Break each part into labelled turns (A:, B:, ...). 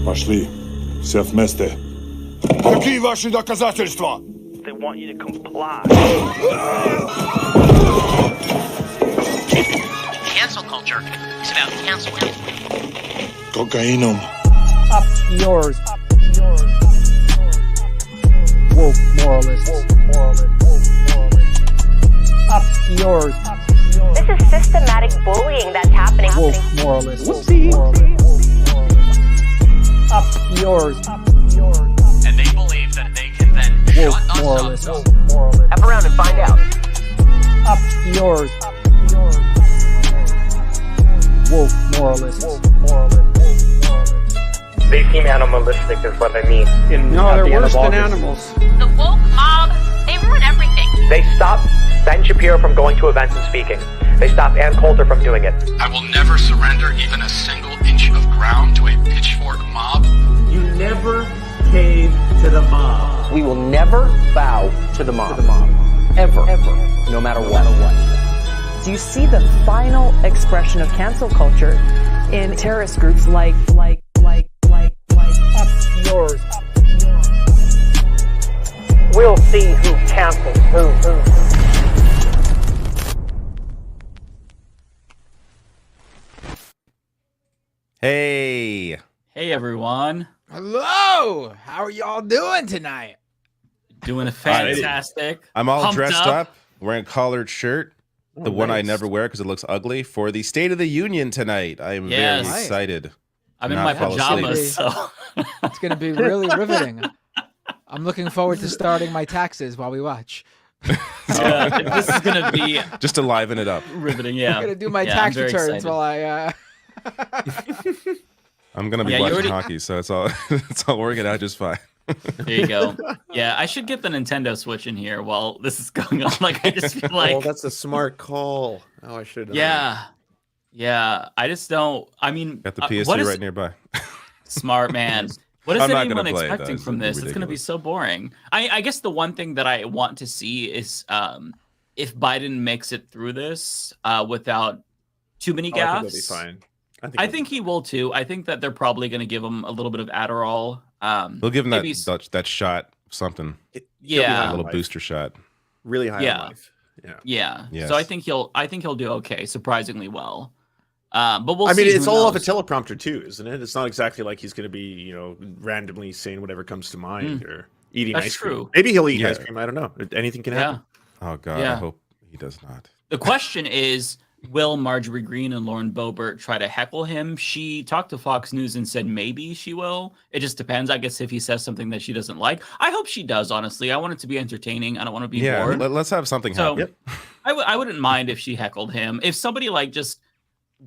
A: Пошли. Все вместе. Какие ваши доказательства?
B: They want you to comply.
C: Cancel culture is about canceling.
A: Кокаином.
D: Up yours. Woke moralists. Up yours.
E: This is systematic bullying that's happening.
D: Woke moralists. Up yours.
C: And they believe that they can then
D: Woke
C: shut us
D: moralists.
C: up.
E: Up around and find out.
D: Up yours. Woke moralists.
B: They seem animalistic is what I mean.
F: No, they're worse than animals.
G: The woke mob, they ruin everything.
B: They stop Ben Shapiro from going to events and speaking. They stop Ann Coulter from doing it.
H: I will never surrender even a single inch of ground to a pitchfork mob.
I: You never cave to the mob.
J: We will never bow to the mob. Ever. No matter what.
K: Do you see the final expression of cancel culture in terrorist groups like
D: Up yours.
B: We'll see who cancels who.
L: Hey
M: everyone.
F: Hello! How are y'all doing tonight?
M: Doing a fantastic.
L: I'm all
M: Pumped
L: dressed
M: up.
L: wearing a collared shirt, the one I never wear because it looks ugly, for the State of the Union tonight. I am very excited.
M: I'm in my pajamas, so
F: It's going to be really riveting. I'm looking forward to starting my taxes while we watch.
M: this is gonna be
L: just to liven it up.
M: Riveting, yeah.
F: I'm going to do my tax returns while I...
L: I'm gonna be watching hockey, so it's all working out just fine.
M: There you go. Yeah, I should get the Nintendo Switch in here while this is going on. Like, I just feel like,
N: oh, that's a smart call. Oh, I should.
M: Yeah. I just don't. I mean,
L: got the PS2 right nearby.
M: Smart man. What is anyone
L: play
M: expecting from this? It's gonna be so boring. I guess the one thing that I want to see is if Biden makes it through this without too many gaffes.
N: I think he'll be fine.
M: I think he will too. I think that they're probably going to give him a little bit of Adderall.
L: They'll give him that shot, something. A little booster shot.
N: Really high on life.
M: Yeah.
L: Yes.
M: So I think he'll do okay, surprisingly well. But we'll see.
N: I mean, it's
M: who
N: all
M: knows.
N: off a teleprompter too, isn't it? It's not exactly like he's going to be, randomly saying whatever comes to mind or eating ice cream.
M: True.
N: Maybe he'll eat ice cream. I don't know. Anything can happen.
L: Oh God, I hope he does not.
M: The question is, will Marjorie Greene and Lauren Boebert try to heckle him? She talked to Fox News and said maybe she will. It just depends, I guess, if he says something that she doesn't like. I hope she does, honestly. I want it to be entertaining. I don't want to be bored.
L: Let's have something happen.
M: I wouldn't mind if she heckled him. If somebody just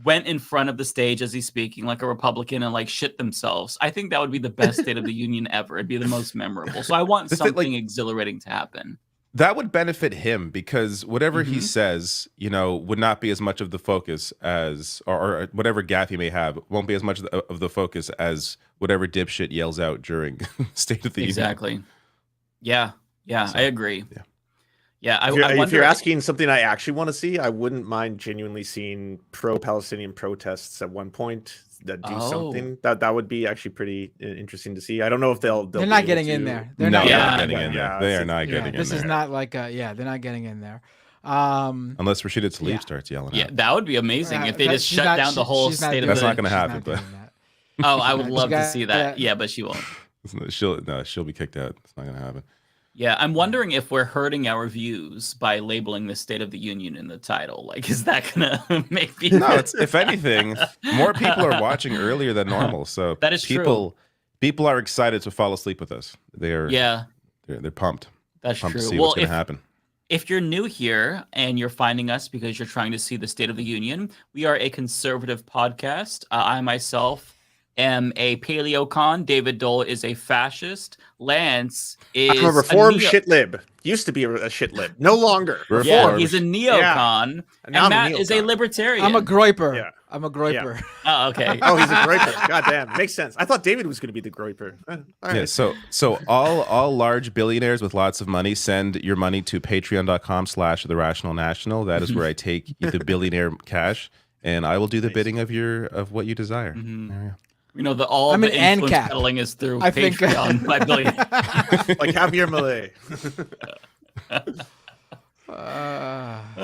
M: went in front of the stage as he's speaking like a Republican and shit themselves, I think that would be the best State of the Union ever. It'd be the most memorable. So I want something exhilarating to happen.
L: That would benefit him because whatever he says, would not be as much of the focus as, or whatever gaffe he may have, won't be as much of the focus as whatever dipshit yells out during State of the Union.
M: Exactly. Yeah. So, I agree. Yeah.
N: If you're asking something I actually want to see, I wouldn't mind genuinely seeing pro-Palestinian protests at one point that do something. That would be actually pretty interesting to see. I don't know if they'll
F: They're not getting in there.
L: They're not getting in there. They are not getting in there.
F: This is not like they're not getting in there.
L: Unless Rashida Tlaib starts yelling.
M: Yeah, that would be amazing if they just shut down the whole state of the...
L: That's not going to happen. But
M: I would love to see that. Yeah, but she won't.
L: She'll be kicked out. It's not going to happen.
M: Yeah, I'm wondering if we're hurting our views by labeling the State of the Union in the title. Is that gonna make people?
L: No, if anything, more people are watching earlier than normal. So
M: that is true.
L: People are excited to fall asleep with us. They're pumped.
M: That's
L: pumped
M: true.
L: To see what's going to happen.
M: If you're new here and you're finding us because you're trying to see the State of the Union, we are a conservative podcast. I myself am a paleocon. David Dole is a fascist. Lance is
N: I'm a reformed shit lib. Used to be a shit lib. No longer.
L: Reformed.
M: Yeah, he's a neocon.
N: Yeah.
M: And Matt is a libertarian.
F: I'm a groiper. Yeah. I'm a groiper.
N: Yeah.
M: Oh, okay.
N: Oh, he's a groiper. God damn. Makes sense. I thought David was going to be the groiper. All right.
L: Yeah, so all large billionaires with lots of money, send your money to patreon.com/therationalnational. That is where I take the billionaire cash and I will do the bidding of what you desire.
M: Mm-hmm. You know, the
F: and
M: influence
F: Cap.
M: peddling is through
F: I think-
M: Patreon by billion.
N: Like Javier Malay.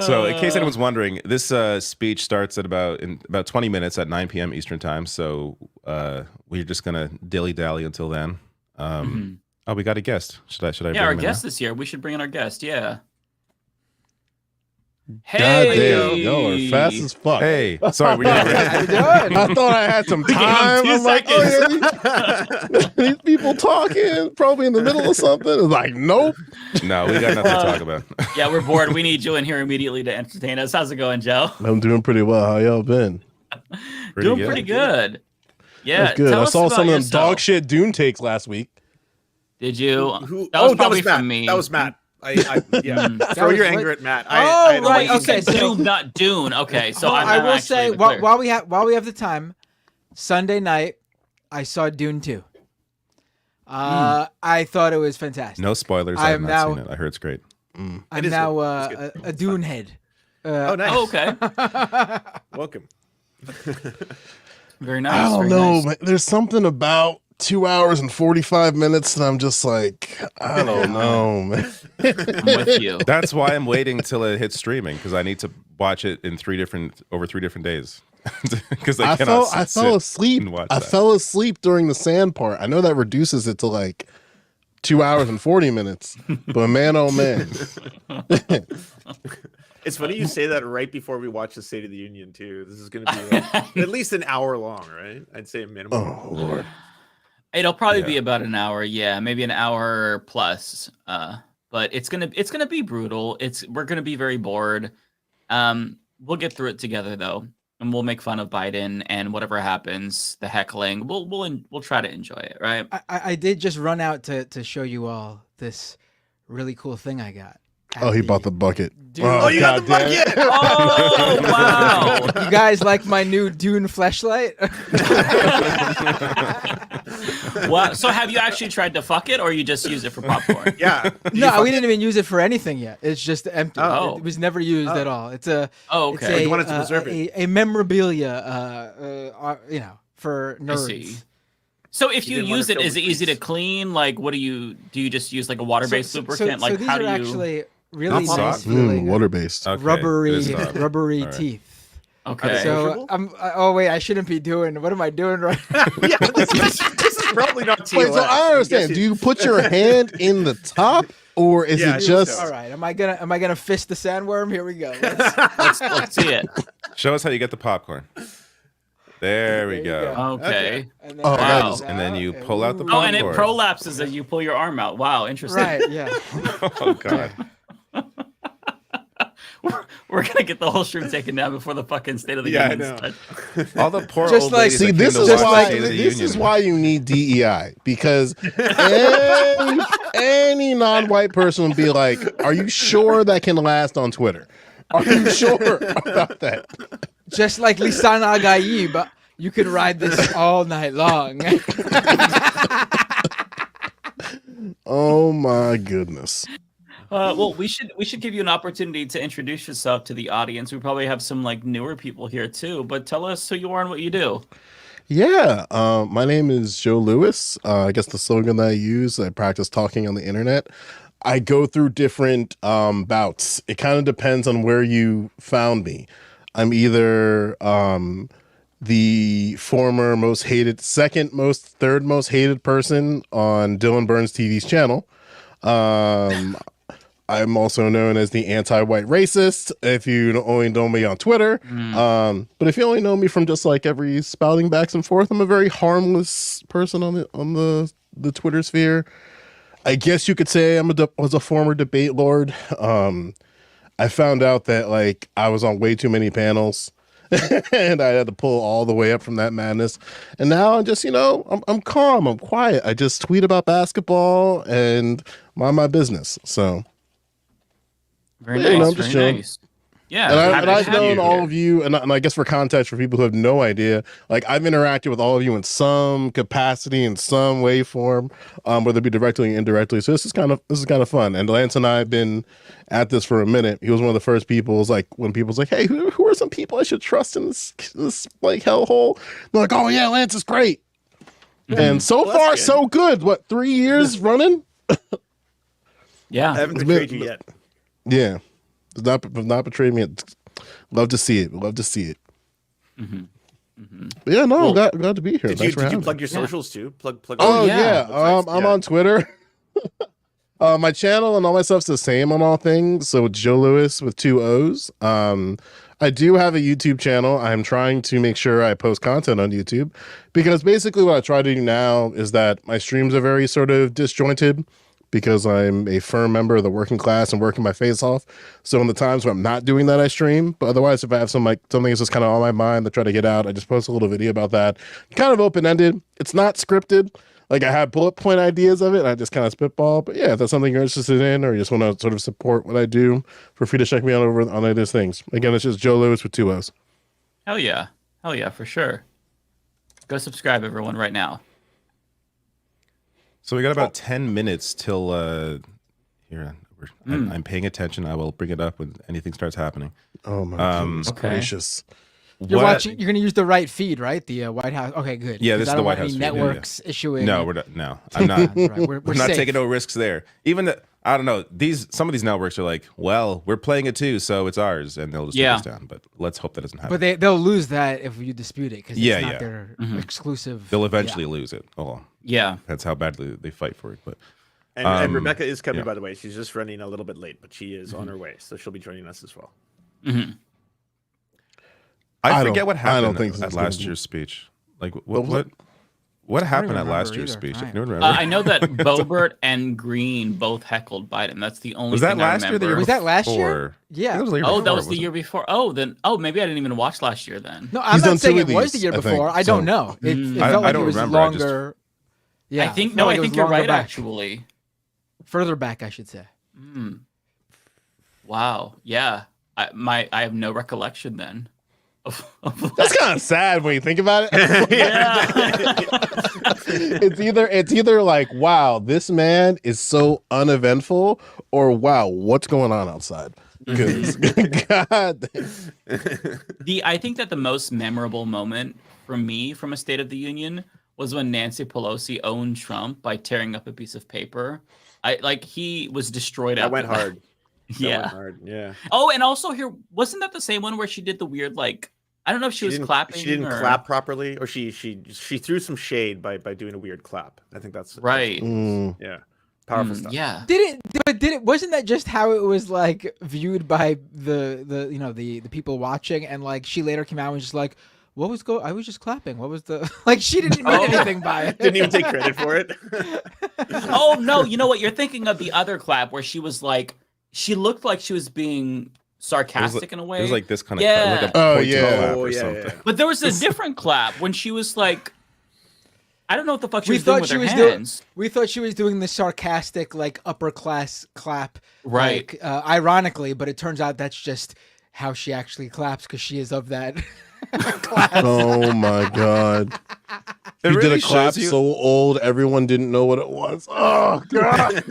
L: So, in case anyone's wondering, this speech starts at about 20 minutes at 9 p.m. Eastern time. So we're just gonna dilly dally until then. Oh, we got a guest. Should I?
M: Yeah,
L: bring
M: our
L: him in
M: guest
L: now?
M: this year. We should bring in our guest. Yeah.
O: God
M: Hey,
O: damn, y'all are fast as fuck.
L: Hey, sorry, we
F: How you doing?
O: I thought I had some time.
M: 2
O: I'm like,
M: seconds.
O: oh yeah, these people talking, probably in the middle of something. It's like, nope.
L: No, we got nothing to talk about.
M: Yeah, we're bored. We need you in here immediately to entertain us. How's it going, Joe?
O: I'm doing pretty well. How y'all been?
M: Doing pretty good. Yeah,
O: That's good.
M: tell
O: I
M: us
O: saw
M: about
O: some of them
M: yourself.
O: dog shit Dune takes last week.
M: Did you?
N: Who?
M: That was
N: That
M: probably
N: was Matt.
M: from me.
N: That was Matt. Yeah.
F: That
N: Throw
F: was
N: your
F: what-
N: anger at Matt.
F: Oh, right,
M: You
F: okay,
M: said
F: so-
M: Doom, not Dune. Okay, so
F: Well,
M: I'm
F: I will
M: actually
F: say
M: the clear.
F: while we have the time, Sunday night I saw Dune 2. I thought it was fantastic.
L: No spoilers.
F: I
L: I have
F: am
L: not
F: now-
L: seen it. I heard it's great.
F: I'm
N: It is
F: now
N: good. It's
F: a Dune head.
N: Oh, nice.
M: Oh, okay.
N: Welcome.
M: Very nice.
O: I don't
M: very
O: know,
M: nice.
O: man. There's something about 2 hours and 45 minutes that I'm just like, I don't know, man.
M: I'm with you.
L: That's why I'm waiting till it hits streaming because I need to watch it in over 3 different days. Because I cannot.
O: I fell asleep.
L: and watch
O: I
L: that.
O: fell asleep during the sand part. I know that reduces it to like 2 hours and 40 minutes, but man, oh man.
N: It's funny you say that right before we watch the State of the Union too. This is going to be like at least an hour long, right? I'd say a minimum.
O: Oh Lord.
M: It'll probably be about an hour. Yeah, maybe an hour plus. But it's gonna be brutal. We're gonna be very bored. We'll get through it together though, and we'll make fun of Biden and whatever happens, the heckling. We'll try to enjoy it, right?
F: I did just run out to show you all this really cool thing I got.
O: Oh, he bought the bucket.
F: Dude.
O: Oh,
N: you got the
O: God damn it.
N: bucket!
M: Oh wow!
F: You guys like my new Dune fleshlight?
M: Wow. So have you actually tried to fuck it, or you just use it for popcorn?
N: Yeah.
F: No, we didn't even use it for anything yet. It's just empty.
M: Oh.
F: It was never used at all. It's a
M: Oh,
F: it's
M: okay.
F: a,
N: You wanted to preserve it.
F: a memorabilia, for
M: I
F: nerds.
M: see. So if you
N: didn't want
M: use
N: to
M: it,
N: fill
M: is
N: the
M: it easy to
N: crease.
M: clean? Like, what do you just use like a water-based lubricant?
F: So
M: Like,
F: these
M: how
F: are
M: do you?
F: actually really
L: Not
F: nice,
L: soft.
F: feeling,
O: Water-based.
L: Okay,
F: rubbery,
L: it is soft.
F: rubbery
L: All right.
F: teeth.
M: Okay.
F: So oh wait, I shouldn't be doing. What am I doing right now?
N: Yeah, this is probably not TOS.
O: Wait, so I don't understand. Do you put your hand in the top, or is
N: Yeah, I
O: it
N: think
O: just?
N: so.
F: All right, am I gonna fist the sandworm? Here we go.
M: Let's see it.
L: Show us how you get the popcorn. There we
F: you
L: go.
M: Okay.
F: And
O: Oh,
F: I
O: that
F: pull
O: is-
F: it
L: And then
F: out,
L: you pull out the
M: Oh, and it
L: popcorn.
M: prolapses as you pull your arm out. Wow, interesting.
F: Right. Yeah.
L: Oh God.
M: We're gonna get the whole stream taken down before the fucking State of the
N: Yeah, I
M: Union
N: know.
M: starts.
L: All the poor
F: Just
L: old
F: like-
L: ladies
O: See,
L: that came
O: this
L: to
O: is
L: watch
O: why
L: State of the
O: this
L: Union.
O: is why you need DEI, because any non-white person would be like, "Are you sure that can last on Twitter? Are you sure about that?"
F: Just like Lisan Al Gaib, you can ride this all night long.
O: Oh my goodness!
M: Well, we should give you an opportunity to introduce yourself to the audience. We probably have some like newer people here too, but tell us who you are and what you do.
O: Yeah, my name is Joe Lewis. I guess the slogan that I use, I practice talking on the internet. I go through different bouts. It kind of depends on where you found me. I'm either the former most hated, second most, third most hated person on Dylan Burns TV's channel. I'm also known as the anti-white racist if you only know me on Twitter. But if you only know me from just like every spouting back and forth, I'm a very harmless person on the Twitter sphere. I guess you could say was a former debate lord. I found out that like I was on way too many panels and I had to pull all the way up from that madness. And now I'm just, I'm calm, I'm quiet. I just tweet about basketball and mind my business. So
M: Very
O: Yeah,
M: nice.
O: I'm just
M: Very
O: chilling.
M: nice. Yeah,
O: and I've known
M: you
O: all
M: here.
O: of you, and I guess for context, for people who have no idea, like I've interacted with all of you in some capacity, in some way, form, whether it be directly or indirectly. So this is kind of fun. And Lance and I have been at this for a minute. He was one of the first people. Like when people's like, "Hey, who are some people I should trust in this like hellhole?" They're like, "Oh yeah, Lance is great." And so far, so good. What, 3 years running?
M: Yeah.
N: I haven't betrayed you yet.
O: Yeah. It's not betrayed me yet. Love to see it. Love to see it. But yeah, no,
N: Well,
O: glad to be here.
N: Did you plug your socials too? Plug.
O: Oh yeah. I'm on Twitter. My channel and all my stuff's the same on all things. So it's Joe Lewis with 2 O's. I do have a YouTube channel. I'm trying to make sure I post content on YouTube because basically what I try to do now is that my streams are very sort of disjointed because I'm a firm member of the working class and working my face off. So in the times where I'm not doing that, I stream. But otherwise, if I have something that's just kind of on my mind that I try to get out, I just post a little video about that. Kind of open-ended. It's not scripted. Like I have bullet point ideas of it, and I just kind of spitball. But yeah, if that's something you're interested in, or you just want to sort of support what I do, feel free to check me out over on those things. Again, it's just Joe Lewis with 2 O's.
M: Hell yeah, for sure. Go subscribe, everyone, right now.
L: So we got about 10 minutes till here. I'm paying attention. I will bring it up when anything starts happening.
O: Oh my goodness gracious!
F: You're watching. You're going to use the right feed, right? The White House. Okay, good.
L: Yeah, this is the White House feed.
F: Networks issuing.
L: No, we're not. No, I'm not.
F: We're
L: not
F: safe.
L: taking no risks there. Even I don't know. Some of these networks are like, well, we're playing it too, so it's ours, and they'll just take us down. But let's hope that doesn't happen.
F: But they'll lose that if you dispute it because it's not their exclusive.
L: They'll eventually lose it. Oh,
M: yeah.
L: That's how badly they fight for it. But
N: and Rebecca is coming, by the way. She's just running a little bit late, but she is on her way, so she'll be joining us as well.
L: I forget what happened at last year's speech. Like what happened at last year's speech? If you remember.
M: I know that Boebert and Green both heckled Biden. That's the only.
L: Was that
M: thing
L: last
M: I
L: year?
M: remember.
F: Was that last year? Yeah.
M: That was the year before. Oh, then. Oh, maybe I didn't even watch last year then.
F: No, I'm not saying it was the year before. I don't know. It felt like it was longer. Yeah,
M: I think I think you're right. Actually,
F: further back, I should say.
M: Wow. Yeah. I have no recollection then.
O: That's kind of sad when you think about it.
M: Yeah.
O: It's either like, wow, this man is so uneventful, or wow, what's going on outside? Because God,
M: I think that the most memorable moment for me from a State of the Union was when Nancy Pelosi owned Trump by tearing up a piece of paper. He was destroyed.
N: That went hard.
M: Yeah.
N: Went hard. Yeah.
M: Oh, and also here, wasn't that the same one where she did the weird I don't know if she was clapping.
N: She didn't clap properly, or she threw some shade by doing a weird clap. I think that's
M: right.
N: Yeah, powerful stuff.
M: Yeah.
F: Did it? Wasn't that just how it was viewed by the people watching? And she later came out and was just like, "What was I was just clapping. What was the She didn't mean anything by it.
N: Didn't even take credit for it.
M: Oh no! You know what? You're thinking of the other clap where she was she looked like she was being sarcastic in a way.
L: It was like this kind of
M: clap,
L: clap or something.
M: But there was a different clap when she was I don't know what the fuck she was doing with her hands.
F: We thought she was doing the sarcastic upper class clap,
M: right?
F: Ironically, but it turns out that's just how she actually claps because she is of that class.
O: Oh my God!
L: It
O: You
L: really
O: did a clap
L: shows you-
O: so old, everyone didn't know what it was. Oh God!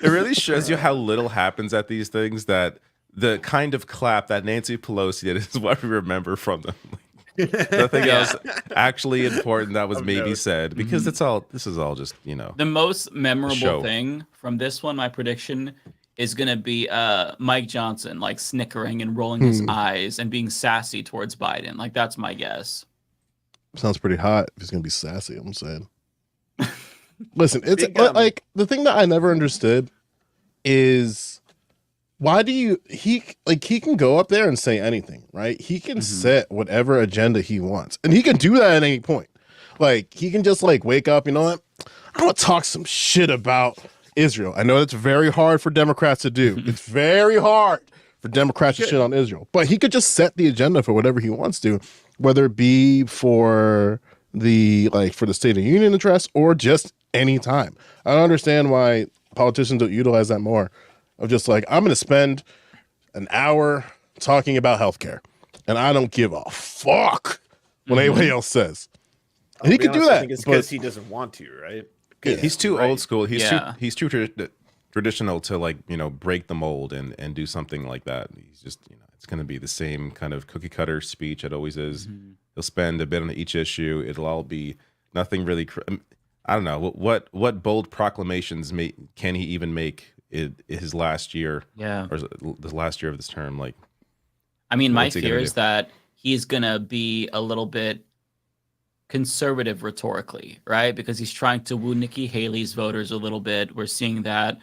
L: It really shows you how little happens at these things, that the kind of clap that Nancy Pelosi did is what we remember from them. Nothing else actually important that was maybe said, because this is all just,
M: The most memorable
L: show.
M: thing from this one, my prediction, is going to be Mike Johnson snickering and rolling his eyes and being sassy towards Biden. That's my guess.
O: Sounds pretty hot. If he's gonna be sassy, I'm saying. Listen, it's the thing that I never understood is why do he can go up there and say anything, right? He can set whatever agenda he wants, and he can do that at any point. He can just wake up, you know what? I want to talk some shit about Israel. I know that's very hard for Democrats to do. It's very hard for Democrats to shit on Israel, but he could just set the agenda for whatever he wants to, whether it be for the State of the Union address or just any time. I don't understand why politicians don't utilize that more. Of just I'm going to spend an hour talking about healthcare, and I don't give a fuck what anybody else says. And he could do that.
N: I think it's because he doesn't want to, right?
L: Yeah. He's too old school. He's too traditional to break the mold and do something like that. He's just it's going to be the same kind of cookie cutter speech. It always is. He'll spend a bit on each issue. It'll all be nothing really. I don't know what bold proclamations can he even make in his last year?
M: Yeah,
L: or the last year of this term. Like,
M: I mean, my fear is that he's gonna be a little bit conservative rhetorically, right? Because he's trying to woo Nikki Haley's voters a little bit. We're seeing that.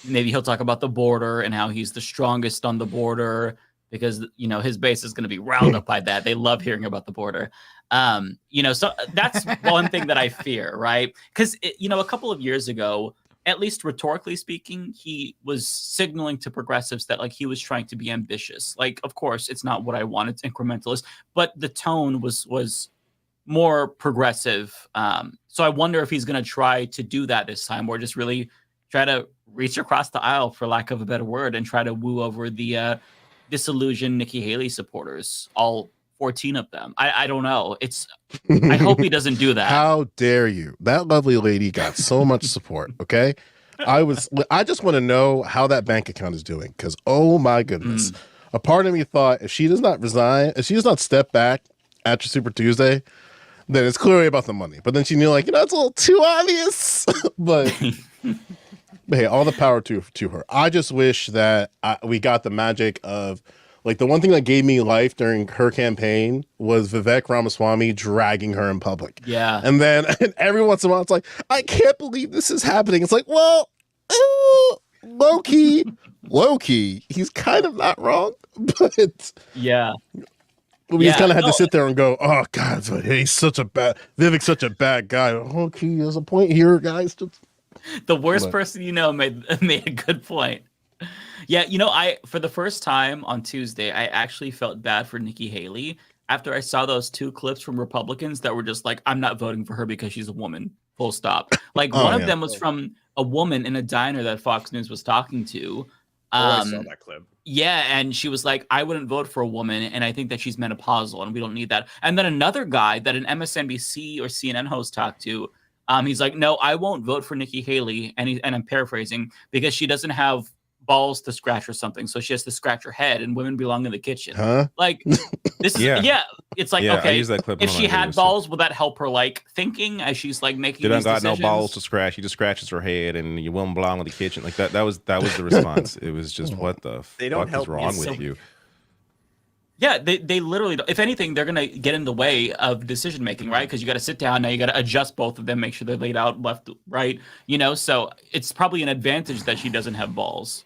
M: Maybe he'll talk about the border and how he's the strongest on the border because his base is going to be riled up by that. They love hearing about the border. So that's one thing that I fear, right? Because a couple of years ago, at least rhetorically speaking, he was signaling to progressives that like he was trying to be ambitious. Like, of course, it's not what I want. It's incrementalist, but the tone was more progressive. So I wonder if he's going to try to do that this time, or just really try to reach across the aisle, for lack of a better word, and try to woo over the disillusioned Nikki Haley supporters, all 14 of them. I don't know. I hope he doesn't do that.
O: How dare you? That lovely lady got so much support. Okay. I just want to know how that bank account is doing. Cause oh my goodness, a part of me thought if she does not resign, if she does not step back after Super Tuesday, then it's clearly about the money. But then she knew it's a little too obvious, but hey, all the power to her. I just wish that we got the magic of the one thing that gave me life during her campaign was Vivek Ramaswamy dragging her in public.
M: Yeah.
O: And then every once in a while, it's like, I can't believe this is happening. It's like, well, low key, he's kind of not wrong, but
M: yeah.
O: We just kind of had to sit there and go, oh God, Vivek's such a bad guy. Okay, there's a point here, guys.
M: The worst person made a good point. Yeah, for the first time on Tuesday, I actually felt bad for Nikki Haley after I saw those two clips from Republicans that were just like, I'm not voting for her because she's a woman, full stop. Like one of them was from a woman in a diner that Fox News was talking to.
N: I saw that clip.
M: Yeah, and she was like, I wouldn't vote for a woman, and I think that she's menopausal, and we don't need that. And then another guy that an MSNBC or CNN host talked to, he's like, no, I won't vote for Nikki Haley, and I'm paraphrasing, because she doesn't have balls to scratch or something, so she has to scratch her head, and women belong in the kitchen.
O: Huh?
M: Like this is it's like, okay,
L: I use that clip
M: if she had balls, would that help her thinking as she's making
L: you
M: these
L: don't got
M: decisions?
L: no balls to scratch. She just scratches her head, and you won't belong in the kitchen. Like that was the response. It was just, what the fuck is wrong with you?
M: Yeah, they literally, if anything, they're going to get in the way of decision making, right? Because you got to sit down now, you got to adjust both of them, make sure they're laid out left, right? So it's probably an advantage that she doesn't have balls.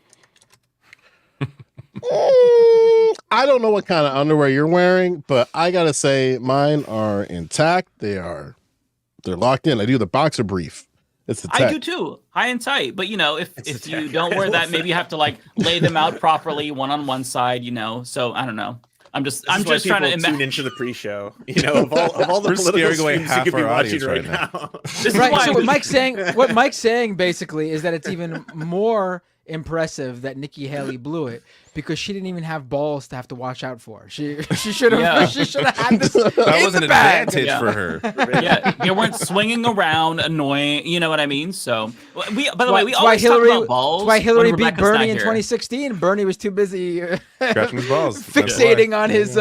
O: I don't know what kind of underwear you're wearing, but I gotta say mine are intact. They're locked in. I do the boxer brief. It's the tech.
M: I do too, high and tight. But if you don't wear that, maybe you have to lay them out properly, one on one side. So I don't know. I'm just trying to
N: tune into the pre-show. Of all the political streams you could be watching right now.
F: Right. So what Mike's saying basically is that it's even more impressive that Nikki Haley blew it because she didn't even have balls to have to watch out for. She should have had this.
L: That was an advantage for her.
M: Yeah, you weren't swinging around, annoying. You know what I mean? So by the way, we always talk about balls.
F: That's why Hillary beat
M: Rebecca's
F: Bernie in
M: not here.
F: 2016. Bernie was too busy
L: scratching his balls,
F: fixating on his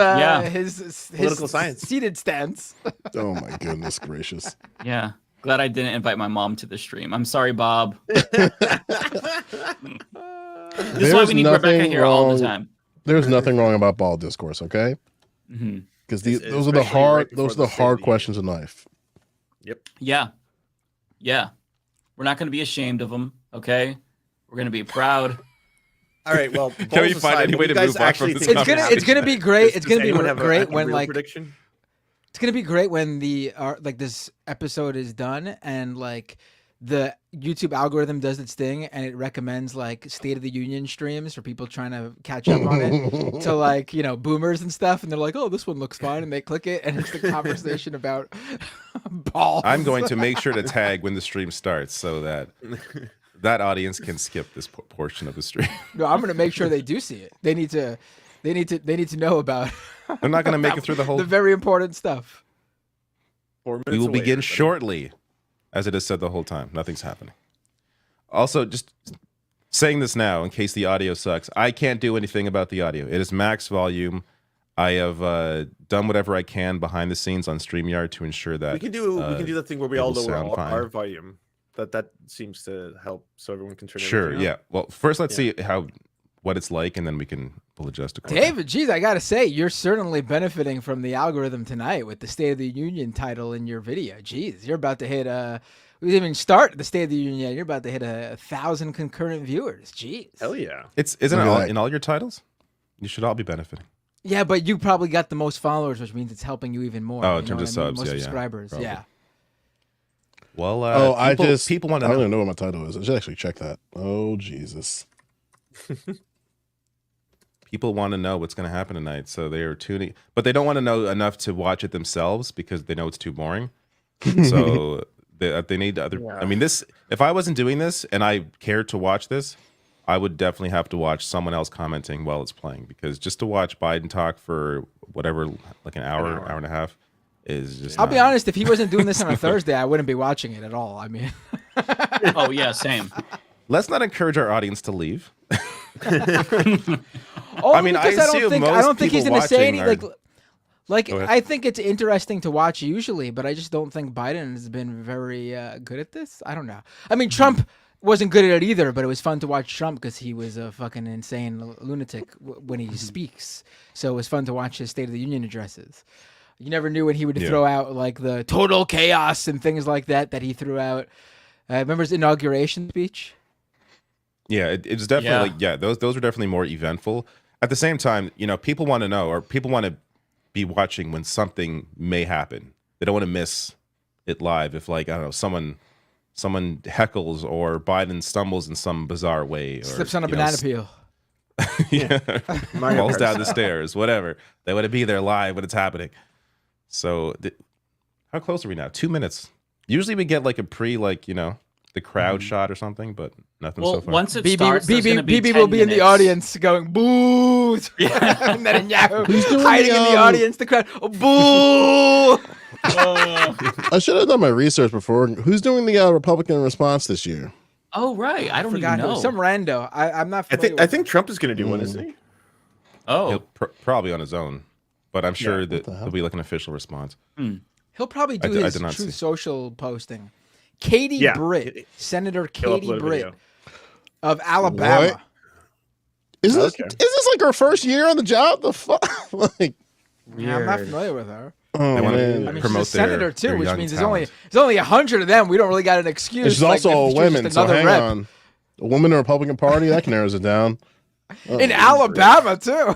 N: political science
F: seated stance.
O: Oh my goodness gracious!
M: Yeah. Glad I didn't invite my mom to the stream. I'm sorry, Bob. This is why we need Rebecca here all the time.
O: There's nothing wrong about ball discourse, okay? Because those are the hard questions in life.
N: Yep.
M: Yeah. We're not going to be ashamed of them, okay? We're going to be proud.
N: All right. Well,
L: can we find any way to move on from this?
F: It's gonna be great. It's gonna be great when
N: prediction.
F: It's gonna be great when the this episode is done and the YouTube algorithm does its thing and it recommends State of the Union streams for people trying to catch up on it to boomers and stuff, and they're like, oh, this one looks fine, and they click it and it's the conversation about balls.
L: I'm going to make sure to tag when the stream starts so that audience can skip this portion of the stream.
F: No, I'm gonna make sure they do see it. They need to know about.
L: They're not going to make it through the
F: very important stuff.
L: We will begin shortly, as it is said the whole time. Nothing's happening. Also, just saying this now in case the audio sucks. I can't do anything about the audio. It is max volume. I have done whatever I can behind the scenes on StreamYard to ensure that
N: We can do the thing where we
L: it
N: all
L: will
N: lower
L: sound fine.
N: our volume. That seems to help, so everyone can turn.
L: Sure.
N: everything
L: Yeah.
N: up.
L: Well, first let's see what it's like, and then we'll adjust accordingly.
F: David, geez, I gotta say, you're certainly benefiting from the algorithm tonight with the State of the Union title in your video. Jeez, you're about to hit we didn't even start the State of the Union yet. You're about to hit 1,000 concurrent viewers. Jeez.
N: Hell yeah.
L: Isn't it in all your titles? You should all be benefiting.
F: Yeah, but you probably got the most followers, which means it's helping you even more.
L: Oh,
F: you
L: in
F: know
L: terms of
F: what I mean?
L: subs,
F: Most
L: yeah,
F: subscribers,
L: probably.
F: yeah.
L: Well, people want to
O: I
L: know.
O: don't even know what my title is. I should actually check that. Oh Jesus.
L: People want to know what's going to happen tonight, so they are tuning, but they don't want to know enough to watch it themselves because they know it's too boring. So they need other.
N: Yeah.
L: I mean, this. If I wasn't doing this and I cared to watch this, I would definitely have to watch someone else commenting while it's playing, because just to watch Biden talk for whatever, like an hour and a half, is just.
F: I'll be honest, if he wasn't doing this on a Thursday, I wouldn't be watching it at all. I mean,
M: Oh yeah, same.
L: Let's not encourage our audience to leave.
F: I mean, I don't think he's going to say any like
L: Go ahead.
F: I think it's interesting to watch usually, but I just don't think Biden has been very good at this. I don't know. I mean, Trump wasn't good at it either, but it was fun to watch Trump because he was a fucking insane lunatic when he speaks. So it was fun to watch his State of the Union addresses. You never knew when he would throw out like the total chaos and things like that he threw out. Remember his inauguration speech?
L: Yeah, it's definitely those are definitely more eventful. At the same time, people want to know, or people want to be watching when something may happen. They don't want to miss it live. If I don't know, someone heckles or Biden stumbles in some bizarre way, or
F: Slips on a banana peel.
L: Falls down the stairs, whatever. They want to be there live when it's happening. So, how close are we now? 2 minutes. Usually we get like a the crowd shot or something, but nothing so far.
M: Once it starts,
F: BB will be in the audience going boo. Netanyahu hiding in the audience. The crowd boo.
O: I should have done my research before. Who's doing the Republican response this year?
M: Oh right, I don't even
F: Forgot who.
M: know.
F: Some rando. I'm not.
N: I think Trump is going to do one, isn't he?
M: Oh,
L: He'll probably on his own, but I'm sure that there'll be like an official response.
F: He'll probably do his
L: did not
F: Truth
L: see.
F: Social posting. Katie Britt, Senator Katie Britt of Alabama.
O: What? Is this like her first year on the job? The fuck? Like,
F: yeah, I'm not familiar with her.
O: Oh,
L: They want
O: man.
L: to
F: I mean,
L: promote
F: she's a senator
L: their
F: too, which
L: young
F: means
L: talent.
F: there's only 100 of them. We don't really got an excuse.
O: And she's
F: like,
O: also
F: if
O: a
F: she was just
O: woman, so
F: another
O: hang
F: rep.
O: on. A woman in the Republican Party, that narrows it down.
F: In Alabama too.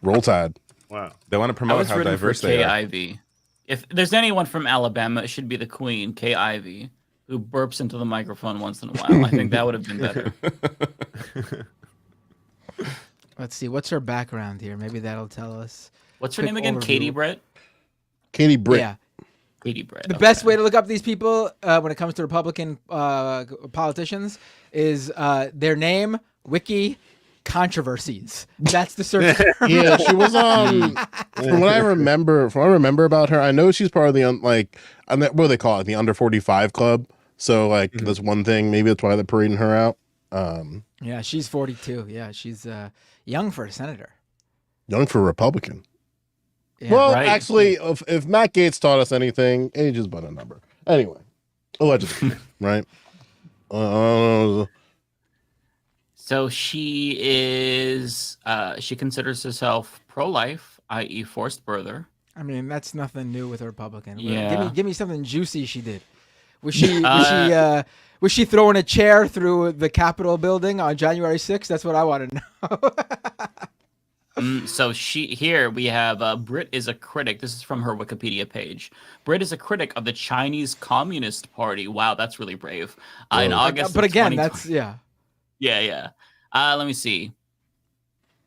O: Roll Tide.
N: Wow.
L: They want to
M: I
L: promote
M: was
L: how
M: rooting for
L: diverse they
M: Kay
L: are.
M: Ivey. If there's anyone from Alabama, it should be the Queen, Kay Ivey, who burps into the microphone once in a while. I think that would have been better.
F: Let's see, what's her background here? Maybe that'll tell us.
M: What's her
F: Quick
M: name again?
F: overview.
M: Katie Britt?
O: Katie Britt.
F: Yeah.
M: Katie Britt.
F: The best way to look up these people when it comes to Republican politicians is their name, wiki, controversies. That's the search term.
O: Yeah, she was from what I remember about her, I know she's part of the what do they call it? The under 45 club. So that's one thing. Maybe that's why they're parading her out.
F: Yeah, she's 42. Yeah, she's young for a senator.
O: Young for a Republican.
F: Yeah,
O: well,
M: right.
O: actually, if Matt Gaetz taught us anything, age is but a number. Anyway, allegedly, right?
M: So she is, she considers herself pro-life, i.e. forced birther.
F: I mean, that's nothing new with a Republican.
M: Yeah.
F: Give me something juicy she did. Was she throwing a chair through the Capitol building on January 6th? That's what I want to know.
M: So here we have Britt is a critic. This is from her Wikipedia page. Britt is a critic of the Chinese Communist Party. Wow, that's really brave. In August,
F: but
M: of
F: again,
M: 2020
F: that's
M: yeah. Let me see.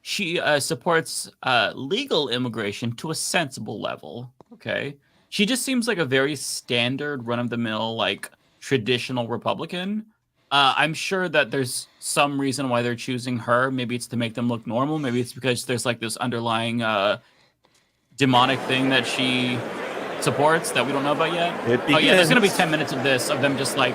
M: She supports legal immigration to a sensible level. Okay, she just seems like a very standard, run-of-the-mill, like traditional Republican. I'm sure that there's some reason why they're choosing her. Maybe it's to make them look normal. Maybe it's because there's like this underlying demonic thing that she supports that we don't know about yet. Oh yeah, there's gonna be 10 minutes of this of them just like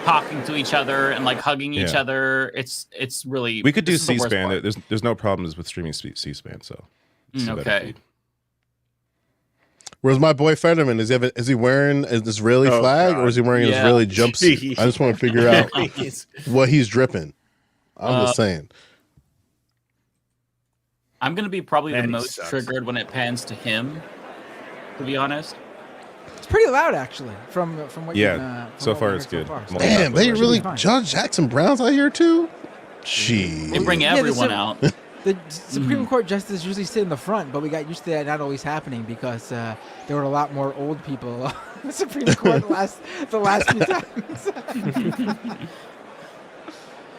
M: talking to each other and like hugging each other. It's really
L: We could do
M: this is the worst
L: C-SPAN.
M: part.
L: There's no problems with streaming C-SPAN, so It's a better
M: Okay.
L: feed.
O: Where's my boy Fetterman? Is he wearing an Israeli flag or is he wearing an Israeli jumpsuit? I just want to figure out what he's dripping. I'm just saying.
M: I'm gonna be probably the
N: Man, he
M: most
N: sucks.
M: triggered when it pans to him. To be honest.
F: It's pretty loud, actually, from what you
L: Yeah,
F: from
L: so
F: what we
L: far
F: heard
L: it's good.
F: so
L: Multi-
O: Damn, they
L: Should be
O: really
F: fine.
O: Judge Jackson Brown's out here too? She.
M: They bring
F: Yeah,
M: everyone
F: the
M: out.
F: The Supreme Court justices usually sit in the front, but we got used to that not always happening because there were a lot more old people on the Supreme Court the last few times.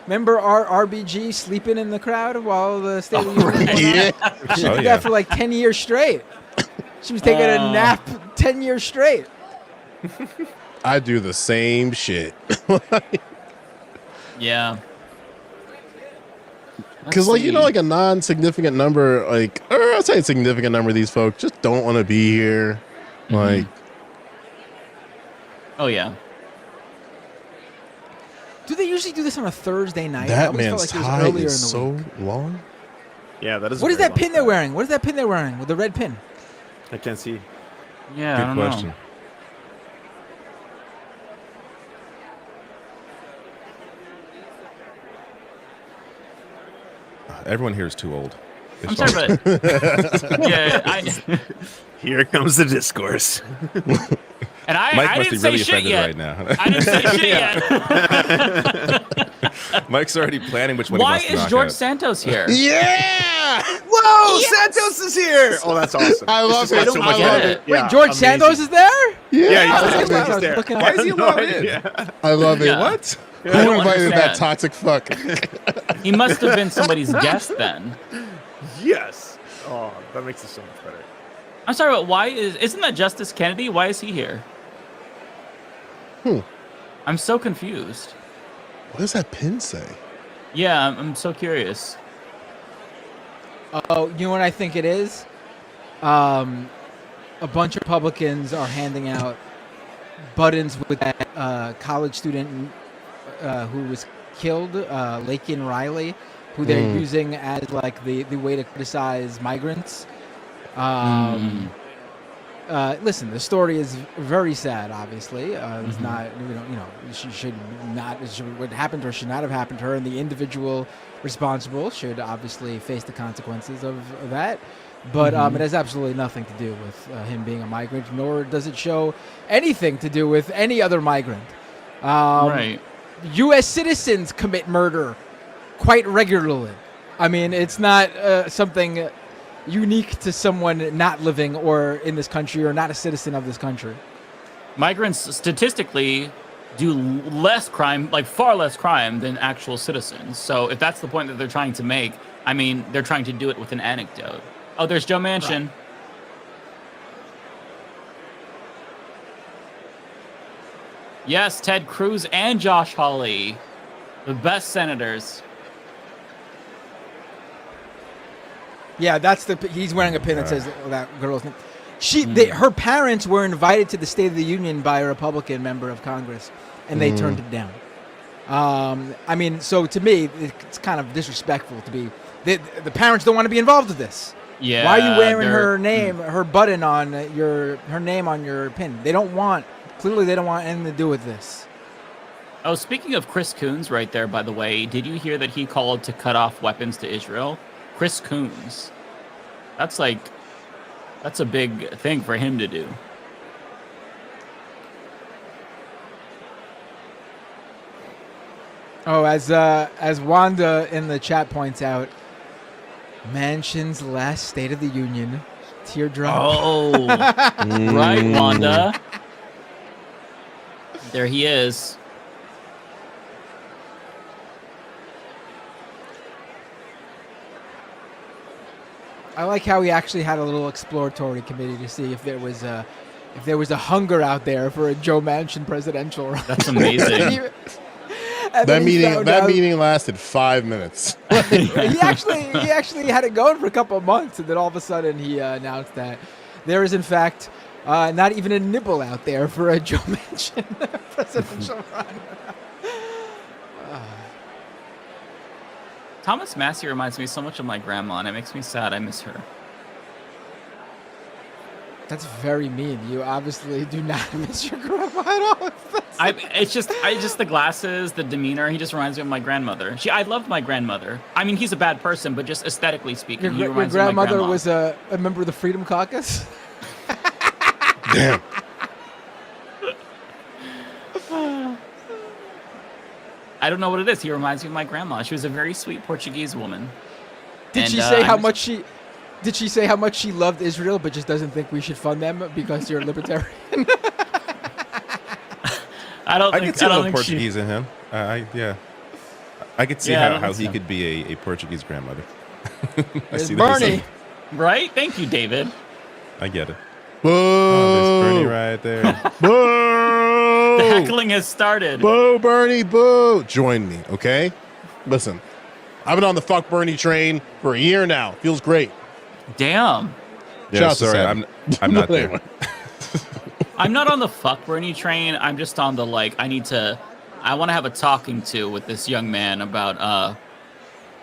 F: Remember our RBG sleeping in the crowd while the State of the Union was going on? She did that for like 10 years straight. She was taking a nap 10 years straight.
O: I do the same shit.
M: Yeah.
O: Because, like, you know, like a non-significant number, like, or I'd say a significant number of these folks just don't want to be here. Like,
M: oh yeah.
F: Do they usually do this on a Thursday night? I
O: that
F: always felt
O: man's
F: like it was
O: tie
F: earlier in the
O: is so
F: week.
O: long.
N: Yeah, that is.
F: What is that pin they're wearing? What is that pin they're wearing with the red pin?
N: I can't see.
M: Yeah,
L: Good
M: I don't
L: question.
M: know.
L: Everyone here is too old.
M: I'm sorry, but yeah,
N: Here comes the discourse.
M: and I
L: Mike
M: I
L: must
M: didn't
L: be really
M: say shit
L: offended
M: yet.
L: right now.
M: I didn't say shit yet.
L: Mike's already planning which one
M: Why
L: he wants to
M: is
L: knock
M: George
L: out.
M: Santos here?
O: Yeah!
N: Whoa, Santos is here! Oh, that's awesome.
O: I love
N: This
O: it.
N: is so much
O: I love
N: fun.
O: it.
F: Wait,
N: Yeah,
F: George
N: amazing.
F: Santos is there?
N: Yeah, he's
F: Wow,
N: there.
F: looking
L: Why is he
N: I have no
L: allowed in?
N: idea.
O: I love it.
M: Yeah.
L: What?
O: Who
M: I don't
O: invited that
M: understand.
O: toxic fuck?
M: He must have been somebody's guest then.
N: Yes. Oh, that makes it so much better.
M: I'm sorry, but why isn't that Justice Kennedy? Why is he here? I'm so confused.
O: What does that pin say?
M: Yeah, I'm so curious.
F: Oh, you know what I think it is? A bunch of Republicans are handing out buttons with that college student who was killed, Lakin Riley, who they're using as like the way to criticize migrants. Listen, the story is very sad. Obviously, it's not. She should not. What happened to her should not have happened to her, and the individual responsible should obviously face the consequences of that. But it has absolutely nothing to do with him being a migrant, nor does it show anything to do with any other migrant.
M: Right.
F: U.S. citizens commit murder quite regularly. I mean, it's not something unique to someone not living or in this country or not a citizen of this country.
M: Migrants statistically do less crime, like far less crime than actual citizens. So if that's the point that they're trying to make, I mean, they're trying to do it with an anecdote. Oh, there's Joe Manchin. Right. Yes, Ted Cruz and Josh Hawley, the best senators.
F: Yeah, he's wearing a pin that says that girl's name. Her parents were invited to the State of the Union by a Republican member of Congress, and they turned it down. I mean, so to me, it's kind of disrespectful to be. The parents don't want to be involved with this.
M: Yeah.
F: Why are you wearing her name, her button on her name on your pin? They don't want. Clearly, they don't want anything to do with this.
M: Oh, speaking of Chris Coons, right there. By the way, did you hear that he called to cut off weapons to Israel? Chris Coons. That's a big thing for him to do.
F: Oh, as Wanda in the chat points out, Manchin's last State of the Union teardrop.
M: Oh, right, Wanda. There he is.
F: I like how he actually had a little exploratory committee to see if there was a hunger out there for a Joe Manchin presidential run.
M: That's amazing.
O: That meeting lasted 5 minutes.
F: he actually had it going for a couple of months, and then all of a sudden he announced that there is in fact not even a nibble out there for a Joe Manchin presidential run.
M: Thomas Massey reminds me so much of my grandma, and it makes me sad. I miss her.
F: That's very mean. You obviously do not miss your grandma at all.
M: It's just the glasses, the demeanor. He just reminds me of my grandmother. I loved my grandmother. I mean, he's a bad person, but just aesthetically speaking, he
F: Your
M: reminds me of my
F: grandmother
M: grandma.
F: was a member of the Freedom Caucus.
O: Damn.
M: I don't know what it is. He reminds me of my grandma. She was a very sweet Portuguese woman.
F: Did she say how much she? Did she say how much she loved Israel, but just doesn't think we should fund them because you're a libertarian?
L: I could see a little Portuguese in him. Yeah, I could see how he could be a Portuguese grandmother. I see that
F: Bernie,
M: right? Thank you, David.
L: I get it.
O: Boo!
L: Oh, there's Bernie right there.
O: Boo!
M: The heckling has started.
O: Boo, Bernie, boo! Join me, okay? Listen, I've been on the fuck Bernie train for a year now. Feels great.
M: Damn.
L: Yeah, sorry, I'm not there.
M: I'm not on the fuck Bernie train. I'm just on the I want to have a talking to with this young man about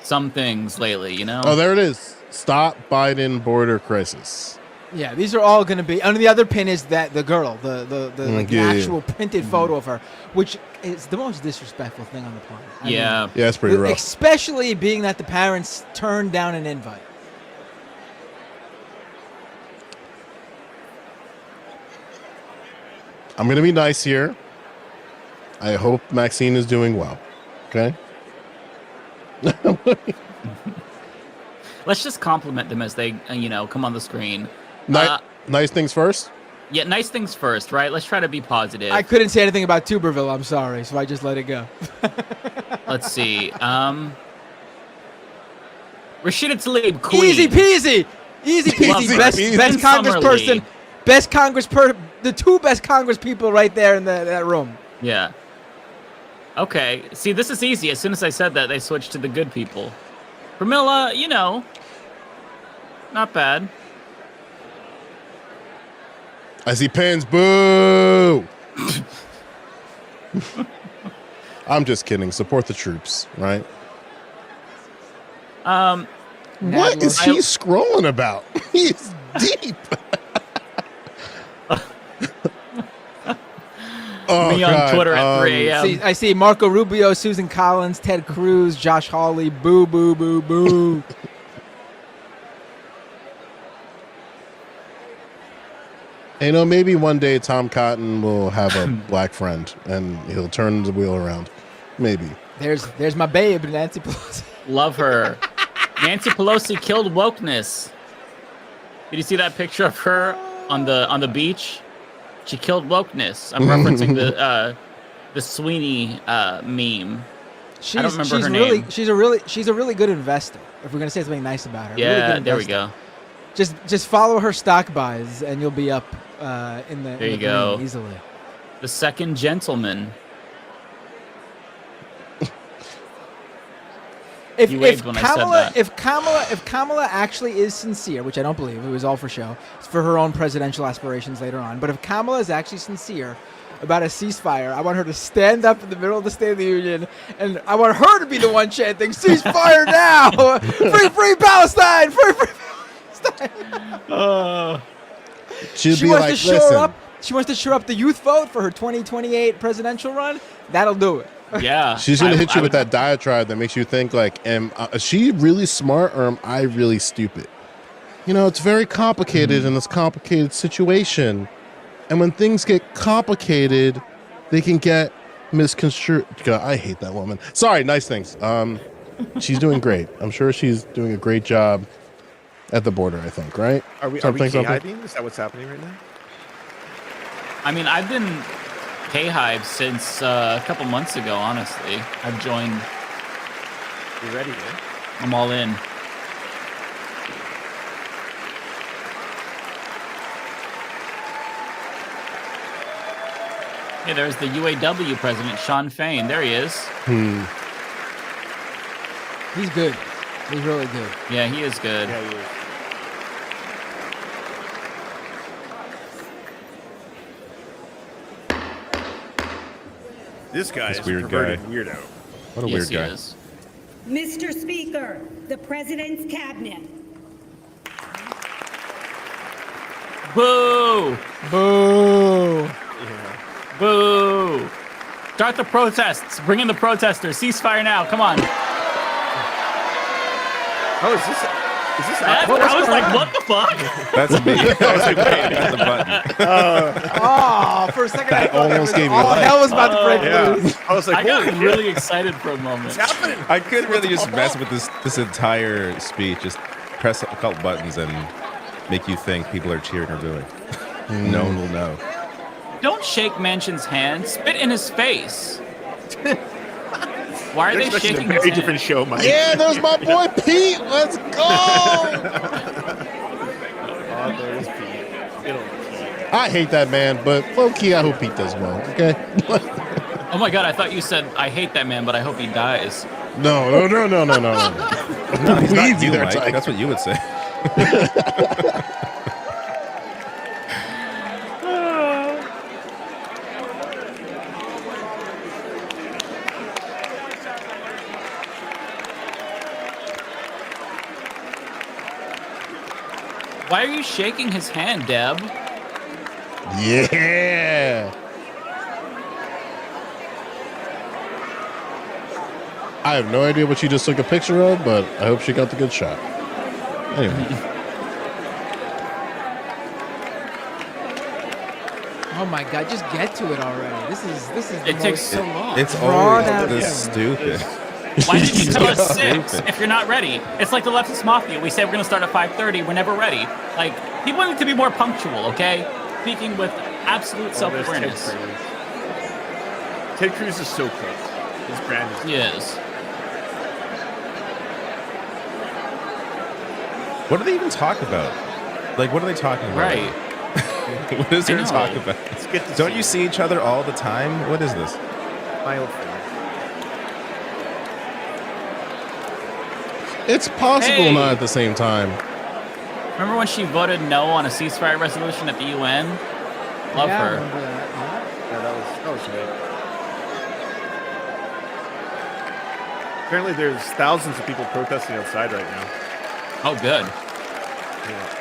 M: some things lately, you know?
O: Oh, there it is. Stop Biden border crisis.
F: yeah, these are all going to be. And the other pin is that the girl, the actual printed photo of her, which is the most disrespectful thing on the planet. I mean,
O: it's pretty rough.
F: Especially being that the parents turned down an invite.
O: I'm going to be nice here. I hope Maxine is doing well. Okay?
M: Let's just compliment them as they, come on the screen.
O: Nice things first?
M: Yeah, nice things first, right? Let's try to be positive.
F: I couldn't say anything about Tuberville, I'm sorry, so I just let it go.
M: Let's see. Rashida Tlaib, queen.
F: Easy peasy! Easy peasy. Best congressperson. The two best Congress people right there in that room.
M: Yeah. Okay. See, this is easy. As soon as I said that, they switched to the good people. Pramila, not bad.
O: I see pins. Boo! I'm just kidding. Support the troops, right? What is he scrolling about? He's deep.
M: Me on Twitter at 3 a.m.
F: I see Marco Rubio, Susan Collins, Ted Cruz, Josh Hawley. Boo, boo, boo, boo.
O: Maybe one day Tom Cotton will have a black friend and he'll turn the wheel around. Maybe.
F: There's my babe, Nancy Pelosi.
M: Love her. Nancy Pelosi killed wokeness. Did you see that picture of her on the beach? She killed wokeness. I'm referencing the Sweeney meme. I don't remember her name.
F: She's a really good investor. If we're gonna say something nice about her.
M: Yeah,
F: really good
M: there we
F: investor.
M: go.
F: Just follow her stock buys and you'll be up in the.
M: There you go.
F: Easily.
M: The second gentleman.
F: If Kamala actually is sincere, which I don't believe, it was all for show, it's for her own presidential aspirations later on. But if Kamala is actually sincere about a ceasefire, I want her to stand up in the middle of the State of the Union, and I want her to be the one chanting, "Ceasefire now! Free Palestine! Free Palestine!" She wants to shore up. She wants to shore up the youth vote for her 2028 presidential run. That'll do it.
M: Yeah.
O: She's going to hit you with that diatribe that makes you think is she really smart or am I really stupid? It's very complicated in this complicated situation. And when things get complicated, they can get misconstrued. God, I hate that woman. Sorry, nice things. She's doing great. I'm sure she's doing a great job at the border, I think, right?
N: Are we K-hiving? Is that what's happening right now?
M: I mean, I've been K-Hive since a couple months ago, honestly. I've joined.
N: You ready, man?
M: I'm all in. Hey, there's the UAW president, Sean Fain. There he is.
F: He's good. He's really good.
M: Yeah, he is good.
N: Yeah, he is. This guy is a perverted weirdo.
L: What a weird guy.
M: Is.
P: Mr. Speaker, the President's Cabinet.
M: Boo!
F: Boo!
M: Boo! Start the protests. Bring in the protesters. Ceasefire now. Come on.
N: Oh, is this?
M: I was like, what the fuck?
L: That's me. I was like, wait, that's the button.
F: Oh, for a second,
O: That almost gave me
F: all
O: life.
F: hell was about to break loose.
N: I was like,
M: I got
N: holy shit.
M: really excited for a moment.
N: What's happening?
L: I could really just mess with this entire speech. Just press a couple buttons and make you think people are cheering or booing. No one will know.
M: Don't shake Manchin's hand. Spit in his face. Why are
N: You're
M: they
N: expecting
M: shaking
N: a
M: his
N: very
M: hand?
N: different show, Mike.
O: Yeah, there's my boy Pete. Let's go.
N: Oh, there's Pete. Good old Pete.
O: I hate that man, but low key, I hope Pete does well. Okay.
M: Oh my god, I thought you said, I hate that man, but I hope he dies.
O: No.
L: No, he's not
O: Weeds
L: you,
O: either,
L: Mike.
O: Tiger.
L: That's what you would say.
M: Why are you shaking his hand, Deb?
O: Yeah. I have no idea what she just took a picture of, but I hope she got the good shot. Anyway.
F: Oh my god, just get to it already. This is the
M: It takes
F: most
M: so long.
L: It's
F: drawn
L: always
F: out
L: this stupid.
M: Why did you tell us 6
L: Stupid.
M: if you're not ready? It's like the Leftist Mafia. We say we're going to start at 5:30. We're never ready. Like, people need to be more punctual, okay? Speaking with absolute self-awareness.
N: Ted Cruz is so cooked. His brand is.
M: Yes.
L: What do they even talk about? Like, what are they talking about?
M: Right.
L: What is there to
M: I know.
L: talk about? Don't you see each other all the time? What is this?
N: My old friend.
O: It's possible
M: Hey.
O: not at the same time.
M: Remember when she voted no on a ceasefire resolution at the UN? Love
F: Yeah, I
M: her.
F: remember that.
N: Yeah, that was great. Apparently, there's thousands of people protesting outside right now.
M: Oh, good.
N: Yeah.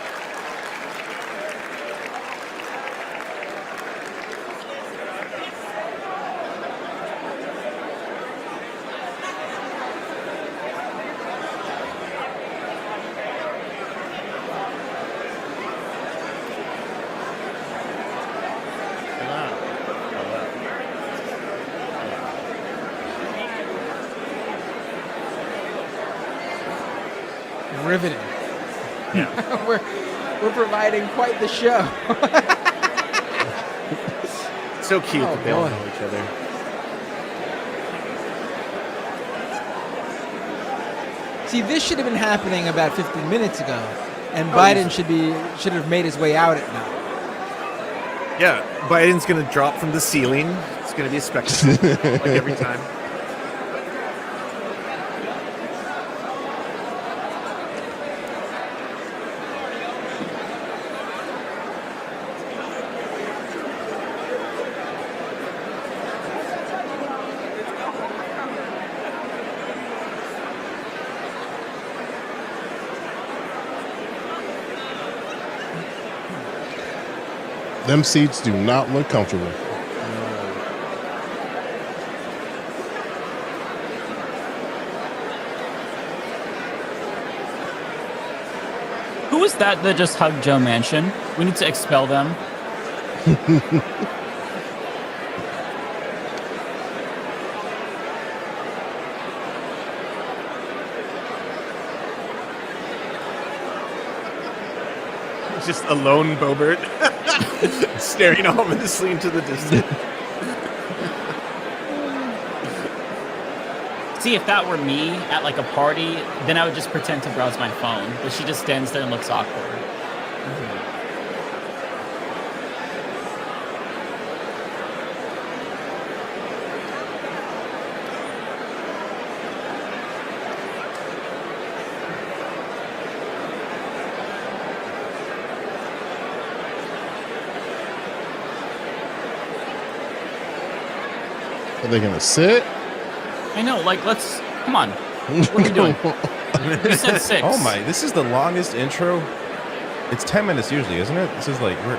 F: Riveting.
N: Yeah.
F: we're providing quite the show.
N: So cute
F: Oh,
N: that they all
F: boy.
N: know each other.
F: See, this should have been happening about 15 minutes ago, and
N: Oh,
F: Biden should have made his way out at now.
N: Yeah, Biden's gonna drop from the ceiling. It's gonna be a spectacle, like every time.
O: Them seats do not look comfortable.
M: Who was that just hugged Joe Manchin? We need to expel them.
N: Just a lone Bobert staring ominously into the distance.
M: See, if that were me at like a party, then I would just pretend to browse my phone. But she just stands there and looks awkward.
O: Are they gonna sit?
M: I know, like, let's... Come on. What are we doing? You said 6.
L: Oh my, this is the longest intro. It's 10 minutes usually, isn't it? This is like we're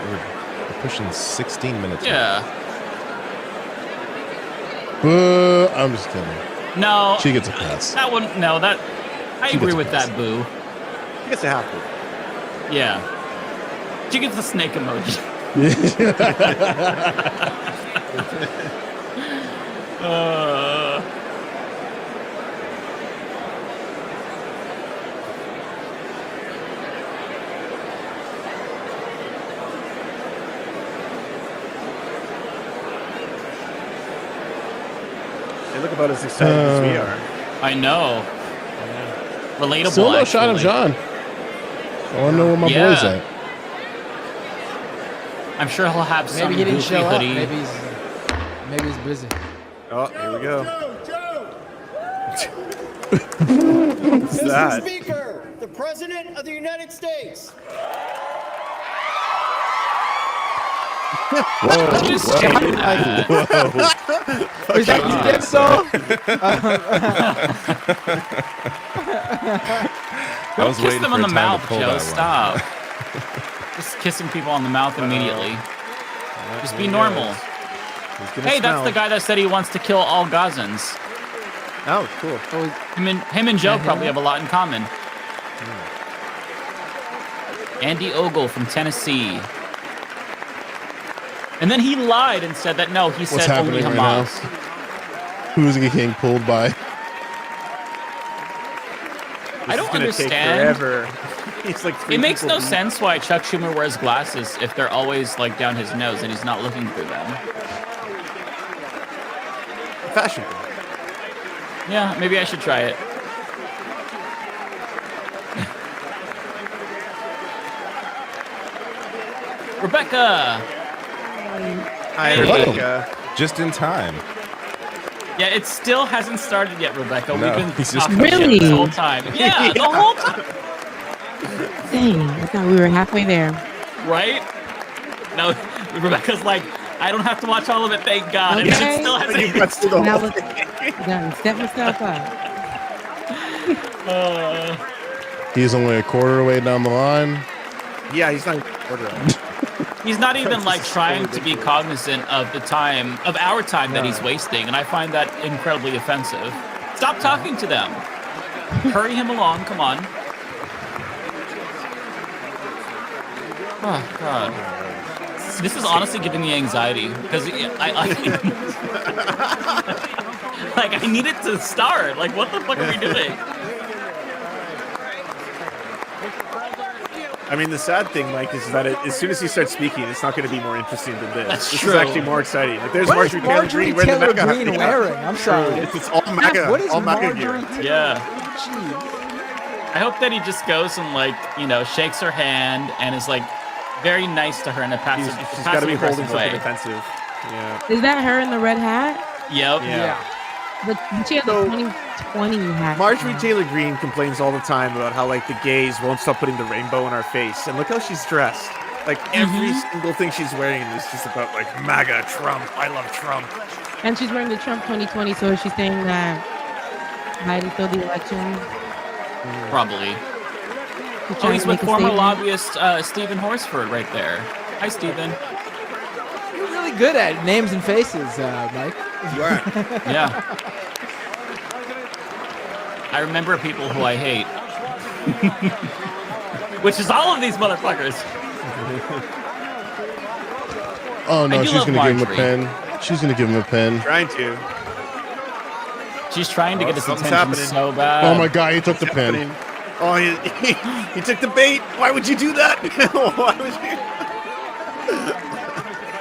L: pushing 16 minutes.
M: Yeah.
O: I'm just kidding.
M: No.
O: She gets a pass.
M: That one. No, that. I
O: She
M: agree
O: gets a
M: with
O: pass.
M: that, Boo.
N: She gets a half boo.
M: Yeah. She gets the snake emoji.
N: They look about as excited as we are.
M: I know. Relatable.
O: Still no shot of
M: actually.
O: John. I want to know where my boy's at.
M: I'm sure he'll have some
F: Maybe he didn't
M: goofy
F: show up.
M: hoodie.
F: Maybe he's busy.
N: Oh, here we go.
P: What's
N: Mr. that?
P: Speaker, the President of the United States.
O: Whoa,
F: Just
O: whoa,
F: shouted
O: whoa.
F: Is that Dipso?
L: I was
M: Don't kiss
L: waiting
M: them
L: for
M: on
L: a
M: the
L: time
M: mouth,
L: to pull
M: Joe.
L: that one.
M: Stop. Just kissing people on the mouth immediately. Just be normal. Hey, that's the guy that said he wants to kill all Gazans.
N: Oh, cool.
M: Him and Joe probably have a lot in common. Andy Ogle from Tennessee. And then he lied and said that no, he
O: What's
M: said only
O: happening right now?
M: Hamas.
O: Who's getting pulled by?
M: I don't
N: Take
M: understand.
N: forever. It's like
M: It makes no sense why Chuck Schumer wears glasses if they're always like down his nose and he's not looking through them.
N: Fashion.
M: Yeah, maybe I should try it. Rebecca!
N: Hi,
M: Hey.
N: Rebecca.
L: Just in time.
M: Yeah, it still hasn't started yet, Rebecca.
L: No,
M: We've been
L: he's just
M: talking
Q: Really?
M: shit this whole time. Yeah, the whole time.
Q: Dang, I thought we were halfway there.
M: Right? No, Rebecca's like, I don't have to watch all of it, thank God. And
Q: Okay.
M: it still hasn't.
N: You got to the
Q: Now
N: whole
Q: let's done. Step myself up.
O: He's only a quarter away down the line.
N: Yeah, he's not order.
M: He's not even like trying to be cognizant of the time, of our time that he's wasting, and I find that incredibly offensive. Stop talking to them. Hurry him along, come on. Oh, God. This is honestly giving me anxiety, because I like, I need it to start. Like, what the fuck are we doing?
N: I mean, the sad thing, Mike, is that as soon as he starts speaking, it's not going to be more interesting than this.
M: That's
N: this
M: true.
N: is actually more exciting. Like, there's
F: What is
N: Marjorie
F: Marjorie
N: Taylor Greene wearing the
F: Taylor
N: MAGA
F: Greene
N: hat.
F: wearing? I'm sorry.
N: It's all MAGA.
F: What is
N: all MAGA
F: Marjorie
N: gear.
F: Taylor?
M: Yeah.
F: Jeez.
M: I hope that he just goes and, like, you know, shakes her hand and is, like, very nice to her in a passive,
N: She's got to be holding
M: passive-aggressive way.
N: something defensive. Yeah.
Q: Is that her in the red hat?
M: Yep.
N: Yeah.
Q: But she has a 2020 hat.
N: Marjorie Taylor Greene complains all the time about how, like, the gays won't stop putting the rainbow in our face. And look how she's dressed. Like, every single thing she's wearing is just about, like, MAGA, Trump, I love Trump.
Q: And she's wearing the Trump 2020, so is she saying that Biden stole the election?
M: Probably.
Q: She's
M: Oh,
Q: trying
M: he's
Q: to
M: with
Q: make a
M: former
Q: statement?
M: lobbyist Stephen Horsford right there. Hi, Stephen.
F: You're really good at names and faces, Mike.
M: Yeah. I remember people who I hate. Which is all of these motherfuckers.
O: Oh no,
M: I do
O: she's
M: love
O: gonna give him a
M: Marjorie.
O: pen. She's gonna give him a pen.
N: Trying to.
M: She's trying to get his
N: something's
M: attention
N: happening.
M: so bad.
O: Oh my god, he took the pen.
N: Happening. Oh, he took the bait. Why would you do that? Why would you?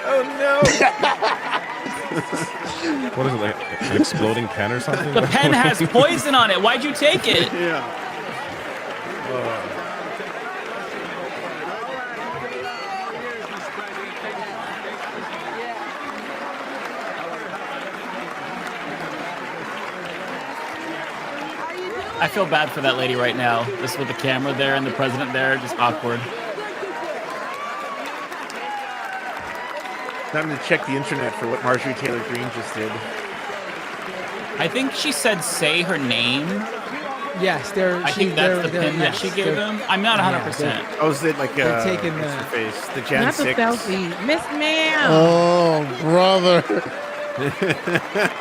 N: Oh no.
L: What is it, like an exploding pen or something?
M: The pen has poison on it. Why'd you take it?
N: Yeah.
M: I feel bad for that lady right now. Just with the camera there and the president there, just awkward.
N: Time to check the internet for what Marjorie Taylor Greene just did.
M: I think she said say her name
F: Yes, they're.
M: I think that's the pin that she gave him. I'm not 100%.
N: Oh, is it like
F: they're taking
N: what's her face? The Gen
Q: Not the
N: 6.
Q: selfie. Miss Ma'am.
O: Oh, brother.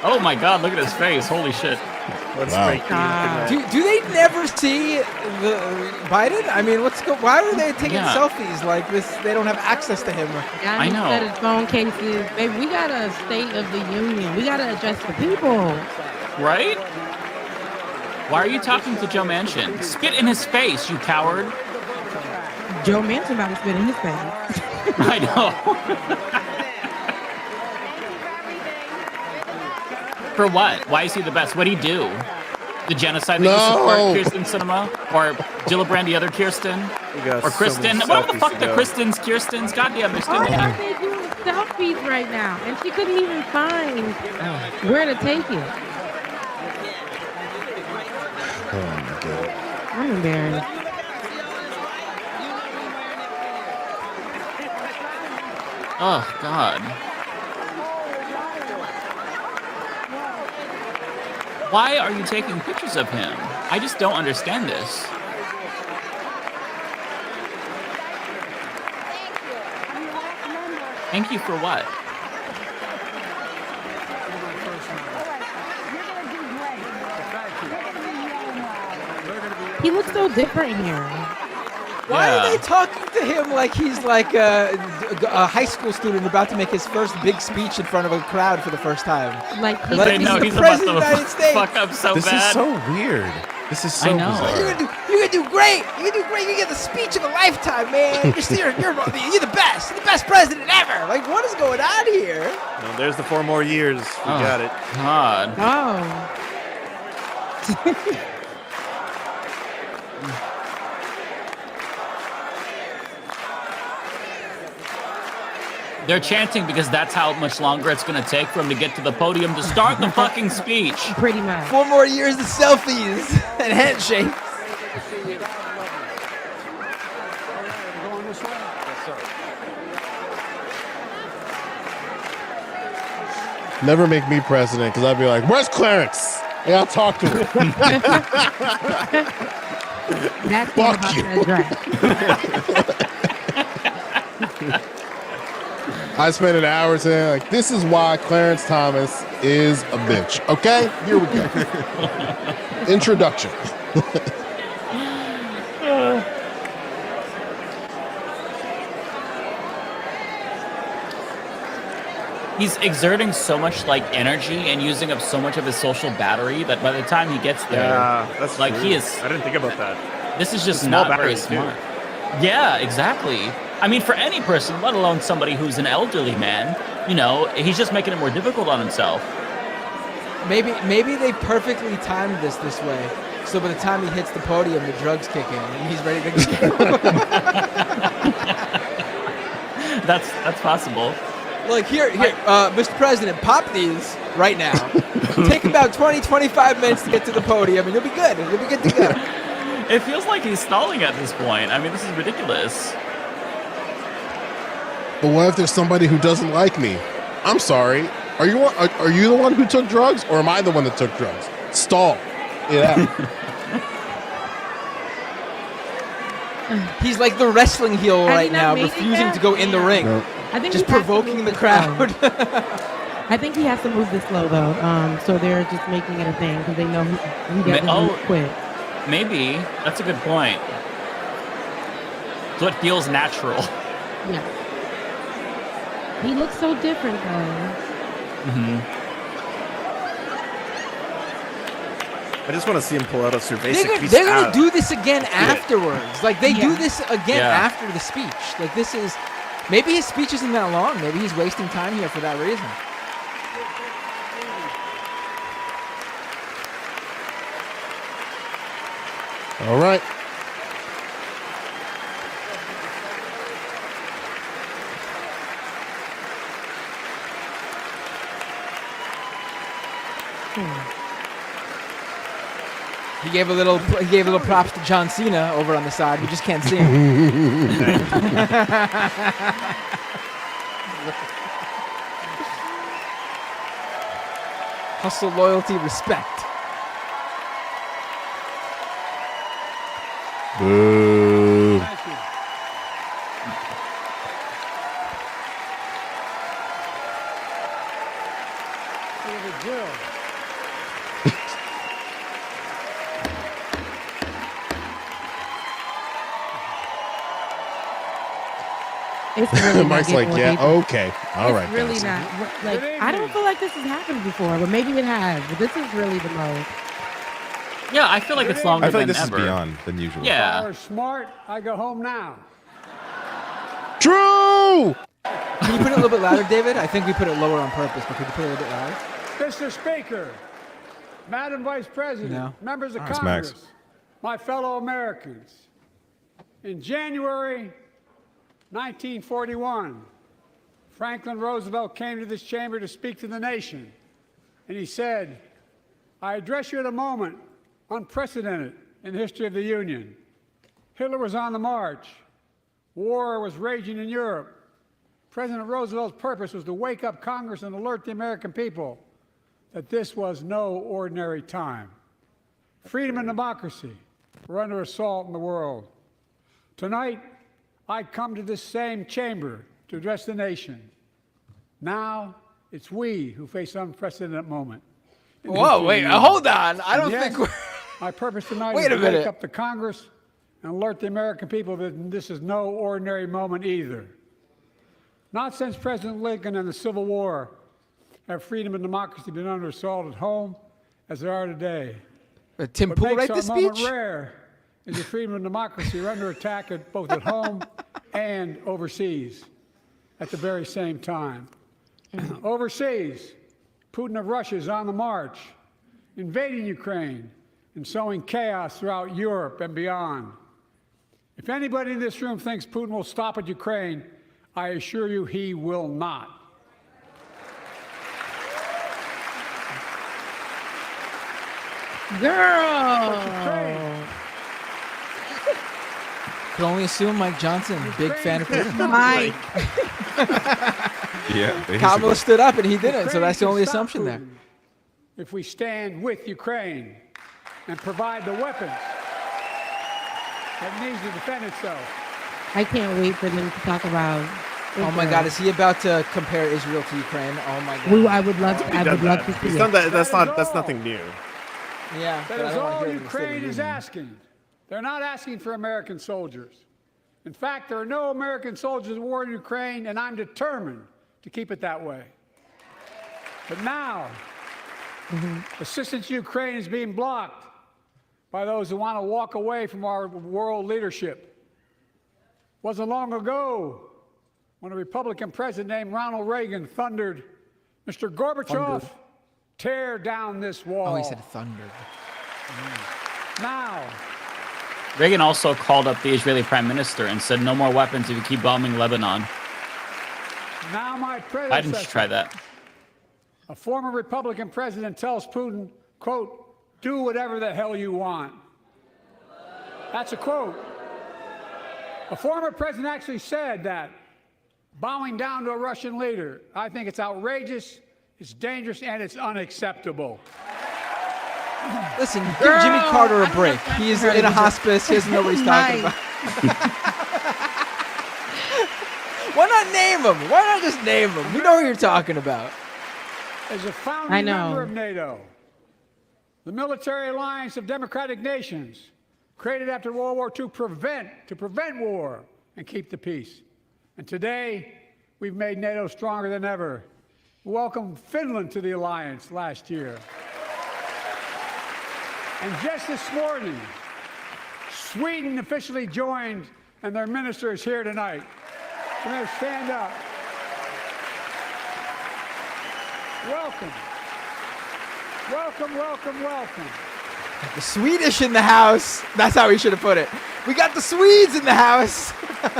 M: Oh my God! Look at his face. Holy shit!
N: Let's
O: Wow.
N: break the
F: Do they never see the Biden? I mean, why were they taking selfies like this? They don't have access to him.
Q: Yeah,
M: I know.
Q: Instead of phone cases, baby, we got a State of the Union. We got to address the people.
M: Right? Why are you talking to Joe Manchin? Spit in his face, you coward!
Q: Joe Manchin about to spit in his face.
M: I know. For what? Why is he the best? What'd he do? The genocide that you support, Kirsten Cinema? Or Gillibrand, the other Kirsten? Or Kristen? What the fuck the Kristens, Kirstens? Goddamn, they're still
Q: Oh,
M: in.
Q: they're doing selfies right now, and she couldn't even find where to take it.
O: Oh my God.
Q: I'm embarrassed.
M: Oh, God. Why are you taking pictures of him? I just don't understand this. Thank you for what?
Q: He looks so different here.
F: Why are they talking to him like he's like a high school student about to make his first big speech in front of a crowd for the first time?
Q: Like
F: he's
M: he's
F: the president of the
M: about
F: United States.
M: Fuck up so
L: This
M: bad.
L: is so weird. This is so bizarre.
F: You're gonna do great. You're gonna do great. You get the speech of a lifetime, man. You're the best. You're the best president ever. Like, what is going on here?
N: No, there's the 4 more years. We got it.
M: God.
Q: Oh.
M: They're chanting because that's how much longer it's going to take for him to get to the podium to start the fucking speech.
Q: Pretty much.
F: 4 more years of selfies and handshakes.
O: Never make me president because I'd be like, where's Clarence? Yeah, I'll talk to him.
Q: That's
O: Fuck you. I spent an hour saying, like, this is why Clarence Thomas is a bitch. Okay? Here we go. Introduction.
M: He's exerting so much like energy and using up so much of his social battery that by the time he gets there,
N: that's
M: like
N: true.
M: he is.
N: I didn't think about that.
M: This is just
N: It's small
M: not very
N: batteries, too.
M: smart. Yeah, exactly. I mean, for any person, let alone somebody who's an elderly man, you know, he's just making it more difficult on himself.
F: Maybe they perfectly timed this way. So by the time he hits the podium, the drugs kick in and he's ready to go.
M: That's possible.
F: Like, here, Mr. President, pop these right now. Take about 20, 25 minutes to get to the podium, and you'll be good. You'll be good to go.
M: It feels like he's stalling at this point. I mean, this is ridiculous.
O: But what if there's somebody who doesn't like me? I'm sorry. Are you the one who took drugs, or am I the one that took drugs? Stall. Yeah.
F: He's like the wrestling heel
Q: Has he
F: right
Q: not
F: now,
Q: made it
F: refusing
Q: yet?
F: to go in the ring.
O: No.
Q: I think
F: Just
Q: he has to
F: provoking
Q: move
F: the
Q: this
F: crowd.
Q: slow. I think he has to move this slow though, so they're just making it a thing because they know he doesn't move quick.
M: Maybe. That's a good point. So it feels natural.
Q: Yeah. He looks so different though.
M: Mm-hmm.
N: I just want to see him pull out a cerveza.
F: They're gonna do this again afterwards. Like they do this again
M: Yeah.
F: after the speech. Like this is maybe his speech isn't that long. Maybe he's wasting time here for that reason.
O: All right.
F: He gave a little props to John Cena over on the side. We just can't see him. Hustle, loyalty, respect.
O: Boo.
P: Thank you. David Jill.
Q: It's really
O: Mike's
Q: not
O: like,
Q: getting
O: yeah,
Q: what they-
O: okay, all right.
Q: It's really
O: guys.
Q: not. Like, I don't feel like this has happened before, but maybe it has. But this is really the most.
M: Yeah, I feel like it's longer
L: I feel like
M: than
L: this
M: ever.
L: is beyond than usual.
M: Yeah.
P: If I were smart, I go home now.
O: True.
F: Can you put it a little bit louder, David? I think we put it lower on purpose, but could you put it a little bit louder?
P: Mr. Speaker, Madam Vice President,
F: No.
P: members of
L: That's Max.
P: Congress, my fellow Americans. In January 1941, Franklin Roosevelt came to this chamber to speak to the nation, and he said, I address you at a moment unprecedented in the history of the Union. Hitler was on the march. War was raging in Europe. President Roosevelt's purpose was to wake up Congress and alert the American people that this was no ordinary time. Freedom and democracy were under assault in the world. Tonight, I come to this same chamber to address the nation. Now, it's we who face an unprecedented moment. in the
F: Whoa,
P: history of
F: wait,
P: the Union.
F: hold on. I don't
P: And yes,
F: think we're.
P: my purpose tonight
F: Wait
P: is
F: a
P: to
F: minute.
P: wake up the Congress and alert the American people that this is no ordinary moment either. Not since President Lincoln and the Civil War have freedom and democracy been under assault at home as they are today.
F: Tim
P: What
F: Pool
P: makes
F: write
P: our
F: this
P: moment
F: speech?
P: rare is that freedom and democracy are under attack both at home and overseas at the very same time. Overseas, Putin of Russia is on the march, invading Ukraine and sowing chaos throughout Europe and beyond. If anybody in this room thinks Putin will stop at Ukraine, I assure you he will not.
Q: Girl.
F: Could only assume Mike Johnson, big fan of Putin.
Q: Mike.
L: Yeah. basically.
F: Kamala stood up and he didn't, so
P: Ukraine
F: that's the
P: can
F: only
P: stop
F: assumption there.
P: Putin if we stand with Ukraine and provide the weapons that needs to defend itself.
Q: I can't wait for them to talk about.
F: Oh my God, is he about to compare Israel to Ukraine? Oh my God.
Q: I would love to. I would love to see
N: He's
Q: it.
N: done that. That's nothing new.
F: Yeah,
P: That
F: but I
P: is
F: don't want
P: all
F: to hear it in the State of
P: Ukraine
F: the
P: is
F: Union.
P: asking. They're not asking for American soldiers. In fact, there are no American soldiers at war in Ukraine, and I'm determined to keep it that way. But now, assistance to Ukraine is being blocked by those who want to walk away from our world leadership. Wasn't long ago when a Republican president named Ronald Reagan thundered, Mr. Gorbachev, tear down this wall.
F: Oh, he said thundered.
P: Now,
M: Reagan also called up the Israeli prime minister and said, no more weapons if you keep bombing Lebanon.
P: now my
M: Biden should try
P: predecessor,
M: that.
P: a former Republican president, tells Putin, quote, do whatever the hell you want. That's a quote. A former president actually said that, bowing down to a Russian leader. I think it's outrageous, it's dangerous, and it's unacceptable.
F: Listen, give Jimmy Carter a break. He's in a hospice. He doesn't know what he's talking about. Why not name him? Why not just name him? We know what you're talking about.
P: As a
Q: I
P: founding
Q: know.
P: member of NATO, the military alliance of democratic nations created after World War II to prevent war and keep the peace. And today, we've made NATO stronger than ever. We welcomed Finland to the alliance last year. And just this morning, Sweden officially joined, and their minister is here tonight. Come here, stand up. Welcome. Welcome, welcome, welcome.
F: The Swedish in the house. That's how we should have put it. We got the Swedes in the house.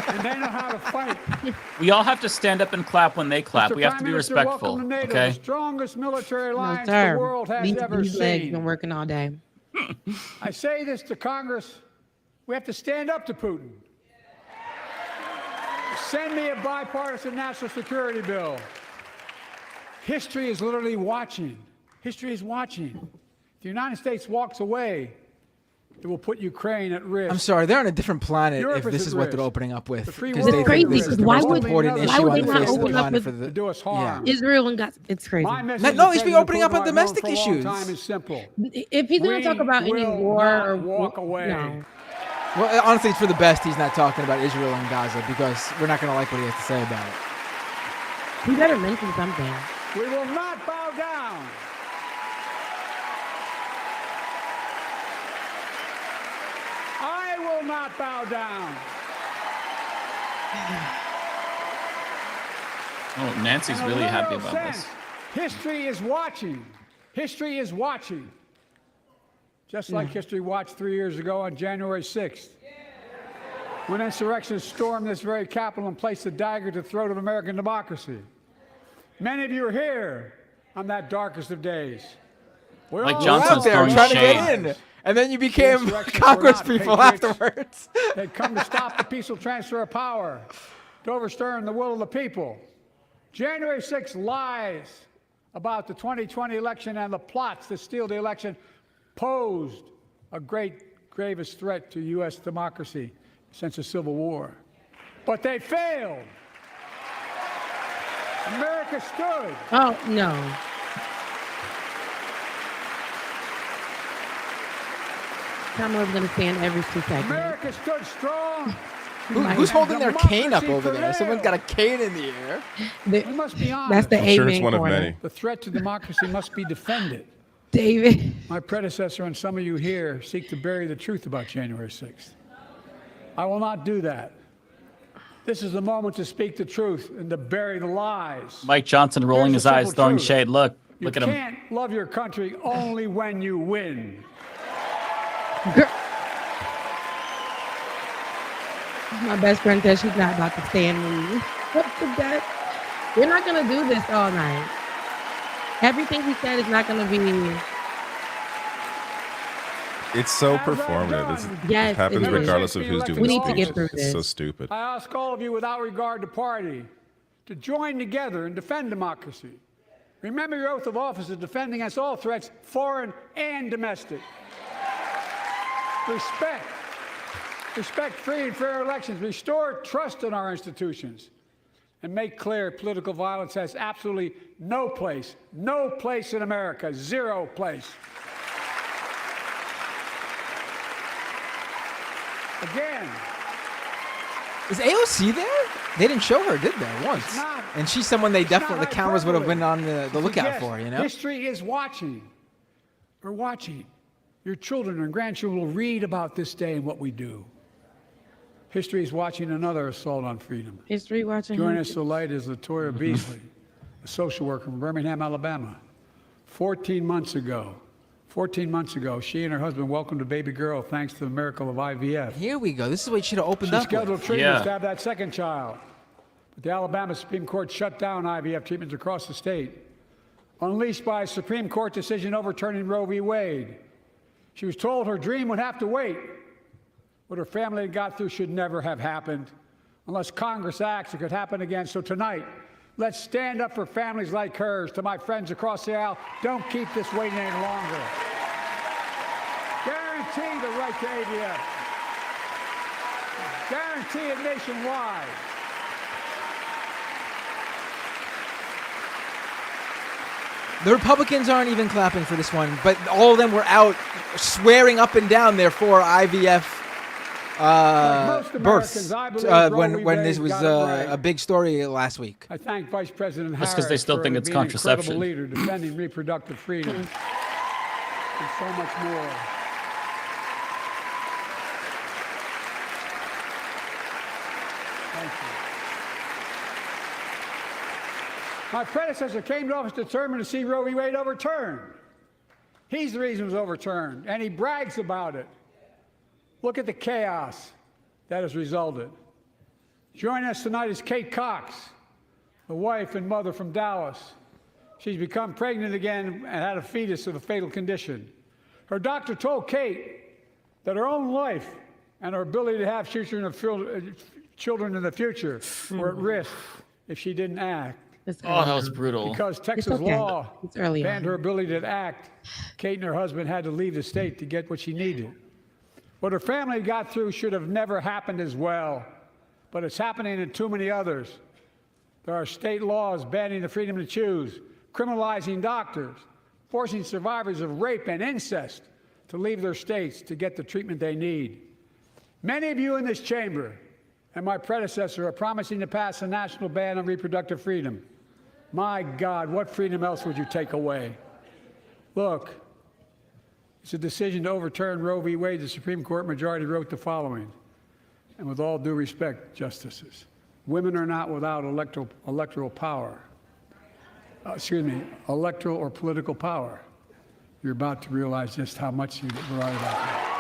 P: And they know how to fight.
M: We all have to stand up and clap when they clap.
P: Mr.
M: We have
P: Prime
M: to be
P: Minister,
M: respectful.
P: welcome to NATO,
M: Okay.
P: the strongest military
Q: No,
P: alliance
Q: sir.
P: the world has ever
Q: These legs
P: seen.
Q: been working all day.
P: I say this to Congress. We have to stand up to Putin. Send me a bipartisan national security bill. History is literally watching. History is watching. If the United States walks away, It will put Ukraine at risk.
F: I'm sorry, they're on a different planet
P: Europe
F: if
P: is
F: this
P: at
F: is what
P: risk.
F: they're opening up with.
P: The free
F: Because
P: world
F: they
P: is
F: think
P: at
F: this is
P: risk.
F: the
Q: why
F: most
Q: would-
F: important
Q: why
F: issue
Q: would
F: on
Q: they
F: the
Q: not
F: face of the
Q: open up
F: planet
Q: with-
F: for the
P: to do us harm.
Q: Israel and Gaza. It's crazy.
P: My message
F: No,
P: to
F: he's been
P: President
F: opening up
P: Putin,
F: on
P: I've known
F: domestic
P: for a long
F: issues.
P: time, is simple.
Q: If he's going to talk about any
P: will
Q: war
P: not
Q: or
P: walk away.
Q: no.
F: Well, honestly, it's for the best he's not talking about Israel and Gaza because we're not going to like what he has to say about it.
Q: He better mention something.
P: We will not bow down. I will not bow down.
M: Oh, Nancy's
P: In a
M: really happy
P: literal
M: about
P: sense,
M: this.
P: History is watching. History is watching. Just like history watched 3 years ago on January 6th. When insurrectionists stormed this very Capitol and placed a dagger to the throat of American democracy. Many of you were here on that darkest of days. We're
M: Like
P: all
M: Johnson's
F: out there
M: throwing
F: trying to
M: shade.
F: get in, and then you became
P: Insurrectionists
F: Congress
P: were not
F: people
P: patriots.
F: afterwards.
P: They'd come to stop the peaceful transfer of power, to overturn the will of the people. January 6th lies about the 2020 election and the plots to steal the election posed a gravest threat to U.S. democracy since the Civil War. But they failed. America stood.
Q: Oh, no. Kamala's going to stand every 2 seconds.
P: America stood strong.
F: Who's holding their cane up
P: Democracy
F: over there?
P: prevailed.
F: Someone's got a cane in the air.
P: We must be honest.
Q: That's the
L: I'm sure it's
Q: amen
L: one of
Q: corner.
L: many.
P: The threat to democracy must be defended.
Q: David.
P: My predecessor and some of you here seek to bury the truth about January 6th. I will not do that. This is the moment to speak the truth and to bury the lies.
M: Mike Johnson rolling
P: Here's
M: his
P: the
M: eyes,
P: simple
M: throwing
P: truth.
M: shade. Look
P: You
M: at him.
P: can't love your country only when you win.
Q: My best friend says she's not about to stand me. What's the bet? We're not going to do this all night. Everything he said is not going to be.
L: It's so performative.
Q: Yes,
L: It happens
Q: it is.
L: regardless of who's doing
Q: We
L: the
Q: need to get
L: speech.
Q: through
L: It's so
Q: this.
L: stupid.
P: I ask all of you, without regard to party, to join together and defend democracy. Remember your oath of office to defend against all threats, foreign and domestic. Respect free and fair elections. Restore trust in our institutions. And make clear political violence has absolutely no place in America, zero place. Again,
F: Is AOC there? They didn't show her, did they? Once.
P: not.
F: And she's someone they definitely, the
P: not
F: cameras would have been
P: hyperbole.
F: on the lookout
P: Yes,
F: for, you know?
P: History is watching. We're watching. Your children and grandchildren will read about this day and what we do. History is watching another assault on freedom.
Q: History watching.
P: Joining us tonight is Latoya Beasley, a social worker from Birmingham, Alabama. 14 months ago, she and her husband welcomed a baby girl thanks to the miracle of IVF.
F: Here we go. This is what you should have opened
P: She
F: up
P: scheduled
F: with.
P: treatments to have that second child. But the Alabama Supreme Court shut down IVF treatments across the state, unleashed by a Supreme Court decision overturning Roe v. Wade. She was told her dream would have to wait. What her family had got through should never have happened. Unless Congress acts, it could happen again. So tonight, let's stand up for families like hers. To my friends across the aisle, don't keep this waiting any longer. Guarantee the right to AVF. Guarantee it nationwide.
F: The Republicans aren't even clapping for this one, but all of them were out swearing up and down they're for IVF births when this was a big story last week.
P: I thank Vice President Harris
M: That's because they still
P: for
M: think it's
P: being an incredible
M: contraception.
P: leader, defending reproductive freedom, and so much more. Thank you. My predecessor came to office determined to see Roe v. Wade overturned. He's the reason it was overturned, and he brags about it. Look at the chaos that has resulted. Joining us tonight is Kate Cox, the wife and mother from Dallas. She's become pregnant again and had a fetus with a fatal condition. Her doctor told Kate that her own life and her ability to have children in the future were at risk if she didn't act.
M: Oh, that was brutal.
P: Because Texas law banned her ability to act, Kate and her husband had to leave the state to get what she needed. What her family got through should have never happened as well, but it's happening in too many others. There are state laws banning the freedom to choose, criminalizing doctors, forcing survivors of rape and incest to leave their states to get the treatment they need. Many of you in this chamber and my predecessor are promising to pass a national ban on reproductive freedom. My God, what freedom else would you take away? Look, it's a decision to overturn Roe v. Wade. The Supreme Court majority wrote the following, and with all due respect, justices, women are not without electoral power. Electoral or political power. You're about to realize just how much you were right about that.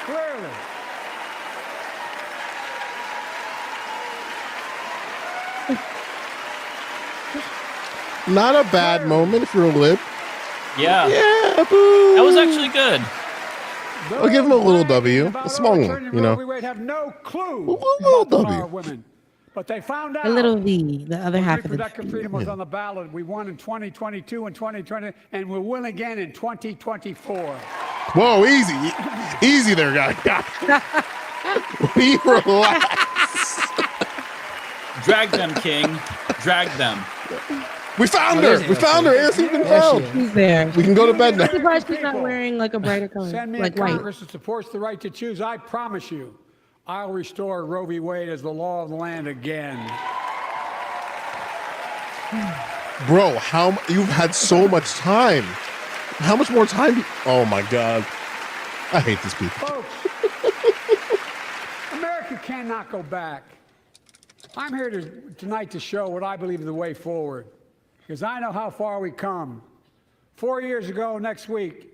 P: Clearly.
O: Not a bad moment if you're a lib.
M: Yeah.
O: Yeah, boo.
M: That was actually good.
O: I'll give him a little W, a small one, you know.
P: We have no clue
O: A little
P: about the power
O: W.
P: of women, but they found out.
Q: A little V, the other half of the
P: reproductive freedom was on the ballot. We won in 2022 and 2020, and we'll win again in 2024.
O: Whoa, easy. Easy there, guy. Be relaxed.
M: Drag them, King. Drag them.
O: We found her. We found her. It's even found.
Q: She's there.
O: We can go to bed now.
Q: I'm surprised she's not wearing like a brighter color,
P: Send me
Q: like
P: a
Q: white.
P: Congress that supports the right to choose. I promise you, I'll restore Roe v. Wade as the law of the land again.
O: Bro, you've had so much time. How much more time? Oh my God. I hate these people.
P: Folks, America cannot go back. I'm here tonight to show what I believe is the way forward, because I know how far we come. 4 years ago next week,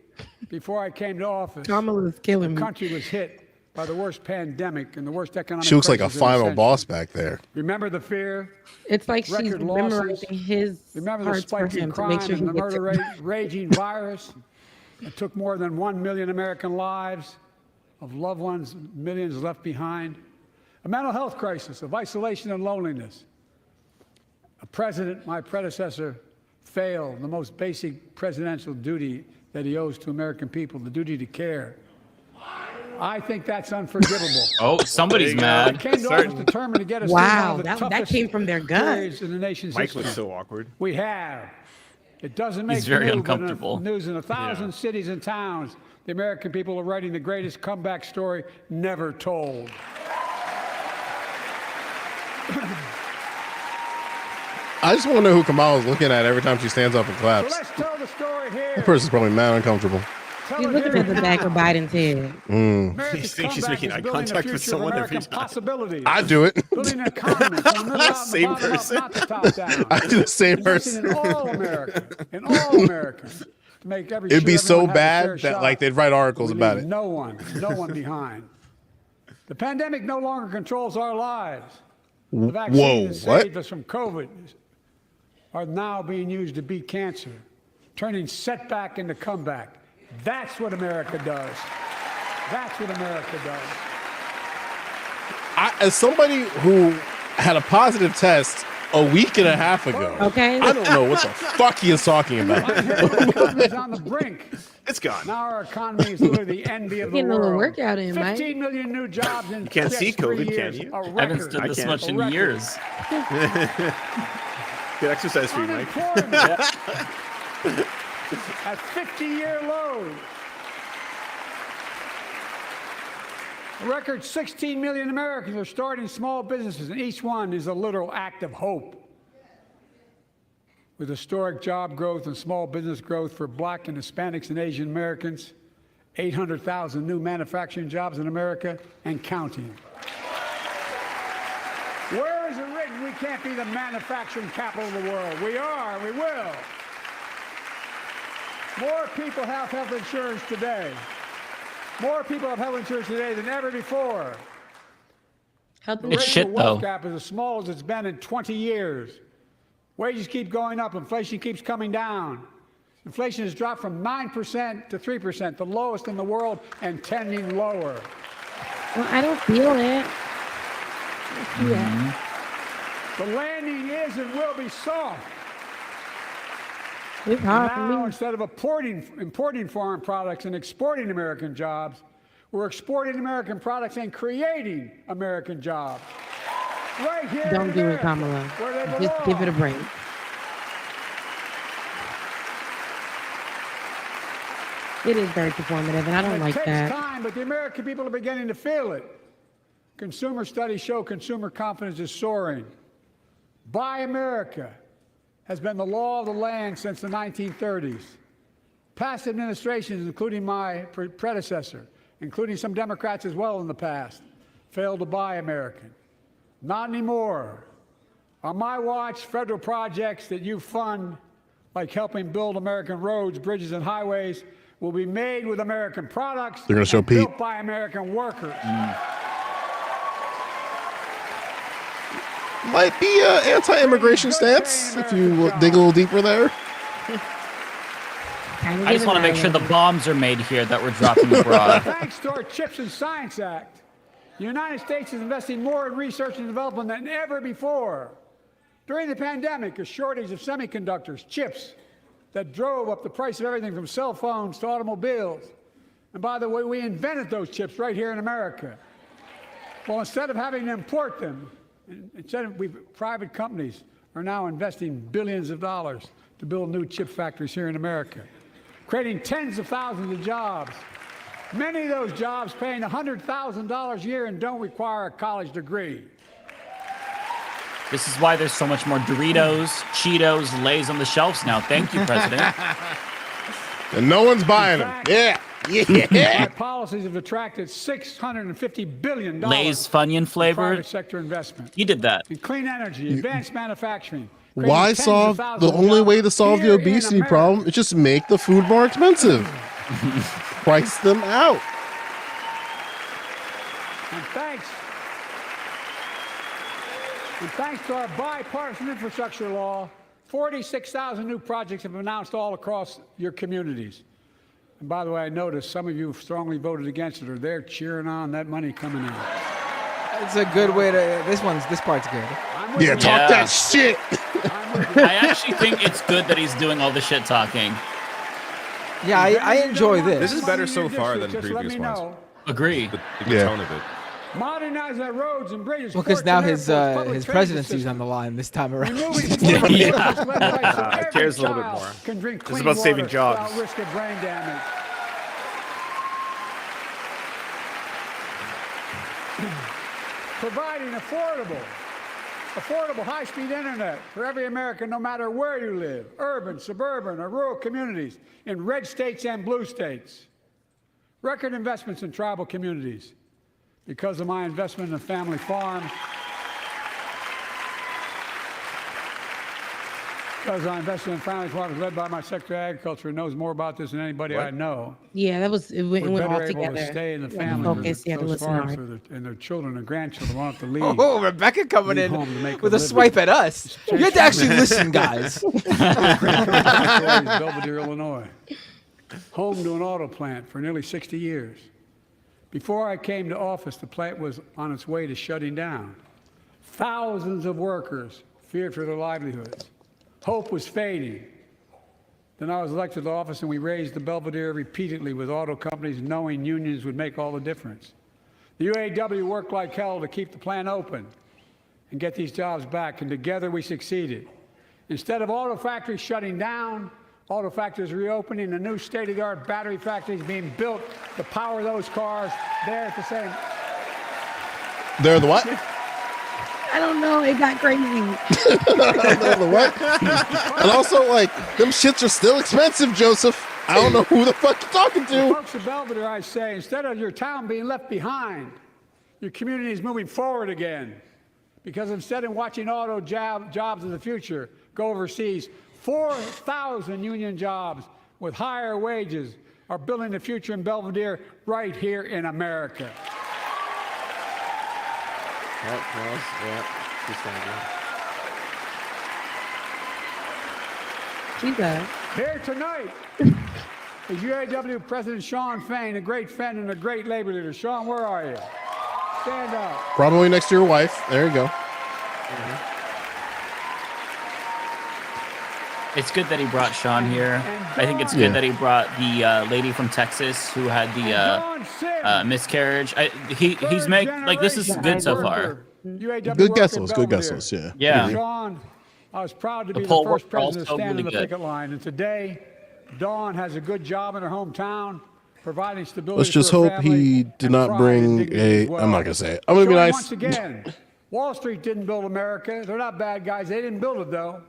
P: before I came to office,
Q: Kamala's killing
P: the
Q: me.
P: country was hit by the worst pandemic and the worst economic
O: She looks like a
P: crisis in
O: final
P: century.
O: boss back there.
P: Remember the fear?
Q: It's like she's
P: record losses?
Q: memorizing his
P: Remember the
Q: parts for
P: spiking
Q: him to
P: crime
Q: make sure he
P: and the
Q: gets
P: murder
Q: it.
P: raging virus? It took more than 1 million American lives, of loved ones, millions left behind. A mental health crisis of isolation and loneliness. A president, my predecessor, failed the most basic presidential duty that he owes to American people, the duty to care. I think that's unforgivable.
M: Oh, somebody's mad.
P: I came to office determined to get us
Q: Wow,
P: through one of the
Q: that
P: toughest
Q: came from their gut.
P: periods in the nation's
N: Mike
P: history.
N: was so awkward.
P: We have. It doesn't make
M: He's very
P: the news, but
M: uncomfortable.
P: news in 1,000 cities and towns. The American people are writing the greatest comeback story never told.
O: I just want to know who Kamala's looking at every time she stands up and
P: So
O: claps.
P: let's tell the story here.
O: That person's probably mad uncomfortable.
Q: She's looking at the back of Biden's head.
P: America's
N: You think she's
P: comeback
N: making
P: is
N: eye
P: building a
N: contact with
P: future of
N: someone every
P: American
N: time.
P: possibilities.
O: I do it.
P: Building an economy from the middle out and the
N: Same
P: bottom up,
N: person.
P: not the top down.
O: I do the same
P: Investing
O: person.
P: in all Americans, to make every
O: It'd be
P: sure
O: so
P: everyone has a
O: bad
P: fair
O: that
P: shot.
O: like they'd write articles
P: We
O: about
P: leave
O: it.
P: no one behind. The pandemic no longer controls our lives. The vaccine
O: Whoa,
P: that
O: what?
P: saved us from COVID are now being used to beat cancer, turning setback into comeback. That's what America does. That's what America does.
O: As somebody who had a positive test a week and a half ago,
Q: Okay.
O: I don't know what the fuck he is talking about.
P: Our economy is on the brink.
N: It's gone.
P: Now our economy is literally the envy of the
Q: Getting a little
P: world.
Q: workout in, Mike.
P: 15 million new jobs in
N: You can't
P: just
N: see
P: 3
N: COVID, can
P: years.
N: you?
P: A
M: I haven't
P: record.
M: stood this
N: I
M: much
P: can't.
M: in
P: A record.
M: years.
N: Good exercise for you, Mike.
P: Unemployment at 50-year lows. A record 16 million Americans are starting small businesses, and each one is a literal act of hope. With historic job growth and small business growth for Black and Hispanics and Asian Americans, 800,000 new manufacturing jobs in America and counting. Where is it written we can't be the manufacturing capital of the world? We are, we will. More people have health insurance today. More people have health insurance today than ever before. The
M: It's shit,
P: racial wealth
M: though.
P: gap is as small as it's been in 20 years. Wages keep going up. Inflation keeps coming down. Inflation has dropped from 9% to 3%, the lowest in the world, and tending lower.
Q: Well, I don't feel it.
P: The landing is and will be soft.
Q: It's hard for
P: Now,
Q: me.
P: instead of importing foreign products and exporting American jobs, we're exporting American products and creating American jobs. Right here
Q: Don't
P: in
Q: do it,
P: America,
Q: Kamala.
P: where they
Q: Just
P: belong.
Q: give it a break. It is very performative, and I don't like
P: It takes
Q: that.
P: time, but the American people are beginning to feel it. Consumer studies show consumer confidence is soaring. Buy America has been the law of the land since the 1930s. Past administrations, including my predecessor, including some Democrats as well in the past, failed to buy American. Not anymore. On my watch, federal projects that you fund, like helping build American roads, bridges, and highways, will be made with American products.
O: They're gonna show
P: and
O: Pete.
P: built by American workers.
O: Might be an anti-immigration stance if you dig a little deeper there.
M: I just want to make sure the bombs are made here that we're dropping abroad.
P: Thanks to our Chips and Science Act, the United States is investing more in research and development than ever before. During the pandemic, a shortage of semiconductors, chips, that drove up the price of everything from cell phones to automobiles. And by the way, we invented those chips right here in America. Well, instead of having to import them, private companies are now investing billions of dollars to build new chip factories here in America, creating tens of thousands of jobs. Many of those jobs paying $100,000 a year and don't require a college degree.
M: This is why there's so much more Doritos, Cheetos, Lay's on the shelves now. Thank you, President.
O: And no one's buying them. Yeah.
P: My policies have attracted $650 billion
M: Lay's Funyun flavored.
P: private sector investment.
M: You did that.
P: In clean energy, advanced manufacturing.
O: Why solve the only way to solve the obesity problem is just make the food more expensive. Price them out.
P: And thanks to our bipartisan infrastructure law, 46,000 new projects have been announced all across your communities. And by the way, I noticed some of you strongly voted against it, or they're cheering on that money coming in.
F: It's a good way to. This part's good.
O: Yeah, talk that shit.
M: I actually think it's good that he's doing all the shit talking.
F: Yeah, I enjoy this.
L: This is better so far than previous ones.
M: Agree.
L: The tone of it.
P: Modernize our roads and bridges.
F: Well, because now his presidency's on the line this time around.
N: Cares a little bit more. This is about saving jobs.
P: Without risk of brain damage. Providing affordable high-speed internet for every American, no matter where you live, urban, suburban, or rural communities, in red states and blue states. Record investments in tribal communities. Because of my investment in a family farm, because I invested in family farms led by my Secretary of Agriculture, who knows more about this than anybody I know.
Q: Yeah, it went all
P: We're
Q: together.
P: able to stay in the family
Q: Focus,
P: with
Q: to
P: those
Q: listen
P: farms
Q: hard.
P: and their children and grandchildren won't have to leave.
F: Oh, Rebecca coming
P: Leave
F: in
P: home to make
F: with a
P: living.
F: swipe at us. You have to actually listen, guys.
P: Belvedere, Illinois, home to an auto plant for nearly 60 years. Before I came to office, the plant was on its way to shutting down. Thousands of workers feared for their livelihoods. Hope was fading. Then I was elected to office, and we raised the Belvedere repeatedly with auto companies, knowing unions would make all the difference. The UAW worked like hell to keep the plant open and get these jobs back, and together we succeeded. Instead of auto factories shutting down, auto factories reopening, and new state-of-the-art battery factories being built to power those cars. They're at the same.
O: They're the what?
Q: I don't know. It got crazy.
O: They're the what? And also, like, them shits are still expensive, Joseph. I don't know who the fuck you're talking
P: The
O: to.
P: folks of Belvedere, I say, instead of your town being left behind, your community is moving forward again. Because instead of watching auto jobs of the future go overseas, 4,000 union jobs with higher wages are building the future in Belvedere right here in America. Here tonight is UAW President Shawn Fain, a great friend and a great labor leader. Shawn, where are you? Stand up.
O: Probably next to your wife. There you go.
M: It's good that he brought Sean here. I think it's good that he brought the lady from Texas who had the miscarriage. He's this is good so far.
O: Good guesses. Good guesses. Yeah.
M: Yeah.
P: Sean, I was proud to be the
M: poll
P: first
M: worked
P: president to
M: also
P: stand
M: really
P: in the
M: good.
P: picket line. And today, Dawn has a good job in her hometown, providing stability.
O: Let's just
P: for her
O: hope
P: family
O: he did not
P: pride and
O: bring
P: dignity as
O: a.
P: well.
O: I'm not gonna say it. I'm gonna be
P: Sean,
O: nice.
P: Once again, Wall Street didn't build America. They're not bad guys. They didn't build it though.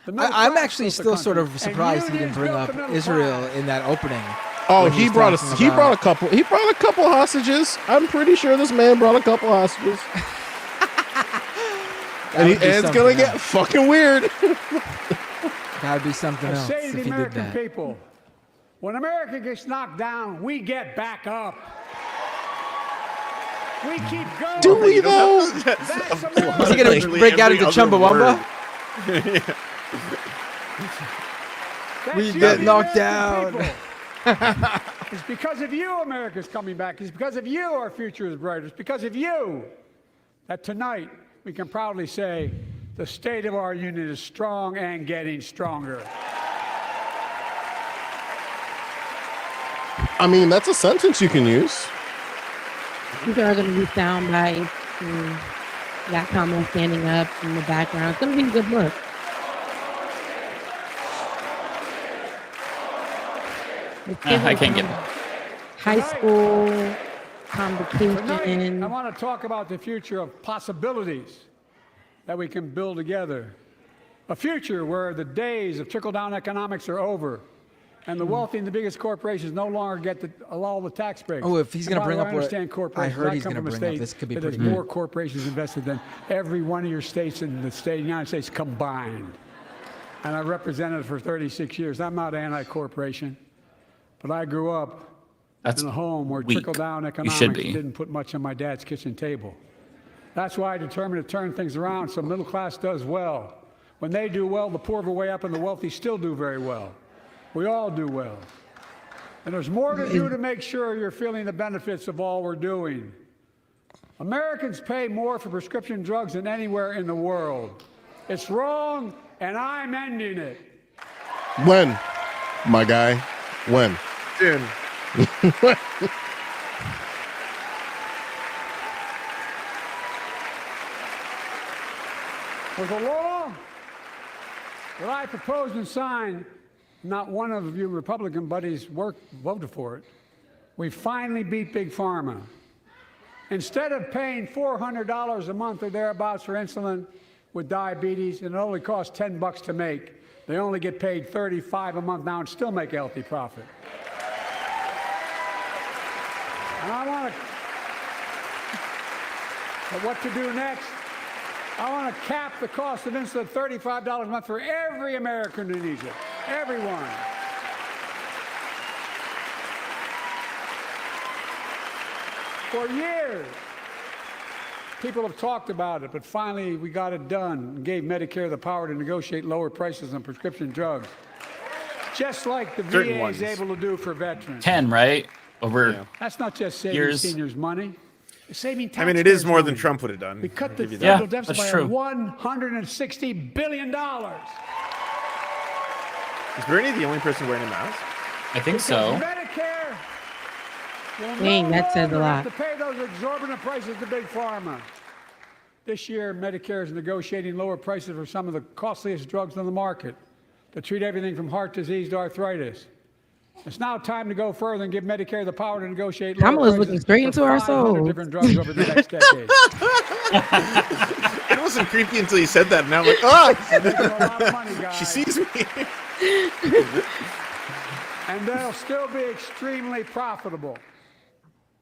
F: I'm actually still sort of surprised he didn't bring up Israel in that opening.
O: Oh, he brought a couple. He brought a couple hostages. I'm pretty sure this man brought a couple hostages. and it's gonna get fucking weird.
F: Gotta be something else
P: Say to
F: if
P: the
F: he did
P: American
F: that.
P: people, when America gets knocked down, we get back up. We keep going.
O: Do we though?
P: That's America.
F: Is he gonna break out into Chumbawamba? We get knocked down.
P: It's because of you America's coming back. It's because of you our future is brighter. It's because of you that tonight we can proudly say the state of our union is strong and getting stronger.
O: I mean, that's a sentence you can use.
Q: These are going to be sound bites. Got Kamala standing up in the background. It's going to be a good look.
M: I can't get it.
Q: High school convocation.
P: Tonight, I want to talk about the future of possibilities that we can build together. A future where the days of trickle-down economics are over, and the wealthy and the biggest corporations no longer get all the tax breaks.
F: Oh, if he's going to bring up
P: I
F: what
P: understand corporations.
F: I heard he's
P: come
F: going to
P: from a
F: bring up,
P: state
F: this could be
P: that
F: pretty
P: has
F: good.
P: more corporations invested than every one of your states in the United States combined. And I represented it for 36 years. I'm not anti-corporation, but I grew up in a home where
M: weak.
P: trickle-down
M: You
P: economics
M: should be.
P: didn't put much on my dad's kitchen table. That's why I determined to turn things around so middle class does well. When they do well, the poor go way up and the wealthy still do very well. We all do well. And there's more to do to make sure you're feeling the benefits of all we're doing. Americans pay more for prescription drugs than anywhere in the world. It's wrong, and I'm ending it.
O: When, my guy? When?
N: Soon.
P: With a law that I proposed and signed, not one of you Republican buddies voted for it. We finally beat Big Pharma. Instead of paying $400 a month or thereabouts for insulin with diabetes, and it only costs $10 to make, they only get paid $35 a month now and still make a healthy profit. And I want to, but what to do next? I want to cap the cost of insulin at $35 a month for every American who needs it. Everyone. For years, people have talked about it, but finally we got it done and gave Medicare the power to negotiate lower prices on prescription drugs, just like the VA is able to do for veterans.
M: 10, right? Over
P: That's not just saving
M: years.
P: seniors money. It's saving
N: I mean, it is
P: taxpayers
N: more than
P: money.
N: Trump would have done.
P: We cut the
N: I'll give you
P: federal
N: that.
P: deficit
M: that's
P: by
M: true.
P: $160 billion.
N: Is Bernie the only person wearing a mask?
M: I think so.
P: Medicare will
Q: Dang,
P: no
Q: that says a
P: longer
Q: lot.
P: have to pay those exorbitant prices to Big Pharma. This year, Medicare is negotiating lower prices for some of the costliest drugs on the market to treat everything from heart disease to arthritis. It's now time to go further and give Medicare the power to negotiate lower
Q: Kamala's
P: prices
Q: looking straight
P: for
Q: into our
P: 500
Q: souls.
P: different drugs over the next decade.
N: It wasn't creepy until you said that, and now I'm like, ah!
P: Making a lot of money, guys.
N: She sees me.
P: And they'll still be extremely profitable.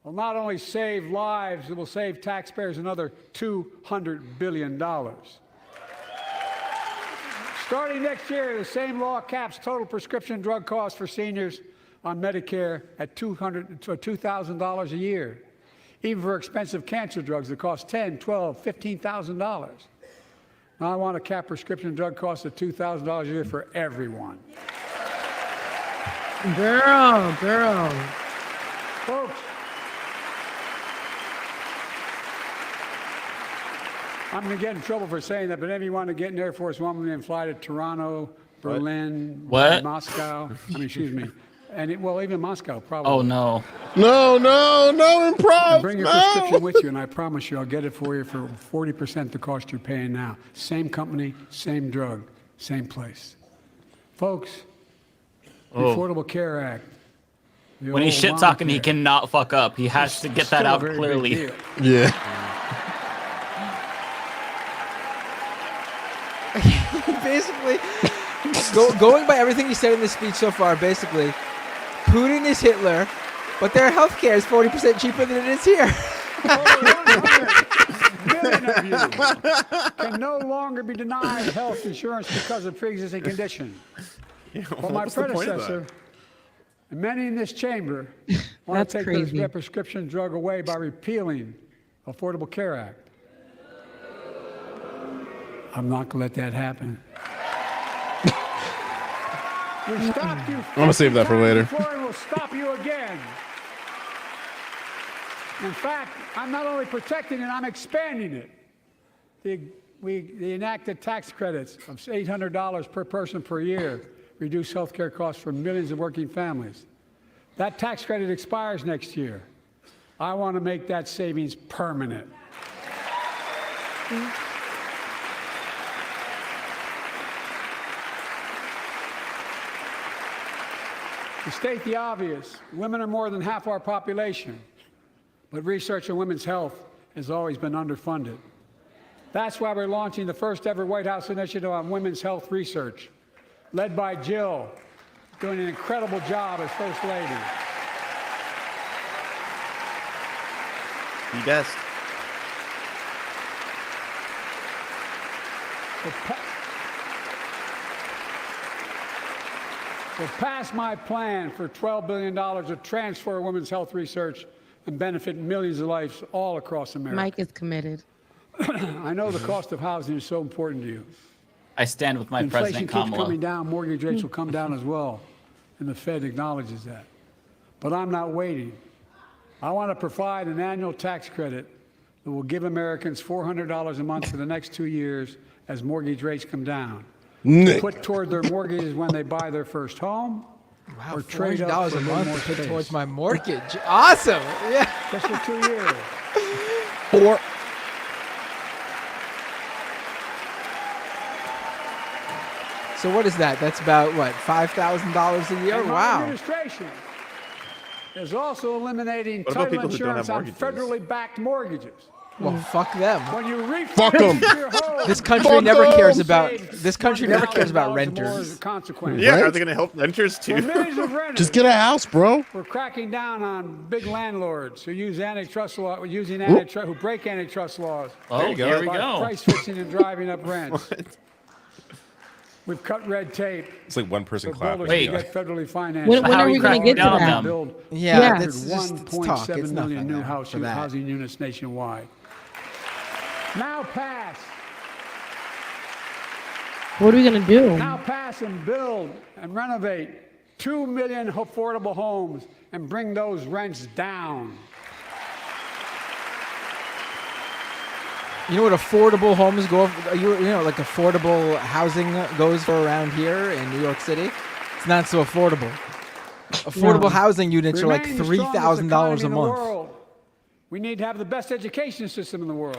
P: Will not only save lives, it will save taxpayers another $200 billion. Starting next year, the same law caps total prescription drug costs for seniors on Medicare at $2,000 a year, even for expensive cancer drugs that cost $10,000, $12,000, $15,000. Now I want to cap prescription drug costs at $2,000 a year for everyone.
Q: Girl.
P: Folks, I'm going to get in trouble for saying that, but if you want to get in Air Force One and fly to Toronto, Berlin,
M: What?
P: Moscow. Excuse me. And even Moscow, probably.
M: Oh, no.
O: No improv.
P: And bring your prescription with you, and I promise you I'll get it for you for 40% the cost you're paying now. Same company, same drug, same place. Folks, the Affordable Care Act.
M: When he's shit talking, he cannot fuck up. He has to get that out clearly.
O: Yeah.
F: Basically, going by everything you said in this speech so far, basically, Putin is Hitler, but their healthcare is 40% cheaper than it is here.
P: 100 million of you can no longer be denied health insurance because of pre-existing condition. But my predecessor, and many in this chamber, want to take their prescription drug away by repealing Affordable Care Act. I'm not going to let that happen. We stopped you.
O: I'm going to save that for later.
P: We'll stop you again. In fact, I'm not only protecting it, I'm expanding it. We enacted tax credits of $800 per person per year, reduce health care costs for millions of working families. That tax credit expires next year. I want to make that savings permanent. To state the obvious, women are more than half our population, but research on women's health has always been underfunded. That's why we're launching the first ever White House initiative on women's health research, led by Jill, doing an incredible job as First Lady.
N: The best.
P: We'll pass my plan for $12 billion to transfer women's health research and benefit millions of lives all across America.
Q: Mike is committed.
P: I know the cost of housing is so important to you.
M: I stand with my
P: Inflation
M: President
P: keeps
M: Kamala.
P: coming down, mortgage rates will come down as well, and the Fed acknowledges that. But I'm not waiting. I want to provide an annual tax credit that will give Americans $400 a month for the next 2 years as mortgage rates come down. To put toward their mortgages when they buy their first home.
F: Wow,
P: or trade up
F: $400
P: for
F: a
P: little
F: month
P: more
F: to put
P: space.
F: towards my mortgage. Awesome. Yeah.
P: Just for 2 years.
O: Or
F: So what is that? That's about what, $5,000 a year?
P: And my
F: Wow.
P: administration is also eliminating
N: What about
P: title
N: people who don't
P: insurance
N: have
P: on
N: mortgages?
P: federally backed mortgages.
F: Well, fuck them.
P: When you
O: Fuck 'em.
P: refinance your home,
F: This country
O: Fuck
F: never
O: them.
F: cares about.
P: save
F: This country never cares about
P: $1,000 more as a
F: renters.
P: consequence.
N: Yeah,
O: Right?
N: are they going to help renters too?
P: For millions of renters,
O: just get a house, bro.
P: we're cracking down on big landlords who use antitrust law, who break antitrust laws.
M: Oh,
L: There you go.
M: here we
P: by
M: go.
P: price fixing and driving up rents. We've cut red tape.
L: It's like one person
P: So
L: clapping.
P: builders can
M: Wait.
P: get federally financed.
Q: When
M: How
Q: are we
M: cracking
Q: going to get to
M: down on
Q: that?
M: them?
P: Build
F: Yeah,
Q: Yeah.
F: that's just it's talk.
P: 1.7
F: It's
P: million
F: nothing
P: new
F: for that.
P: housing units nationwide. Now pass.
Q: What are we going to do?
P: Now pass and build and renovate 2 million affordable homes and bring those rents down.
F: You know what affordable homes go? You know, like affordable housing goes for around here in New York City. It's not so affordable. Affordable
Q: No.
F: housing units are like
P: Remain the strongest
F: $3,000
P: economy
F: a
P: in the
F: month.
P: world. We need to have the best education system in the world.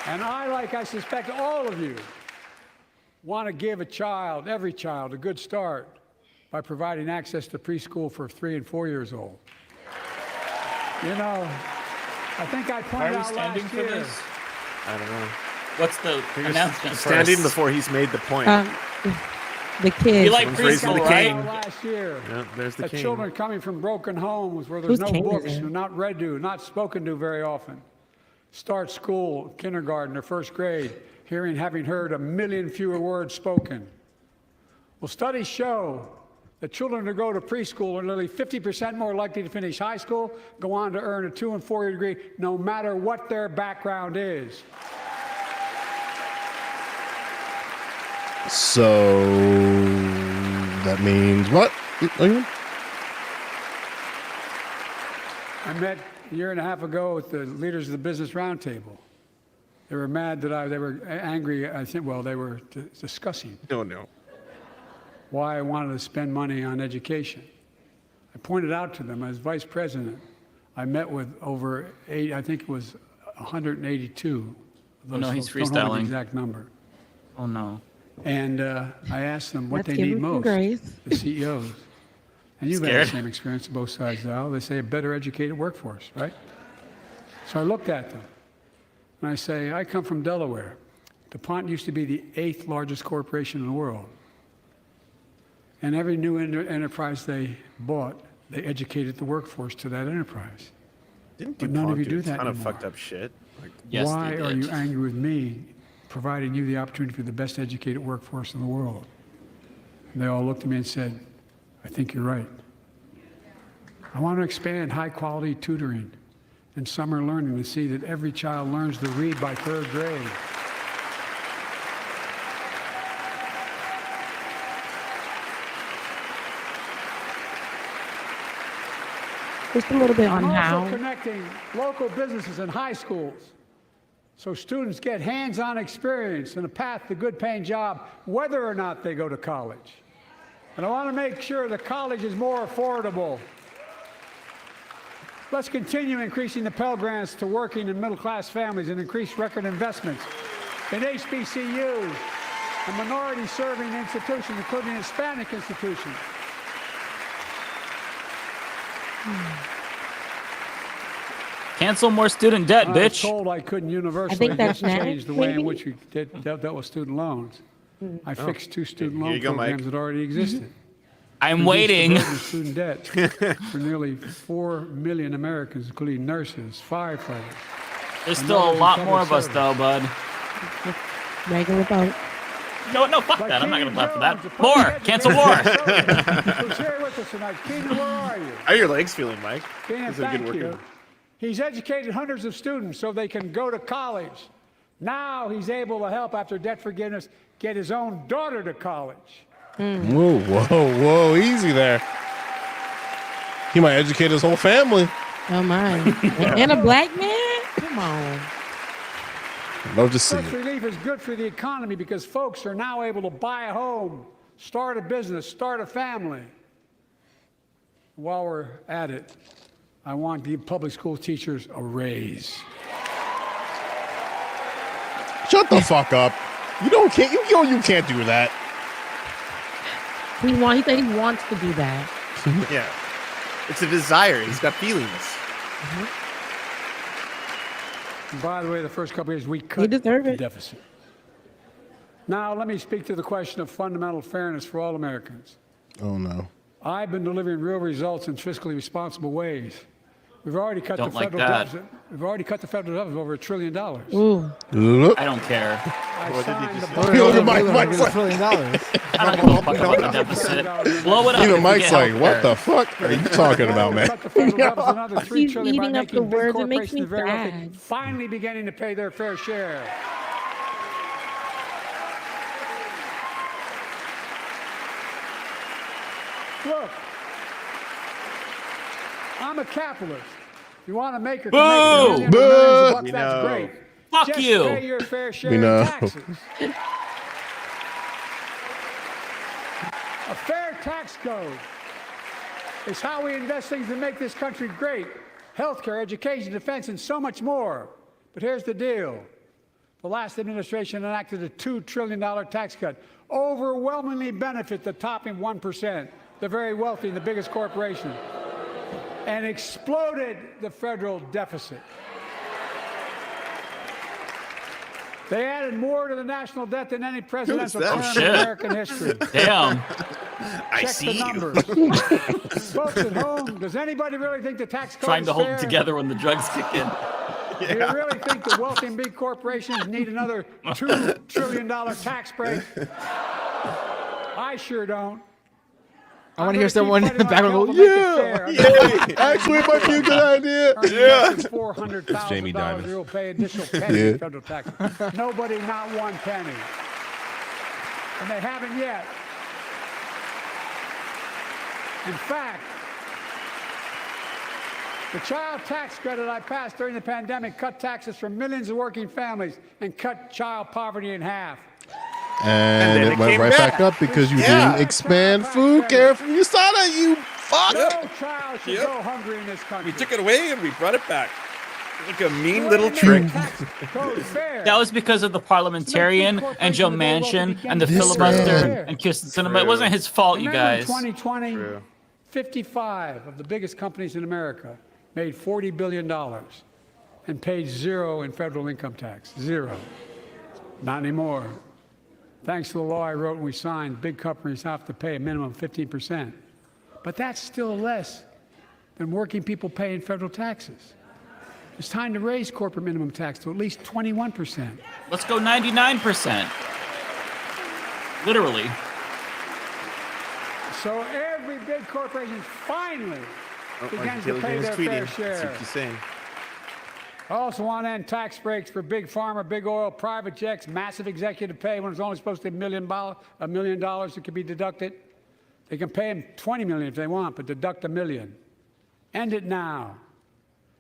P: And I suspect all of you, want to give every child, a good start by providing access to preschool for 3 and 4 years old. You know, I think I
M: Are
P: pointed
M: we
P: out
M: standing
P: last
M: for
P: year.
M: this?
N: I don't know.
M: What's the announcement
N: Standing
M: first?
N: before he's made the point.
Q: The kids.
M: You like
N: Someone's raising
M: preschool,
N: the
M: right?
N: king.
P: Last year,
N: Yeah, there's the
P: that
N: king.
P: children coming from broken homes where there's
Q: Whose
P: no
Q: king is
P: books,
Q: it?
P: they're not read to, not spoken to very often. Start school, kindergarten, or first grade, having heard 1 million fewer words spoken. Well, studies show that children who go to preschool are nearly 50% more likely to finish high school, go on to earn a 2- and 4-year degree, no matter what their background is.
O: So that means what? Again?
P: I met a year and a half ago with the leaders of the Business Roundtable. They were mad that they were angry. I think, well, they were discussing.
N: No.
P: Why I wanted to spend money on education. I pointed out to them as vice president, I met with over 182.
M: Oh no, he's
P: Don't hold the
M: freestyling.
P: exact number.
M: Oh no.
P: And I asked them what
Q: Let's
P: they
Q: give
P: need
Q: him some
P: most,
Q: grace.
P: the CEOs. And you've had
M: Scared?
P: the same experience on both sides of the aisle. They say a better educated workforce, right? So I looked at them and I say, I come from Delaware. DuPont used to be the 8th largest corporation in the world. And every new enterprise they bought, they educated the workforce to that enterprise.
N: Didn't
P: But none of you do
N: a
P: that
N: ton of
P: anymore.
N: fucked up shit?
M: Yes,
P: Why
M: they
P: are
M: did.
P: you angry with me providing you the opportunity for the best educated workforce in the world? And they all looked at me and said, I think you're right. I want to expand high quality tutoring and summer learning to see that every child learns to read by 3rd grade.
Q: Just a little bit on
P: I'm
Q: how.
P: also connecting local businesses and high schools so students get hands-on experience and a path to good paying job whether or not they go to college. And I want to make sure that college is more affordable. Let's continue increasing the Pell Grants to working and middle-class families and increase record investments in HBCUs and minority-serving institutions, including Hispanic institutions.
M: Cancel more student debt,
P: I was
M: bitch.
P: told I couldn't universally
Q: think that's
P: change the way in
Q: maybe.
P: which we dealt with student loans. I fixed 2 student
N: Here
P: loan
N: you go, Mike.
P: programs that already existed.
M: I'm
P: Reduced the
M: waiting.
P: burden of student debt for nearly 4 million Americans, including nurses, firefighters.
M: There's
P: and
M: still a
P: others in
M: lot
P: public
M: more of us,
P: service.
M: though, bud.
Q: Regular vote.
M: No, fuck
P: Like
M: that. I'm not gonna
P: Keenan
M: clap for
P: Jones,
M: that.
P: the
M: More.
P: public
M: Cancel
P: educator
M: more.
P: from Minnesota, who's here with us tonight. Keenan, where are you?
N: How are your legs feeling, Mike?
P: Keenan,
N: This is a good
P: thank you.
N: workout.
P: He's educated hundreds of students so they can go to college. Now he's able to help, after debt forgiveness, get his own daughter to college.
O: Whoa, easy there. He might educate his whole family.
Q: Oh my. And a black man? Come on.
O: Love to see
P: Such
O: it.
P: relief is good for the economy because folks are now able to buy a home, start a business, start a family. While we're at it, I want to give public school teachers a raise.
O: Shut the fuck up. You can't do that.
Q: He said he wants to do that.
N: Yeah. It's a desire. He's got feelings.
P: And by the way, the first couple of years we
Q: You
P: cut
Q: deserve
P: the
Q: it.
P: deficit. Now let me speak to the question of fundamental fairness for all Americans.
O: Oh no.
P: I've been delivering real results in fiscally responsible ways. We've already cut the
M: Don't like
P: federal
M: that.
P: deficit. We've already cut the federal deficit over $1 trillion.
Q: Ooh.
O: Look.
M: I don't care.
P: I signed the
O: Look at Mike.
F: $1
O: Mike's like,
F: trillion.
M: I don't give a fuck about the deficit. Blow it up. if
O: even
M: we
O: Mike's
M: get
O: like, what
M: healthcare.
O: the fuck are you talking about, man?
P: Cut the federal deficit another $3
Q: He's
P: trillion by
Q: eating up the
P: making big
Q: words. It makes
P: corporations
Q: me
P: and very wealthy
Q: sad.
P: finally beginning to pay their fair share. Look, I'm a capitalist. You want to make or
M: Boo!
P: can make millions of bucks,
N: We
P: that's
N: know.
P: great.
M: Fuck
P: Just
M: you.
P: pay your fair share
O: We know.
P: in taxes. A fair tax code is how we invest things to make this country great. Healthcare, education, defense, and so much more. But here's the deal. The last administration enacted a $2 trillion tax cut, overwhelmingly benefit the top 1%, the very wealthy and the biggest corporations, and exploded the federal deficit. They added more to the national debt than any presidential
N: that?
P: term
M: Oh,
P: in
M: shit.
P: American history.
M: Damn.
N: I
P: Check
N: see
P: the
N: you.
P: numbers. Folks at home, does anybody really think the tax code
M: Trying
P: is
M: to hold
P: fair?
M: it together when the drugs kick in.
P: Do you really think the wealthy and big corporations need another $2 trillion tax break? I sure don't.
F: I want to hear someone in the background go,
O: Yeah,
F: yeah.
O: actually, it might be a good idea.
P: Yeah. $400,000
L: Jamie Dimon.
P: you'll pay additional penny
O: Yeah.
P: in federal tax. Nobody, not one penny. And they haven't yet. In fact, The child tax credit I passed during the pandemic cut taxes for millions of working families and cut child poverty in half.
O: And it went right back up because you didn't expand food care from USADA, you fuck.
P: No child should go hungry in this country.
R: We took it away and we brought it back. Like a mean little trick.
M: That was because of the parliamentarian and Joe Manchin and the filibuster and Kirsten Sinema. It wasn't his fault, you guys.
P: In 2020, 55 of the biggest companies in America made $40 billion and paid zero in federal income tax. Zero. Not anymore. Thanks to the law I wrote and we signed, big companies have to pay a minimum of 15%. But that's still less than working people pay in federal taxes. It's time to raise corporate minimum tax to at least 21%.
M: Let's go 99%. Literally.
P: So every big corporation finally begins to pay their fair share.
N: See what you're saying.
P: I also want to end tax breaks for big pharma, big oil, private jets, massive executive pay when it's only supposed to be $1 million that could be deducted. They can pay them $20 million if they want, but deduct $1 million. End it now.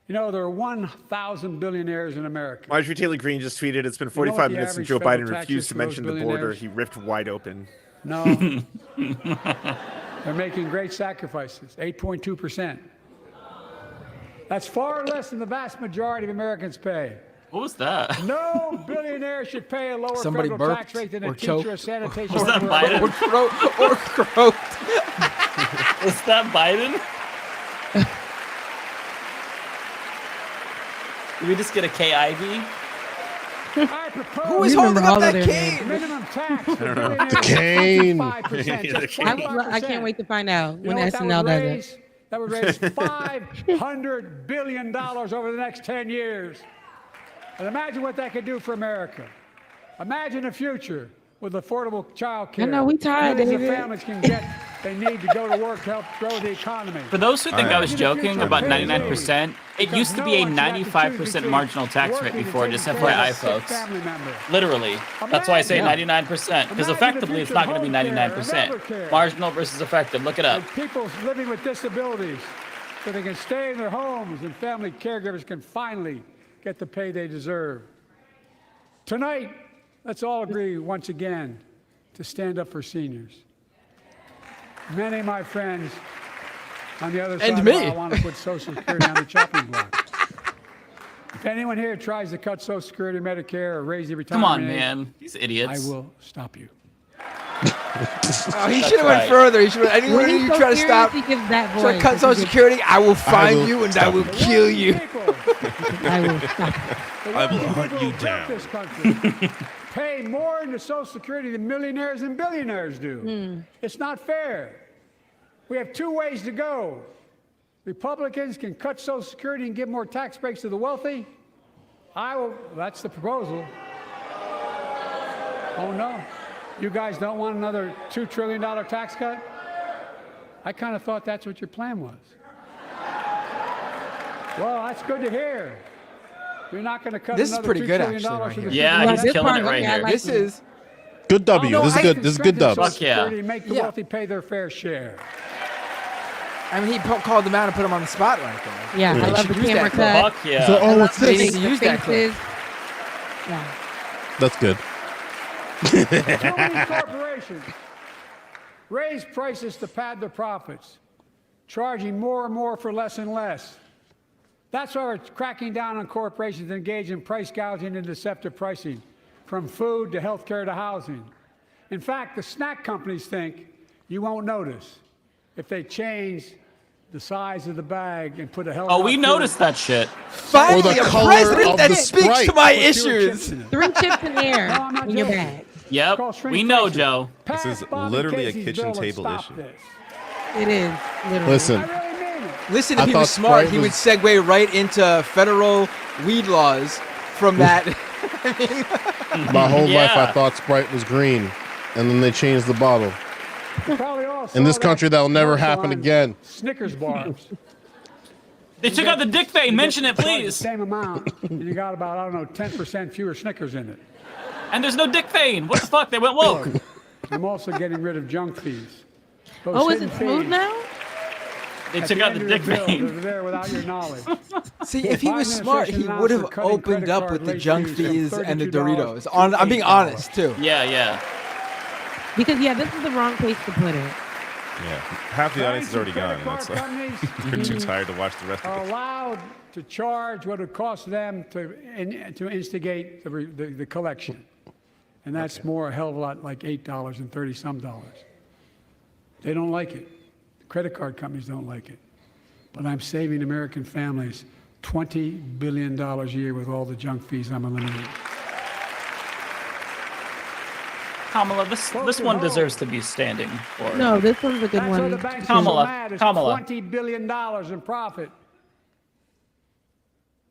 P: You know, there are 1,000 billionaires in America.
N: Marjorie Taylor Greene just tweeted, it's been 45 minutes since Joe Biden refused to mention the border. He ripped wide open.
P: No. They're making great sacrifices, 8.2%. That's far less than the vast majority of Americans pay.
M: What was that?
P: No billionaire should pay a lower
F: Somebody
P: federal
F: burped
P: tax rate than a
F: or
P: teacher,
F: choked.
P: a sanitation
M: Was that
P: worker,
M: Biden?
F: Or croaked.
M: Was that Biden? Did we just get a KIV?
P: I propose
F: Who is holding up that cane?
P: minimum tax. I
N: don't know.
O: The cane.
Q: I can't wait to find out when
P: what
Q: SNL does it.
P: That would raise $500 billion over the next 10 years. And imagine what that could do for America. Imagine a future with affordable child care.
Q: I know, we tired,
P: Millions of
Q: David.
P: families can get they need to go to work to help grow the economy.
M: For those who think I was joking about 99%, it used to be a 95% marginal tax rate before, just FYI, folks. Literally. That's why I say 99%, because effectively it's not going to be 99%. Marginal versus effective. Look it up.
P: And people living with disabilities, so they can stay in their homes and family caregivers can finally get the pay they deserve. Tonight, let's all agree once again to stand up for seniors. Many of my friends on the other side of the aisle want to put Social Security on the chopping block. If anyone here tries to cut Social Security, Medicare, or raise the retirement
M: Come on,
P: age,
M: man. These idiots.
P: I will stop you.
F: Oh, he should have went further. He should. Anyone who try to stop, try to cut Social Security, I will find you and I will kill you.
Q: I will stop.
R: I will hunt you down.
P: This country pay more into Social Security than millionaires and billionaires do. It's not fair. We have two ways to go. Republicans can cut Social Security and give more tax breaks to the wealthy. That's the proposal. Oh, no. You guys don't want another $2 trillion tax cut? I kind of thought that's what your plan was. Well, that's good to hear. You're not going to cut
F: This is
P: another
F: pretty
P: $2
F: good,
P: trillion
F: actually, right
P: for
F: here.
P: the
M: Yeah,
P: super
M: he's
P: wealthy.
M: killing it right here.
F: This is
O: Good W.
F: no,
O: this is
F: I
O: good.
F: can
O: This is good
P: Strengthen
O: dubs.
M: Fuck yeah.
P: Social Security, make the wealthy pay their fair share.
F: I mean, he called them out and put them on the spot right there.
Q: Yeah, I
F: They
Q: love
F: should
Q: the
F: use
Q: camera
F: that clip.
Q: cut.
M: Fuck yeah.
O: So,
Q: I love
O: what's
Q: the
F: They
O: this?
F: need to use that clip.
Q: faces. Yeah.
O: That's good.
P: Too many corporations raise prices to pad their profits, charging more and more for less and less. That's why we're cracking down on corporations that engage in price gouging and deceptive pricing, from food to healthcare to housing. In fact, the snack companies think you won't notice if they change the size of the bag and put a hell.
M: Oh, we noticed that shit.
F: Finally, a
O: color
F: president
O: of
F: that
O: the
F: speaks
O: Sprite.
F: to my
P: Put fewer
F: issues.
P: chips in it.
Q: 3 chips in the air
P: No, I'm not
Q: in your
P: joking.
Q: bag.
M: Yep.
P: Called shrinkflation.
M: We know, Joe.
L: This is
P: Pass Bobby
L: literally a
P: Casey's
L: kitchen
P: bill and
L: table
P: stop
L: issue.
P: this.
Q: It is, literally.
O: Listen,
P: I really mean it.
F: Listen,
O: I
F: if he
O: thought
F: was smart,
O: Sprite
F: he would
O: was-
F: segue right into federal weed laws from that.
O: my whole life
M: Yeah.
O: I thought Sprite was green, and then they changed the bottle.
P: You probably all
O: In this
P: saw that
O: country, that'll never
P: commercial
O: happen
P: on
O: again.
P: Snickers bars.
M: They took out the dick vein. Mention it,
P: Charge the
M: please.
P: same amount, and you got about, I don't know, 10% fewer Snickers in it.
M: And there's no dick vein. What the fuck? They went woke.
P: I'm also getting rid of junk fees. Those
Q: Oh, is
P: hidden
Q: it smooth
P: fees.
Q: now?
M: They
P: At
M: took
P: the
M: out
P: end
M: the
P: of
M: dick
P: bill,
M: vein.
P: they're there without your knowledge.
F: See, if he was smart, he would have opened up with the junk fees and the Doritos. I'm being honest too.
M: Yeah.
Q: Because this is the wrong place to put it.
L: Yeah, half the audience is already gone. That's like, they're too tired to watch the rest
P: Are
L: of it.
P: allowed to charge what it costs them to instigate the collection, and that's a hell of a lot, like $8 and $30-some. They don't like it. The credit card companies don't like it. But I'm saving American families $20 billion a year with all the junk fees I'm eliminating.
M: Kamala, this one deserves to be standing for.
Q: No, this one's a good
P: That's why
Q: one.
P: the banks are so mad. It's
M: Kamala.
P: $20 billion in profit.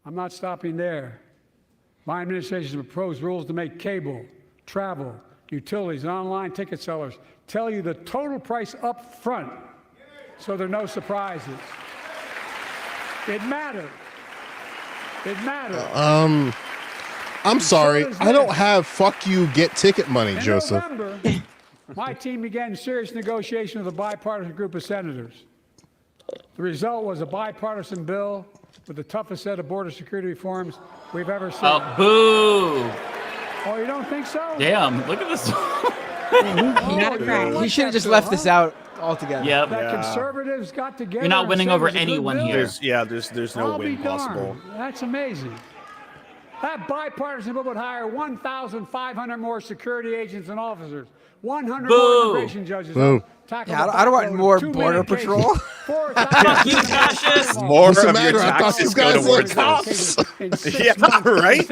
P: I'm not stopping there. My administration has proposed rules to make cable, travel, utilities, and online ticket sellers tell you the total price up front, so there are no surprises. It matters. It matters.
O: I'm sorry. I don't have fuck you, get ticket money, Joseph.
P: November, my team began serious negotiation with a bipartisan group of senators. The result was a bipartisan bill with the toughest set of border security reforms we've ever seen.
M: Oh, boo!
P: Oh, you don't think so?
M: Damn, look at this.
F: He should have just left this out altogether.
M: Yep.
P: That conservatives got together.
M: You're not
P: and
M: winning
P: said
M: over
P: it was a good
M: anyone
P: bill?
M: here.
N: There's no
P: I'll
N: win
P: be
N: possible.
P: darned. That's amazing. That bipartisan bill would hire 1,500 more security agents and officers, 100 more immigration judges.
F: Yeah, I don't want more border patrol.
M: Fuck you, fascists!
N: More
O: What's the
N: of your
O: matter? I thought
N: taxes
O: you
N: go
O: guys were
N: towards
O: cops.
N: this. Yeah, right?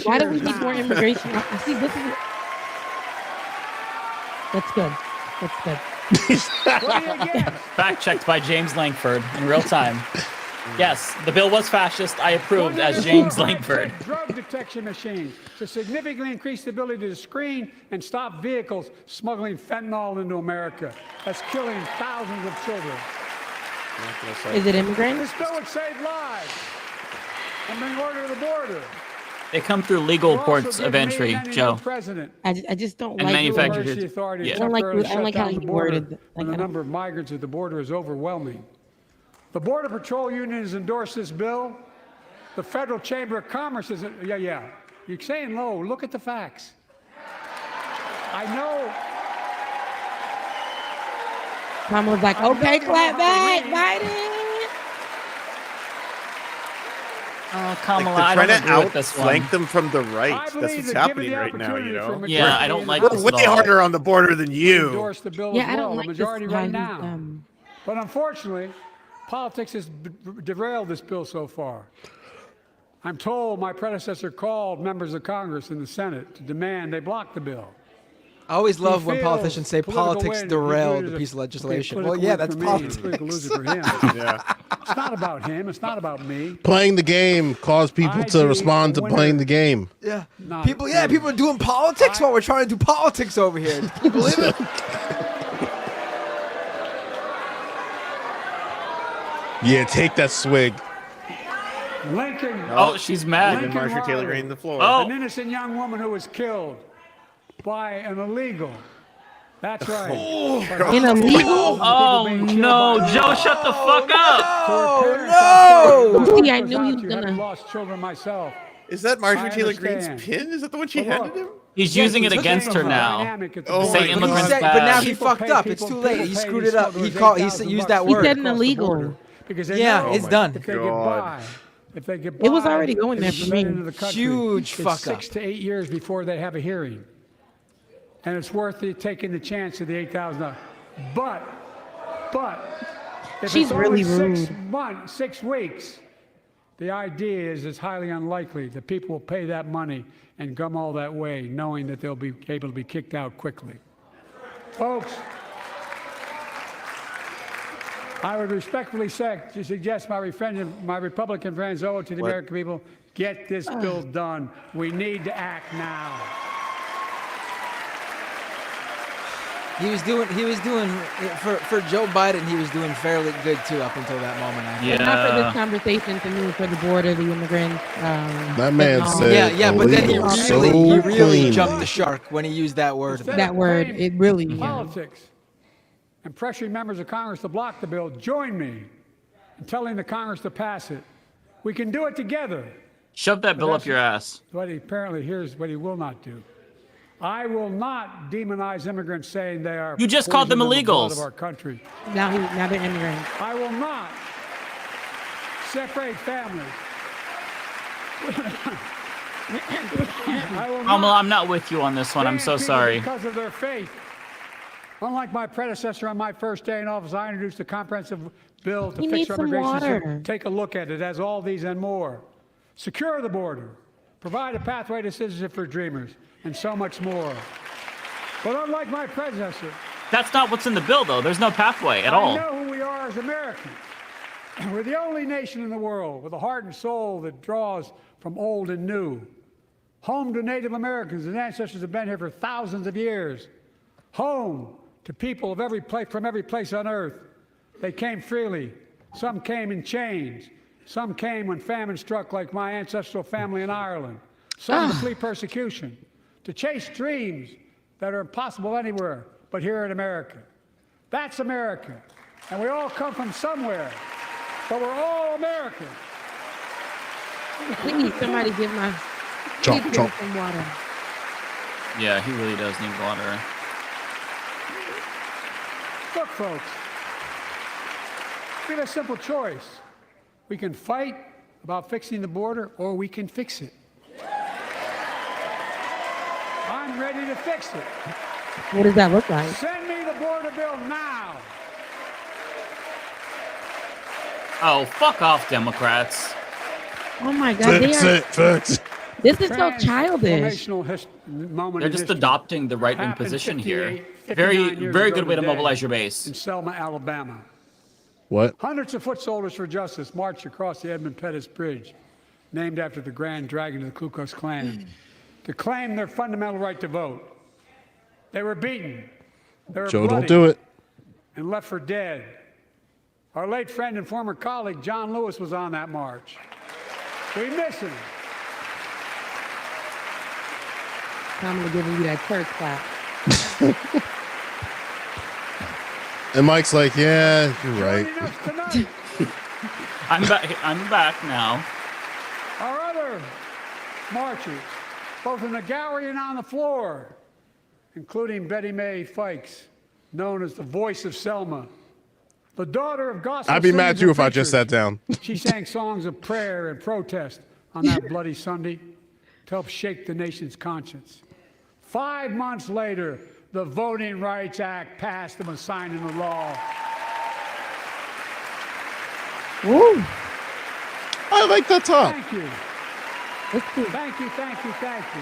Q: Why do we need more immigration? See, this is. That's good. That's good.
M: Fact checked by James Langford in real time. Yes, the bill was fascist. I approved as James Langford.
P: Drug detection machines to significantly increase the ability to screen and stop vehicles smuggling fentanyl into America. That's killing thousands of children.
Q: Is it immigrants?
P: This bill would save lives and bring order to the border.
M: They come through legal ports of entry, Joe.
Q: I just don't
M: And
Q: like
M: manufacturers.
Q: I don't like how you worded it.
P: When the number of migrants at the border is overwhelming. The Border Patrol Union has endorsed this bill. The Federal Chamber of Commerce is, yeah. You're saying low. Look at the facts. I know.
Q: Kamala's like, okay, clap back, Biden.
M: Kamala,
N: Like
M: I
N: they're
M: don't
N: trying
M: agree
N: to
M: with this one.
N: outflank them from the right. That's what's happening right now, you know?
M: Yeah, I don't like
N: We're
M: this
N: way
M: at all.
N: harder on the border than you.
P: Endorse the bill
Q: Yeah,
P: as
Q: I don't
P: well,
Q: like
P: the
Q: this
P: majority right
Q: how he's,
P: now. But unfortunately, politics has derailed this bill so far. I'm told my predecessor called members of Congress in the Senate to demand they block the bill.
F: I always love when
P: feels
F: politicians say
P: political
F: politics
P: win.
F: derailed
P: He
F: a piece of legislation.
P: political
F: Well, yeah,
P: win
F: that's
P: for me,
F: politics.
P: political loser for him.
N: Yeah.
P: It's not about him. It's not about me.
O: Playing the game caused people to
P: ID
O: respond to
P: winner.
O: playing the game.
F: Yeah,
P: Not
F: people
P: true.
F: are doing politics while we're trying to do politics over here. Can you believe it?
O: Yeah, take that swig.
P: Lincoln.
M: Oh, she's mad.
N: Even Marjorie Taylor Greene the floor.
P: An innocent young woman who was killed by an illegal. That's right.
Q: An illegal?
M: Oh no, Joe, shut the fuck up!
F: Oh
Q: See, I knew he was gonna.
P: Lost children myself.
N: Is that Marjorie
P: I
N: Taylor Greene's
P: understand.
N: pin? Is that the one she handed him?
M: He's using it against her now.
N: Oh
M: Say
N: my
M: immigrants
N: God.
F: But now
M: bad.
F: he fucked up. It's too late. He screwed it up. He used that
Q: He
F: word.
Q: said an illegal.
P: Because they
F: Yeah,
P: know
F: it's done.
P: If they get by, if they get
Q: It was
P: by,
Q: already going there
P: it's
Q: for me.
P: into the country.
F: Huge
P: It's
F: fuck up.
P: 6 to 8 years before they have a hearing, and it's worth it taking the chance of the $8,000. But if
Q: She's
P: it's only
Q: really
P: 6
Q: rude.
P: months, 6 weeks, the idea is it's highly unlikely that people will pay that money and come all that way, knowing that they'll be able to be kicked out quickly. Folks, I would respectfully suggest my Republican friends owe it to the American people, get this bill done. We need to act now.
F: He was doing for Joe Biden. He was doing fairly good too up until that moment. I think.
Q: But not for this conversation to move for the border, the immigrants.
O: That man said,
F: Yeah, but then he
O: illegal
F: really
O: so clean.
F: jumped the shark when he used that word.
Q: That word, it really.
P: Politics and pressuring members of Congress to block the bill. Join me and telling the Congress to pass it. We can do it together.
M: Shove that bill up your ass.
P: But apparently, here's what he will not do. I will not demonize immigrants saying they are.
M: You just called them
P: poison in the blood
M: illegals.
P: of our country.
Q: Now they're immigrants.
P: I will not separate families. I will
M: I'm not with you on this one. I'm
P: ban
M: so
P: people
M: sorry.
P: Because of their faith. Unlike my predecessor on my first day in office, I introduced a comprehensive bill to
Q: You
P: fix
Q: need
P: our
Q: some
P: immigration
Q: water.
P: system. Take a look at it. It has all these and more. Secure the border. Provide a pathway to citizenship for dreamers. And so much more. But unlike my predecessor,
M: That's not what's in the bill, though. There's no pathway at all.
P: I know who we are as Americans. We're the only nation in the world with a heart and soul that draws from old and new. Home to Native Americans whose ancestors have been here for thousands of years. Home to people of from every place on earth. They came freely. Some came in chains. Some came when famine struck, like my ancestral family in Ireland. Some to flee persecution, to chase dreams that are impossible anywhere but here in America. That's America. And we all come from somewhere, but we're all American.
Q: Please, somebody give my
O: Chomp,
Q: please give me
O: chomp.
Q: some water.
M: Yeah, he really does need water.
P: Look, folks, we have a simple choice. We can fight about fixing the border, or we can fix it. I'm ready to fix it.
Q: What does that look like?
P: Send me the border bill now.
M: Oh, fuck off, Democrats.
Q: Oh my God,
O: Fix.
Q: This is so childish.
M: They're just adopting the right-wing position here. Very good way to mobilize your base.
P: In Selma, Alabama.
O: What?
P: Hundreds of foot soldiers for justice marched across the Edmund Pettus Bridge, named after the Grand Dragon of the Ku Klux Klan, to claim their fundamental right to vote. They were beaten. They were
O: Joe,
P: bloodied
O: don't do it.
P: and left for dead. Our late friend and former colleague, John Lewis, was on that march. We miss him.
Q: I'm gonna give you that church clap.
O: And Mike's like, yeah, you're right.
M: I'm back now.
P: Our other marchers, both in the gallery and on the floor, including Betty Mae Fikes, known as the voice of Selma, the daughter of gospel
O: I'd be mad
P: singers
O: too
P: and
O: if I just
P: preachers.
O: sat down.
P: She sang songs of prayer and protest on that bloody Sunday to help shake the nation's conscience. 5 months later, the Voting Rights Act passed and was signed into law.
Q: Woo!
O: I like that top.
P: Thank you. Thank you, thank you, thank you.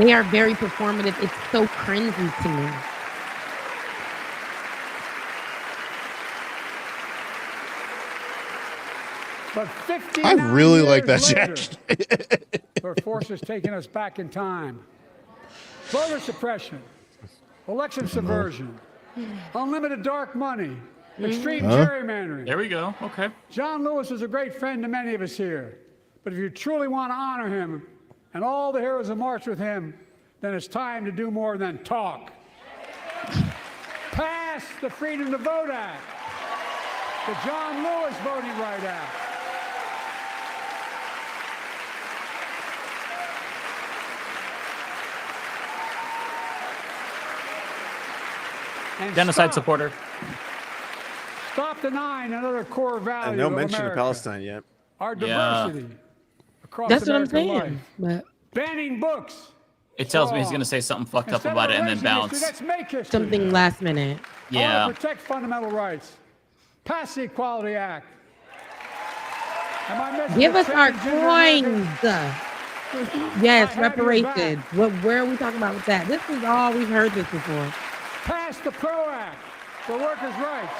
Q: They are very performative. It's so cringy to me.
P: But 50
O: I really like that jacket.
P: Our forces taking us back in time. Voter suppression, election subversion, unlimited dark money, extreme gerrymandering.
M: There we go. Okay.
P: John Lewis is a great friend to many of us here. But if you truly want to honor him and all the heroes who marched with him, then it's time to do more than talk. Pass the Freedom to Vote Act, the John Lewis Voting Right Act. And
M: Genocide supporter.
P: Stop denying another core value
N: And no
P: of
N: mention
P: America,
N: of Palestine yet.
P: our
M: Yeah.
P: diversity across
Q: That's what I'm
P: American
Q: saying.
P: life.
Q: But
P: Banning books.
M: It tells me he's going to say something fucked up
P: Instead
M: about
P: of
M: it and then
P: erasing
M: bounce.
P: history, let's make history.
Q: something last minute.
P: I
M: Yeah.
P: want to protect fundamental rights. Pass the Equality Act. And my message
Q: Give
P: is
Q: us our
P: transgender
Q: coins.
P: Americans,
Q: Yes,
P: I have your
Q: reparations. Where are we talking about with that? This is all we've heard this before.
P: Pass the PRO Act for workers' rights.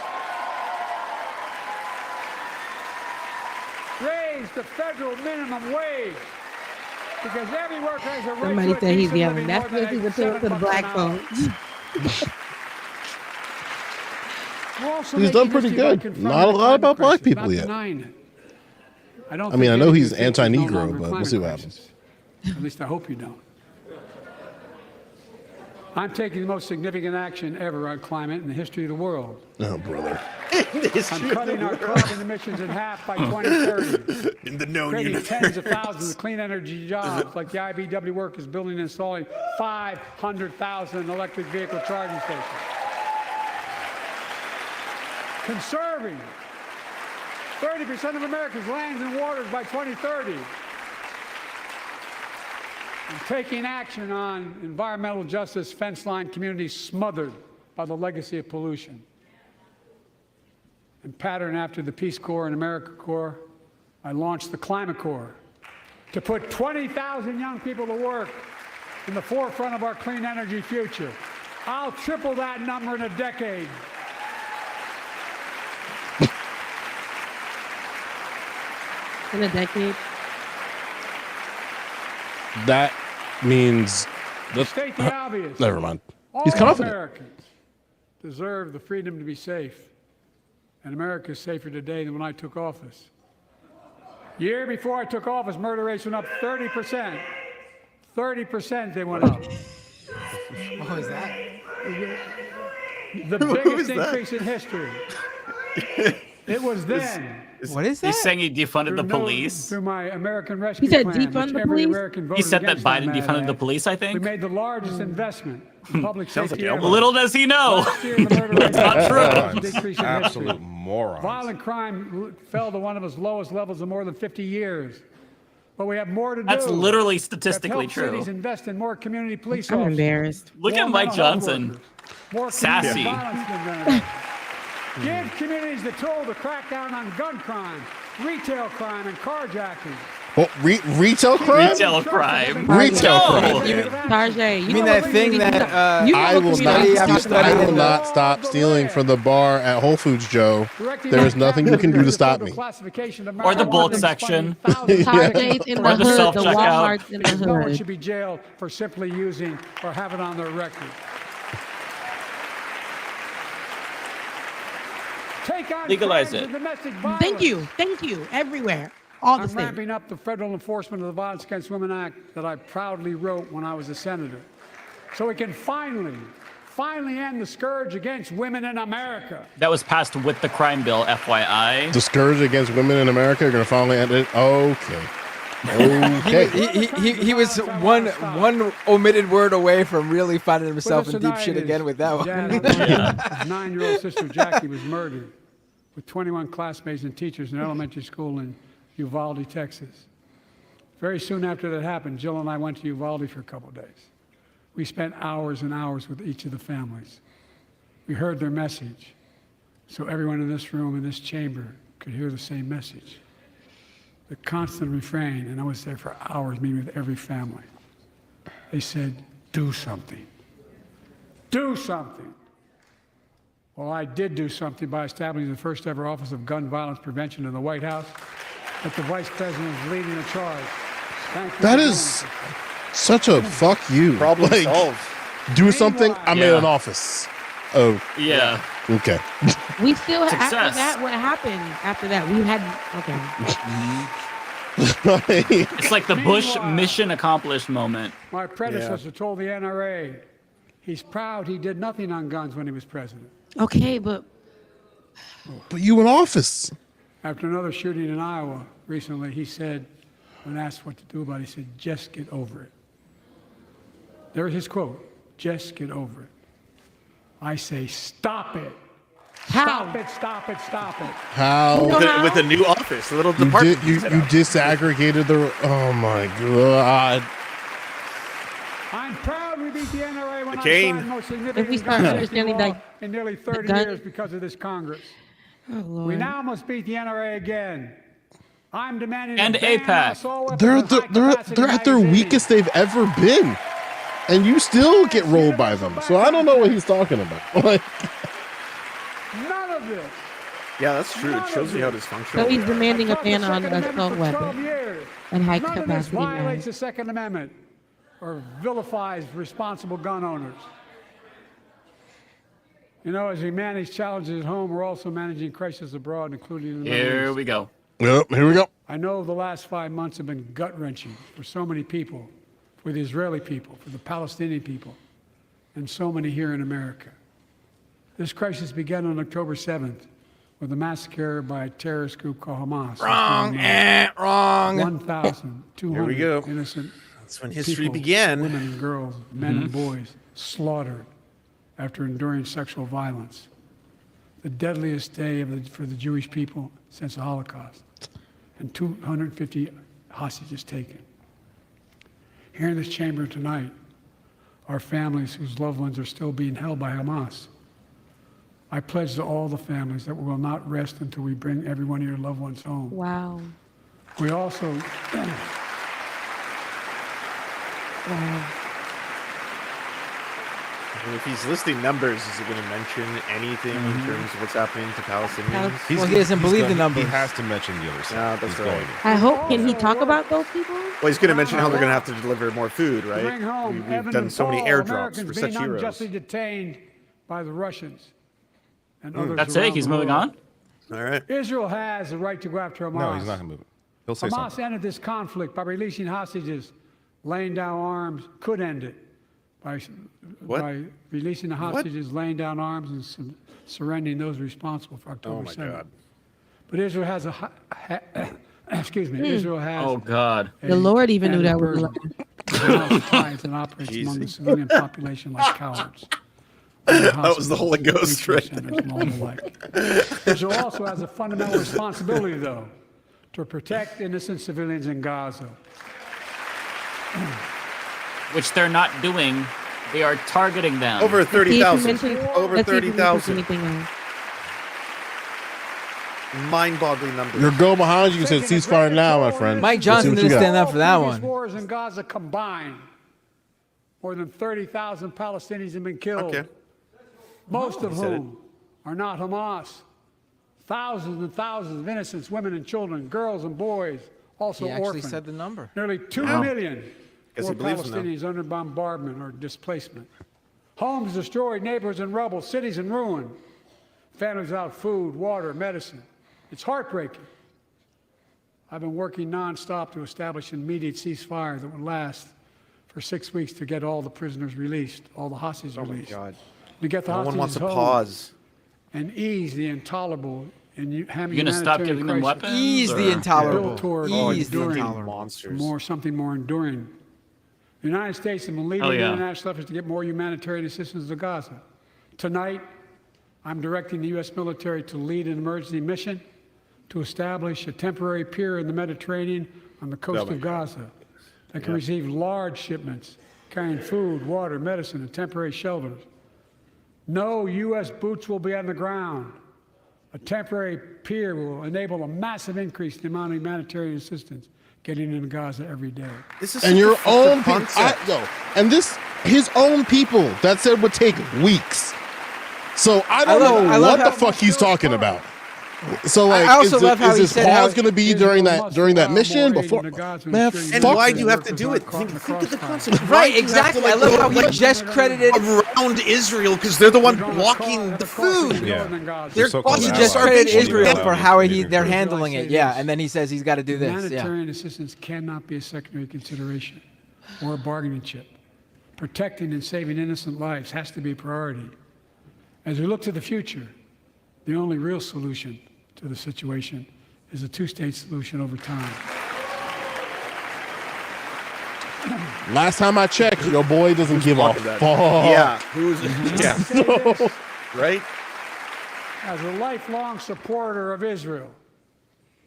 P: Raise the federal minimum wage. Because every worker has a right
Q: Somebody
P: to a
Q: said he's
P: decent
Q: yelling.
P: living
Q: That's
P: more
Q: what
P: than
Q: he's appealing to the
P: $7
Q: black
P: an hour.
Q: folks.
P: We're also
O: He's
P: making
O: done pretty
P: history by
O: good.
P: confronting
O: Not a
P: the
O: lot
P: climate
O: about black
P: crisis,
O: people
P: not
O: yet.
P: denying it. I don't
O: I mean, I
P: think
O: know
P: any
O: he's
P: of you think there's no
O: anti-Negro,
P: longer
O: but we'll
P: climate
O: see what
P: crisis. At least I hope you don't. I'm taking the most significant action ever on climate in the history of the world.
O: Oh, brother.
P: I'm cutting our carbon emissions in half by 2030.
N: In the known
P: creating
N: universe.
P: tens of thousands of clean energy jobs, like the IBW work is building and installing 500,000 electric vehicle charging stations. Conserving 30% of America's lands and waters by 2030. And taking action on environmental justice fence line communities smothered by the legacy of pollution. And pattern after the Peace Corps and AmeriCorps, I launched the Climate Corps to put 20,000 young people to work in the forefront of our clean energy future. I'll triple that number in a decade.
Q: In a decade.
O: That means
P: State the obvious.
O: Never mind.
P: All
O: He's confident.
P: Americans deserve the freedom to be safe. And America is safer today than when I took office. Year before I took office, murder rates went up 30%. 30% they went up.
F: What was that?
P: The biggest increase in history. It was then.
F: What is that?
M: He's saying he defunded the police.
P: Through my American Rescue
Q: He said
P: Plan,
Q: defund
P: which
Q: the
P: every
Q: police?
P: American
M: He
P: voted
M: said that
P: against on
M: Biden defunded the
P: act.
M: police, I
P: We
M: think.
P: made the largest investment in public safety ever.
M: Little does he know.
P: Last year, the murder rate
M: It's not
P: was
M: true.
P: the largest decrease in
L: Absolute
P: history.
L: morons.
P: Violent crime fell to one of its lowest levels in more than 50 years. But we have more to do.
M: That's literally
P: We have
M: statistically
P: helped
M: true.
P: cities invest in more community police
Q: I'm
P: officers.
Q: embarrassed.
M: Look
P: more
M: at Mike
P: mental health
M: Johnson.
P: workers, more
M: Sassy.
P: community violence preventers. Give communities the tool to crack down on gun crime, retail crime, and carjacking.
O: Well, retail crime?
M: Retail crime.
O: Retail
M: No.
O: crime.
Q: Tarjay,
F: You mean that thing that
O: I will
F: study after
O: not.
F: study
O: I will
F: in the-
O: not stop stealing from the bar at Whole Foods, Joe. There is nothing you can do to stop me.
M: Or the bulk section.
Q: Tarjay's in the
M: Or the
Q: hood, the
M: self-checkout.
Q: Walmart's in the
P: No one
Q: hood.
P: should be jailed for simply using or have it on their record. Take on
M: Legalize
P: crimes
M: it.
P: of domestic violence.
Q: Thank you. Everywhere. All the
P: I'm
Q: same.
P: ramping up the Federal Enforcement of the Violence Against Women Act that I proudly wrote when I was a senator. So we can finally end the scourge against women in America.
M: That was passed with the crime bill, FYI.
O: The scourge against women in America are going to finally end it. Okay. Okay.
F: He was one omitted word away from really finding himself
P: With
F: in
P: us
F: deep shit
P: tonight
F: again
P: is
F: with that one.
P: Dad, his 9-year-old sister Jackie was murdered with 21 classmates and teachers in an elementary school in Uvalde, Texas. Very soon after that happened, Jill and I went to Uvalde for a couple of days. We spent hours and hours with each of the families. We heard their message, so everyone in this room, in this chamber, could hear the same message. The constant refrain, and I was there for hours meeting with every family. They said, do something. Do something. Well, I did do something by establishing the first ever Office of Gun Violence Prevention in the White House, that the Vice President is leading the charge. Thank you.
O: That is such a fuck you.
N: Problem
O: Like,
N: solved.
O: do something. I'm in
M: Yeah.
O: an office. Oh,
M: Yeah.
O: okay.
Q: We still, after
M: Success.
Q: that, what happened after that? We had, okay.
M: It's like the Bush mission accomplished moment.
P: My predecessor told the NRA he's proud he did nothing on guns when he was president.
Q: Okay, but
O: you in office.
P: After another shooting in Iowa recently, he said, when asked what to do about it, he said, just get over it. There's his quote, just get over it. I say, stop it. Stop it, stop it, stop it.
O: How?
N: With a new office, a little
O: You,
N: department.
O: you disaggregated the. Oh my god.
P: I'm proud we beat the NRA when I
N: Cane.
P: signed the most
Q: If we
P: significant
Q: start
P: gun safety
Q: understanding,
P: law
Q: like,
P: in nearly 30
Q: gun-
P: years because of this Congress.
Q: Oh, Lord.
P: We now must beat the NRA again. I'm demanding
M: And
P: a ban on
M: AIPAC.
P: assault weapons
O: They're
P: and high-capacity
O: they're at their
P: magazines.
O: weakest they've ever been, and you still get rolled by them. So I don't know what he's talking about. Like,
P: None of this.
N: Yeah, that's true. It shows you how dysfunctional.
Q: So he's
N: we are.
Q: demanding a
P: I've fought the
Q: ban on
P: Second Amendment
Q: assault
P: for 12
Q: weapons
P: years.
Q: and high
P: None of this
Q: capacity
P: violates
Q: mags.
P: the Second Amendment or vilifies responsible gun owners. You know, as we manage challenges at home, we're also managing crises abroad, including in the Middle
M: Here
P: East.
M: we go.
O: yep, here we go.
P: I know the last 5 months have been gut-wrenching for so many people, for the Israeli people, for the Palestinian people. and so many here in America. This crisis began on October 7th with a massacre by a terrorist group called Hamas.
F: Wrong. Wrong.
P: 1,200 innocent
N: That's when history
P: people,
N: began.
P: Women and girls, men and boys, slaughtered after enduring sexual violence. The deadliest day for the Jewish people since the Holocaust. And 250 hostages taken. Here in this chamber tonight are families whose loved ones are still being held by Hamas. I pledge to all the families that we will not rest until we bring every one of your loved ones home.
Q: Wow.
P: We also...
Q: Wow.
N: And if he's listing numbers, is he going to mention anything in terms of what's happening to Palestinians?
F: Well, he doesn't believe the numbers.
L: He has to mention the other side.
N: No, that's right.
Q: I hope, can he talk about those people?
N: Well, he's going to mention how they're going to have to deliver more food, right?
P: Bring home
N: We've
P: Evan
N: done
P: and
N: so many
P: Paul,
N: airdrops
P: Americans
N: for
P: being
N: such heroes.
P: unjustly detained by the Russians and others
M: That's
P: around
M: it. He's
P: the
M: moving
P: world.
M: on.
N: All right.
P: Israel has the right to go after Hamas.
L: No, he's not going to move it. He'll say
P: Hamas
L: something.
P: ended this conflict by releasing hostages, laying down arms, could end it by releasing the hostages, laying down arms, and surrendering those responsible for October 7th.
N: God.
P: But Israel has Israel has.
M: Oh God.
Q: The Lord even knew that was
P: ties and operates among the civilian population like cowards.
N: That was the Holy Ghost, right?
P: Israel also has a fundamental responsibility, though, to protect innocent civilians in Gaza.
M: Which they're not doing. They are targeting them.
N: Over 30,000. Over 30,000. Mind-boggling numbers.
O: Your girl behind you said ceasefire now, my friend.
F: Mike Johnson didn't stand up for that
P: Previous
F: one.
P: wars in Gaza combined, more than 30,000 Palestinians have been killed.
N: Okay.
P: Most of whom are not Hamas. Thousands and thousands of innocents, women and children, girls and boys, also
F: He actually
P: orphaned.
F: said the number.
P: Nearly 2 million more Palestinians under bombardment or displacement. Homes destroyed, neighborhoods in rubble, cities in ruin. Families without food, water, medicine. It's heartbreaking. I've been working nonstop to establish an immediate ceasefire that would last for 6 weeks to get all the prisoners released, all the hostages released.
N: Oh my God.
P: To get the
N: No one wants
P: hostages
N: to
P: home
N: pause.
P: and ease the intolerable and
M: You're gonna stop giving them weapons?
F: Ease the intolerable.
P: Build toward
F: Ease the
P: enduring
F: intolerable.
N: Monsters.
P: something more enduring. The United States has been leading
M: Oh, yeah.
P: the international efforts to get more humanitarian assistance to Gaza. Tonight, I'm directing the U.S. military to lead an emergency mission to establish a temporary pier in the Mediterranean on the coast of Gaza that can receive large shipments carrying food, water, medicine, and temporary shelters. No U.S. boots will be on the ground. A temporary pier will enable a massive increase in the amount of humanitarian assistance getting into Gaza every day.
O: And your own people, his own people that said would take weeks. So I don't know what the fuck he's talking about. So like,
F: I also love how he
O: is
F: said
O: this
F: how
O: pause going to be during that mission before? Man,
N: And
O: fuck
N: why do you have to do it? Think of the consequences.
F: Right, exactly. I love how he just credited
N: around Israel because they're the one blocking the food.
L: Yeah.
N: They're
L: So-called
N: causing
F: He just
L: allies.
F: credited Israel
L: Yeah.
F: for how they're handling it. Yeah, and then he says he's got to do this. Yeah.
P: Humanitarian assistance cannot be a secondary consideration or a bargaining chip. Protecting and saving innocent lives has to be a priority. As we look to the future, the only real solution to the situation is a two-state solution over time.
O: Last time I checked, your boy doesn't give a fuck.
N: Yeah. Right?
P: As a lifelong supporter of Israel,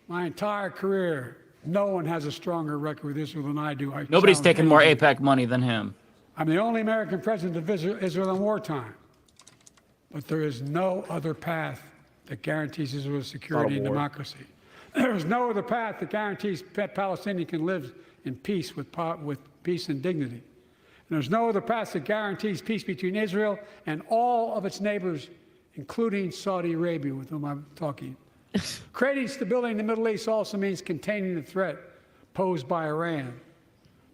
P: my entire career, no one has a stronger record with Israel than I do.
M: Nobody's taking more APAC money than him.
P: I'm the only American president of Israel in wartime. But there is no other path that guarantees Israel's security and democracy. There is no other path that guarantees Palestinians can live in peace with peace and dignity. And there's no other path that guarantees peace between Israel and all of its neighbors, including Saudi Arabia, with whom I'm talking. Creating stability in the Middle East also means containing the threat posed by Iran.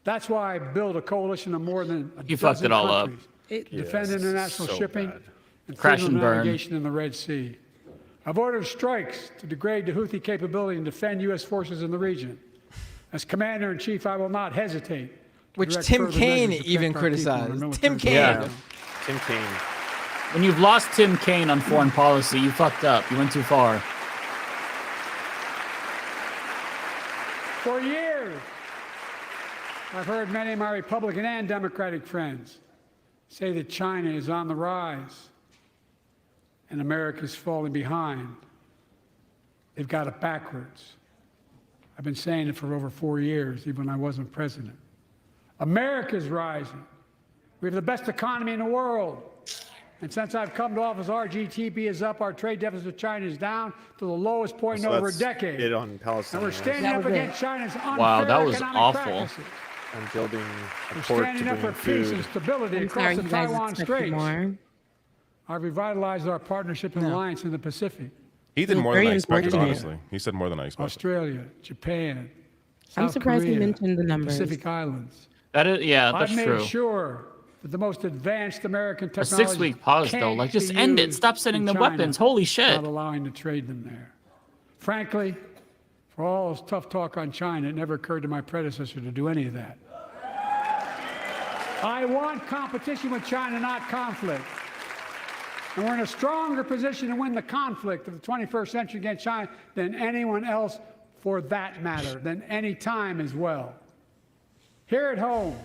P: That's why I built a coalition of more than a
M: You fucked
P: dozen
M: it all up.
P: countries to defend international shipping and
M: Crash
P: freedom
M: and
P: of
M: burn.
P: navigation in the Red Sea. I've ordered strikes to degrade the Houthi capability and defend U.S. forces in the region. As Commander-in-Chief, I will not hesitate.
F: Which Tim Kaine even criticized. Tim Kaine.
P: Yeah.
N: Tim Kaine.
M: When you've lost Tim Kaine on foreign policy, you fucked up. You went too far.
P: For years, I've heard many of my Republican and Democratic friends say that China is on the rise and America's falling behind. They've got it backwards. I've been saying it for over 4 years, even when I wasn't president. America's rising. We have the best economy in the world. And since I've come to office, our GDP is up, our trade deficit with China is down to the lowest point in over a decade.
N: It on Palestine.
P: And we're standing up against China's unfair
M: Wow, that was
P: economic
M: awful.
P: practices.
N: I'm building a
P: We're
N: port to
P: standing up for
N: bring
P: peace and
N: food.
P: stability
Q: I'm
P: across
Q: sorry,
P: the
Q: you guys
P: Taiwan
Q: expected
P: Straits.
Q: more.
P: I've revitalized our partnership and alliance in the Pacific.
L: He did
Q: It's
L: more than
Q: very
L: I expected,
Q: unfortunate.
L: honestly. He said more than I expected.
P: Australia, Japan,
Q: I'm
P: South
Q: surprised
P: Korea,
Q: he mentioned the numbers.
P: Pacific Islands.
M: That is, yeah, that's
P: I've made
M: true.
P: sure that the most advanced American
M: A
P: technology
M: 6-week pause, though.
P: can't
M: Like, just
P: be
M: end it.
P: used
M: Stop sending
P: in
M: the
P: China,
M: weapons. Holy shit.
P: Not allowing to trade them there. Frankly, for all this tough talk on China, it never occurred to my predecessor to do any of that. I want competition with China, not conflict. And we're in a stronger position to win the conflict of the 21st century against China than anyone else, for that matter, than any time as well. Here at home,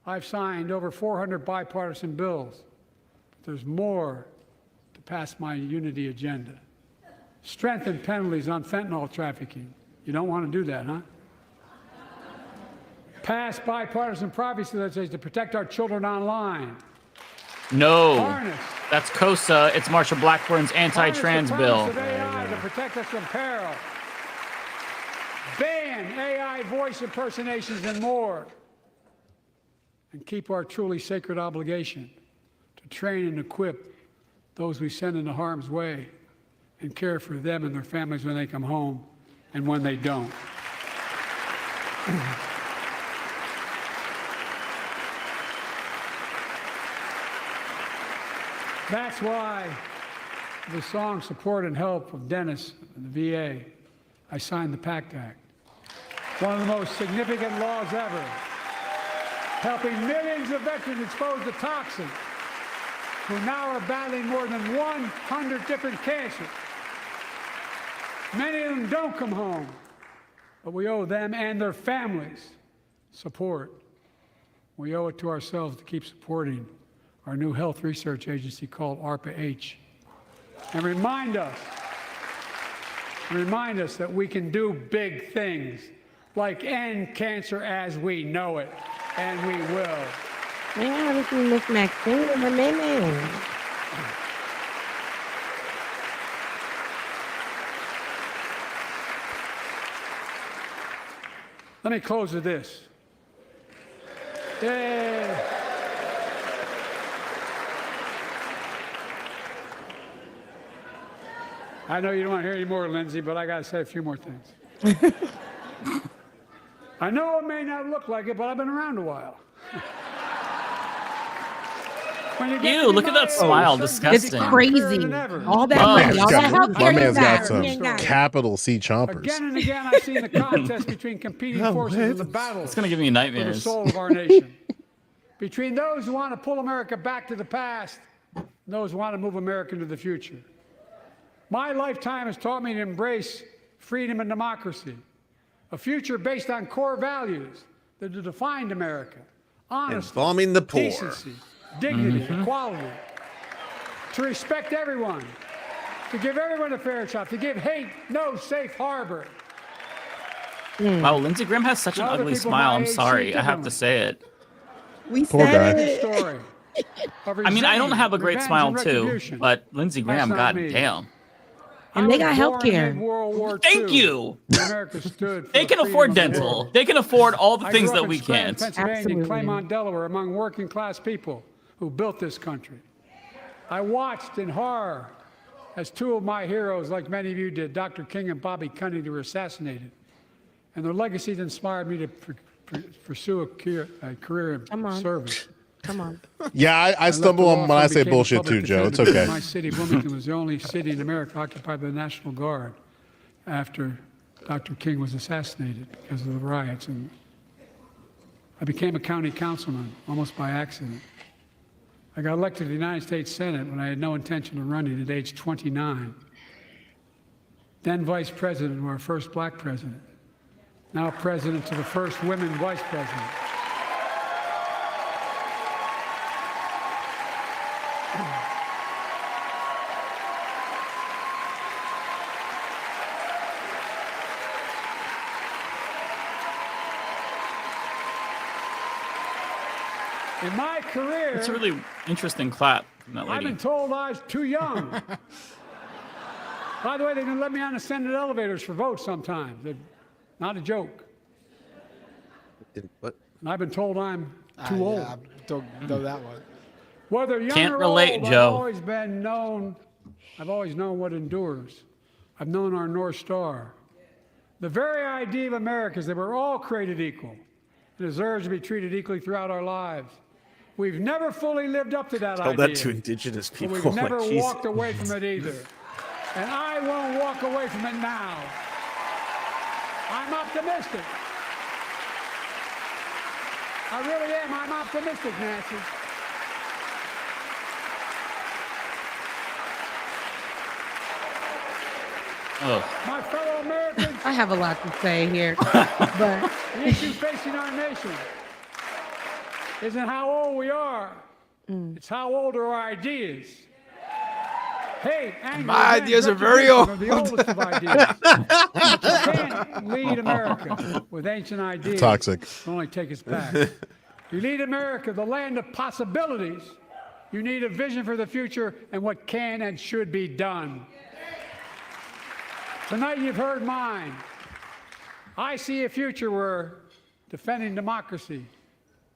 P: I've signed over 400 bipartisan bills. But there's more to pass my unity agenda. Strengthen penalties on fentanyl trafficking. You don't want to do that, huh? Pass bipartisan privacy legislation to protect our children online.
M: No.
P: Harness.
M: That's COSA. It's Marsha Blackburn's anti-trans bill.
P: Harness the promise of AI to protect us from peril. Ban AI voice impersonations and more. And keep our truly sacred obligation to train and equip those we send into harm's way and care for them and their families when they come home and when they don't. That's why the song Support and Help of Dennis and the VA, I signed the PACT Act. One of the most significant laws ever, helping millions of veterans exposed to toxins who now are battling more than 100 different cancers. Many of them don't come home, but we owe them and their families support. We owe it to ourselves to keep supporting our new health research agency called ARPA-H, and remind us that we can do big things, like end cancer as we know it, and we will.
Q: Man, I haven't seen Miss Maxine in a minute.
P: Let me close with this. Yay. I know you don't want to hear any more, Lindsay, but I got to say a few more things. I know it may not look like it, but I've been around a while.
M: Ew, look at that smile. Disgusting.
Q: It's crazy. All that money, all that health
O: My
Q: care
O: man's got
Q: he
O: some
Q: got.
O: capital C chompers.
P: Again and again, I've seen the contest between competing forces in the battles.
M: It's gonna give me
P: For the
M: nightmares.
P: soul of our nation. Between those who want to pull America back to the past and those who want to move America into the future. My lifetime has taught me to embrace freedom and democracy, a future based on core values that have defined America: honesty,
N: Embalming the poor.
P: decency, dignity, equality, to respect everyone, to give everyone a fair shot, to give hate no safe harbor.
M: Wow, Lindsey Graham has such an
P: Now other
M: ugly
P: people
M: smile.
P: my
M: I'm
P: age
M: sorry.
P: see
M: I have to say it.
Q: We
O: Poor
Q: said
O: guy.
Q: it.
P: Story of
M: I mean, I don't
P: resentment,
M: have a great
P: revenge,
M: smile
P: and
M: too,
P: retribution.
M: but Lindsey Graham,
P: That's not me.
M: goddamn.
Q: And they got
P: I was
Q: health
P: born
Q: care.
P: in World War
M: Thank
P: II,
M: you.
P: when America stood for
M: They
P: the
M: can
P: freedom
M: afford
P: of the
M: dental.
P: world.
M: They can afford all the
P: I
M: things
P: grew up
M: that
P: in
M: we
P: Scranton,
M: can't.
P: Pennsylvania,
Q: Absolutely.
P: Claymont, Delaware, among working class people who built this country. I watched in horror as two of my heroes, like many of you did, Dr. King and Bobby Kennedy, were assassinated. And their legacies inspired me to pursue a career
Q: Come
P: in
Q: on.
P: service.
Q: Come on.
O: Yeah, I
P: left the
O: stumble
P: law
O: on when I
P: firm,
O: say
P: became a
O: bullshit
P: public
O: too, Joe. It's
P: defender because
O: okay.
P: My city, Wilmington, was the only city in America occupied by the National Guard after Dr. King was assassinated because of the riots. And I became a county councilman almost by accident. I got elected to the United States Senate when I had no intention of running at age 29. Then vice president to our first black president. Now president to the first women vice president. In my career,
M: It's a really interesting clap from that
P: I've
M: lady.
P: been told I was too young. By the way, they didn't let me on the Senate elevators for votes sometimes. Not a joke.
N: What?
P: And I've been told I'm too old.
F: I don't know that one.
P: Whether young
M: Can't
P: or
M: relate,
P: old,
M: Joe.
P: I've always known what endures. I've known our North Star. The very idea of America is that we're all created equal and deserves to be treated equally throughout our lives. We've never fully lived up to that
N: Tell
P: idea.
N: that to indigenous
P: But
N: people.
P: we've never
N: like, Jesus.
P: walked away from it either. And I won't walk away from it now. I'm optimistic. I really am. I'm optimistic, Nancy. My fellow Americans,
Q: I have a lot to say here, but
P: the issue facing our nation isn't how old we are. It's how old are our ideas. Hate, anger,
F: My
P: revenge,
F: ideas are very
P: retribution
F: old.
P: are the oldest of ideas. But you can't lead America with ancient ideas.
O: Toxic.
P: It'll only take us back. You lead America, the land of possibilities. You need a vision for the future and what can and should be done. Tonight you've heard mine. I see a future where defending democracy,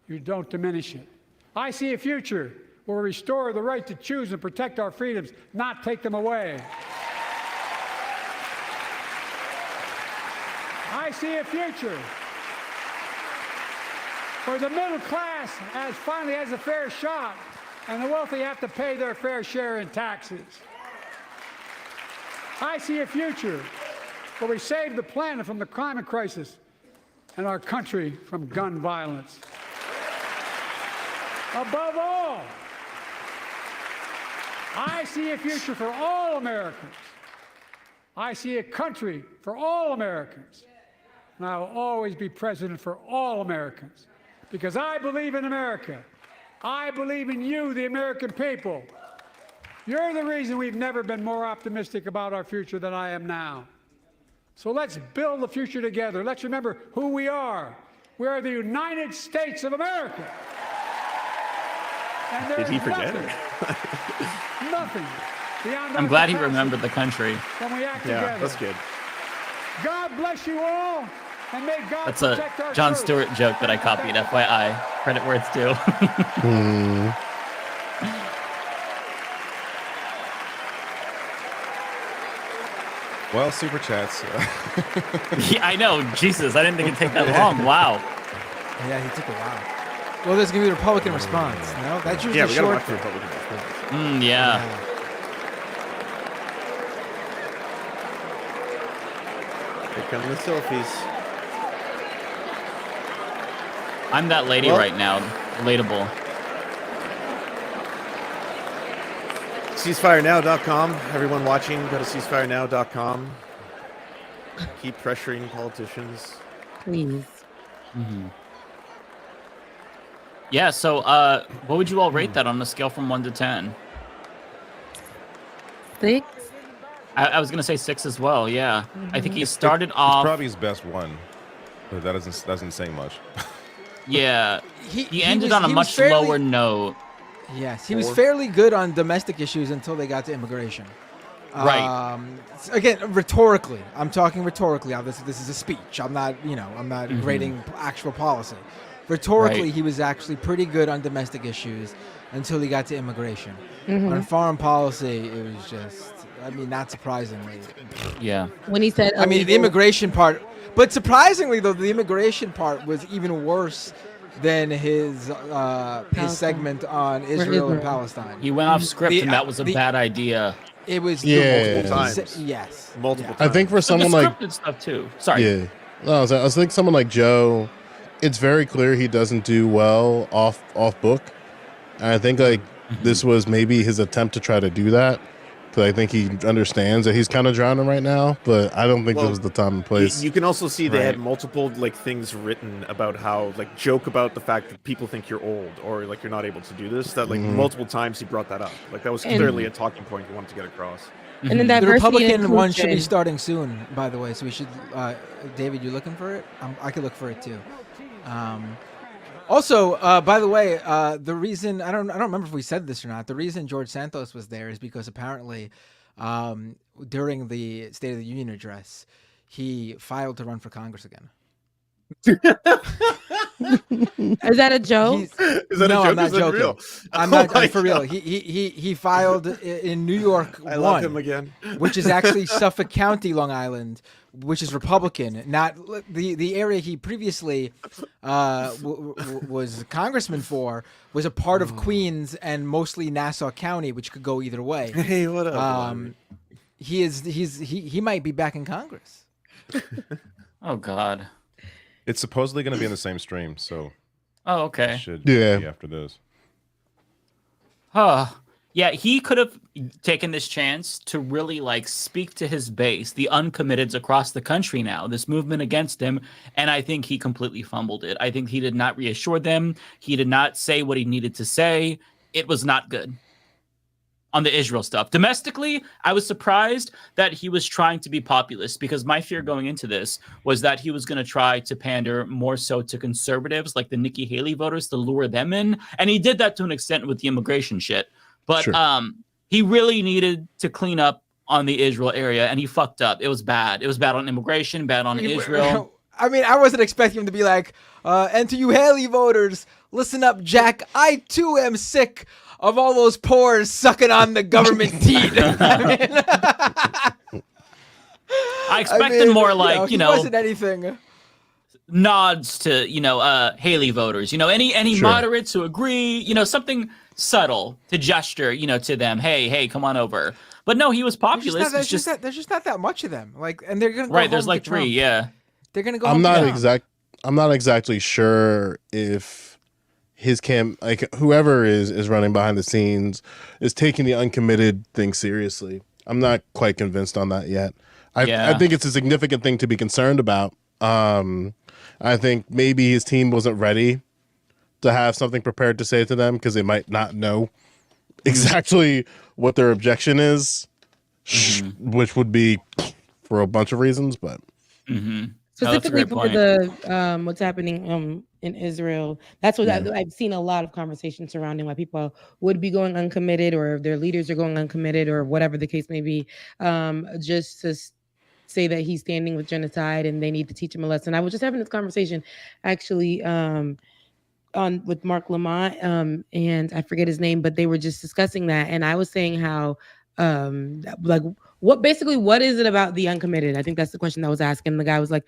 P: you don't diminish it. I see a future where we restore the right to choose and protect our freedoms, not take them away. I see a future where the middle class finally has a fair shot and the wealthy have to pay their fair share in taxes. I see a future where we save the planet from the climate crisis and our country from gun violence. Above all, I see a future for all Americans. I see a country for all Americans. And I will always be president for all Americans because I believe in America. I believe in you, the American people. You're the reason we've never been more optimistic about our future than I am now. So let's build the future together. Let's remember who we are. We are the United States of America. And
N: Did he forget
P: nothing, nothing beyond
M: I'm
P: our
M: glad he
P: capacity
M: remembered the country.
P: when we act
N: Yeah,
P: together.
N: that's good.
P: God bless you all, and may God
M: That's a
P: protect our
M: Jon
P: troops.
M: Stewart joke that I copied, FYI. Credit where it's due.
L: Well, super chats.
M: Yeah, I know. Jesus, I didn't think it'd take that long. Wow.
F: Yeah, he took a while. Well, there's gonna be the Republican response. No, that's usually
N: Yeah, we gotta
F: short.
N: watch the Republican response.
M: Yeah.
N: Here come the selfies.
M: I'm that lady
N: Well-
M: right now. Relatable.
N: Ceasefirenow.com. Everyone watching, go to ceasefirenow.com. Keep pressuring politicians.
Q: please.
M: Yeah, so what would you all rate that on a scale from 1 to 10?
Q: 6.
M: I was going to say 6 as well, yeah. I think he
L: It's
M: started off...
L: probably his best one, but that doesn't say much.
M: Yeah. He ended
F: was-
M: on a
F: he was
M: much
F: fairly-
M: lower note.
F: Yes, he was fairly good on domestic issues until they got to immigration.
M: Right.
F: Again, rhetorically, I'm talking rhetorically. Obviously, this is a speech. I'm not grading actual policy. Rhetorically,
M: Right.
F: he was actually pretty good on domestic issues until he got to immigration.
Q: Mhm.
F: On foreign policy, it was just, not surprisingly.
M: Yeah.
Q: When he said,
F: the
Q: illegal-
F: immigration part, but surprisingly though, the immigration part was even worse than his segment on Israel and Palestine.
M: He went off script, and that was a bad idea.
F: It was
O: Yeah.
N: Multiple times.
F: Yes.
N: Multiple
O: I think for someone
M: the
O: like
M: scripted stuff too. Sorry.
O: Yeah, no, I was thinking someone like Joe. It's very clear he doesn't do well off book, and I think like this was maybe his attempt to try to do that. Because I think he understands that he's kind of drowning right now, but I don't think this was the time and place.
N: You can also see they had multiple like things written about how like joke about the fact that people think you're old or like you're not able to do this. That like multiple times he brought that up. Like that was clearly a talking point he wanted to get across.
Q: And then
F: The Republican one should be
Q: inclusion.
F: starting soon, by the way. So we should. David, you looking for it? I could look for it too. Also, by the way, the reason I don't remember if we said this or not. The reason George Santos was there is because apparently, during the State of the Union address, he filed to run for Congress again.
Q: Is that a joke?
N: Is that
F: no,
N: a joke?
F: I'm not
N: Is that
F: joking.
N: real?
F: I'm
N: Oh
F: not.
N: my
F: I'm for real.
N: God.
F: He filed in New York.
N: I love him again.
F: Which is actually Suffolk County, Long Island, which is Republican. Not the area he previously was congressman for was a part of Queens and mostly Nassau County, which could go either way.
N: Hey, what up?
F: He might be back in Congress.
M: Oh God.
L: It's supposedly going to be in the same stream, so.
M: Oh, okay.
L: Should be after this.
M: Yeah, he could have taken this chance to really like speak to his base, the uncommitteds across the country now, this movement against him, and I think he completely fumbled it. I think he did not reassure them. He did not say what he needed to say. It was not good. On the Israel stuff. Domestically, I was surprised that he was trying to be populist because my fear going into this was that he was going to try to pander more so to conservatives like the Nikki Haley voters to lure them in. And he did that to an extent with the immigration shit. But he really needed to clean up on the Israel area and he fucked up. It was bad. It was bad on immigration, bad on Israel.
F: I mean, I wasn't expecting him to be like, and to you Haley voters, listen up, Jack. I too am sick of all those pores sucking on the government teat.
M: I expected more like,
F: he wasn't anything.
M: Nods to, Haley voters, any moderates who agree, something subtle to gesture, to them. Hey, come on over. But no, he was populist.
F: There's just not that much of them. Like, and they're gonna go
M: right. There's
F: home
M: like
F: to
M: 3,
F: Trump.
M: yeah.
F: They're gonna go.
O: I'm not exactly sure if his like whoever is running behind the scenes is taking the uncommitted thing seriously. I'm not quite convinced on that yet. I think it's a significant thing to be concerned about. I think maybe his team wasn't ready to have something prepared to say to them because they might not know exactly what their objection is, which would be for a bunch of reasons, but
Q: specifically for the what's happening in Israel. That's what I've seen a lot of conversations surrounding why people would be going uncommitted or if their leaders are going uncommitted or whatever the case may be, just to say that he's standing with genocide and they need to teach him a lesson. I was just having this conversation actually with Mark Lamont and I forget his name, but they were just discussing that. And I was saying how like what is it about the uncommitted? I think that's the question that was asking. The guy was like,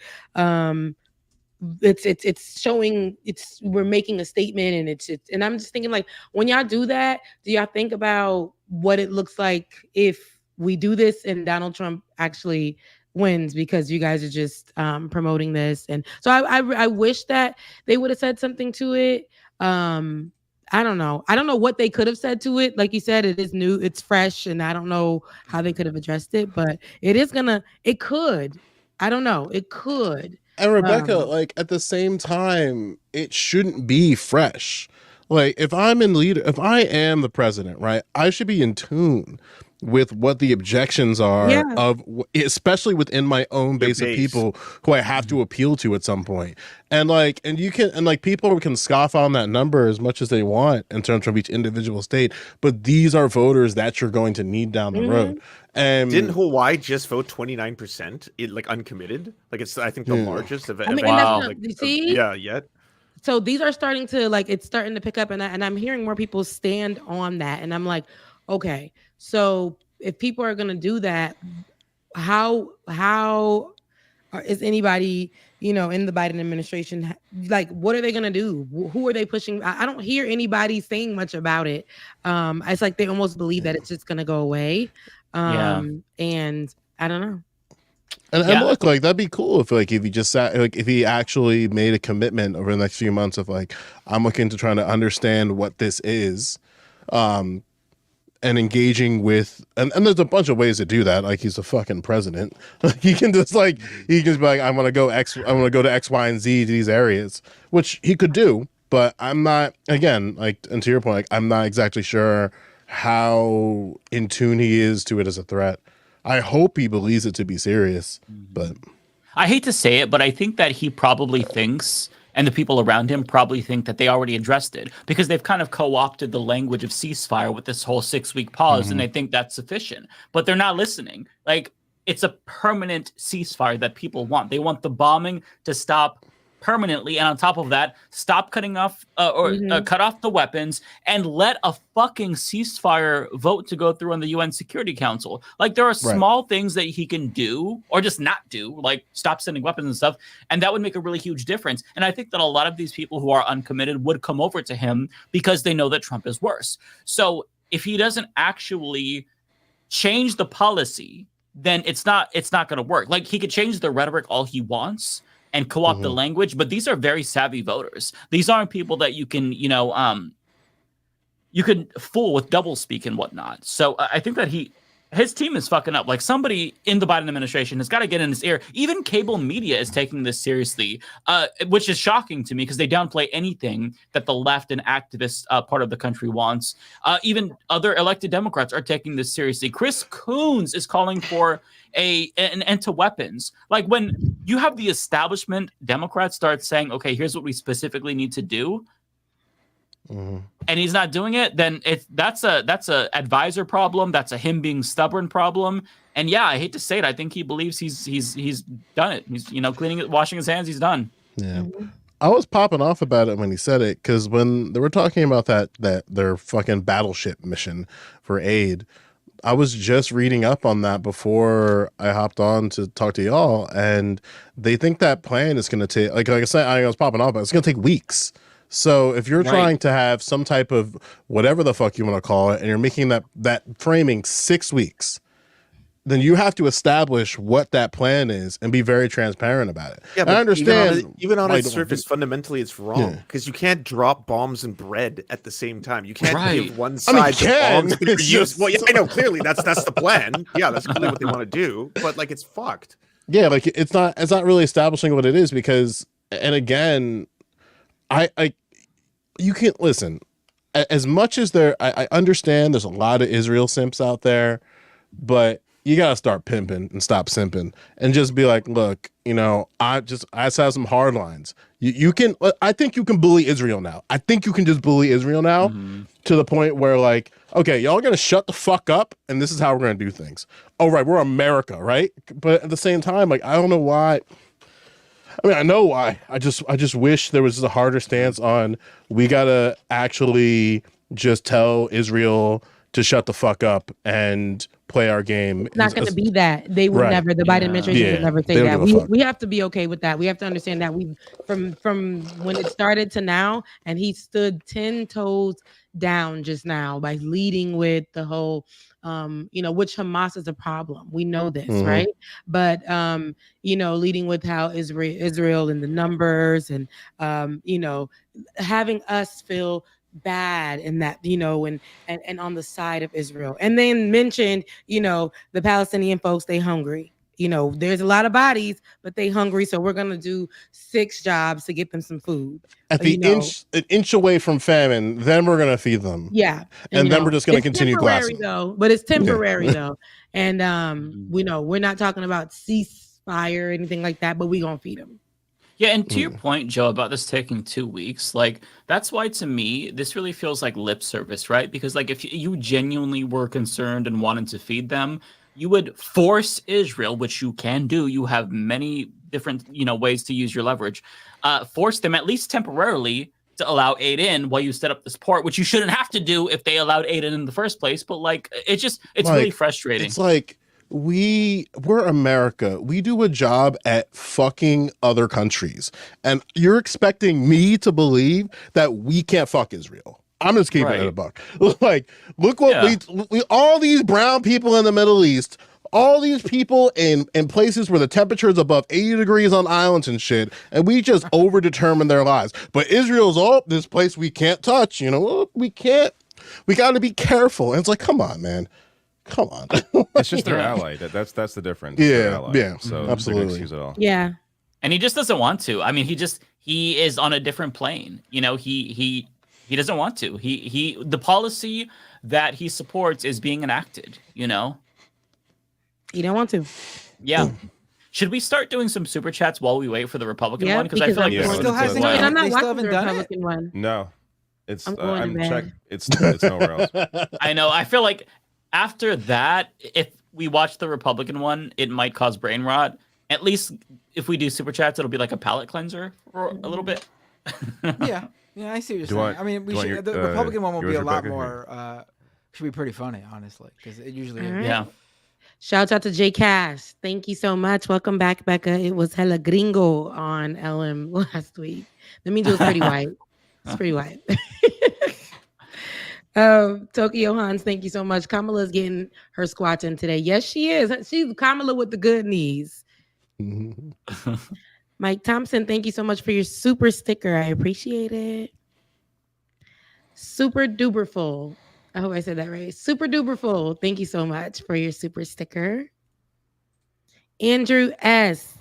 Q: it's showing we're making a statement and it's and I'm just thinking like when y'all do that, do y'all think about what it looks like if we do this and Donald Trump actually wins because you guys are just promoting this? And so I wish that they would have said something to it. I don't know what they could have said to it. Like you said, it is new, it's fresh, and I don't know how they could have addressed it, but it could. I don't know. It could.
O: And Rebecca, like at the same time, it shouldn't be fresh. Like if I am the president, right, I should be in tune with what the objections are of, especially within my own base of people who I have to appeal to at some point. And people can scoff on that number as much as they want in terms of each individual state, but these are voters that you're going to need down the road. And
N: didn't Hawaii just vote 29%? Like uncommitted? Like it's I think the largest of it.
Q: You see?
N: Yet.
Q: So these are starting to it's starting to pick up, and I'm hearing more people stand on that, and I'm like, okay, so if people are gonna do that, how is anybody in the Biden administration like? What are they gonna do? Who are they pushing? I don't hear anybody saying much about it. It's like they almost believe that it's just gonna go away. And I don't know.
O: And look, like that'd be cool if he just sat, like if he actually made a commitment over the next few months of like, I'm looking to try to understand what this is. and engaging with, and there's a bunch of ways to do that. Like, he's a fucking president. He can just be like, I'm gonna go to X, Y, and Z to these areas, which he could do. But I'm not, again, like, and to your point, like, I'm not exactly sure how in tune he is to it as a threat. I hope he believes it to be serious, but
M: I hate to say it, but I think that he probably thinks, and the people around him probably think, that they already addressed it, because they've kind of co-opted the language of ceasefire with this whole 6-week pause, and they think that's sufficient. But they're not listening. Like, it's a permanent ceasefire that people want. They want the bombing to stop permanently, and on top of that, stop cutting off cut off the weapons and let a fucking ceasefire vote to go through on the UN Security Council. Like, there are small things that he can do, or just not do, like stop sending weapons and stuff, and that would make a really huge difference. And I think that a lot of these people who are uncommitted would come over to him because they know that Trump is worse. So if he doesn't actually change the policy, then it's not going to work. Like, he could change the rhetoric all he wants and co-opt the language, but these are very savvy voters. These aren't people that you can, you can fool with doublespeak and whatnot. So I think that his team is fucking up. Like, somebody in the Biden administration has got to get in his ear. Even cable media is taking this seriously, which is shocking to me, because they downplay anything that the left and activist part of the country wants. Even other elected Democrats are taking this seriously. Chris Coons is calling for an end to weapons. Like, when you have the establishment Democrats start saying, okay, here's what we specifically need to do, and he's not doing it, then that's a advisor problem. That's a him being stubborn problem. And yeah, I hate to say it, I think he believes he's done it. He's cleaning it, washing his hands. He's done.
O: Yeah. I was popping off about it when he said it, because when they were talking about that their fucking battleship mission for aid, I was just reading up on that before I hopped on to talk to y'all, and they think that plan is going to take, like I said, I was popping off, but it's going to take weeks. So if you're trying to have some type of whatever the fuck you want to call it, and you're making that framing 6 weeks, then you have to establish what that plan is and be very transparent about it.
N: Yeah, but
O: I understand.
N: Even on its surface, fundamentally, it's wrong, because you can't drop bombs and bread at the same time. You can't give one side the bombs. Well, yeah, I know, clearly that's the plan. Yeah, that's clearly what they want to do. But like, it's fucked.
O: Yeah, like it's not really establishing what it is, because, and again, you can't listen. As much as I understand there's a lot of Israel simps out there, but you gotta start pimping and stop simping, and just be like, look, I just have some hard lines. You can, I think you can bully Israel now. I think you can just bully Israel now to the point where, like, okay, y'all gonna shut the fuck up, and this is how we're gonna do things. Oh, right, we're America, right? But at the same time, like, I don't know why. I mean, I know why. I just wish there was a harder stance on, we gotta actually just tell Israel to shut the fuck up and play our game.
Q: It's not going to be that. They will never. The Biden administration will never say that. We have to be okay with that. We have to understand that we from when it started to now, and he stood 10 toes down just now by leading with the whole, which Hamas is a problem. We know this, right? But leading with how Israel and the numbers, and having us feel bad in that, and on the side of Israel, and then mentioned, the Palestinian folks, they hungry. There's a lot of bodies, but they hungry, so we're gonna do 6 jobs to get them some food.
O: At the an inch away from famine, then we're gonna feed them.
Q: Yeah,
O: and then we're just gonna continue glassing.
Q: Though, but it's temporary though, and we're not talking about ceasefire or anything like that, but we gonna feed them.
M: Yeah, and to your point, Joe, about this taking 2 weeks, like, that's why, to me, this really feels like lip service, right? Because, like, if you genuinely were concerned and wanted to feed them, you would force Israel, which you can do. You have many different, ways to use your leverage. Force them, at least temporarily, to allow aid in while you set up this port, which you shouldn't have to do if they allowed aid in the first place. But, like, it's really frustrating.
O: It's like, we're America. We do a job at fucking other countries, and you're expecting me to believe that we can't fuck Israel. I'm just keeping it a buck. Like, look what we all these brown people in the Middle East, all these people in places where the temperature is above 80 degrees on islands and shit, and we just overdetermine their lives. But Israel's this place we can't touch. We can't. We got to be careful. And it's like, come on, man. Come on.
L: It's just their ally. That's the difference. Their ally.
O: Yeah.
L: So
O: absolutely.
L: Excuse it all.
Q: Yeah.
M: And he just doesn't want to. I mean, he is on a different plane. You know, he doesn't want to. The policy that he supports is being enacted, you know?
Q: You don't want to.
M: Yeah. Should we start doing some super chats while we wait for the Republican one?
Q: Because
M: I feel like
L: it still
Q: hasn't. And I'm not
F: They still
Q: watching the
F: haven't done it?
Q: Republican one.
L: No. It's
Q: I'm going to
L: I'm
Q: bed.
L: checked. It's nowhere else.
M: I know. I feel like after that, if we watch the Republican one, it might cause brain rot. At least if we do super chats, it'll be like a palate cleanser for a little bit.
F: Yeah, I see what you're saying. I mean, the Republican one will be a lot more. Should be pretty funny, honestly, because it usually is.
Q: Right.
M: Yeah.
Q: Shouts out to J Cash. Thank you so much. Welcome back, Becca. It was hella gringo on LM last week. That means it was pretty white. It's pretty white. Tokyo Hans, thank you so much. Kamala's getting her squats in today. Yes, she is. She's Kamala with the good knees. Mike Thompson, thank you so much for your super sticker. I appreciate it. Super duper full. I hope I said that right. Super duper full. Thank you so much for your super sticker. Andrew S.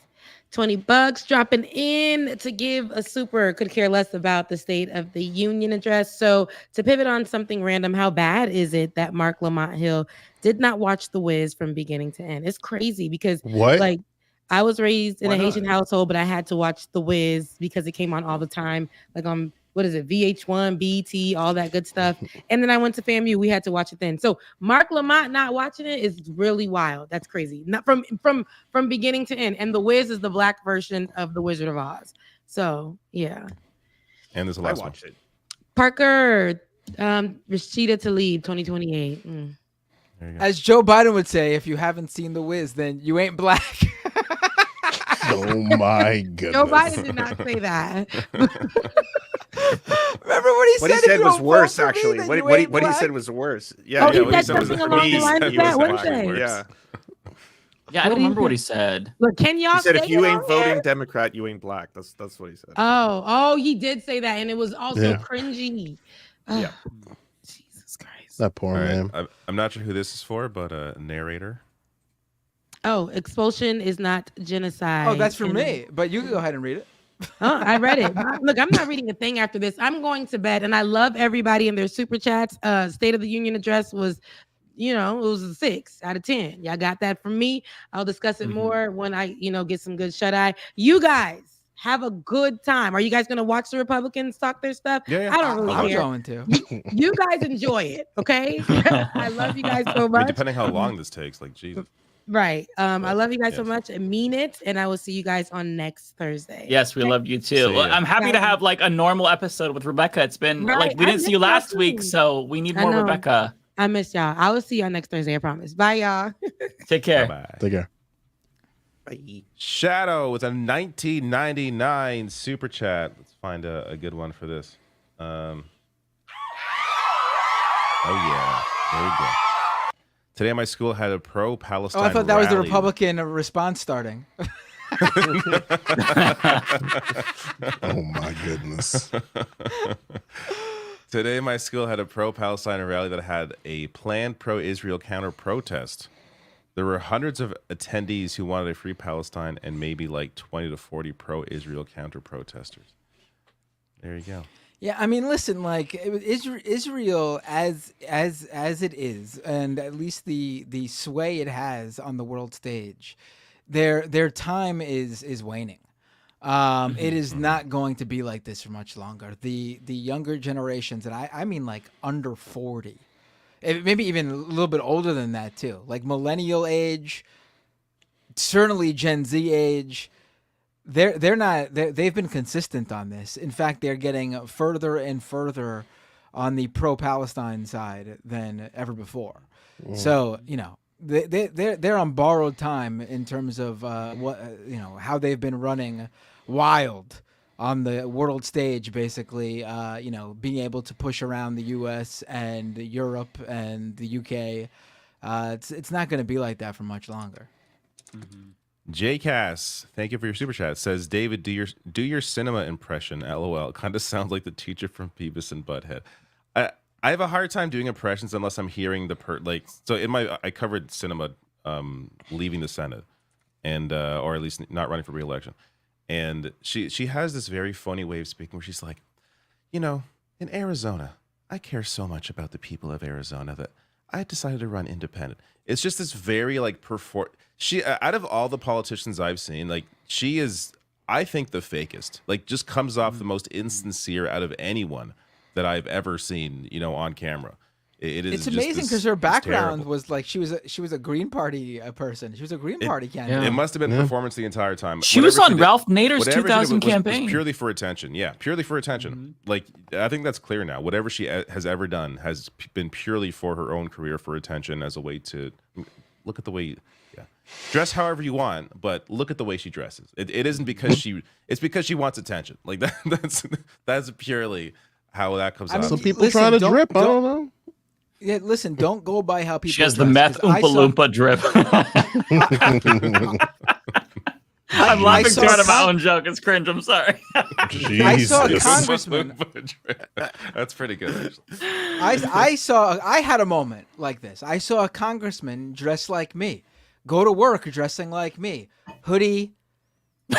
Q: $20 dropping in to give a super. Could care less about the State of the Union address. So to pivot on something random, how bad is it that Mark Lamont Hill did not watch The Wiz from beginning to end? It's crazy because like I was raised in a Haitian household, but I had to watch The Wiz because it came on all the time. Like on what is it, VH1, BET, all that good stuff. And then I went to FAMU. We had to watch it then. So Mark Lamont not watching it is really wild. That's crazy. Not from beginning to end. And The Wiz is the black version of The Wizard of Oz. So yeah.
L: And there's a last one.
Q: Parker, Rashida Tlaib, 2028.
F: As Joe Biden would say, if you haven't seen The Wiz, then you ain't black.
O: Oh my goodness.
Q: Joe Biden did not say that.
F: Remember what he said?
N: What he said was worse, actually. What he said was worse. Yeah,
Q: oh,
N: what
Q: he said something along the lines of that. What did he say?
N: Yeah.
M: Yeah, I don't remember what he said.
Q: Look, can y'all
N: He said,
Q: say
N: if you
Q: it
N: ain't
Q: on
N: voting
Q: here?
N: Democrat, you ain't black. That's what he said.
Q: Oh, he did say that, and it was also cringy.
N: Yeah.
Q: Jesus Christ.
O: That poor man.
L: I'm not sure who this is for, but a narrator.
Q: Oh, expulsion is not genocide.
F: Oh, that's for me. But you can go ahead and read it.
Q: I read it. Look, I'm not reading a thing after this. I'm going to bed, and I love everybody in their super chats. State of the Union address was, it was a 6 out of 10. Y'all got that from me. I'll discuss it more when I, get some good shut eye. You guys have a good time. Are you guys going to watch the Republicans talk their stuff?
L: Yeah.
Q: I don't really care.
F: I'm going to.
Q: You guys enjoy it, okay? I love you guys so
L: I mean,
Q: much.
L: depending how long this takes, like Jesus.
Q: Right. I love you guys so much. I mean it. And I will see you guys on next Thursday.
M: Yes, we love you too.
L: ya.
M: I'm happy to have like a normal episode with Rebecca. It's been
Q: Right.
M: we didn't see you
Q: I
M: last
Q: miss y'all
M: week,
Q: too.
M: so we need
Q: I
M: more
Q: know.
M: Rebecca.
Q: I miss y'all. I will see y'all next Thursday. I promise. Bye, y'all.
M: Take care.
L: Bye.
O: Take care.
N: Bye.
L: Shadow with a 1999 super chat. Let's find a good one for this. Oh yeah, there we go. Today, my school had a pro-Palestine.
F: Oh, I thought that was the
L: rally.
F: Republican response starting.
O: Oh my goodness.
L: Today, my school had a pro-Palestine rally that had a planned pro-Israel counter-protest. There were hundreds of attendees who wanted a free Palestine and maybe like 20 to 40 pro-Israel counter-protesters. There you go.
F: Yeah, I mean, listen, like Israel as it is, and at least the sway it has on the world stage, their time is waning. It is not going to be like this for much longer. The younger generations, and I mean like under 40, maybe even a little bit older than that too, like millennial age, certainly Gen Z age. They've been consistent on this. In fact, they're getting further and further on the pro-Palestine side than ever before. So, they're on borrowed time in terms of how they've been running wild on the world stage, basically, being able to push around the US and Europe and the UK. It's not going to be like that for much longer.
L: J Cass, thank you for your super chat. Says David, do your cinema impression. LOL. Kind of sounds like the teacher from Beavis and Butthead. I have a hard time doing impressions unless I'm hearing the so in I covered cinema leaving the Senate and or at least not running for re-election. And she has this very phony way of speaking where she's like, you know, in Arizona, I care so much about the people of Arizona that I decided to run independent. It's just this very like she out of all the politicians I've seen, like she is, I think, the fakest. Like just comes off the most insincere out of anyone that I've ever seen, you know, on camera.
F: It's amazing because her background was like she was a Green Party person. She was a Green Party candidate.
L: It must have been performance the entire time.
M: She was on Ralph Nader's 2000 campaign.
L: Was purely for attention. Yeah, purely for attention. Like I think that's clear now. Whatever she has ever done has been purely for her own career, for attention, as a way to look at the way. Yeah, dress however you want, but look at the way she dresses. It isn't because it's because she wants attention. Like that's purely how that comes out.
O: Some people trying to drip. I don't know.
F: Yeah, listen, don't go by how people.
M: She has the meth Oompa Loompa drip. I'm laughing too out of my own joke. It's cringe. I'm sorry.
F: I saw a congressman.
L: That's pretty good.
F: I had a moment like this. I saw a congressman dressed like me, go to work dressing like me, hoodie,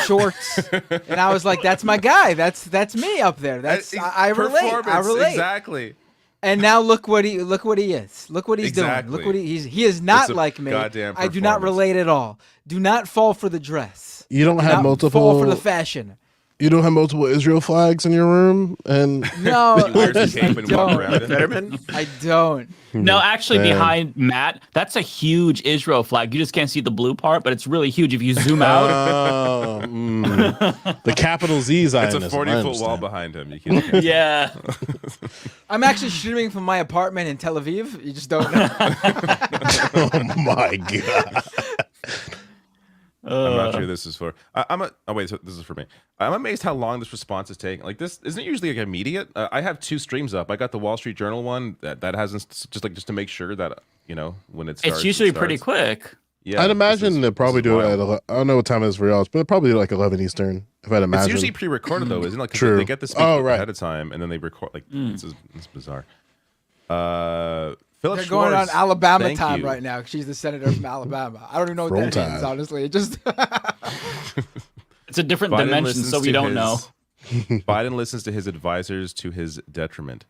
F: shorts, and I was like, "That's my guy. That's me up there. I relate. I relate
L: exactly."
F: And now look what he is. Look what he's doing. Look what he is not like me. I do not relate at all. Do not fall for the dress.
O: You don't have multiple.
F: Fall for the fashion.
O: You don't have multiple Israel flags in your room, and
F: no, I don't.
M: No, actually, behind Matt, that's a huge Israel flag. You just can't see the blue part, but it's really huge if you zoom out.
O: The capital Z Zionism.
L: It's a 40-foot wall behind him. You can't
M: yeah.
F: I'm actually streaming from my apartment in Tel Aviv. You just don't know.
O: Oh my god.
L: I'm not sure this is for. Wait, so this is for me. I'm amazed how long this response is taking. Like this isn't usually like immediate. I have 2 streams up. I got the Wall Street Journal one that hasn't just to make sure that you know when it starts.
M: It's usually pretty quick.
L: Yeah,
O: I'd imagine they'll probably do it at. I don't know what time it is for y'all, but probably like 11 Eastern. If I'd imagine.
L: It's usually pre-recorded though, isn't it? Like,
O: True.
L: They get the speech ahead of time and then they record. Like it's bizarre. Philip
F: They're going on
L: Schwartz,
F: Alabama time right now. She's the senator from Alabama. I don't even know what that means, honestly. It just
M: it's a different dimension, so we don't know.
L: Biden listens to his advisors to his detriment.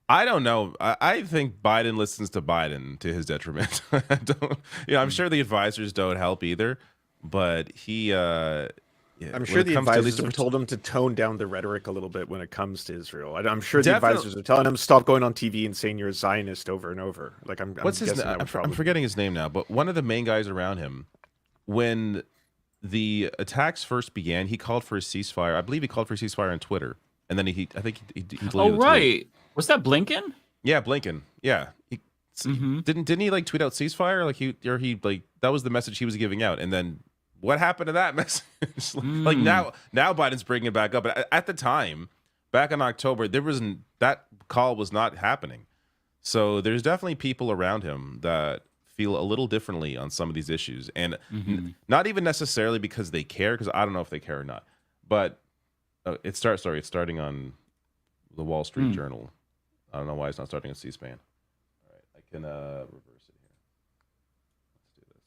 L: I don't know. I think Biden listens to Biden to his detriment. I don't. I'm sure the advisors don't help either, but he.
N: I'm sure the advisors have told him to tone down the rhetoric a little bit when it comes to Israel. I'm sure the advisors are telling him stop going on TV and saying you're a Zionist over and over. Like
L: what's his name? I'm forgetting his name now. But one of the main guys around him, when the attacks first began, he called for a ceasefire. I believe he called for a ceasefire on Twitter, and then he
M: oh right, was that Blinken?
L: Yeah, Blinken. Yeah, didn't he like tweet out ceasefire? Like he that was the message he was giving out, and then. What happened to that message? Like now Biden's bringing it back up. But at the time, back in October, that call was not happening. So there's definitely people around him that feel a little differently on some of these issues, and not even necessarily because they care, because I don't know if they care or not. But it's starting on the Wall Street Journal. I don't know why it's not starting on C-SPAN. All right, I can reverse it here. Let's do this.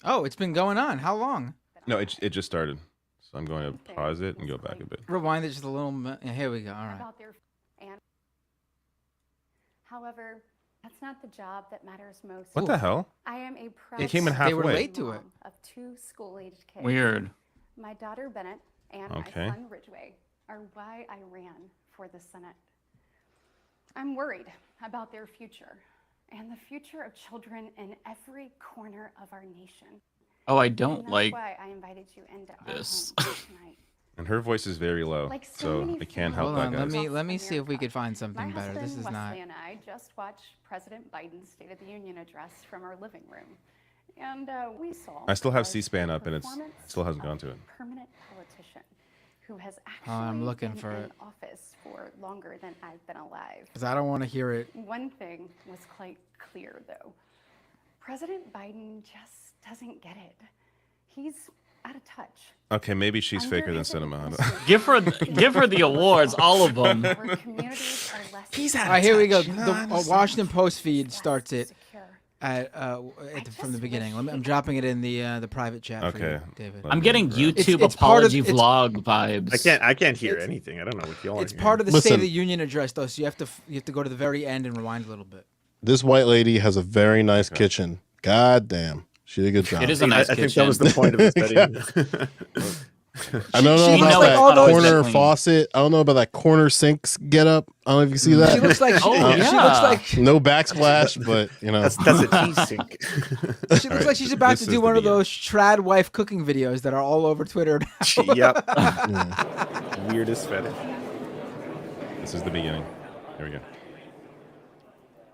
F: Oh, it's been going on. How long?
L: No, it just started. So I'm going to pause it and go back a bit.
F: Rewind it just a little bit. Yeah, here we go. All right.
S: However, that's not the job that matters most.
L: What the hell?
S: I am a proud
L: It came in halfway.
F: They were late to it.
S: Of 2 school-aged kids.
M: Weird.
S: My daughter Bennett and my son Ridgway are why I ran for the Senate. I'm worried about their future and the future of children in every corner of our nation.
M: Oh, I don't like
S: why I invited you into
M: this.
S: our home tonight.
L: And her voice is very low, so I can't help that.
F: Hold on, let me see if we could find something better. This is
S: Wesley
F: not.
S: and I just watched President Biden's State of the Union address from our living room, and we saw.
L: I still have C-SPAN up, and it still hasn't gone to it.
S: Permanent politician who has actually
F: I'm looking
S: been
F: for
S: in
F: it.
S: office for longer than I've been alive.
F: Because I don't want to hear it.
S: One thing was quite clear, though. President Biden just doesn't get it. He's out of touch.
L: Okay, maybe she's faker than cinema.
M: Give her the awards, all of them.
F: All right, here we go. The Washington Post feed starts it from the beginning. I'm dropping it in the private chat for you, David.
M: I'm getting YouTube apology vlog vibes.
N: I can't hear anything. I don't know what y'all are
F: It's
N: hearing.
F: part of the State of the Union address, though, so you have to go to the very end and rewind a little bit.
O: This white lady has a very nice kitchen. God damn. She did a good job.
M: It is a nice
N: I think that was the point of this video.
O: I don't know about that corner faucet. I don't know about that corner sinks get up. I don't know if you see that.
F: She looks like she looks like
O: no backsplash, but you know
N: that's a tea sink.
F: She looks like she's about to do one of those trad wife cooking videos that are all over Twitter now.
N: Yep. Weirdest fetish.
L: This is the beginning. Here we go.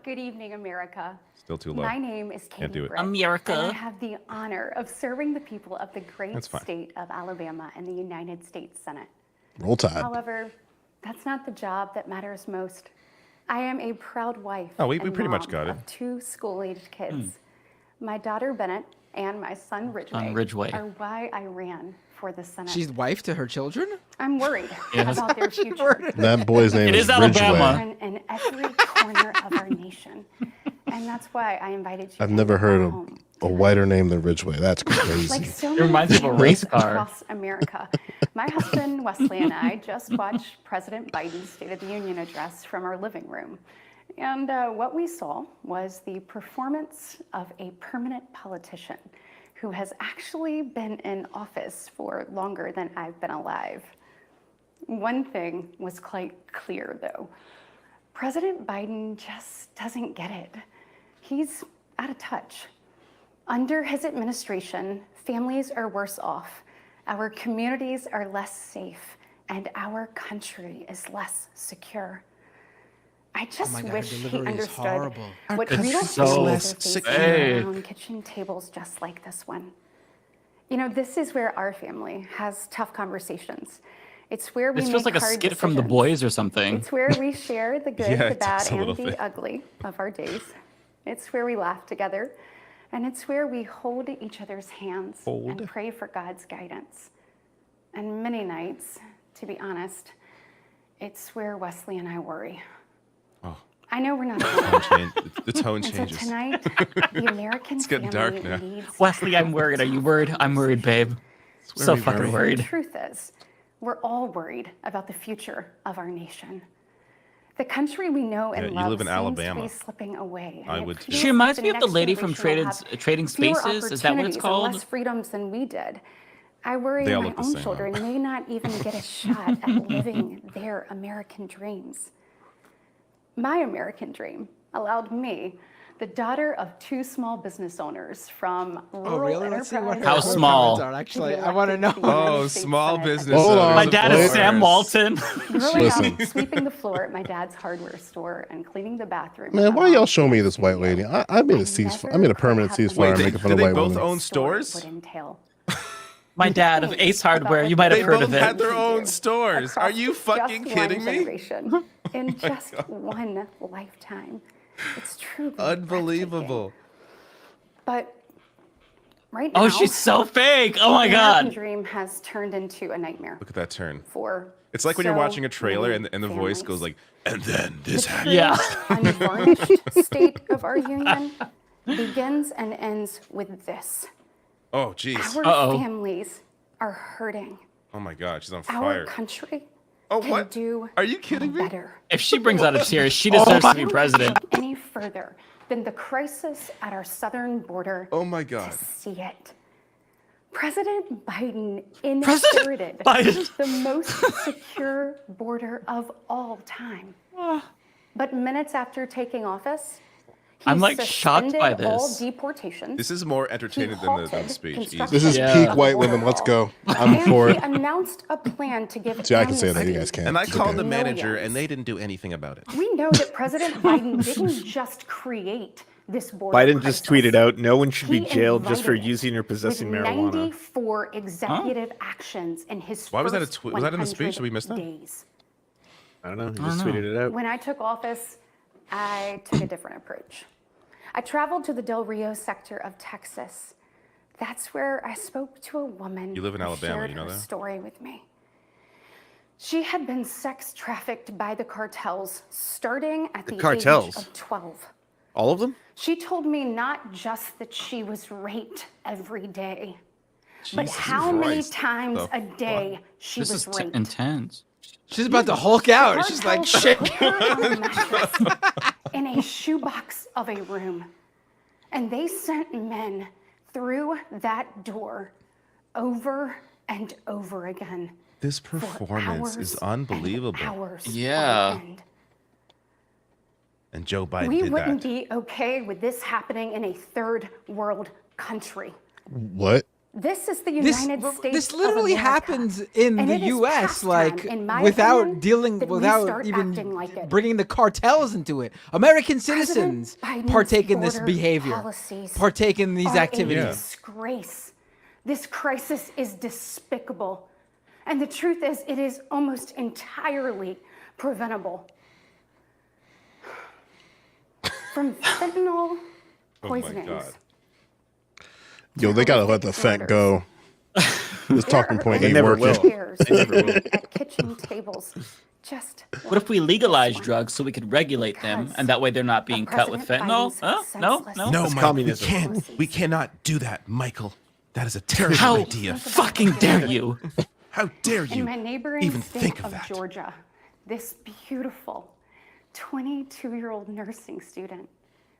S: Good evening, America.
L: Still too low.
S: My name is
L: Can't
S: Katie
L: do it.
S: Britt,
M: America.
S: and I have the honor of serving the people of the great
L: That's fine.
S: state of Alabama in the United States Senate.
O: Roll Tide.
S: However, that's not the job that matters most. I am a proud wife
L: We
S: and
L: pretty much
S: mom
L: got it.
S: of 2 school-aged kids. My daughter Bennett and my son Ridgway, are why I ran for the Senate.
F: She's wife to her children?
S: I'm worried
M: Yes.
S: about their future.
O: That boy's name is
M: Alabama.
S: In every corner of our nation. And that's why I invited you.
O: I've never heard of a whiter name than Ridgway. That's crazy.
S: Like so
M: It reminds me of a race car.
S: across America. My husband Wesley and I just watched President Biden's State of the Union address from our living room. And what we saw was the performance of a permanent politician who has actually been in office for longer than I've been alive. One thing was quite clear, though. President Biden just doesn't get it. He's out of touch. Under his administration, families are worse off, our communities are less safe, and our country is less secure. I just wish he understood what real families are facing around kitchen tables just like this one. You know, this is where our family has tough conversations. It's where we
M: This
S: make
M: feels like a
S: hard
M: skit from The
S: decisions.
M: Boys or something.
S: It's where we share the good,
L: Yeah,
S: the
L: it
S: bad,
L: does a
S: and
L: little
S: the
L: bit.
S: ugly of our days. It's where we laugh together, and it's where we hold each other's hands and pray for God's guidance. And many nights, to be honest, it's where Wesley and I worry.
L: Oh.
S: I know we're not alone.
L: The tone
S: And so
L: changes.
S: tonight, the American
L: It's getting
S: family
L: dark now.
S: needs
M: Wesley, I'm worried. Are you worried? I'm worried, babe. So fucking
S: The
M: worried.
S: truth is, we're all worried about the future of our nation. The country we know and
L: Yeah, you
S: love
L: live in
S: seems
L: Alabama.
S: to be slipping away.
L: I
S: and it
L: would too.
S: feels
M: She reminds
S: like
M: me
S: the
M: of the
S: next
M: lady from
S: generation will have
M: Trading
S: fewer
M: Spaces. Is that what it's
S: opportunities and
M: called?
S: less freedoms than we did. I worry
L: They all
S: my
L: look the
S: own
L: same,
S: children may not even get a shot at living their American dreams. My American dream allowed me, the daughter of 2 small business owners from rural
F: really? Let's see what
S: enterprise.
M: How small?
F: Actually, I want to know.
L: Oh, small business.
O: Hold on.
M: My dad is Sam Walton.
S: Growing up, sweeping the floor at my dad's hardware store and cleaning the bathroom.
O: Man, why y'all show me this white lady? I made a ceasefire. I made a permanent ceasefire making fun
L: Do
O: of
L: they
O: white
L: both
O: women.
L: own stores?
S: Would entail.
M: My dad of Ace Hardware. You might have
L: They
M: heard
L: both
M: of it.
L: had their own stores. Are you fucking
S: Just
L: kidding
S: one
L: me?
S: generation, in just one lifetime. It's truly
L: Unbelievable.
S: But right now,
M: Oh, she's so fake. Oh my
S: the American
M: god.
S: dream has turned into a nightmare
L: Look at that turn.
S: for
L: It's like when you're
S: so
L: watching a trailer
S: many
L: and the voice
S: families.
L: goes like, and then this
S: The
L: happened.
M: Yeah.
S: unvarnished state of our union begins and ends with this.
L: Oh, jeez.
S: Our families are hurting.
L: Oh my God, she's on
S: Our
L: fire.
S: country
L: Oh,
S: can
L: what?
S: do
L: Are you kidding me?
S: better.
M: If she brings out a tear, she deserves to be president.
S: Any further than the crisis at our southern border.
L: Oh my God.
S: To see it. President Biden inherited the most secure border of all time. But minutes after taking office, he
M: I'm like shocked by
S: suspended all
M: this.
S: deportations.
L: This is more entertaining than the speech.
S: construction
O: This is
S: Yeah.
O: peak white women. Let's go. I'm
S: and
O: for
S: he
O: it.
S: announced a plan to give
O: See, I can say that. You
S: amnesty
O: guys can't.
L: And I
O: It's
L: called the
O: okay.
L: manager, and they didn't do anything about it.
S: We know that President Biden didn't just create this border
N: Biden
S: crisis.
N: just tweeted out, no one should be
S: He
N: jailed just for
S: invited it
N: using or possessing
S: with
N: marijuana.
S: 94 executive actions in his
L: Why was that a
S: first
L: was that in the speech?
S: 100
L: Did we miss that?
S: days.
N: I don't know. He just tweeted it out.
S: When I took office, I took a different approach. I traveled to the Del Rio sector of Texas. that's where I spoke to a woman.
L: You live in
S: who
L: Alabama,
S: shared
L: you know
S: her
L: that?
S: story with me. She had been sex trafficked by the cartels starting at the
N: cartels?
S: age of 12.
N: All of them?
S: She told me not just that she was raped every day, but
L: Jesus
S: how many
L: Christ.
S: times
L: The
S: a day she
M: This
S: was
M: is
S: raped.
M: intense.
F: She's about to Hulk out. She's like,
S: Cartels
F: shit.
S: put her on a mattress in a shoebox of a room, and they sent men through that door over and over again.
L: This performance is unbelievable.
S: Hours
M: Yeah.
S: on end.
L: And Joe Biden
S: We
L: did
S: wouldn't
L: that.
S: be okay with this happening in a third world country.
O: What?
S: This is the United States.
F: This literally
S: of America,
F: happens in
S: and
F: the
S: it is
F: U.S.
S: past
F: like
S: time, in my
F: without
S: opinion,
F: dealing,
S: that we
F: without
S: start
F: even
S: acting like it.
F: bringing the cartels into it. American
S: President
F: citizens
S: Biden's
F: partake in this
S: border
F: behavior,
S: policies
F: partake in these
S: are
F: activities.
S: A disgrace. This crisis is despicable, and the truth is, it is almost entirely preventable. From fentanyl poisonings.
O: Yo, they gotta let the fent go. This talking point
N: They
O: ain't
N: never
O: working.
N: will.
S: Chairs
N: They never will.
S: at kitchen tables. Just
M: What if we legalize drugs so we could regulate them, and that way they're not being cut with
S: President
M: fentanyl?
S: Biden's
M: Huh? No,
S: senseless
M: no.
L: No,
N: That's
L: Mike,
N: communism.
L: we can't. We cannot do that, Michael. That is a terrible
M: How
L: idea.
M: fucking dare you?
L: How dare
S: in
L: you
S: my neighboring
L: even
S: state
L: think of
S: of
L: that?
S: Georgia, this beautiful 22-year-old nursing student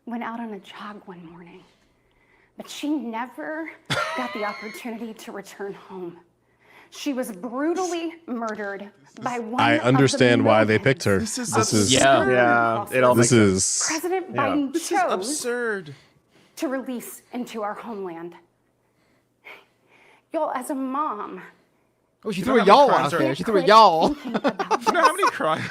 S: went out on a jog one morning, but she never got the opportunity to return home. She was brutally murdered by one
O: I
S: of
O: understand
S: the
O: why they
S: millions
O: picked her.
L: This is
O: This is
M: Yeah.
N: Yeah, it all
O: this
N: makes sense.
O: is
S: President
N: Yeah.
S: Biden
L: This is
S: chose
L: absurd.
S: to release into our homeland. Y'all, as a mom,
F: Oh, she
L: You
F: threw
L: know
F: a
L: how many
F: y'all
L: crimes
F: out
L: are-
F: there. She threw a y'all.
S: thinking about
L: You know how
S: this.
L: many crimes?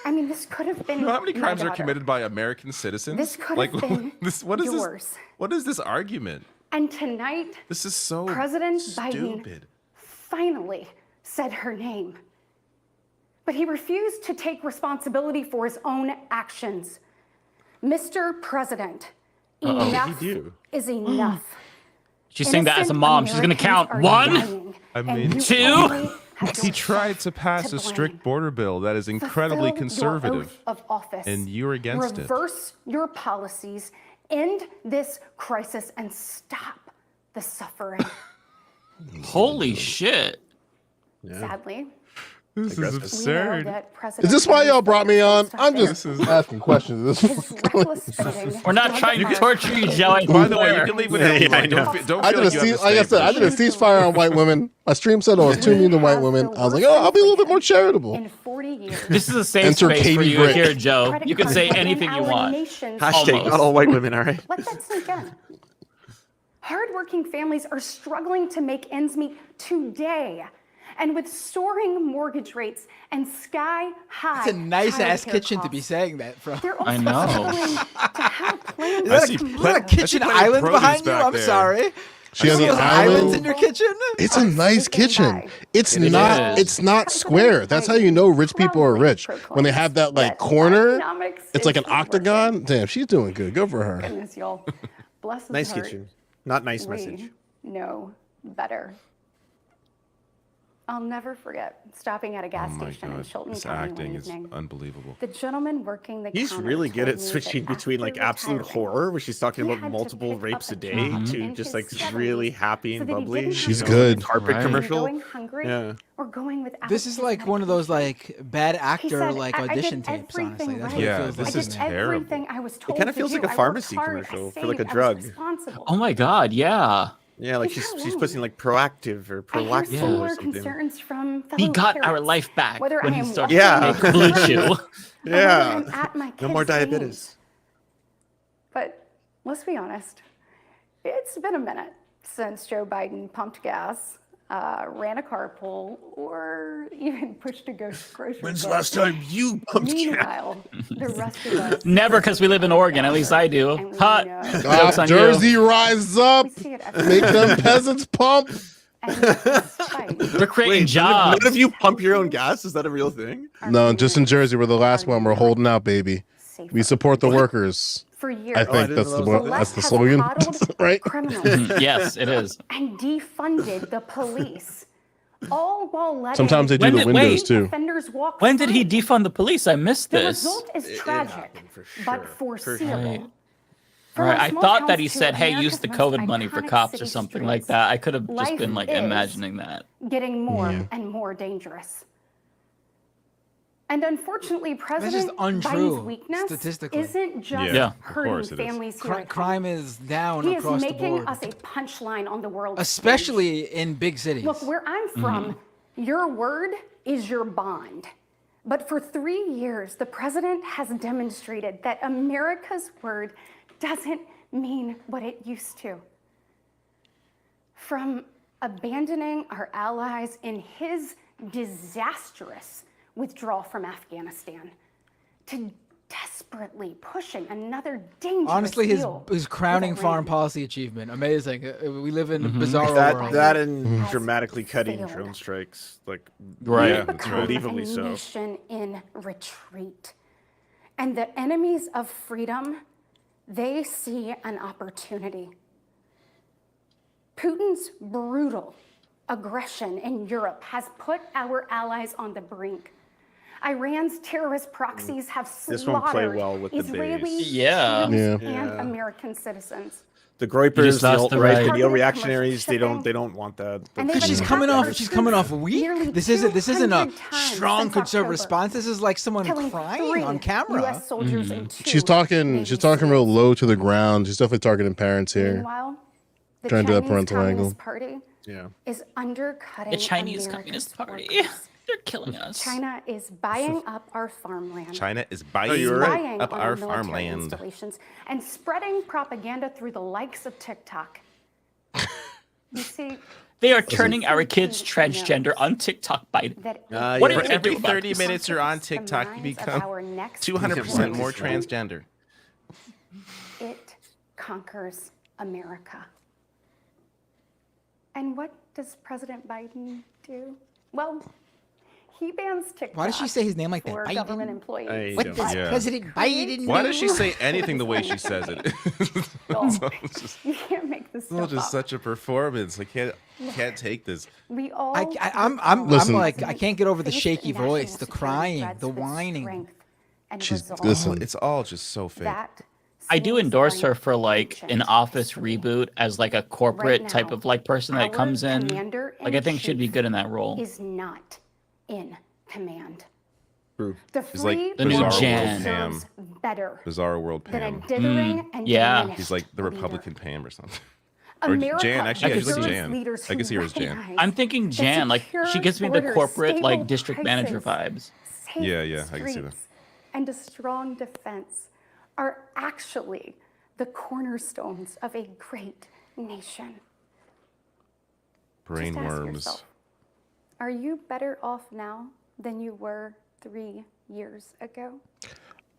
S: I mean, this could have been
L: You know how many
S: my
L: crimes are
S: daughter.
L: committed by American citizens?
S: This could have been
L: what is
S: yours.
L: this? What is this argument?
S: And tonight,
L: This is so
S: President Biden
L: stupid.
S: finally said her name. But he refused to take responsibility for his own actions. Mr. President, enough
N: What'd he do?
S: is enough.
M: She's saying that as a
S: Innocent
M: mom. She's gonna count
S: Americans are
M: 1,
S: dying,
L: I
S: and
L: mean-
S: you
M: 2.
S: only have
L: He
S: yourself
L: tried to pass
S: to
L: a strict
S: blame.
L: border bill that is incredibly
S: Fulfill your
L: conservative,
S: oath of office.
L: and you're against it.
S: Reverse your policies, end this crisis, and stop the suffering.
M: Holy shit.
S: Sadly,
L: This is
N: Aggressive.
S: we know
L: absurd.
S: that President
O: Is this why y'all brought me on?
S: Biden's
O: I'm just
L: This is-
O: asking questions.
S: his reckless spending.
M: We're not trying to torture you, Joey.
L: By the way, you can leave whenever you
N: Yeah, I
L: want.
N: know.
L: Don't feel
O: I
L: like
O: did a
L: you have to
O: cease, like I
L: stay
O: said,
L: for
O: I
L: this
O: did a
L: shit.
O: ceasefire on white women. My stream said I was too mean to white women. I was like, oh, I'll be a little bit more charitable.
S: In 40 years,
M: This is a safe
O: Enter
M: space for
O: Katie
M: you
O: Brick.
M: here, Joe.
S: credit
M: You can
S: cards
M: say
S: have been
M: anything you
S: our
M: want.
S: nation's
N: Hashtag
M: Almost.
N: not all white women, all right?
S: Let that sink in. Hardworking families are struggling to make ends meet today. And with soaring mortgage rates and sky-high
F: It's a nice ass
S: childcare
F: kitchen to be
S: costs,
F: saying that from.
S: they're also
M: I know.
S: struggling to have plans
L: I
S: for
L: see
S: tomorrow.
F: Is that a kitchen
L: plenty of
F: island
L: produce
F: behind you?
L: back
F: I'm
L: there.
F: sorry.
O: She has
F: You
O: an
F: have islands in
O: island.
F: your kitchen?
O: It's a nice kitchen. It's not.
M: is.
O: It's not square. That's how you know rich people are rich. When they have that like corner, it's like an octagon. Damn, she's doing good. Good for her.
S: Goodness, y'all. Bless his
N: Nice
S: heart.
N: kitchen. Not nice
S: We
N: message.
S: know better. I'll never forget stopping at a gas
L: Oh my
S: station in
L: god,
S: Chilton
L: this
S: County
L: acting
S: one
L: is
S: evening.
L: unbelievable.
S: The gentleman working the
N: He's
S: counter
N: really good
S: told
N: at
S: me
N: switching
S: that
N: between like
S: after
N: absolute
S: retiring,
N: horror, where she's talking
S: he
N: about
S: had to
N: multiple
S: pick
N: rapes
S: up
N: a
S: a
N: day,
S: job
N: to
S: in
N: just
S: his
N: like really
S: 70s
N: happy and
S: so that he
N: bubbly.
S: didn't
O: She's
S: have
O: good.
S: to
N: Carpet
M: Right.
N: commercial.
S: Going hungry
N: Yeah.
S: or going without
F: This is
S: his
F: like one of those
S: medication.
F: like bad
S: He
F: actor
S: said,
F: like
S: I
F: audition
S: did
F: tapes. Honestly,
S: everything
F: that's
S: right.
F: what
L: Yeah,
F: it feels
L: this
F: like.
L: is
F: to me.
L: terrible.
S: Everything I was told
N: It kind of
S: to
N: feels
S: do.
N: like a
S: I worked
N: pharmacy
S: hard, I
N: commercial for
S: saved,
N: like a
S: I was
N: drug.
S: responsible.
M: Oh my god, yeah.
N: Yeah, like
S: You're
N: she's
S: alone.
N: pushing like proactive or
S: I hear
N: proactive or
S: similar
N: something.
S: concerns from
M: He
S: fellow
M: got our
S: parents,
M: life back
S: whether
M: when
S: I
M: he
S: am
M: started
N: Yeah.
M: to make Blue Chew.
N: Yeah.
S: I'm at my
N: No more
S: kids' games.
N: diabetes.
S: But let's be honest, it's been a minute since Joe Biden pumped gas, ran a carpool, or even pushed a grocery
N: When's the
S: cart.
N: last time you pumped gas?
S: Meanwhile, the rest of us.
M: Never, because we live in Oregon. At least I do.
S: And we
M: Hot.
S: know
M: Joke's on
O: Jersey,
M: you.
O: rise up.
S: we see it every
O: Make
S: day.
O: them peasants pump.
S: And despite
M: We're creating
N: Wait,
M: jobs.
N: none of you pump your own gas? Is that a real thing?
S: our
O: No, just in
S: communities,
O: Jersey, we're the last
S: our
O: one. We're holding out, baby.
S: safer.
O: We support the workers.
S: For years,
O: I think that's the slogan, right?
S: Criminals
M: Yes, it is.
S: and defunded the police, all while letting
O: Sometimes they do the windows too.
S: offenders walk
M: When did he
S: free.
M: defund the police? I missed
S: The
M: this.
S: result is tragic, but foreseeable.
M: Right.
S: From
M: Right.
S: our
M: I
S: small
M: thought that
S: towns
M: he
S: to
M: said, "Hey, use the
S: America's most
M: COVID money for
S: iconic
M: cops or
S: city
M: something like
S: streets,
M: that." I could have just
S: life
M: been like
S: is
M: imagining that.
S: getting more and more dangerous. And unfortunately, President
F: untrue,
S: Biden's weakness
F: statistically.
S: isn't just
L: Yeah, of
S: hurting
L: course it is.
S: families here at home.
F: Crime is down
S: He is
F: across the
S: making
F: board,
S: us a punchline on the world
F: especially in big cities.
S: Look, where I'm from, your word is your bond. But for 3 years, the president has demonstrated that America's word doesn't mean what it used to. From abandoning our allies in his disastrous withdrawal from Afghanistan to desperately pushing another dangerous
F: Honestly,
S: deal
F: his crowning
S: with
F: foreign
S: Iran.
F: policy achievement, amazing. We live in a bizarre world.
N: That and dramatically cutting drone strikes, like
L: Right.
S: We've become
N: unbelievably
S: a
N: so.
S: nation in retreat. And the enemies of freedom, they see an opportunity. Putin's brutal aggression in Europe has put our allies on the brink. Iran's terrorist proxies have
N: This won't play
S: slaughtered
N: well with the
S: Israeli
N: base.
M: Yeah.
S: Jews
N: Yeah.
S: and American citizens.
N: The Groypers, the
M: lost the
N: alt-right,
M: right.
N: the neo-reactionaries, they don't want that.
S: And they've
F: Because she's
S: attacked
F: coming
S: our
F: off. She's coming off
S: troops
F: weak.
S: nearly
F: This isn't a
S: 200 times
F: strong
S: since
F: conservative
S: October,
F: response. This is like someone
S: killing
F: crying
S: 3
F: on camera.
S: US soldiers and 2
O: She's talking
S: Navy
O: real
S: SEALs.
O: low to the ground. She's definitely targeting parents here.
S: Meanwhile, the
O: Trying to do that
S: Chinese
O: parental
S: Communist
O: angle.
S: Party
N: Yeah.
S: is undercutting
M: The Chinese
S: America's
M: Communist Party.
S: workers.
M: They're killing us.
S: China is buying up our farmland.
L: China is
N: you're right.
S: Spying
L: up
S: on
L: our
S: military
L: farmland.
S: installations and spreading propaganda through the likes of TikTok. You see,
M: They are turning our kids transgender on TikTok by
S: that
M: what
L: For
M: did you
L: every
M: do about
L: 30
M: this?
L: minutes you're on
S: the
L: TikTok, you
S: minds of
L: become
S: our next
L: 200% more
S: generation.
L: transgender.
S: It conquers America. And what does President Biden do? Well, he bans TikTok.
F: Why does she say his name like that?
S: for
F: Biden?
S: government employees.
F: What does
L: Yeah.
F: President Biden
L: Why
F: do?
L: does she say anything the way she says it? It's just,
S: You can't make this
L: it's
S: stuff
L: just
S: up.
L: such a performance. I can't take this.
S: We all
F: I'm
O: Listen.
F: like I can't get over the
S: face
F: shaky
S: national
F: voice, the
S: security
F: crying,
S: threats
F: the
S: with
F: whining.
S: strength and
O: She's
S: resolve.
O: listen.
L: It's all just so fake.
S: That
M: I do
S: seems
M: endorse her for like an
S: ancient
M: office
S: history.
M: reboot as like a corporate
S: Right
M: type
S: now,
M: of like person that
S: our
M: comes in.
S: commander-in-chief
M: Like I think she'd be good in that role.
S: Is not in command.
N: True.
S: The
L: He's like
S: free
M: The new
S: world
M: Jan.
S: deserves better
L: Bizarre World
S: than a
L: Pam.
S: dithering and
M: yeah.
S: diminished
L: He's like the
S: leader.
L: Republican Pam or something. Or
S: America
L: Jan. Actually, yeah, she's like
S: deserves
L: Jan.
S: leaders
L: I can
S: who
L: see her as Jan.
S: recognize
M: I'm thinking
S: that
M: Jan, like
S: secure
M: she gives me the
S: borders,
M: corporate like
S: stable
M: district manager
S: prices,
M: vibes.
S: safe
L: Yeah, I can see that.
S: streets, and a strong defense are actually the cornerstones of a great nation. Just ask
L: Brainworms.
S: yourself, are you better off now than you were 3 years ago?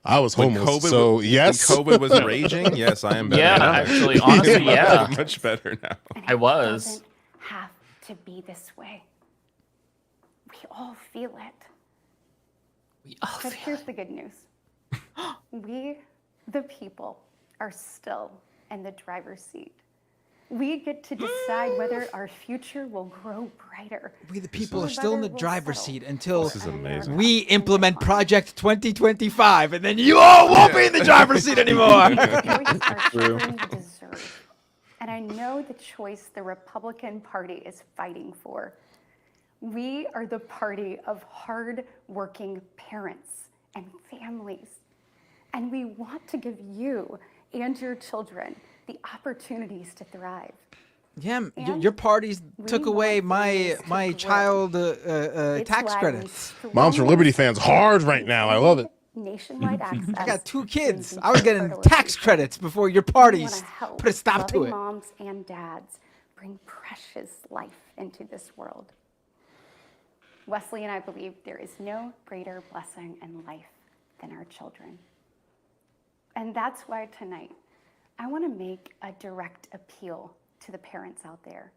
O: I was
L: When
O: homeless,
L: COVID
O: so
L: was,
O: yes.
L: when COVID was raging, yes, I am better.
M: Yeah,
L: now.
M: actually, honestly, yeah.
L: Much better now.
S: And
M: I
S: it
M: was.
S: doesn't have to be this way. We all feel it.
M: We all
S: But
M: feel
S: here's the good news. We, the people, are still in the driver's seat. We get to decide whether our future will grow brighter.
F: We the people
S: or
F: are still in the
S: whether we'll
F: driver's
S: settle
F: seat until
L: This is amazing.
F: we implement Project 2025, and then you all won't be in the driver's seat anymore.
S: choice our children deserve. And I know the choice the Republican Party is fighting for. We are the party of hard-working parents and families. And we want to give you and your children the opportunities to thrive.
F: Yeah,
S: And
F: your parties took
S: we
F: away
S: want
F: my
S: families to
F: my
S: grow.
F: child
S: It's
F: tax
S: why
F: credits.
S: we
O: Moms for Liberty fans hard right now. I love it.
S: Nationwide access.
F: I got 2 kids.
S: to
F: I was getting
S: fertilization.
F: tax credits before your
S: We
F: parties
S: wanna help
F: put a stop to
S: loving
F: it.
S: moms and dads bring precious life into this world. Wesley and I believe there is no greater blessing in life than our children. And that's why tonight I want to make a direct appeal to the parents out there.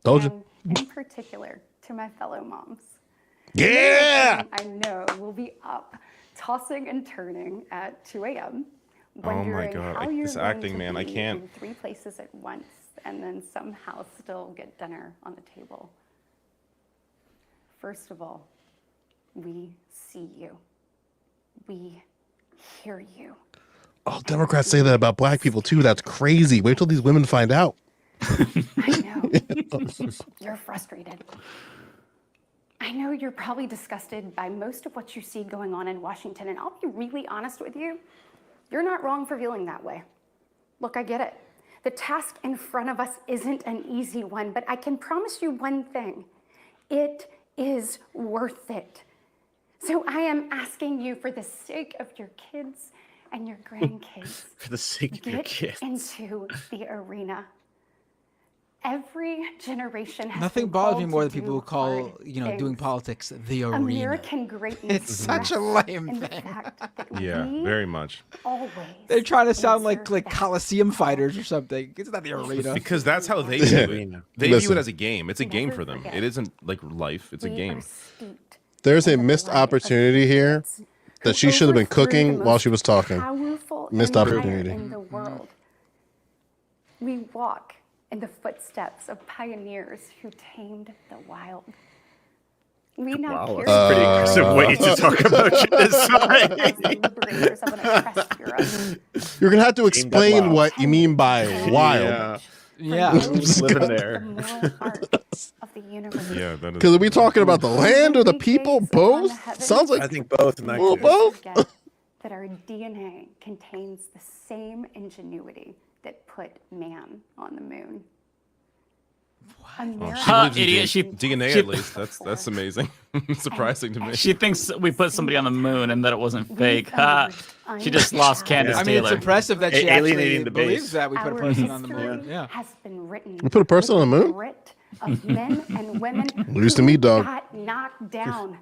O: Told you.
S: And in particular to my fellow moms.
O: Yeah.
S: I know will be up, tossing and turning at 2 a.m., wondering
L: God,
S: how you're
L: this
S: going
L: acting,
S: to
L: man, I
S: be
L: can't.
S: in 3 places at once and then somehow still get dinner on the table. First of all, we see you. We hear you.
O: Oh, Democrats say that about black people too. That's crazy. Wait till these women find out.
S: I know. You're frustrated. I know you're probably disgusted by most of what you see going on in Washington, and I'll be really honest with you. You're not wrong for feeling that way. Look, I get it. The task in front of us isn't an easy one, but I can promise you one thing. It is worth it. So I am asking you, for the sake of your kids and your grandkids,
N: For the sake of your kids.
S: get into the arena. Every generation has
F: Nothing
S: been
F: bothers me
S: called
F: more
S: to
F: than people who
S: do
F: call,
S: hard
F: doing
S: things.
F: politics the arena.
S: American greatness.
F: It's such a
S: rests
F: lame
S: in the
F: thing.
S: fact that
L: Yeah,
S: we
L: very much.
S: always
F: They're trying to sound
S: answer
F: like
S: that
F: Coliseum fighters or something. It's not the arena.
L: Because that's how they view it. They view
O: Listen.
L: it as a game. It's a game for them. It isn't like life. It's a game.
O: There's a missed opportunity here that she should have been cooking while she was talking.
S: powerful
O: Missed
S: empire
O: opportunity.
S: in the world. We walk in the footsteps of pioneers who tamed the wild. We now
N: Wow,
S: carry
N: that's a pretty aggressive way to talk about
S: genocide. Liberators of an oppressed Europe.
O: You're gonna have to
N: Aimed at
O: explain
N: wild.
O: what you mean by wild.
F: Yeah.
N: Just living there.
S: The moral heart of the universe.
L: Yeah, that is.
O: Because are we talking about the land or the people? Both? Sounds like
N: I think both in that
O: well,
N: case.
O: both.
S: Forget that our DNA contains the same ingenuity that put man on the moon.
L: Well, she
M: Huh,
L: believes in
M: idiot, she-
L: DNA
M: she-
L: at least. That's amazing. Surprising to me.
M: She thinks we put somebody on the moon and that it wasn't fake. Ha! She just lost Candace
F: I mean, it's
M: Taylor.
F: impressive that she actually
N: Alienating the
F: believes
N: base.
F: that we put a
S: Our
F: person on the
S: history
F: moon. Yeah.
S: has been written.
O: We put a person on the moon?
S: Grit of men and women
O: News to
S: who
O: me, dog.
S: got knocked down.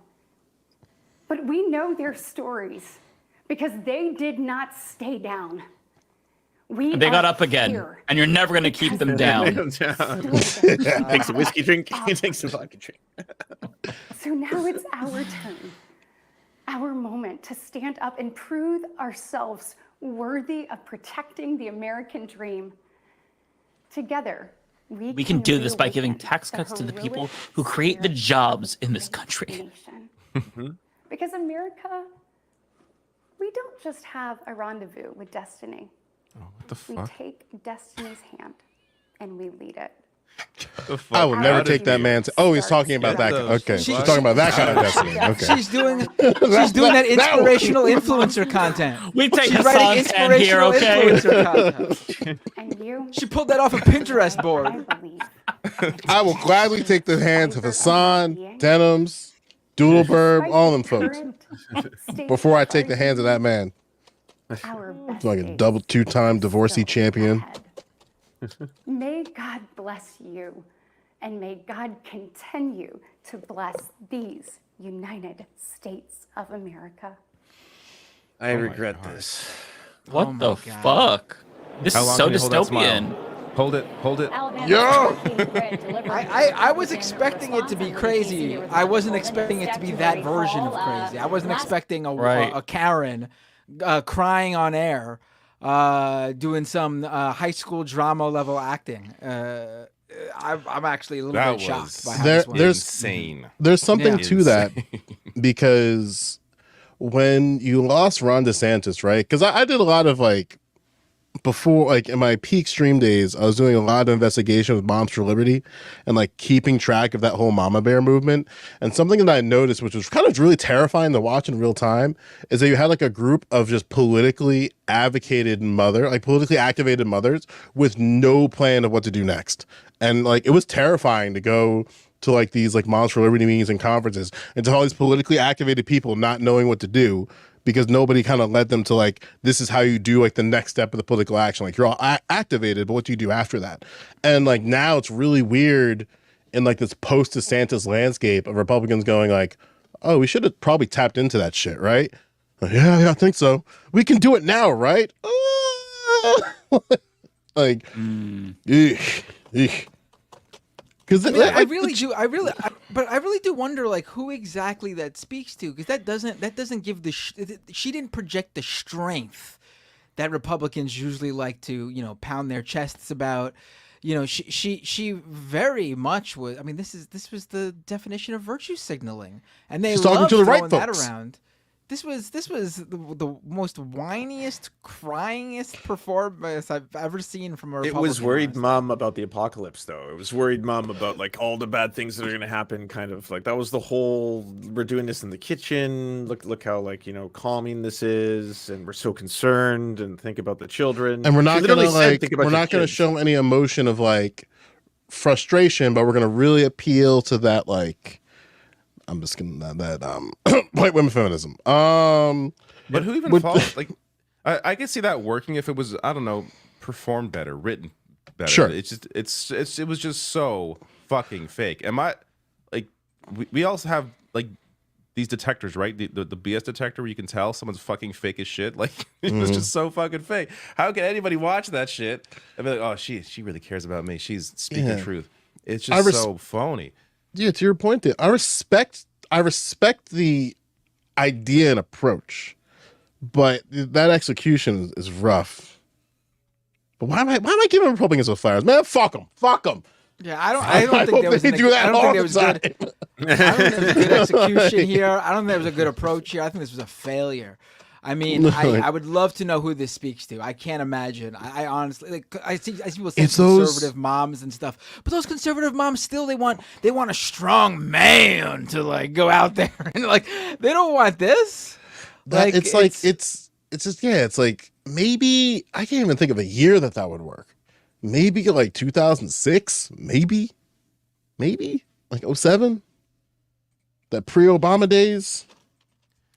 S: But we know their stories because they did not stay down. We
M: They got
S: are
M: up again,
S: here
M: and you're never going to keep them down.
N: Takes a whiskey drink. He takes a vodka drink.
S: So now it's our turn, our moment to stand up and prove ourselves worthy of protecting the American dream. Together,
M: We can do this by giving tax cuts to the people who create the jobs in this country.
S: Because America, we don't just have a rendezvous with destiny.
L: What the
S: We
L: fuck?
S: take destiny's hand and we lead it.
L: The fuck?
O: I will never
L: How
O: take
L: did
O: that
L: you-
O: man. Oh, he's talking about that. Okay, she's talking about that kind of destiny. Okay.
F: She's doing that inspirational influencer content.
M: We take
F: She's
M: Hassan's
F: writing
M: hand here,
F: inspirational
M: okay?
F: influencer content.
S: And you,
F: She pulled that off a Pinterest
S: I
F: board.
S: believe,
O: I will gladly take the hands of Hassan, Denims, Doodleburb, all them folks before I take the hands of that man.
S: our
O: It's
S: best
O: like a
S: days
O: double two-time divorcee
S: still
O: champion.
S: ahead. May God bless you, and may God continue to bless these United States of America.
N: I regret this.
M: What
F: Oh
M: the
F: my God.
M: fuck? This
L: How
M: is
L: long
M: so
L: can you hold that smile?
M: dystopian.
L: Hold it. Hold it.
O: Yo!
F: I was expecting it to be crazy. I wasn't expecting it to be that version of crazy. I wasn't expecting a Karen crying on air, doing some high school drama level acting. I'm actually a little
L: That
F: bit shocked by
L: was
F: how this went.
L: insane.
O: There's something
F: Yeah.
O: to that because when you lost Ron DeSantis, right? Because I did a lot of like before, like in my peak stream days, I was doing a lot of investigation with Moms for Liberty and like keeping track of that whole Mama Bear movement. And something that I noticed, which was kind of really terrifying to watch in real time, is that you had like a group of just politically activated mothers with no plan of what to do next. And like it was terrifying to go to like these like Moms for Liberty meetings and conferences and to all these politically activated people not knowing what to do because nobody kind of led them to like, this is how you do like the next step of the political action. Like you're all activated, but what do you do after that? And like now it's really weird in like this post DeSantis landscape of Republicans going like, oh, we should have probably tapped into that shit, right? Like, yeah, I think so. We can do it now, right? Like, because
F: I mean, I really do wonder like who exactly that speaks to, because that doesn't give she didn't project the strength that Republicans usually like to, you know, pound their chests about. You know, she very much was. I mean, this was the definition of virtue signaling, and they
O: She's talking
F: loved
O: to the right
F: throwing that
O: folks.
F: around. This was the most whiniest, cryingest performance I've ever seen from a
N: It
F: Republican.
N: was worried mom about the apocalypse, though. It was worried mom about like all the bad things that are going to happen. Kind of like that was the whole. We're doing this in the kitchen. Look how like calming this is, and we're so concerned and think about the children.
O: And we're not gonna
N: we're
O: not gonna show any emotion of like frustration, but we're gonna really appeal to that like. I'm just gonna that white women feminism.
L: But who even falls like? I can see that working if it was, I don't know, performed better, written better.
O: Sure.
L: It's just it was just so fucking fake. And we also have like these detectors, right? The BS detector where you can tell someone's fucking fake as shit. Like it was just so fucking fake. How can anybody watch that shit and be like, oh, she really cares about me. She's speaking truth. It's just so phony.
O: Yeah, to your point, I respect the idea and approach, but that execution is rough. But why am I giving Republicans with flowers, man? Fuck them.
F: Yeah, I don't think there was good execution here. I don't think there was a good approach here. I think this was a failure. I mean, I would love to know who this speaks to. I can't imagine. I honestly, I see people say conservative moms and stuff, but those conservative moms still they want a strong man to like go out there and like they don't want this.
O: It's like maybe I can't even think of a year that would work. Maybe like 2006, maybe like 07, that pre-Obama days.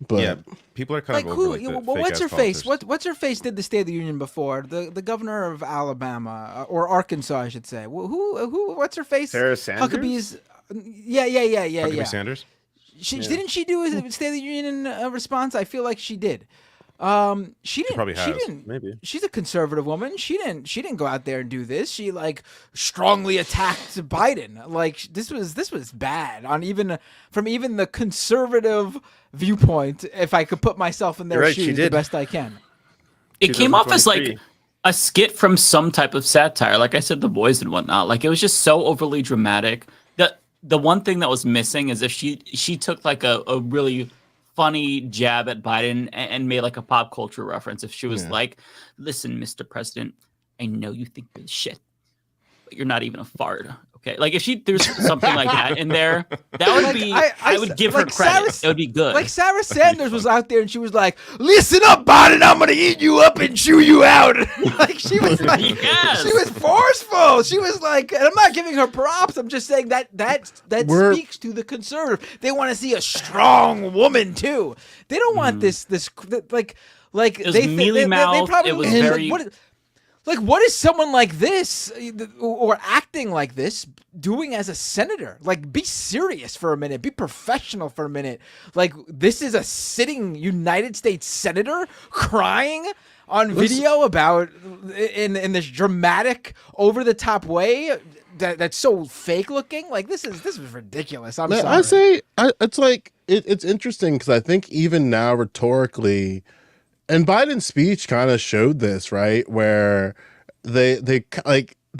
O: But
L: yeah, people are kind of over
F: what's her face? What's her face did the State of the Union before? The governor of Alabama or Arkansas, I should say. Who? What's her face?
N: Sarah Sanders.
F: Huckabee's. Yeah.
L: Huckabee Sanders.
F: Didn't she do a State of the Union response? I feel like she did. She didn't.
L: Probably has.
F: She didn't.
L: Maybe
F: she's a conservative woman. She didn't go out there and do this. She like strongly attacked Biden. Like this was bad on from even the conservative viewpoint. If I could put myself in their shoes the best I can.
M: It came off as like a skit from some type of satire. Like I said, The Boys and whatnot. Like it was just so overly dramatic. The one thing that was missing is if she took like a really funny jab at Biden and made like a pop culture reference. If she was like, listen, Mr. President, I know you think you're the shit, but you're not even a fart. Okay. Like if she threw something like that in there, that would be, I would give her credit. It would be good.
F: Like Sarah Sanders was out there and she was like, listen up, Biden, I'm going to eat you up and chew you out. Like she was like, she was forceful. She was like, and I'm not giving her props. I'm just saying that speaks to the conservative. They want to see a strong woman too. They don't want this like
M: it was mealy-mouthed.
F: Probably,
M: it was very...
F: What is someone like this or acting like this doing as a senator? Like, be serious for a minute. Be professional for a minute. Like, this is a sitting United States senator crying on video about in this dramatic, over-the-top way that's so fake-looking. Like, this is ridiculous. I'm sorry.
O: I say it's like it's interesting because I think even now rhetorically. And Biden's speech kind of showed this, right? Where they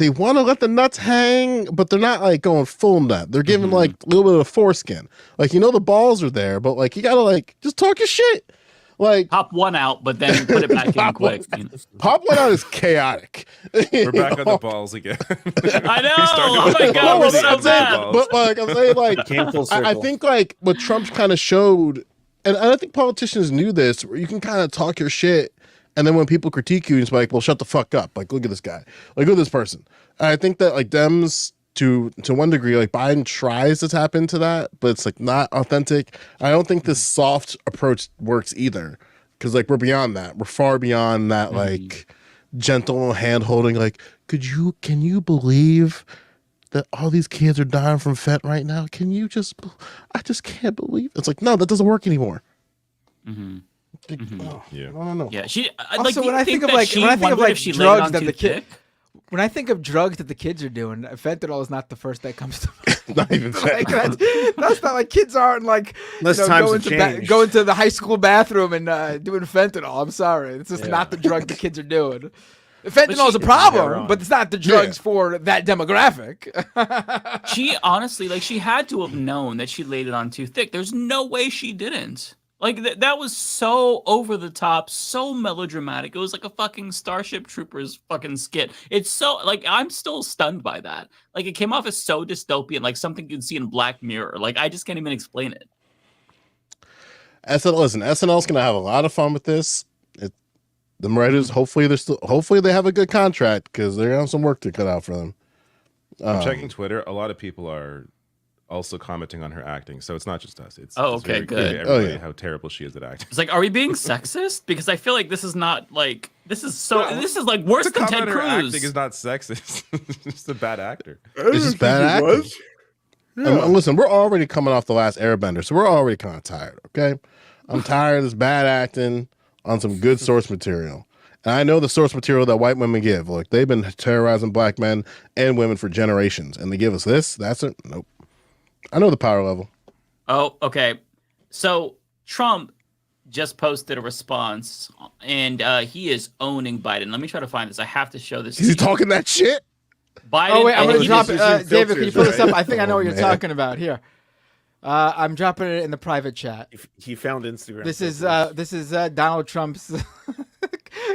O: want to let the nuts hang, but they're not like going full nut. They're giving like a little bit of foreskin. Like, the balls are there, but like you gotta like just talk your shit. Like
M: pop one out, but then put it back in quick.
O: Pop one out is chaotic.
L: We're back on the balls again.
M: I know. Oh my god, we're so bad.
O: But like I'm saying, like I think like what Trump kind of showed. And I think politicians knew this, where you can kind of talk your shit, and then when people critique you, it's like, well, shut the fuck up. Like, look at this guy. Like, look at this person. And I think that, like, Dems, to one degree, like, Biden tries to tap into that, but it's, like, not authentic. I don't think this soft approach works either, because, like, we're beyond that. We're far beyond that, like, gentle hand-holding, like, can you believe that all these kids are dying from fent right now? I just can't believe it. It's like, no, that doesn't work anymore.
L: Yeah.
O: No.
M: Yeah. She
F: also, when I think of drugs that the kids, when I think of drugs that the kids are doing, fentanyl is not the first that comes to mind.
O: Not even
F: like, that's not like kids aren't like
N: Unless times have
F: going to the high school bathroom and doing fentanyl. I'm sorry, it's just not the drug the kids are doing. Fentanyl is a problem, but it's not the drugs for that demographic.
M: She honestly, like, she had to have known that she laid it on too thick. There's no way she didn't. Like, that was so over the top, so melodramatic. It was like a fucking Starship Troopers fucking skit. It's so, like, I'm still stunned by that. Like, it came off as so dystopian, like something you'd see in Black Mirror. Like, I just can't even explain it.
O: SNL's gonna have a lot of fun with this. The writers, hopefully they have a good contract because they're gonna have some work to cut out for them.
L: I'm checking Twitter. A lot of people are also commenting on her acting, so it's not just us. It's
M: okay,
L: very
M: good.
L: clear to everybody how terrible she is at acting.
M: It's like, are we being sexist? Because I feel like this is not like this is like worse than Ted Cruz.
L: Acting is not sexist. It's just a bad actor.
O: It's just bad acting. And listen, we're already coming off the last Airbender, so we're already kind of tired. Okay, I'm tired of this bad acting on some good source material. And I know the source material that white women give. Like, they've been terrorizing black men and women for generations, and they give us this. That's it. Nope. I know the power level.
M: Oh, okay. So Trump just posted a response, and he is owning Biden. Let me try to find this. I have to show this.
O: Is he talking that shit?
M: Biden.
F: Oh wait, I'm gonna drop it.
M: uses
F: David, can you pull this up?
N: right?
F: I think I know what you're
O: man.
F: talking about. Here, I'm dropping it in the private chat.
N: He found Instagram.
F: This is Donald Trump's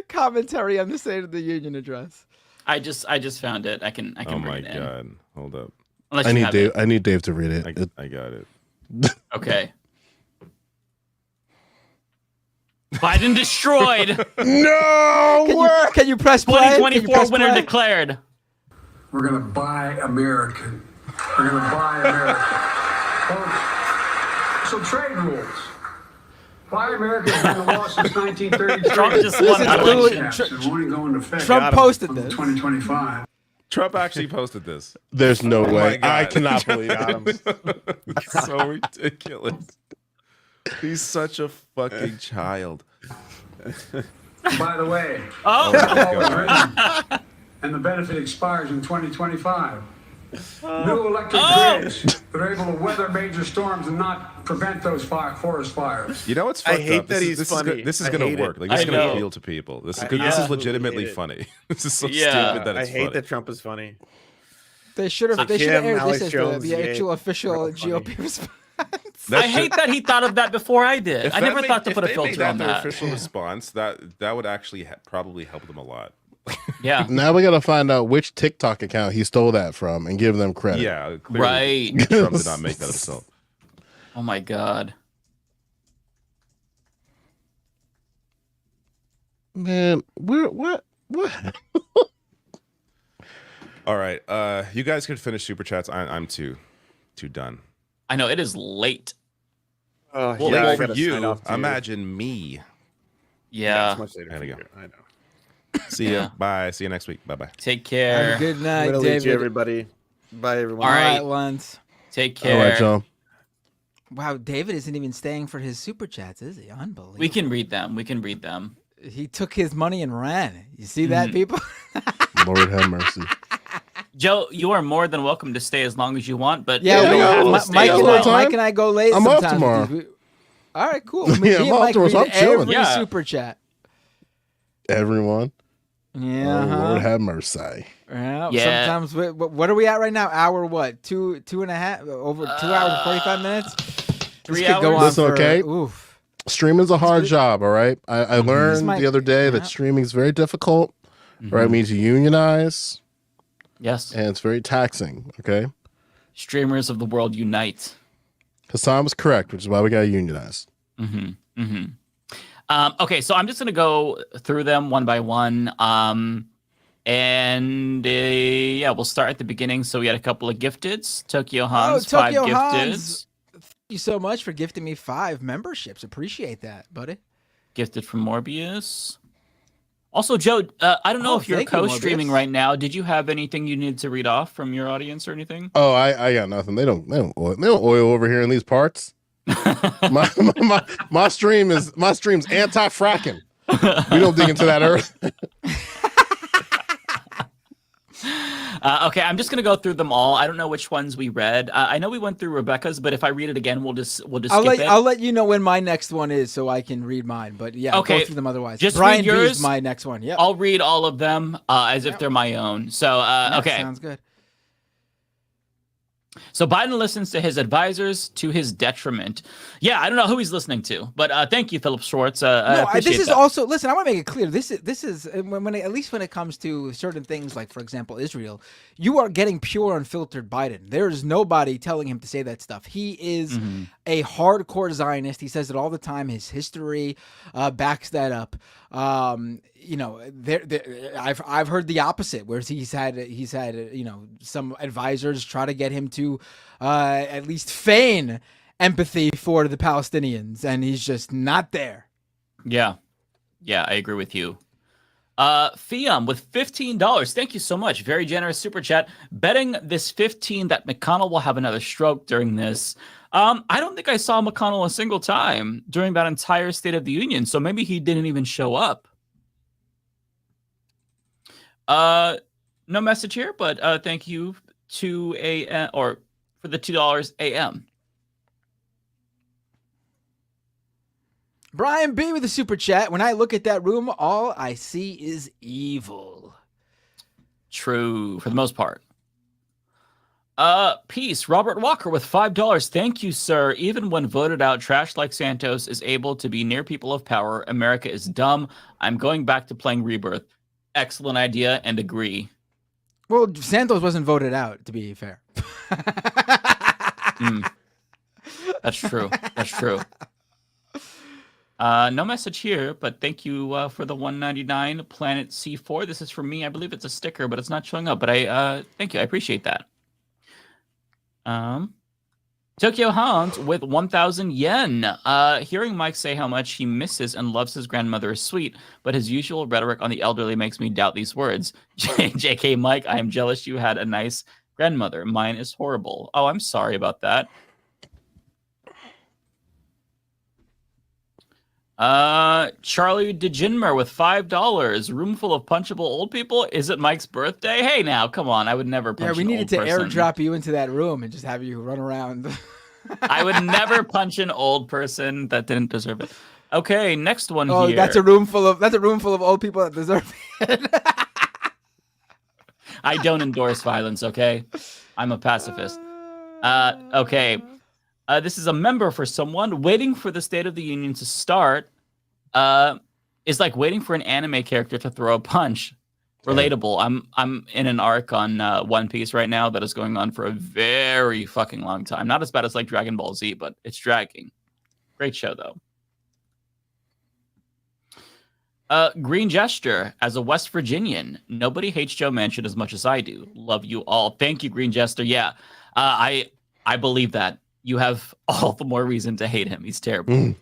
F: commentary on the State of the Union address.
M: I just found it. I can.
L: Oh my
M: bring it in.
L: god! Hold up.
M: Unless
O: I
M: you
O: need
M: have
O: Dave.
M: it.
O: I need Dave to read it.
L: I got it.
M: Okay. Biden destroyed.
O: No.
F: Can you press play?
M: 2024 winner declared.
P: We're going to buy American. We're going to buy American. So trade rules. Buy American has been a law since 1933.
M: Trump just won an election.
P: It's only going to effect.
F: Trump posted this.
P: 2025.
L: Trump actually posted this.
O: There's no
L: Oh
O: way.
L: my
O: I
L: God.
O: cannot believe it.
L: It's so ridiculous. He's such a fucking child.
P: By the way,
M: Oh.
P: and the benefit expires in 2025. New electric grids that are able to weather major storms and not prevent those forest fires.
L: You know what's
N: I
L: fucked
N: hate
L: up?
N: that he's funny.
L: This is
N: I
L: gonna
N: hate
L: work.
N: it.
L: Like, this is
M: I
L: gonna
M: know.
L: appeal to people. This is
N: I
L: good. This is
N: absolutely
L: legitimately
N: hate it.
L: funny. This is so
M: Yeah.
L: stupid that
N: I
L: it's
N: hate
L: funny.
N: that Trump is funny.
F: They should have. They should
N: Kim,
F: have aired
N: Alex
F: this as
N: Jones,
F: the actual
N: yeah,
F: official
N: real funny.
F: GOP response.
M: I hate that he thought of that before I did.
L: If
M: I
L: that
M: never
L: made-
M: thought to
L: if
M: put a
L: they made
M: filter on
L: their
M: that.
L: official response, that would actually probably help them a lot.
M: Yeah.
O: Now we got to find out which TikTok account he stole that from and give them credit.
L: Yeah, clearly
M: Right.
L: Trump did not make that himself.
M: Oh my god.
O: Man, what?
L: All right, you guys can finish super chats. I'm too done.
M: I know it is late.
N: Oh,
M: Well,
L: Late
M: well,
L: for
N: gotta sign
L: you.
N: off, too.
L: Imagine me.
M: Yeah.
N: It's much later.
L: There
N: for
L: we
N: you.
L: go.
N: I know.
L: See ya.
M: Yeah.
L: Bye. See you next week. Bye bye.
M: Take care.
F: Good
N: I'm
F: night,
N: gonna leave you,
F: David.
N: everybody. Bye, everyone.
M: All
F: All
M: right.
F: right, Lance.
M: Take
O: All
M: care.
O: right, John.
F: Wow, David isn't even staying for his super chats, is he? Unbelievable.
M: We can read them. We can read them.
F: He took his money and ran. You see that, people?
O: Lord have mercy.
M: Joe, you are more than welcome to stay as long as you want, but
F: Yeah,
M: you don't have to
F: Mike,
M: stay as
F: and
M: long.
F: Mike and I go late
O: I'm off
F: sometimes.
O: tomorrow.
F: All right, cool. Me
O: Yeah,
F: and
O: I'm off
F: Mike
O: tomorrow, so
F: read
O: I'm chilling.
F: every
M: Yeah.
F: super chat.
O: Everyone.
F: Yeah.
O: Oh,
F: uh-huh.
O: Lord have mercy.
M: Yeah.
F: Sometimes, what are we at right now? Hour what? Two and a half? Over 2 hours and 45 minutes?
M: 3
F: This could go
M: hours?
F: on
O: Listen,
F: for,
O: okay?
F: Oof.
O: Streaming's a hard job, all right? I learned
F: might-
O: the other day
F: yeah.
O: that streaming is very difficult, right? It means you unionize,
M: Yes.
O: and it's very taxing, okay?
M: Streamers of the world unite.
O: Hassan was correct, which is why we got to unionize.
M: Okay, so I'm just gonna go through them one by one. Yeah, we'll start at the beginning. So we had a couple of gifteds. Tokyo Hans,
F: Tokyo
M: 5
F: Hans.
M: gifteds.
F: Thank you so much for gifting me 5 memberships. Appreciate that, buddy.
M: Gifted from Morbius. Also, Joe, I don't know if you're
F: thank you,
M: co-streaming
F: Morbius.
M: right now. Did you have anything you need to read off from your audience or anything?
O: Oh, I got nothing. They don't oil over here in these parts. my stream's anti-fracking. We don't dig into that earth.
M: Okay, I'm just gonna go through them all. I don't know which ones we read. I know we went through Rebecca's, but if I read it again, we'll just skip it.
F: I'll let you know when my next one is, so I can read mine. But yeah,
M: okay,
F: go through them otherwise.
M: Just
F: Brian
M: read yours.
F: B's my next one. Yeah,
M: I'll read all of them as if they're my own. So okay,
F: sounds good.
M: So Biden listens to his advisors to his detriment. Yeah, I don't know who he's listening to, but thank you, Philip Schwartz. I appreciate
F: this is
M: that.
F: also, listen, I want to make it clear. This is at least when it comes to certain things, like for example Israel, you are getting pure unfiltered Biden. There is nobody telling him to say that stuff. He is a hardcore Zionist. He says it all the time. His history backs that up. You know, I've heard the opposite, where he's had you know, some advisors try to get him to at least feign empathy for the Palestinians, and he's just not there.
M: Yeah, I agree with you. Fiam with $15. Thank you so much. Very generous super chat. Betting this 15 that McConnell will have another stroke during this. I don't think I saw McConnell a single time during that entire State of the Union, so maybe he didn't even show up. No message here, but thank you to for the $2 AM.
F: Brian B with the super chat. When I look at that room, all I see is evil.
M: True, for the most part. Peace. Robert Walker with $5. Thank you, sir. Even when voted out, trash like Santos is able to be near people of power. America is dumb. I'm going back to playing Rebirth. Excellent idea and agree.
F: Well, Santos wasn't voted out, to be fair.
M: That's true. That's true. No message here, but thank you for the $1.99 Planet C4. This is for me. I believe it's a sticker, but it's not showing up. But I thank you. I appreciate that. Tokyo Hound with 1,000 yen. Hearing Mike say how much he misses and loves his grandmother is sweet, but his usual rhetoric on the elderly makes me doubt these words. JK Mike, I am jealous you had a nice grandmother. Mine is horrible. Oh, I'm sorry about that. Charlie DeGinmer with $5. Room full of punchable old people. Is it Mike's birthday? Hey, now, come on. I would never punch
F: we
M: an
F: needed
M: old
F: to
M: person.
F: airdrop you into that room and just have you run around.
M: I would never punch an old person that didn't deserve it. Okay, next one here.
F: That's a room full of old people that deserve it.
M: I don't endorse violence, okay? I'm a pacifist. Okay. This is a member for someone waiting for the State of the Union to start. Is like waiting for an anime character to throw a punch. Relatable. I'm in an arc on One Piece right now that is going on for a very fucking long time. Not as bad as like Dragon Ball Z, but it's dragging. Great show though. Green Gesture, as a West Virginian, nobody hates Joe Manchin as much as I do. Love you all. Thank you, Green Gesture. Yeah, I believe that. You have all the more reason to hate him. He's terrible.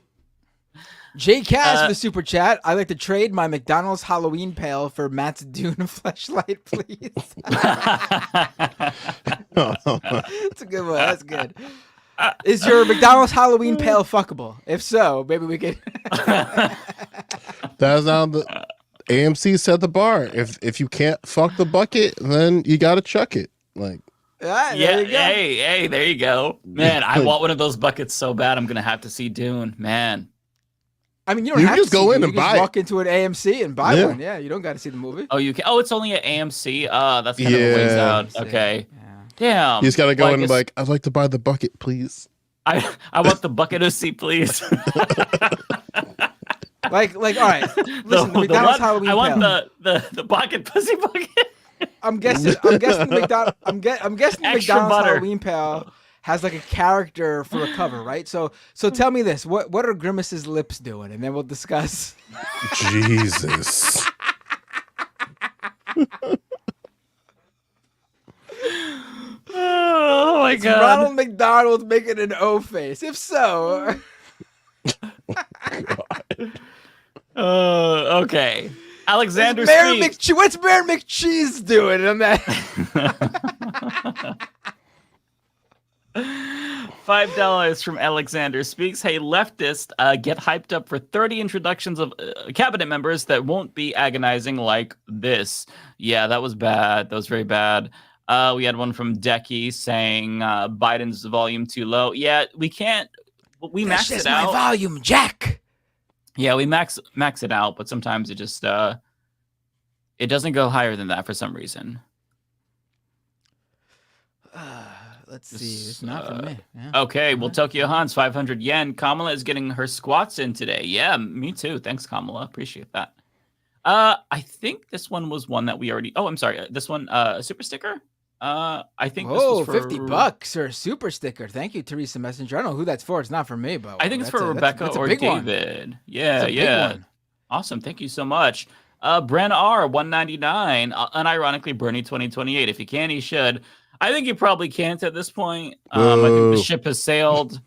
F: Jay Cass with the super chat. I'd like to trade my McDonald's Halloween pail for Matt's Dune fleshlight, please. That's a good one. That's good. Is your McDonald's Halloween pail fuckable? If so, maybe we could.
O: That's how the AMC set the bar. If you can't fuck the bucket, then you gotta chuck it. Like.
F: Yeah,
M: hey, there you go. Man, I want one of those buckets so bad. I'm gonna have to see Dune, man.
F: I mean, you don't have
O: just
F: to
O: go in
F: you
O: and
F: can
O: buy
F: just walk into an AMC and buy
O: Yeah.
F: one. Yeah, you don't got to see the movie.
M: Oh, you can. Oh, it's only at AMC. That's kind of a ways out. Okay. Damn.
O: You just gotta go
M: Well, I
O: in and
M: guess-
O: like, I'd like to buy the bucket, please.
M: I want the bucket of sea, please.
F: Like, all right. Listen, the McDonald's Halloween
M: I want
F: pail.
M: the bucket pussy bucket.
F: I'm guessing McDonald's. I'm guessing
M: Extra
F: McDonald's
M: butter.
F: Halloween pail has like a character for a cover, right? So tell me this: what are Grimace's lips doing, and then we'll discuss.
O: Jesus.
M: Oh my
F: It's
M: god.
F: Ronald McDonald making an O face. If so,
M: Okay. Alexander
F: Mayor
M: speaks.
F: what's Mayor McCheese doing on that?
M: $5 from Alexander speaks. Hey, leftist, get hyped up for 30 introductions of cabinet members that won't be agonizing like this. Yeah, that was bad. That was very bad. We had one from Decky saying Biden's volume too low. Yeah, we can't. We max it out.
F: My volume, Jack.
M: Yeah, we max it out, but sometimes it just it doesn't go higher than that for some reason.
F: Let's see. It's not for me. Yeah.
M: Okay, well, Tokyo Han's 500 yen. Kamala is getting her squats in today. Yeah, me too. Thanks, Kamala. Appreciate that. I think this one was one that we already. Oh, I'm sorry. This one, a super sticker. I think.
F: Oh,
M: this was for...
F: $50 or a super sticker. Thank you, Teresa Messenger. I don't know who that's for. It's not for me, but
M: I think it's for Rebecca or David. One. Yeah. Awesome. Thank you so much. Bren R 199. Unironically, Bernie 2028. If you can, he should. I think he probably can't at this point. I think the ship has sailed.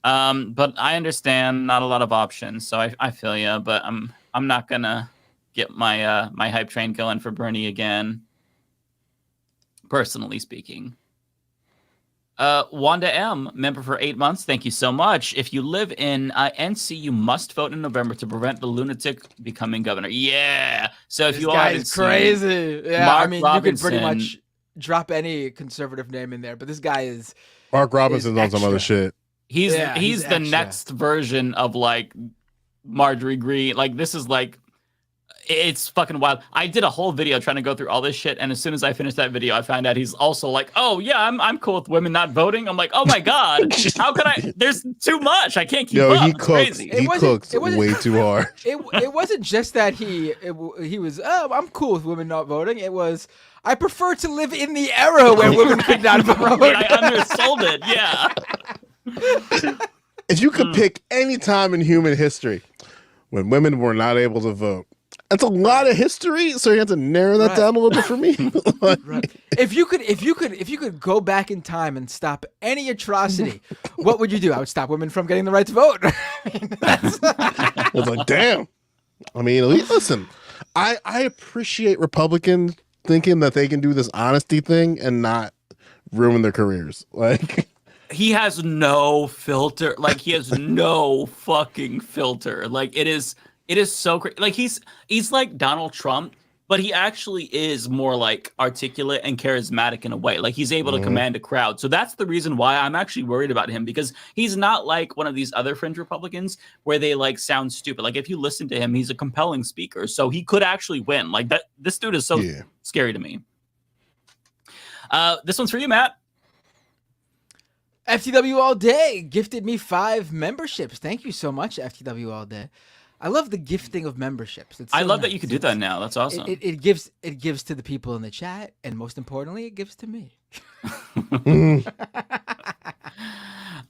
M: But I understand not a lot of options, so I feel you. But I'm not gonna get my my hype train going for Bernie again. Personally speaking. Wanda M, member for 8 months. Thank you so much. If you live in NC, you must vote in November to prevent the lunatic becoming governor. Yeah. So if
F: this
M: you all
F: guy is crazy. Yeah,
M: Mark
F: I mean,
M: Robinson,
F: you could pretty much drop any conservative name in there, but this guy is
O: Mark Robinson's on some other shit.
M: He's the next version of like Marjorie Greene. Like this is like it's fucking wild. I did a whole video trying to go through all this shit, and as soon as I finished that video, I found out he's also like, oh yeah, I'm cool with women not voting. I'm like, oh my god, how could I? There's too much. I can't keep up.
O: He
M: it's
O: cooks.
M: crazy.
O: He cooks way too hard.
F: It wasn't just that he was. Oh, I'm cool with women not voting. It was. I prefer to live in the era where women could not vote.
M: I undersold it. Yeah.
O: If you could pick any time in human history when women were not able to vote, that's a lot of history. So you have to narrow that down a little bit for me.
F: Right. If you could go back in time and stop any atrocity, what would you do? I would stop women from getting the right to vote.
O: It's like, damn. I mean, listen, I appreciate Republicans thinking that they can do this honesty thing and not ruin their careers. Like
M: he has no filter. Like he has no fucking filter. Like it is so crazy. Like he's like Donald Trump, but he actually is more like articulate and charismatic in a way. Like he's able to command a crowd. So that's the reason why I'm actually worried about him, because he's not like one of these other fringe Republicans where they like sound stupid. Like if you listen to him, he's a compelling speaker. So he could actually win. Like that. This dude is so scary to me. This one's for you, Matt.
F: FTW All Day gifted me 5 memberships. Thank you so much, FTW All Day. I love the gifting of memberships. It's so
M: I love
F: nice.
M: that you can do that now. That's awesome.
F: It gives to the people in the chat, and most importantly, it gives to me.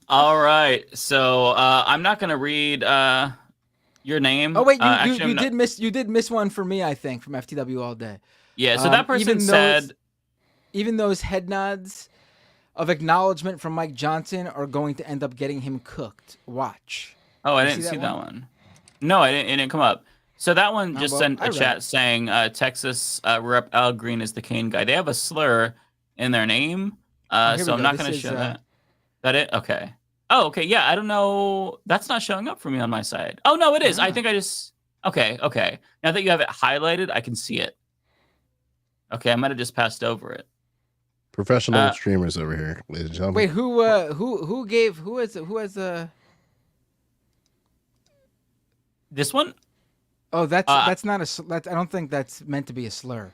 M: All right, so I'm not gonna read your name.
F: Oh wait, you did miss one for me, I think, from FTW All Day.
M: Yeah, so that person said,
F: even those head nods of acknowledgement from Mike Johnson are going to end up getting him cooked. Watch.
M: Oh, I didn't see that one. No, it didn't come up. So that one just sent a chat saying Texas Rep. Al Green is the Kane guy. They have a slur in their name, so I'm not going to show that. That it? Okay. Oh, okay. Yeah, I don't know. That's not showing up for me on my side. Oh, no, it is. I think I just... Okay. Now that you have it highlighted, I can see it. Okay, I might have just passed over it.
O: Professional streamers over here, ladies and gentlemen.
F: Wait, who has a...
M: This one?
F: Oh, that's not a. I don't think that's meant to be a slur.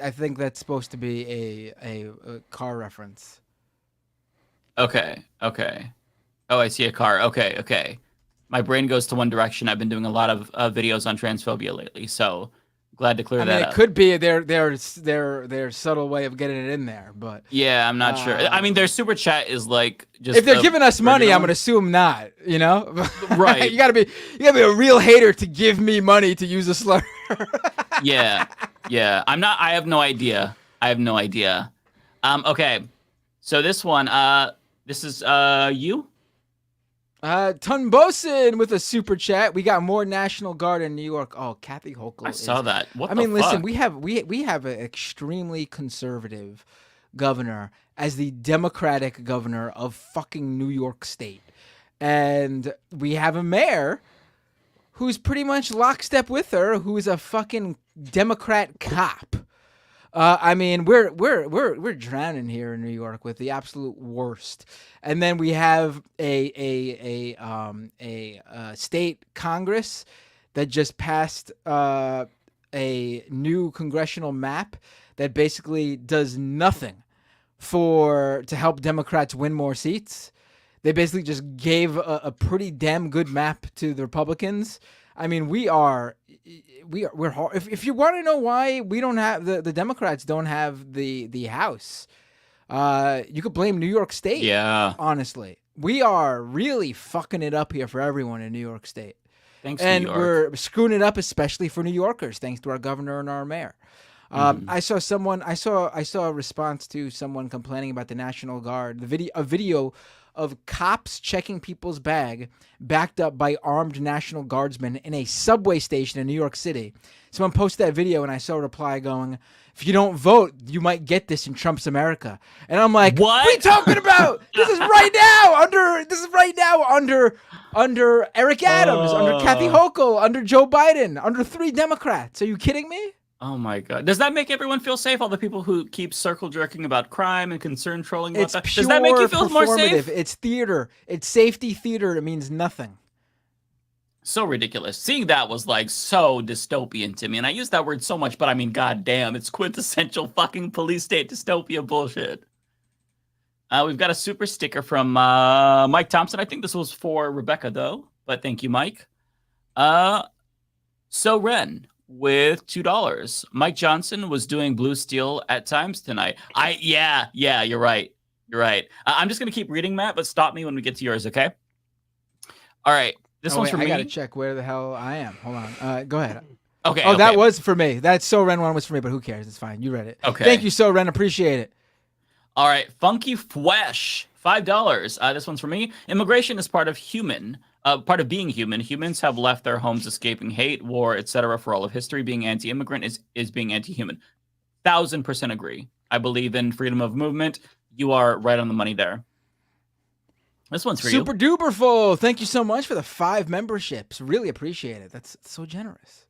F: I think that's supposed to be a car reference.
M: Okay. Oh, I see a car. Okay. My brain goes to one direction. I've been doing a lot of videos on transphobia lately, so glad to clear that up.
F: It could be their subtle way of getting it in there, but
M: yeah, I'm not sure. I mean, their super chat is like just
F: if they're giving us money, I'm gonna assume not. You know,
M: right?
F: you gotta be a real hater to give me money to use a slur.
M: Yeah. I'm not. I have no idea. Okay, so this one. This is you.
F: Tunbosin with a super chat. We got more National Guard in New York. Oh, Kathy Hochul.
M: I saw that.
F: Listen, we have an extremely conservative governor as the Democratic governor of fucking New York State. And we have a mayor who's pretty much lockstep with her, who's a fucking Democrat cop. I mean, we're drowning here in New York with the absolute worst, and then we have a state Congress that just passed a new congressional map that basically does nothing to help Democrats win more seats. They basically just gave a pretty damn good map to the Republicans. I mean, we're if you want to know why we don't have the Democrats don't have the House, you could blame New York State.
M: Yeah,
F: honestly, we are really fucking it up here for everyone in New York State.
M: Thanks,
F: and
M: New York.
F: We're screwing it up, especially for New Yorkers, thanks to our governor and our mayor. I saw a response to someone complaining about the National Guard. A video of cops checking people's bag, backed up by armed National Guardsmen in a subway station in New York City. Someone posted that video, and I saw a reply going, "If you don't vote, you might get this in Trump's America." And I'm like, "What are you talking about? This is right now under Eric Adams, under Kathy Hochul, under Joe Biden, under 3 Democrats. Are you kidding me?"
M: Oh my God! Does that make everyone feel safe? All the people who keep circle jerking about crime and concern trolling about that. Does that make you feel more safe?
F: It's theater. It's safety theater. It means nothing.
M: So ridiculous. Seeing that was like so dystopian to me, and I use that word so much, but I mean, goddamn, it's quintessential fucking police state dystopia bullshit. We've got a super sticker from Mike Thompson. I think this was for Rebecca though, but thank you, Mike. So Ren with $2. Mike Johnson was doing Blue Steel at times tonight. Yeah, you're right. You're right. I'm just gonna keep reading, Matt, but stop me when we get to yours, okay? All right. This one's for me.
F: I gotta check where the hell I am. Hold on. Go ahead.
M: Okay.
F: Oh, that was for me. That So Ren one was for me, but who cares? It's fine. You read it.
M: Okay.
F: Thank you, So Ren. Appreciate it.
M: All right. Funky Fwesh, $5. This one's for me. Immigration is part of being human. Humans have left their homes escaping hate, war, etc. for all of history. Being anti-immigrant is being anti-human. 1000% agree. I believe in freedom of movement. You are right on the money there. This one's for you.
F: Super duper full. Thank you so much for the 5 memberships. Really appreciate it. That's so generous.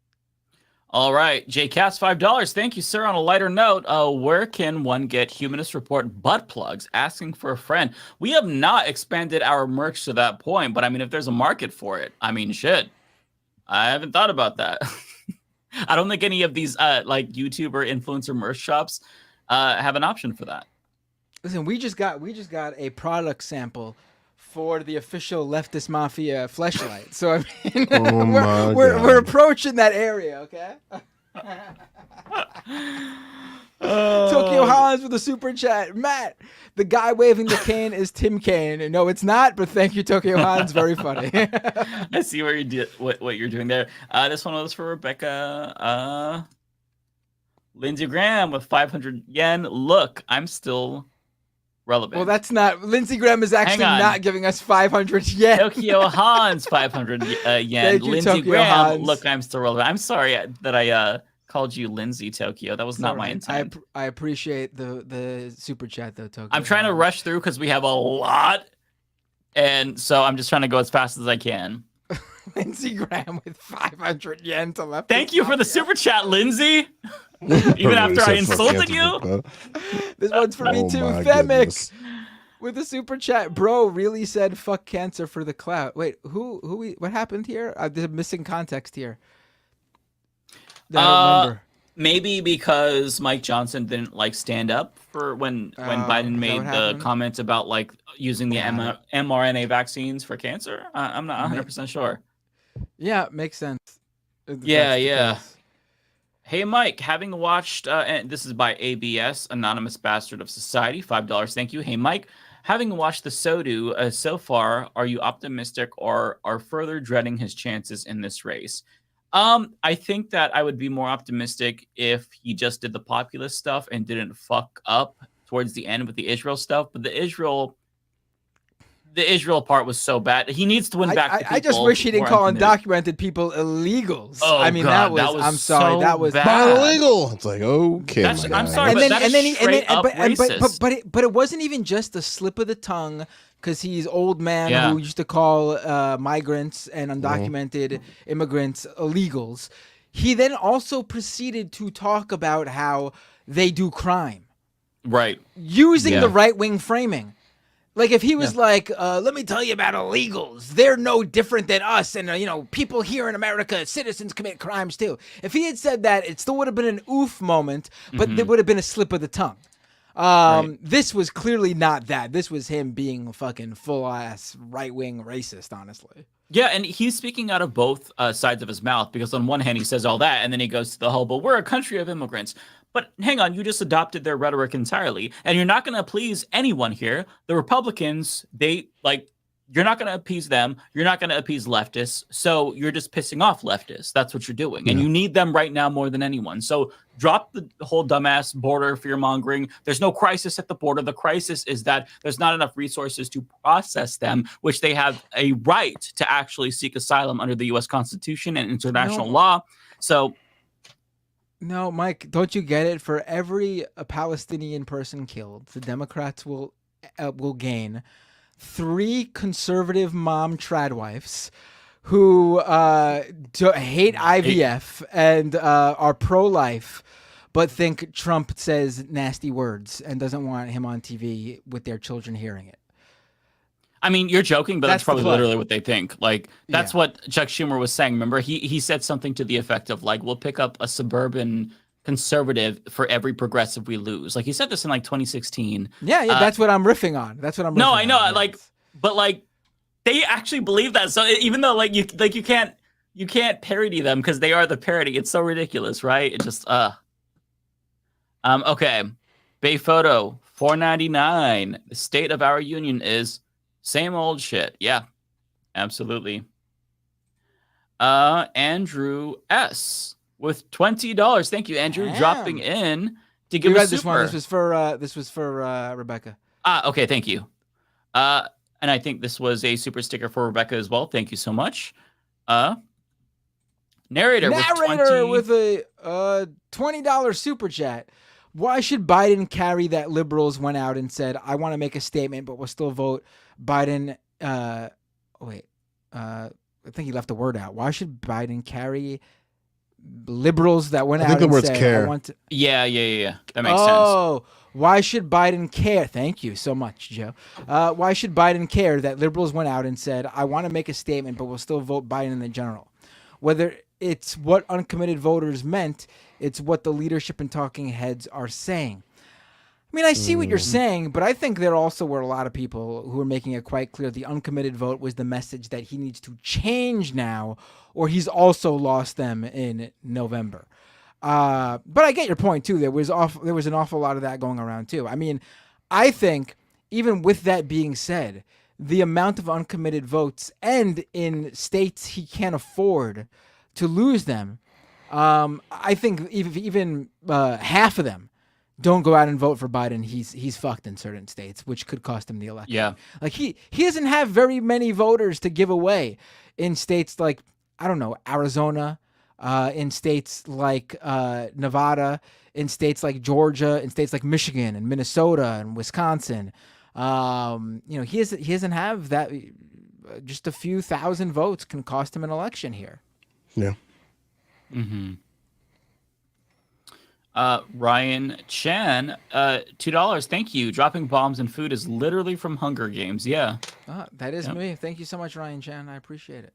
M: All right. JCats, $5. Thank you, sir. On a lighter note, where can one get Humanist Report butt plugs? Asking for a friend. We have not expanded our merch to that point, but I mean, if there's a market for it, I mean, shit. I haven't thought about that. I don't think any of these like YouTube or influencer merch shops have an option for that.
F: Listen, we just got a product sample for the official Leftist Mafia fleshlight. So I mean, we're approaching that area, okay? Tokyo Hans with a super chat. Matt, the guy waving the cane is Tim Kaine. No, it's not, but thank you, Tokyo Hans. Very funny.
M: I see where you did what you're doing there. This one was for Rebecca. Lindsey Graham with 500 yen. Look, I'm still relevant.
F: Well, that's not. Lindsey Graham is actually not giving us 500 yen.
M: Tokyo Hans, 500 yen.
F: Thank you,
M: Lindsey
F: Tokyo
M: Graham.
F: Hans.
M: Look, I'm still relevant. I'm sorry that I called you Lindsay Tokyo. That was not my intent.
F: I appreciate the super chat though, Tokyo.
M: I'm trying to rush through because we have a lot, and so I'm just trying to go as fast as I can.
F: Lindsey Graham with 500 yen to left.
M: Thank you for the super chat, Lindsay. Even after I insulted you.
F: This one's for me too. Femic with a super chat. Bro really said fuck cancer for the clout. Wait, what happened here? There's a missing context here. I don't remember.
M: Maybe because Mike Johnson didn't like stand up for when Biden made the comment about like using the mRNA vaccines for cancer. I'm not 100% sure.
F: Yeah, makes sense.
M: Yeah. Hey, Mike, having watched, and this is by ABS, Anonymous Bastard of Society, $5. Thank you. Hey, Mike, having watched the Sodu so far, are you optimistic or are further dreading his chances in this race? I think that I would be more optimistic if he just did the populist stuff and didn't fuck up towards the end with the Israel stuff. But the Israel part was so bad. He needs to win back the people.
F: I just wish he didn't call undocumented people illegals.
M: Oh,
F: I mean,
M: God,
F: that was I'm sorry,
M: so
F: that was
O: not illegal. It's like, okay,
M: I'm sorry,
F: but it wasn't even just a slip of the tongue because he's old man who used to call migrants and undocumented immigrants illegals. He then also proceeded to talk about how they do crime.
M: Right.
F: Using the right-wing framing. Like if he was like, let me tell you about illegals. They're no different than us. And, people here in America, citizens commit crimes too. If he had said that, it still would have been an oof moment, but there would have been a slip of the tongue. This was clearly not that. This was him being fucking full-ass right-wing racist, honestly.
M: Yeah, and he's speaking out of both sides of his mouth, because on one hand he says all that, and then he goes to the whole, but we're a country of immigrants. But hang on, you just adopted their rhetoric entirely, and you're not going to please anyone here. The Republicans, you're not going to appease them. You're not going to appease leftists. So you're just pissing off leftists. That's what you're doing. And you need them right now more than anyone. So drop the whole dumbass border fear mongering. There's no crisis at the border. The crisis is that there's not enough resources to process them, which they have a right to actually seek asylum under the U.S. Constitution and international law. So.
F: No, Mike, don't you get it? For every Palestinian person killed, the Democrats will gain 3 conservative mom tradwives who hate IVF and are pro-life, but think Trump says nasty words and doesn't want him on TV with their children hearing it.
M: I mean, you're joking, but that's probably literally what they think. Like, that's what Chuck Schumer was saying. Remember, he said something to the effect of, like, we'll pick up a suburban conservative for every progressive we lose. Like, he said this in, 2016.
F: Yeah, that's what I'm riffing on. That's what I'm riffing on.
M: No, I know. Yes. But they actually believe that. So even though, you can't parody them because they are the parody. It's so ridiculous, right? It just, okay. Bay Photo, $4.99. The state of our union is same old shit. Yeah, absolutely. Andrew S. with $20. Thank you, Andrew, dropping in to give us
F: this one. This was for Rebecca.
M: Okay, thank you. And I think this was a super sticker for Rebecca as well. Thank you so much. Narrator
F: with a $20 super chat. Why should Biden carry that liberals went out and said, I want to make a statement, but we'll still vote Biden? I think he left the word out. Why should Biden carry liberals that went out and said, I want to...
M: Yeah. That makes sense.
F: Oh, why should Biden care? Thank you so much, Joe. Why should Biden care that liberals went out and said, I want to make a statement, but we'll still vote Biden in the general? Whether it's what uncommitted voters meant, it's what the leadership and talking heads are saying. I mean, I see what you're saying, but I think there also were a lot of people who were making it quite clear the uncommitted vote was the message that he needs to change now, or he's also lost them in November. But I get your point too. There was an awful lot of that going around too. I mean, I think even with that being said, the amount of uncommitted votes and in states he can't afford to lose them, I think even half of them don't go out and vote for Biden, he's fucked in certain states, which could cost him the election.
M: Yeah.
F: Like he doesn't have very many voters to give away in states like, I don't know, Arizona, in states like Nevada, in states like Georgia, in states like Michigan and Minnesota and Wisconsin. He doesn't have that. Just a few thousand votes can cost him an election here.
O: Yeah.
M: Mm-hmm. Ryan Chan, $2. Thank you. Dropping bombs and food is literally from Hunger Games. Yeah.
F: That is me. Thank you so much, Ryan Chan. I appreciate it.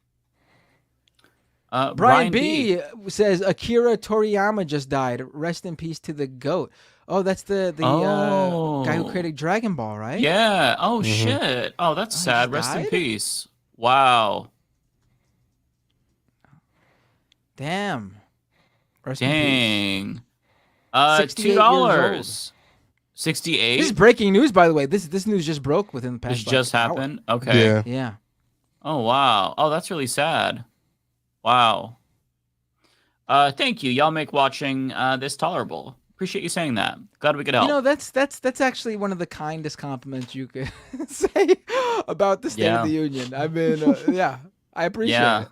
M: Brian
F: Brian B says Akira Toriyama just died. Rest in peace to the GOAT. Oh, that's the guy who created Dragon Ball, right?
M: Yeah. Oh, shit. Oh, that's sad. Rest in peace. Wow.
F: Damn. Rest
M: in peace. $2. 68.
F: This is breaking news, by the way. This news just broke within the past.
M: This just happened. Okay.
F: Yeah.
M: Oh wow. Oh, that's really sad. Wow. Thank you. Y'all make watching this tolerable. Appreciate you saying that. Glad we could help.
F: That's actually one of the kindest compliments you could say about the State of the Union. I mean, I appreciate it.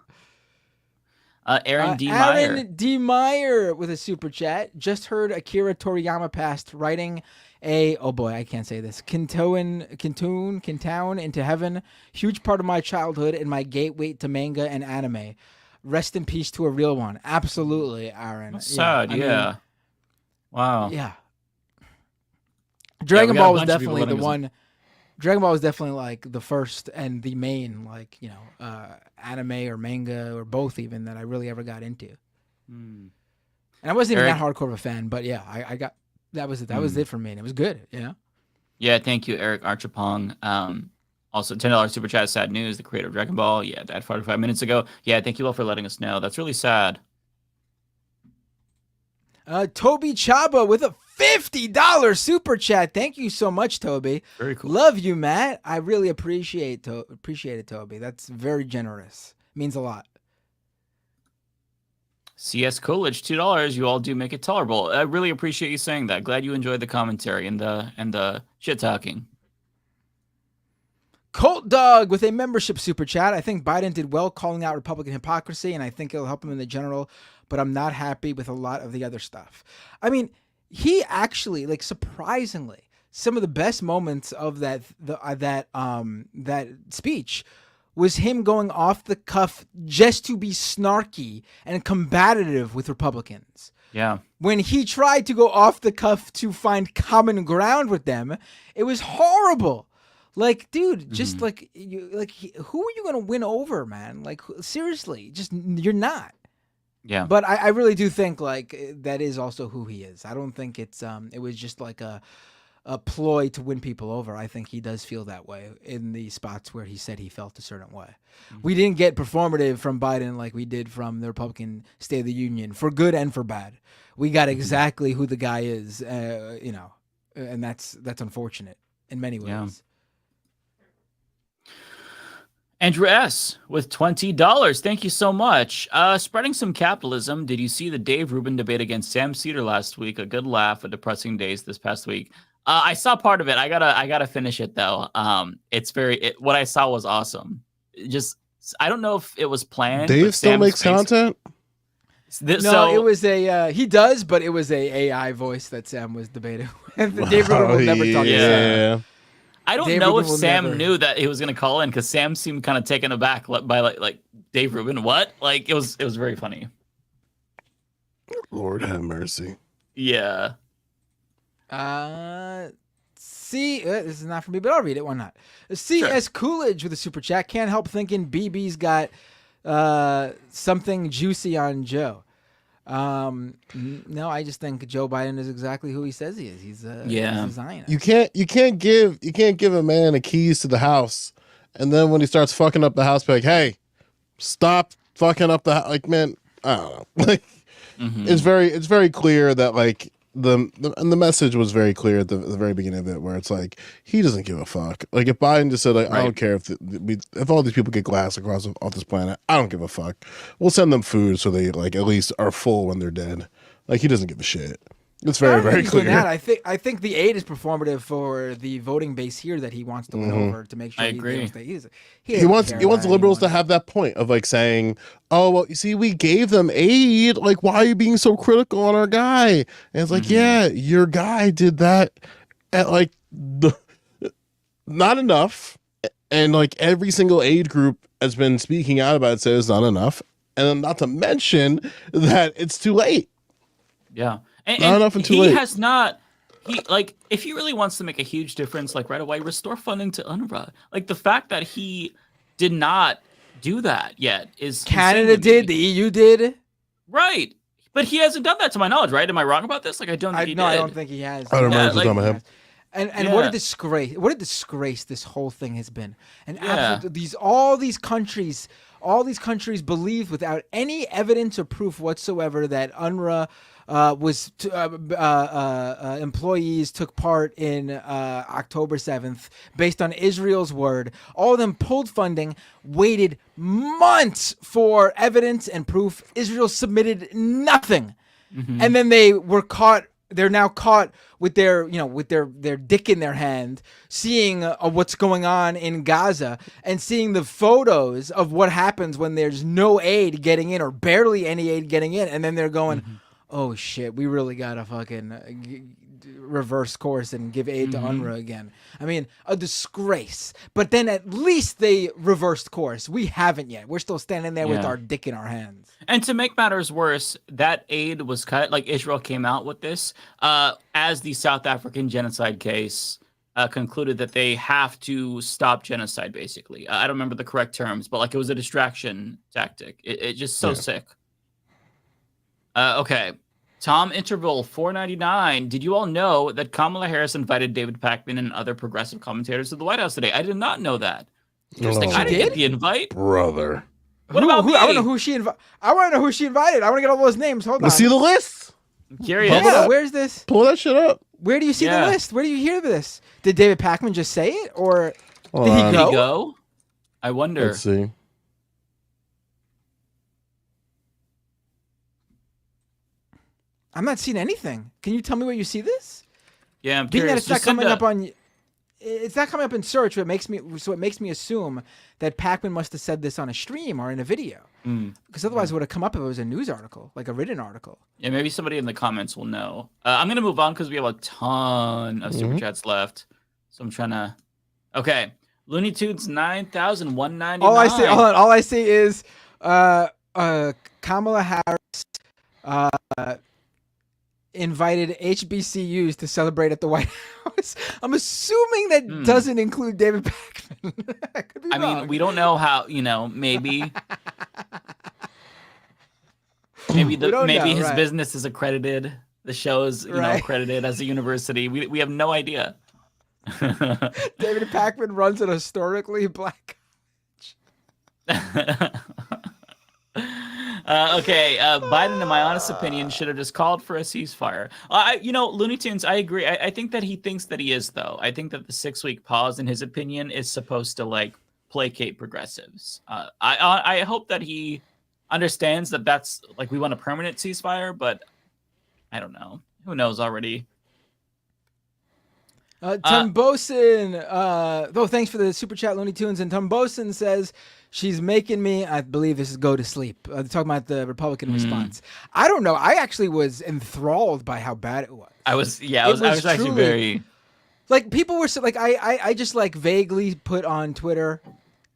M: Aaron D. Meyer.
F: Aaron D. Meyer with a super chat. Just heard Akira Toriyama passed, writing oh boy, I can't say this. Kintown into Heaven. Huge part of my childhood and my gateway to manga and anime. Rest in peace to a real one. Absolutely, Aaron.
M: That's sad, yeah.
F: Mean,
M: wow.
F: Yeah. Dragon
M: we got a
F: Ball was
M: bunch of people
F: definitely the
M: letting us-
F: one. Dragon Ball was definitely like the first and the main, like, you know, anime or manga or both even that I really ever got into. And I wasn't even that hardcore of a fan, but yeah, I got that was it for me, and it was good, you know.
M: Yeah, thank you, Eric Archipong. Also, $10 super chat. Sad news. The creator of Dragon Ball, died 45 minutes ago. Yeah, thank you all for letting us know. That's really sad.
F: Toby Chaba with a $50 super chat. Thank you so much, Toby.
M: Very cool.
F: Love you, Matt. I really appreciate it, Toby. That's very generous. Means a lot.
M: CS Coolidge, $2. You all do make it tolerable. I really appreciate you saying that. Glad you enjoyed the commentary and the shit talking.
F: Colt Dog with a membership super chat. I think Biden did well calling out Republican hypocrisy, and I think it'll help him in the general, but I'm not happy with a lot of the other stuff. I mean, he actually, like, surprisingly, some of the best moments of that speech was him going off the cuff just to be snarky and combative with Republicans.
M: Yeah.
F: When he tried to go off the cuff to find common ground with them, it was horrible. Like, dude, just who are you gonna win over, man? Like, seriously, just you're not.
M: Yeah.
F: But I really do think like that is also who he is. I don't think it was just like a ploy to win people over. I think he does feel that way in the spots where he said he felt a certain way. We didn't get performative from Biden like we did from the Republican State of the Union, for good and for bad. We got exactly who the guy is, and that's unfortunate in many ways.
M: Yeah. Andrew S. with $20. Thank you so much. Spreading some capitalism. Did you see the Dave Rubin debate against Sam Cedar last week? A good laugh, a depressing days this past week. I saw part of it. I gotta finish it though. What I saw was awesome. I don't know if it was planned.
O: Dave still makes content.
F: It was he does, but it was a AI voice that Sam was debating with. Dave Rubin will never talk to Sam.
M: I don't know if Sam knew that he was going to call in, because Sam seemed kind of taken aback by like Dave Rubin. What? Like it was very funny.
O: Lord have mercy.
M: Yeah.
F: This is not for me, but I'll read it. Why not? CS Coolidge with a super chat. Can't help thinking BB's got something juicy on Joe. No, I just think Joe Biden is exactly who he says he is. He's a Zionist.
O: You can't give a man the keys to the house, and then when he starts fucking up the house, be like, hey, stop fucking up the house. Like, man, I don't know. Like, it's very clear that like the message was very clear at the very beginning of it, where it's like he doesn't give a fuck. Like if Biden just said like I don't care if all these people get glass across off this planet, I don't give a fuck. We'll send them food so they like at least are full when they're dead. Like he doesn't give a shit. It's very clear.
F: That. I think the aid is performative for the voting base here that he wants to win over to make sure.
M: I agree.
O: He wants liberals to have that point of like saying, "Oh well, you see, we gave them aid. Like, why are you being so critical on our guy?" And it's like, yeah, your guy did that at like not enough, and like every single aid group has been speaking out about it, says not enough, and then not to mention that it's too late.
M: Yeah.
O: Not enough and too late.
M: If he really wants to make a huge difference, like right away, restore funding to UNRWA. Like the fact that he did not do that yet is
F: Canada did, the EU did,
M: right? But he hasn't done that to my knowledge, right? Am I wrong about this? Like I don't think he did.
F: I don't think he has.
O: I don't remember talking about him.
F: And what a disgrace this whole thing has been. And all these countries believe without any evidence or proof whatsoever that UNRWA employees took part in October 7th based on Israel's word. All of them pulled funding, waited months for evidence and proof. Israel submitted nothing. And then they were caught. They're now caught with their dick in their hand, seeing what's going on in Gaza and seeing the photos of what happens when there's no aid getting in or barely any aid getting in. And then they're going, oh shit, we really gotta fucking reverse course and give aid to UNRWA again. I mean, a disgrace. But then at least they reversed course. We haven't yet. We're still standing there with our dick in our hands.
M: And to make matters worse, that aid was cut. Like Israel came out with this as the South African genocide case concluded that they have to stop genocide, basically. I don't remember the correct terms, but like it was a distraction tactic. It just so sick. Okay. Tom Interval 499. Did you all know that Kamala Harris invited David Pakman and other progressive commentators to the White House today? I did not know that. Like, I didn't get the invite.
O: Brother.
M: What about me?
F: I want to know who she invited. I want to know who she invited. I want to get all those names. Hold on.
O: Let's see the list.
M: I'm curious.
F: Yeah, where's this?
O: Pull that shit up.
F: Where do you see the list? Where do you hear this? Did David Pakman just say it, or did he go?
M: Did he go? I wonder.
O: Let's see.
F: I'm not seeing anything. Can you tell me where you see this?
M: Yeah, I'm
F: Being
M: curious.
F: that it's not coming up on. It's not coming up in search. It makes me assume that Pakman must have said this on a stream or in a video, because otherwise it would have come up if it was a news article, like a written article.
M: Yeah, maybe somebody in the comments will know. I'm gonna move on because we have a ton of super chats left. So I'm trying to. Okay, Looney Tunes 9,199.
F: All I see is Kamala Harris invited HBCUs to celebrate at the White House. I'm assuming that doesn't include David Pakman. I could be wrong.
M: Mean, we don't know how. Maybe. Maybe his business is accredited. The show is accredited as a university. We have no idea.
F: David Pakman runs an historically black college.
M: Okay, Biden, in my honest opinion, should have just called for a ceasefire. Looney Tunes, I agree. I think that he thinks that he is, though. I think that the 6-week pause, in his opinion, is supposed to, like, placate progressives. I hope that he understands that that's, like, we want a permanent ceasefire, but I don't know. Who knows already?
F: Tom Boson, thanks for the super chat, Looney Tunes. And Tom Boson says, she's making me, I believe this is go to sleep. Talking about the Republican response. I don't know. I actually was enthralled by how bad it was.
M: I was actually very.
F: Like, people were like, I just like vaguely put on Twitter,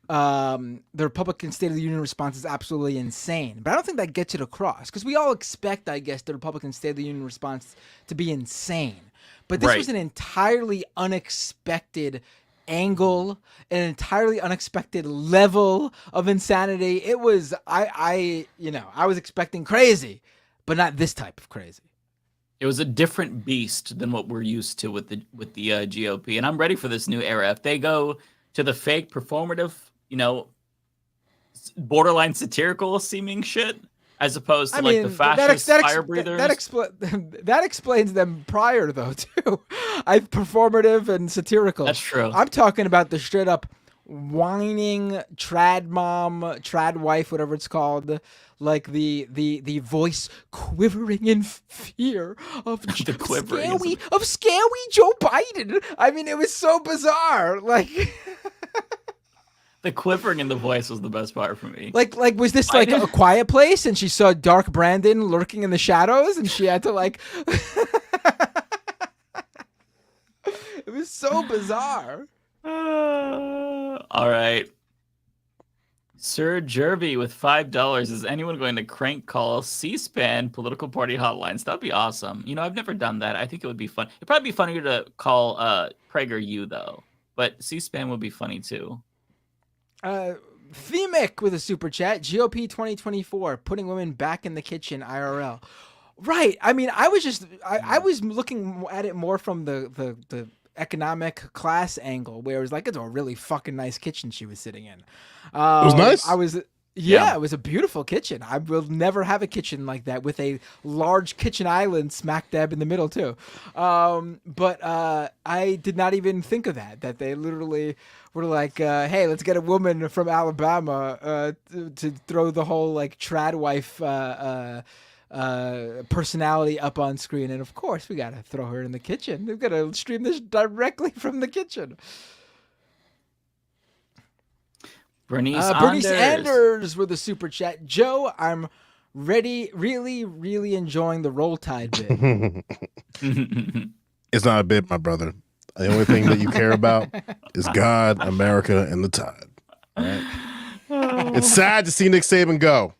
F: the Republican State of the Union response is absolutely insane. But I don't think that gets it across, because we all expect, I guess, the Republican State of the Union response to be insane. But this was an entirely unexpected angle, an entirely unexpected level of insanity. It was, I was expecting crazy, but not this type of crazy.
M: It was a different beast than what we're used to with the GOP, and I'm ready for this new era. If they go to the fake, performative, borderline satirical seeming shit, as opposed to the fascist fire breathers.
F: That explains them prior, though, too. Performative and satirical.
M: That's true.
F: I'm talking about the straight up whining trad mom, trad wife, whatever it's called, like the voice quivering in fear of scary Joe Biden. I mean, it was so bizarre. Like.
M: The quivering in the voice was the best part for me.
F: Like was this like a quiet place and she saw Dark Brandon lurking in the shadows and she had to like... It was so bizarre.
M: All right. Sir Jervy with $5. Is anyone going to crank call C-SPAN political party hotlines? That'd be awesome. I've never done that. I think it would be fun. It'd probably be funnier to call PragerU, though. But C-SPAN would be funny, too.
F: Themic with a super chat. GOP 2024, putting women back in the kitchen IRL. Right. I mean, I was looking at it more from the economic class angle, where it was like, it's a really fucking nice kitchen she was sitting in. It
O: was nice.
F: It was a beautiful kitchen. I will never have a kitchen like that with a large kitchen island smack dab in the middle too. But I did not even think of that they literally were like, hey, let's get a woman from Alabama to throw the whole like trad wife personality up on screen. And of course we got to throw her in the kitchen. We've got to stream this directly from the kitchen.
M: Bernice
F: Anders with a super chat. Joe, I'm really enjoying the Roll Tide bit.
O: It's not a bid, my brother. The only thing that you care about is God, America, and the Tide. All right? It's sad to see Nick Saban go.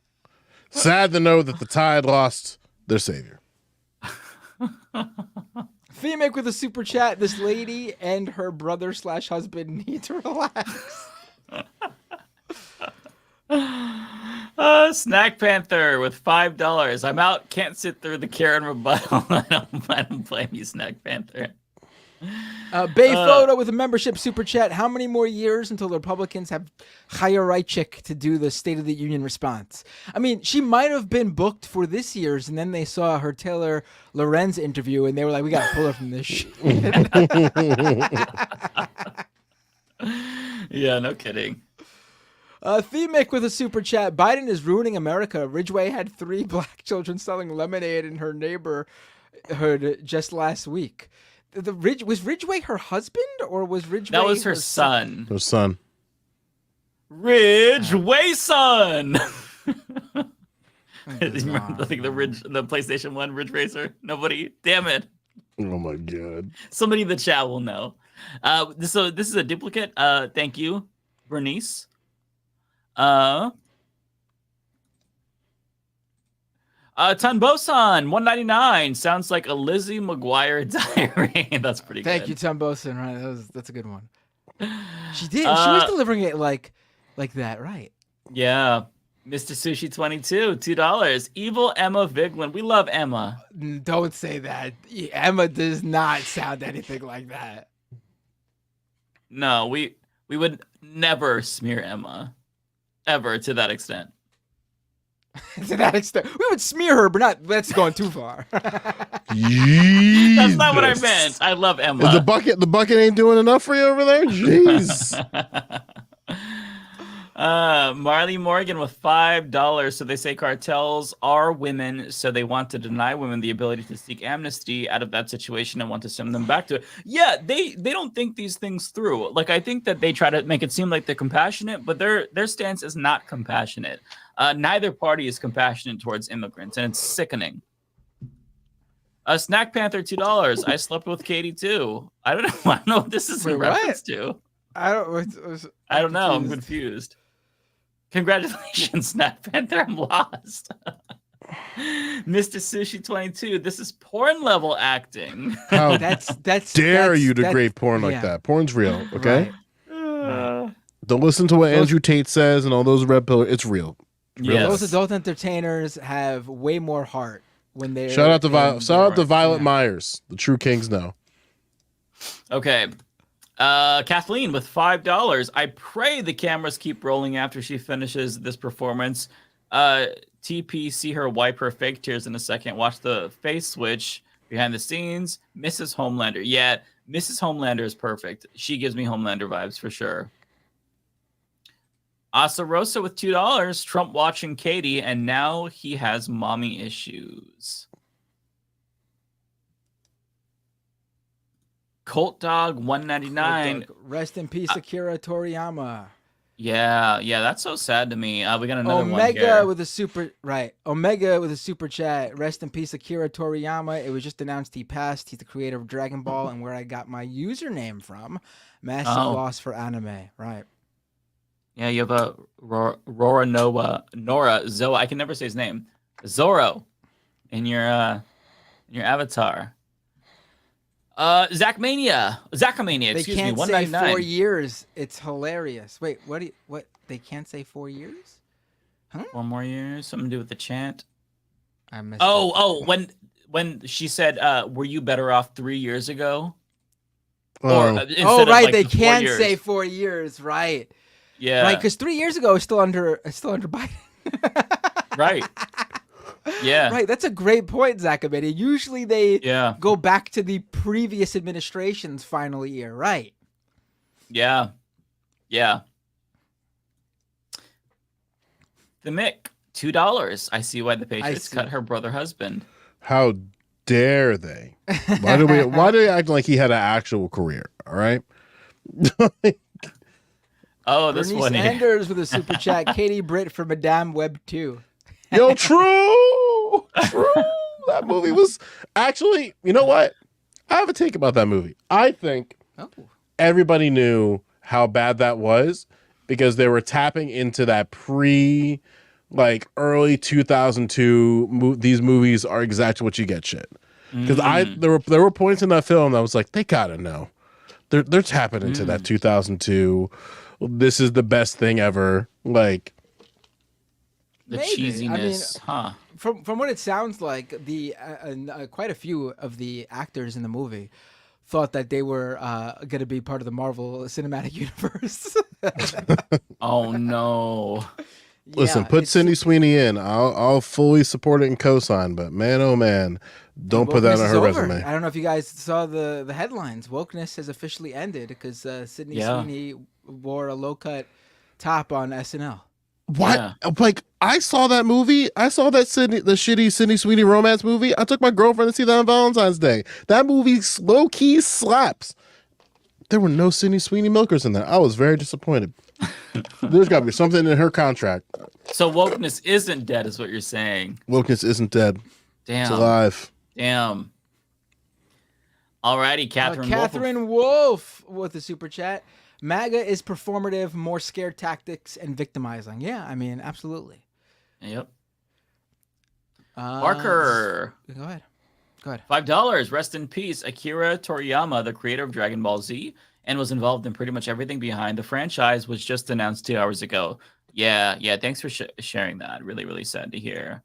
O: Sad to know that the Tide lost their savior.
F: Themic with a super chat. This lady and her brother/husband need to relax.
M: Snack Panther with $5. I'm out. Can't sit through the Karen rebuttal. I don't blame you, Snack Panther.
F: Bay Photo with a membership super chat. How many more years until the Republicans have Chayaraichik to do the State of the Union response? I mean, she might have been booked for this year's, and then they saw her Taylor Lorenz interview, and they were like, we got to pull her from this shit.
M: Yeah, no kidding.
F: Themic with a super chat. Biden is ruining America. Ridgway had 3 black children selling lemonade in her neighborhood just last week. Was Ridgway her husband, or was Ridgway?
M: That was her son.
O: Her son.
M: Ridgway son. Remember, like the PlayStation 1 Ridge Racer? Nobody? Damn it.
O: Oh my God.
M: Somebody in the chat will know. So this is a duplicate. Thank you, Bernice. Tunbosan, $1.99. Sounds like a Lizzie McGuire diary. That's pretty good.
F: Thank you, Tunbosan. Right, that's a good one. She did. She was delivering it like that, right?
M: Yeah. Mr. Sushi 22, $2. Evil Emma Viglin. We love Emma.
F: Don't say that. Emma does not sound anything like that.
M: No, we would never smear Emma. Ever to that extent.
F: To that extent. We would smear her, but that's going too far.
M: That's not what I meant. I love Emma.
O: Is the bucket ain't doing enough for you over there? Jeez.
M: Marley Morgan with $5. So they say cartels are women, so they want to deny women the ability to seek amnesty out of that situation and want to send them back to it. Yeah, they don't think these things through. Like, I think that they try to make it seem like they're compassionate, but their stance is not compassionate. Neither party is compassionate towards immigrants, and it's sickening. Snack Panther, $2. I slept with Katie too. I don't know what this is in reference to.
F: I don't
M: know. I'm confused. Congratulations, Snack Panther. I'm lost. Mr. Sushi 22. This is porn level acting.
O: How dare you degrade porn like that? Porn's real, okay? Right. Don't listen to what Andrew Tate says and all those red pillars. It's real.
F: Yes. Those adult entertainers have way more heart when they're.
O: Shout out to Violet Myers. The true kings know.
M: Okay. Kathleen with $5. I pray the cameras keep rolling after she finishes this performance. TP, see her wipe her fake tears in a second. Watch the face switch behind the scenes. Mrs. Homelander. Yeah, Mrs. Homelander is perfect. She gives me Homelander vibes for sure. Asarosa with $2. Trump watching Katie, and now he has mommy issues. Colt Dog, $1.99.
F: Rest in peace, Akira Toriyama.
M: Yeah, that's so sad to me. We got another one
F: Omega
M: here.
F: with a super chat. Rest in peace, Akira Toriyama. It was just announced he passed. He's the creator of Dragon Ball and where I got my username from. Massive loss for anime. Right.
M: Yeah, you have a Nora Zoa. I can never say his name. Zorro in your avatar. Zachamania, excuse me, $1.99.
F: They can't say 4 years. It's hilarious. Wait, what? They can't say 4 years? Huh?
M: 4 more years? Something to do with the chant?
F: I missed
M: when she said, were you better off 3 years ago?
F: Right, they can't say 4 years, right.
M: Yeah.
F: Right, because 3 years ago it's still under Biden.
M: Right. Yeah.
F: Right. That's a great point, Zachamania. Usually they go back to the previous administration's final year. Right.
M: Yeah. Yeah. The Mick, $2. I see why the Patriots cut her brother husband.
O: How dare they? Why do we act like he had an actual career? All right.
M: This
F: Bernice
M: one here.
F: Anders with a super chat. Katie Britt for Madame Web 2.
O: Yo, true. That movie was actually, you know what? I have a take about that movie. I think everybody knew how bad that was because they were tapping into that early 2002 these movies are exactly what you get shit. Because there were points in that film that I was like, they gotta know. They're tapping into that 2002. This is the best thing ever. Like
M: the
F: maybe.
M: cheesiness,
F: I mean, From what it sounds like, the quite a few of the actors in the movie thought that they were going to be part of the Marvel Cinematic Universe.
M: Oh no!
O: Listen, put Sydney Sweeney in. I'll fully support it and co-sign. But man, oh man, don't put that on her resume.
F: I don't know if you guys saw the headlines. Wokeness has officially ended because Sydney Sweeney wore a low-cut top on SNL.
O: What? Yeah. Like, I saw that movie. I saw that the shitty Sydney Sweeney romance movie. I took my girlfriend to see that on Valentine's Day. That movie low key slaps. There were no Sydney Sweeney milkers in that. I was very disappointed. There's got to be something in her contract.
M: So wokeness isn't dead, is what you're saying?
O: Wokeness isn't dead.
M: Damn.
O: It's alive.
M: Damn. Alrighty,
F: Catherine Wolf with the super chat. MAGA is performative, more scare tactics, and victimizing. Yeah, I mean, absolutely.
M: Yep. Barker.
F: Go ahead.
M: $5. Rest in peace. Akira Toriyama, the creator of Dragon Ball Z, and was involved in pretty much everything behind the franchise, was just announced 2 hours ago. Yeah. Thanks for sharing that. Really, really sad to hear.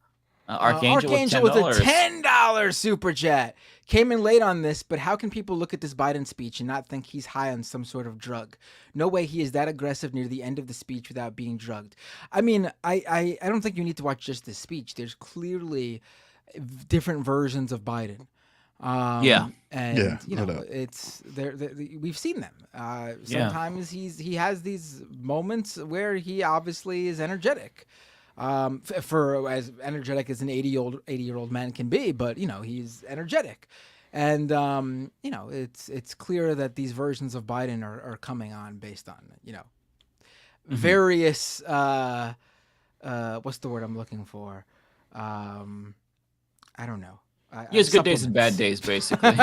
M: Archangel with
F: a $10 super chat. Came in late on this, but how can people look at this Biden speech and not think he's high on some sort of drug? No way he is that aggressive near the end of the speech without being drugged. I mean, I don't think you need to watch just this speech. There's clearly different versions of Biden. It's there. We've seen them. Sometimes he has these moments where he obviously is energetic. For as energetic as an 80-year-old man can be, but he's energetic, and it's clear that these versions of Biden are coming on based on various what's the word I'm looking for? I don't know.
M: He has good days and bad days, basically.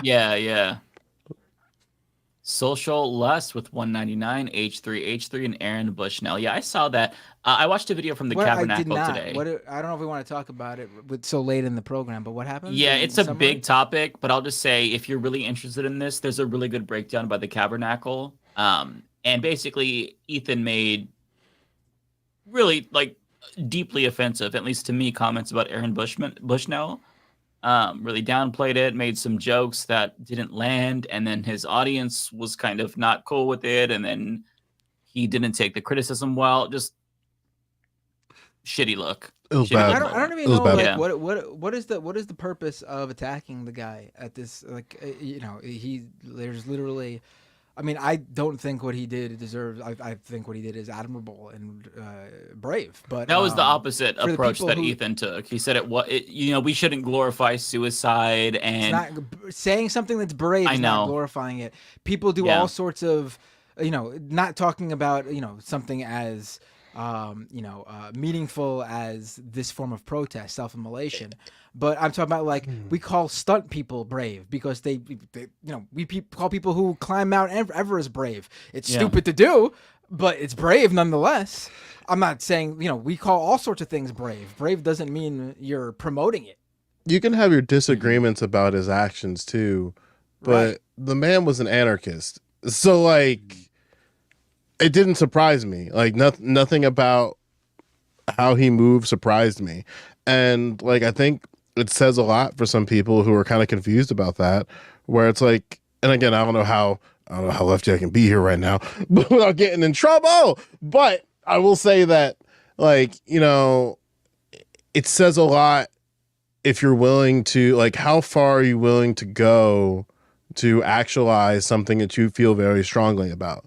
M: Yeah. Social Lust with 199, H3, and Aaron Bushnell. Yeah, I saw that. I watched a video from the Tabernacle today.
F: I don't know if we want to talk about it so late in the program, but what happened?
M: Yeah, it's a big topic, but I'll just say if you're really interested in this, there's a really good breakdown by the Tabernacle. And basically, Ethan made really deeply offensive, at least to me, comments about Aaron Bushnell. Really downplayed it, made some jokes that didn't land, and then his audience was kind of not cool with it, and then he didn't take the criticism well. Just shitty look.
O: It was bad.
F: I don't even know what is the purpose of attacking the guy at this? There's literally. I mean, I don't think what he did deserves. I think what he did is admirable and brave. But
M: that was the opposite approach that Ethan took. He said we shouldn't glorify suicide, and
F: saying something that's brave is not glorifying it. People do all sorts of, not talking about something as meaningful as this form of protest, self-immolation. But I'm talking about we call stunt people brave because they call people who climb Mount Everest brave. It's stupid to do, but it's brave nonetheless. I'm not saying, we call all sorts of things brave. Brave doesn't mean you're promoting it.
O: You can have your disagreements about his actions too, but the man was an anarchist. So it didn't surprise me. Nothing about how he moved surprised me. And I think it says a lot for some people who are kind of confused about that, where it's and again, I don't know how lefty I can be here right now, but without getting in trouble. But I will say that it says a lot if you're willing to how far are you willing to go to actualize something that you feel very strongly about.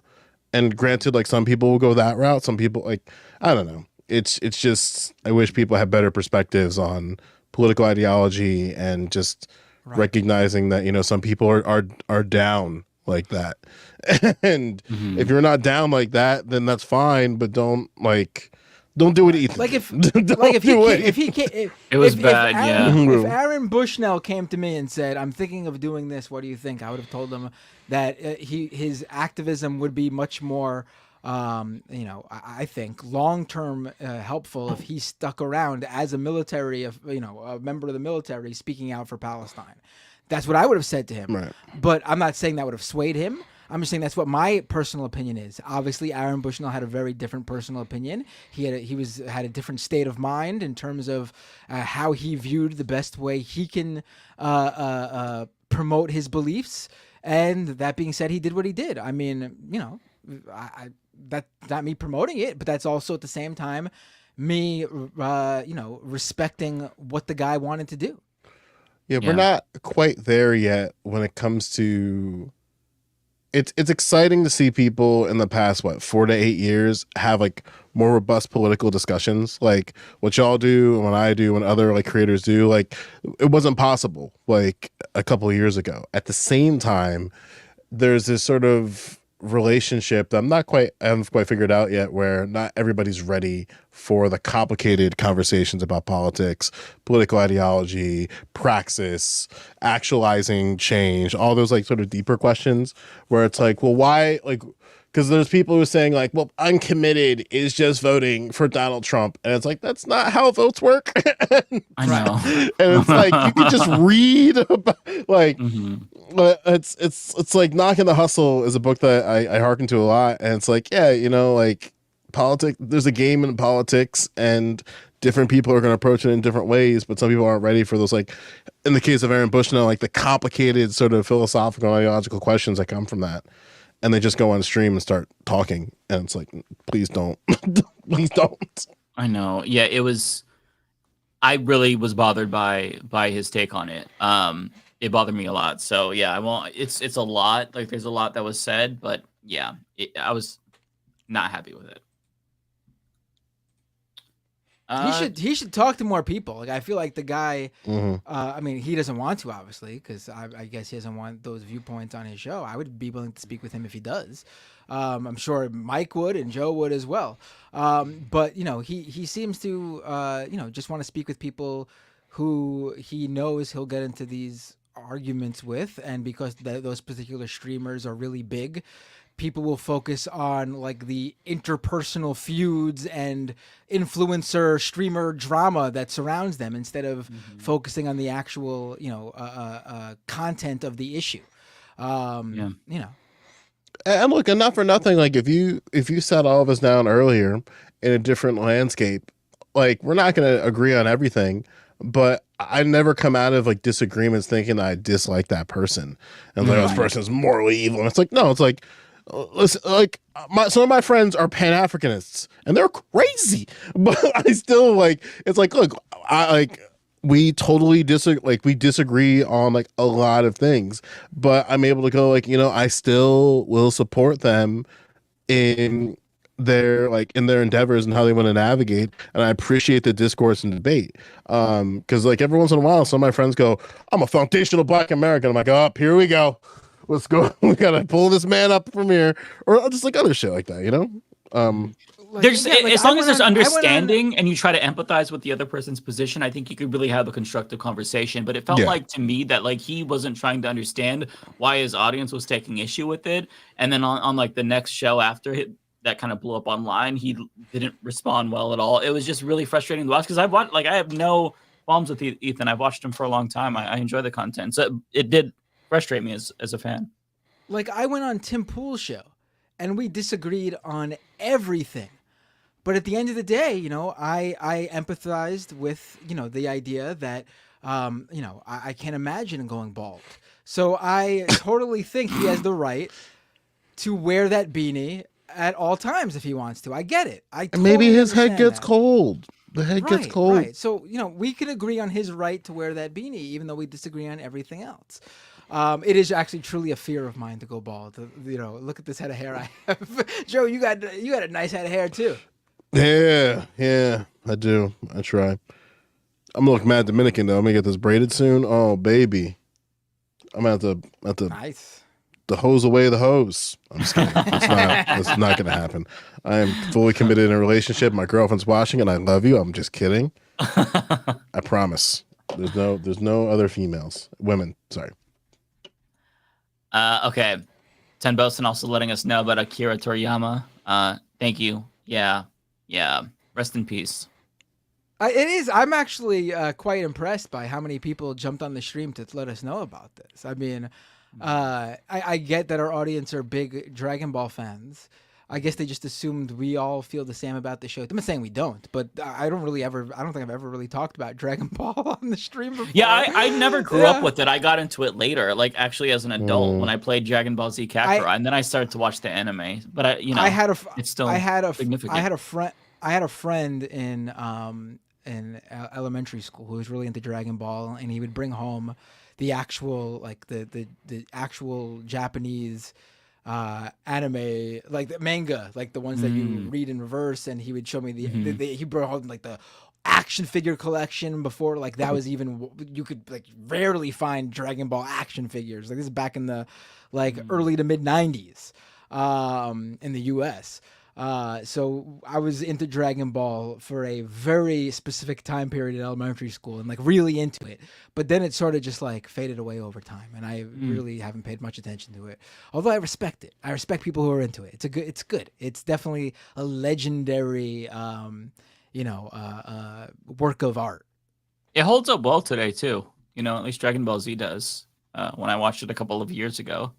O: And granted, some people will go that route. Some people I don't know. It's just, I wish people had better perspectives on political ideology and just recognizing that, some people are down like that. And if you're not down like that, then that's fine. But don't Don't do it, Ethan.
F: Like if
M: It was bad,
F: If Aaron Bushnell came to me and said, "I'm thinking of doing this. What do you think?" I would have told him that his activism would be much more, I think long-term helpful if he stuck around as a military, a member of the military speaking out for Palestine. That's what I would have said to him.
O: Right.
F: But I'm not saying that would have swayed him. I'm just saying that's what my personal opinion is. Obviously, Aaron Bushnell had a very different personal opinion. He had a different state of mind in terms of how he viewed the best way he can promote his beliefs. And that being said, he did what he did. I mean, that's not me promoting it, but that's also at the same time me, respecting what the guy wanted to do.
O: Yeah, we're not quite there yet when it comes to. It's exciting to see people in the past 4 to 8 years have like more robust political discussions, like what y'all do and what I do and other like creators do. Like it wasn't possible like a couple of years ago. At the same time, there's this sort of relationship that I haven't quite figured out yet, where not everybody's ready for the complicated conversations about politics, political ideology, praxis, actualizing change, all those like sort of deeper questions where it's like, well, why, like, because there's people who are saying like, well, uncommitted is just voting for Donald Trump. And it's like, that's not how votes work.
M: I know.
O: And it's like, you can just read about, like, it's like Knock in the Hustle is a book that I hearken to a lot. And it's like, yeah, like politics, there's a game in politics and different people are going to approach it in different ways, but some people aren't ready for those, like in the case of Aaron Bushnell, like the complicated sort of philosophical, ideological questions that come from that. And they just go on stream and start talking. And it's like, please don't. Please don't.
M: I know. Yeah, I really was bothered by his take on it. It bothered me a lot. So yeah, I won't, it's a lot. Like there's a lot that was said, but yeah, I was not happy with it.
F: He should talk to more people. Like I feel like the guy. I mean, he doesn't want to, obviously, because I guess he doesn't want those viewpoints on his show. I would be willing to speak with him if he does. I'm sure Mike would and Joe would as well. But he seems to just want to speak with people who he knows he'll get into these arguments with, and because those particular streamers are really big, people will focus on like the interpersonal feuds and influencer streamer drama that surrounds them instead of focusing on the actual, content of the issue. And
O: look, and not for nothing, like if you sat all of us down earlier in a different landscape, like we're not going to agree on everything, but I never come out of like disagreements thinking that I dislike that person and like this person's morally evil. And it's like, no, it's like, listen, like some of my friends are Pan-Africanists and they're crazy, but I still like, it's like, look, we totally disagree on like a lot of things, but I'm able to go like, I still will support them in their endeavors and how they want to navigate, and I appreciate the discourse and debate. Because like every once in a while, some of my friends go, "I'm a foundational Black American." I'm like, "Oh, here we go. Let's go. We gotta pull this man up from here," or just like other shit like that,
M: As long as there's understanding and you try to empathize with the other person's position, I think you could really have a constructive conversation. But it felt like to me that like he wasn't trying to understand why his audience was taking issue with it, and then on like the next show after it that kind of blew up online, he didn't respond well at all. It was just really frustrating to watch because I have no qualms with Ethan. I've watched him for a long time. I enjoy the content, so it did frustrate me as a fan.
F: Like I went on Tim Pool's show and we disagreed on everything. But at the end of the day, I empathized with, the idea that, I can't imagine going bald. So I totally think he has the right to wear that beanie at all times if he wants to. I get it.
O: Maybe his head gets cold. The head gets cold.
F: Right. So, we can agree on his right to wear that beanie, even though we disagree on everything else. It is actually truly a fear of mine to go bald. Look at this head of hair I have. Joe, you got a nice head of hair too.
O: Yeah, I do. I try. I'm gonna look mad Dominican though. I'm gonna get this braided soon. Oh baby, I'm gonna have to
F: nice
O: to hose away the hose. I'm just kidding. It's not going to happen. I am fully committed in a relationship. My girlfriend's watching, and I love you. I'm just kidding. I promise. There's no other women. Sorry.
M: Okay. Ten Bosun also letting us know about Akira Toriyama. Thank you. Yeah. Rest in peace.
F: It is. I'm actually quite impressed by how many people jumped on the stream to let us know about this. I mean, I get that our audience are big Dragon Ball fans. I guess they just assumed we all feel the same about the show. I'm not saying we don't, but I don't think I've ever really talked about Dragon Ball on the stream before.
M: Yeah, I never grew up with it. I got into it later, like actually as an adult when I played Dragon Ball Z Kakarot, and then I started to watch the anime. But it's still significant.
F: I had a friend in elementary school who was really into Dragon Ball, and he would bring home the actual the actual Japanese anime, like the manga, like the ones that you read in reverse, and he would show me he brought home like the action figure collection before that was even, you could rarely find Dragon Ball action figures. Like this is back in the early to mid 90s in the US. So I was into Dragon Ball for a very specific time period in elementary school and really into it. But then it sort of just faded away over time, and I really haven't paid much attention to it. Although I respect it. I respect people who are into it. It's good. It's definitely a legendary work of art.
M: It holds up well today too. At least Dragon Ball Z does. When I watched it a couple of years ago.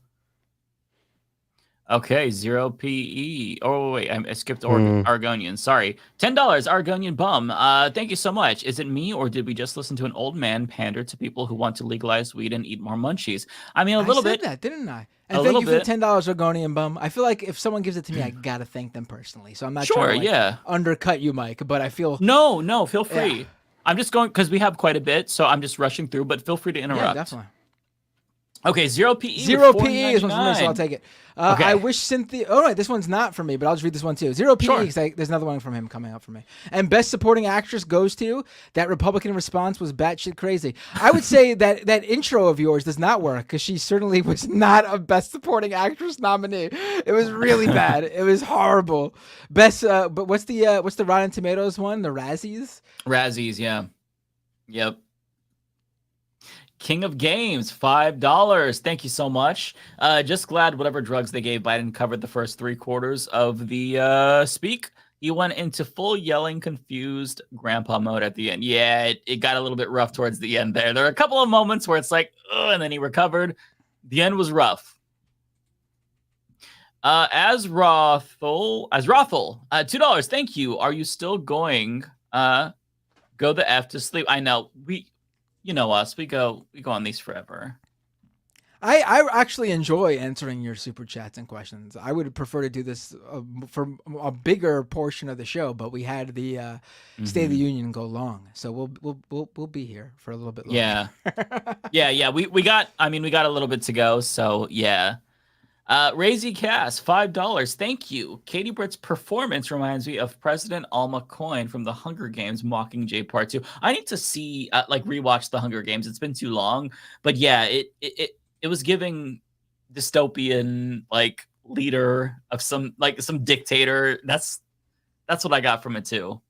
M: Okay, 0 PE. Oh, wait, I skipped Argonian. Sorry. $10, Argonian bum. Thank you so much. Is it me, or did we just listen to an old man pander to people who want to legalize weed and eat more munchies? I mean, a little bit.
F: I said that, didn't I? And thank you for the $10, Argonian bum. I feel like if someone gives it to me, I gotta thank them personally. So I'm not trying to undercut you, Mike, but I feel...
M: No, feel free. Yeah. I'm just going, because we have quite a bit, so I'm just rushing through, but feel free to interrupt.
F: Yeah, definitely.
M: Okay, 0 PE.
F: 0 PE is one for me, so I'll take it. Okay. I wish Cynthia... Oh, right, this one's not for me, but I'll just read this one too. 0 PE, because there's another one from him coming up for me. And Best Supporting Actress goes to... That Republican response was batshit crazy. I would say that intro of yours does not work, because she certainly was not a Best Supporting Actress nominee. It was really bad. It was horrible. But what's the Rotten Tomatoes one? The Razzies?
M: Razzies, yeah. Yep. King of Games, $5. Thank you so much. Just glad whatever drugs they gave Biden covered the first 3/4 of the speak. He went into full yelling, confused grandpa mode at the end. Yeah, it got a little bit rough towards the end there. There were a couple of moments where it's like, ugh, and then he recovered. The end was rough. As Rothel, $2. Thank you. Are you still going? Go the F to sleep. I know you know us. We go on these forever.
F: I actually enjoy answering your super chats and questions. I would prefer to do this for a bigger portion of the show, but we had the State of the Union go long, so we'll be here for a little bit longer.
M: Yeah. We got a little bit to go, so yeah. Razy Cass, $5. Thank you. Katie Britt's performance reminds me of President Alma Coin from The Hunger Games Mockingjay Part 2. I need to see, rewatch The Hunger Games. It's been too long. But yeah, it was giving dystopian, leader of some dictator. That's what I got from it too.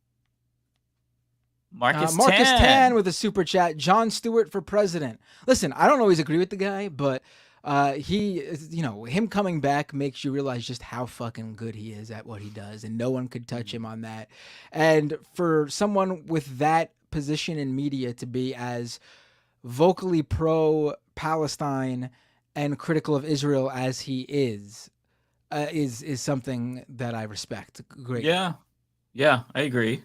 F: Marcus Tan with a super chat. Jon Stewart for president. Listen, I don't always agree with the guy, but... him coming back makes you realize just how fucking good he is at what he does, and no one could touch him on that. And for someone with that position in media to be as vocally pro-Palestine and critical of Israel as he is something that I respect. Great.
M: Yeah, I agree.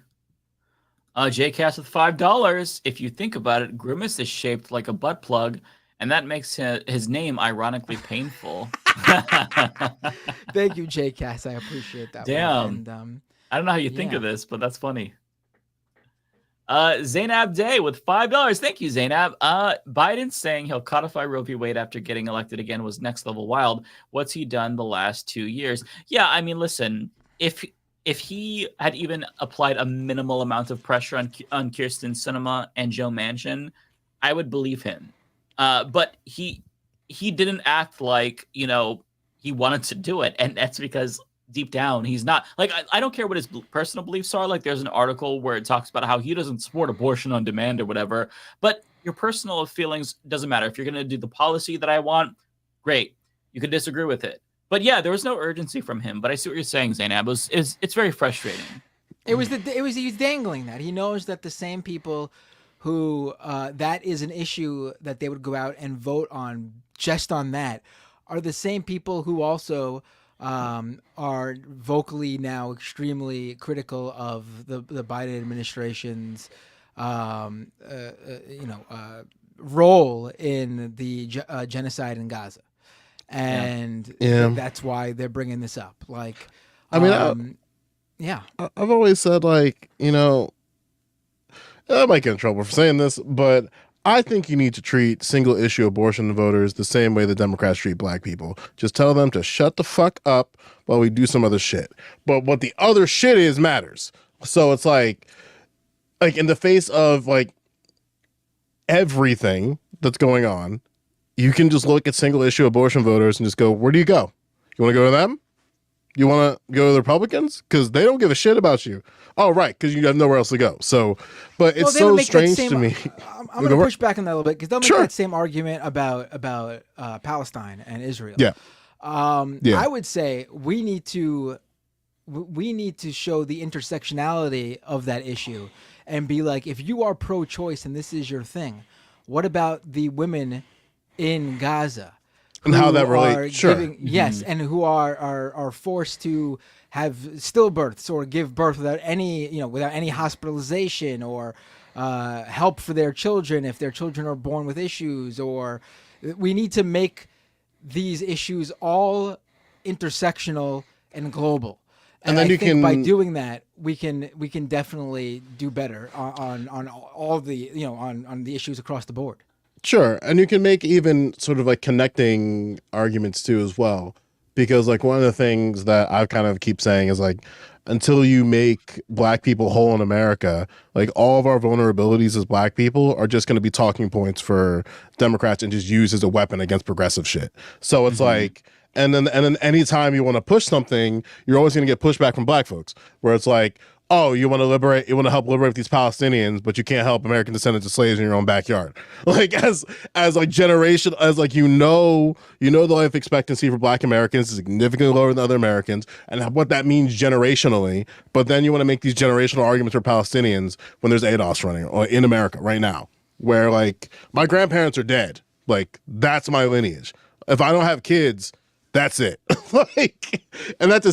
M: JCast with $5. If you think about it, Grimace is shaped like a butt plug, and that makes his name ironically painful.
F: Thank you, JCast. I appreciate that.
M: Damn.
F: And,
M: I don't know how you think of this, but that's funny. Zainab Day with $5. Thank you, Zainab. Biden saying he'll codify Roe v. Wade after getting elected again was next level wild. What's he done the last 2 years? Yeah, I mean, listen, if he had even applied a minimal amount of pressure on Kyrsten Sinema and Joe Manchin, I would believe him. But he he didn't act like, you know, he wanted to do it. And that's because deep down, he's not like, I don't care what his personal beliefs are. Like there's an article where it talks about how he doesn't support abortion on demand or whatever, but your personal feelings doesn't matter. If you're going to do the policy that I want, great. You can disagree with it. But yeah, there was no urgency from him. But I see what you're saying, Zainab. It's very frustrating.
F: He was dangling that. He knows that the same people who that is an issue that they would go out and vote on just on that are the same people who also are vocally now extremely critical of the Biden administration's role in the genocide in Gaza. And that's why they're bringing this up. Like,
O: I mean, I've always said, like, you know, I might get in trouble for saying this, but I think you need to treat single issue abortion voters the same way the Democrats treat black people. Just tell them to shut the fuck up while we do some other shit. But what the other shit is matters. So it's like in the face of like everything that's going on, you can just look at single issue abortion voters and just go, where do you go? You want to go to them? You want to go to the Republicans? Because they don't give a shit about you. Oh, right, because you have nowhere else to go. So, but it's so strange to me.
F: I'm going to push back on that a little bit because they'll make that same argument about Palestine and Israel.
O: Yeah.
F: I would say we need to show the intersectionality of that issue and be like, if you are pro-choice and this is your thing, what about the women in Gaza?
O: And how that relates,
F: Yes, and who are forced to have stillbirths or give birth without any hospitalization or help for their children if their children are born with issues. Or we need to make these issues all intersectional and global. And I think by doing that, we can definitely do better on all the on the issues across the board.
O: Sure. And you can make even sort of like connecting arguments too as well. Because like one of the things that I kind of keep saying is like, until you make black people whole in America, like all of our vulnerabilities as black people are just going to be talking points for Democrats and just used as a weapon against progressive shit. So it's like, and then anytime you want to push something, you're always going to get pushback from black folks where it's like, oh, you want to help liberate these Palestinians, but you can't help American descendants of slaves in your own backyard. Like as like generation, as like the life expectancy for black Americans is significantly lower than other Americans, and what that means generationally. But then you want to make these generational arguments for Palestinians when there's ADOS running or in America right now, where like my grandparents are dead. Like that's my lineage. If I don't have kids, that's it. and that's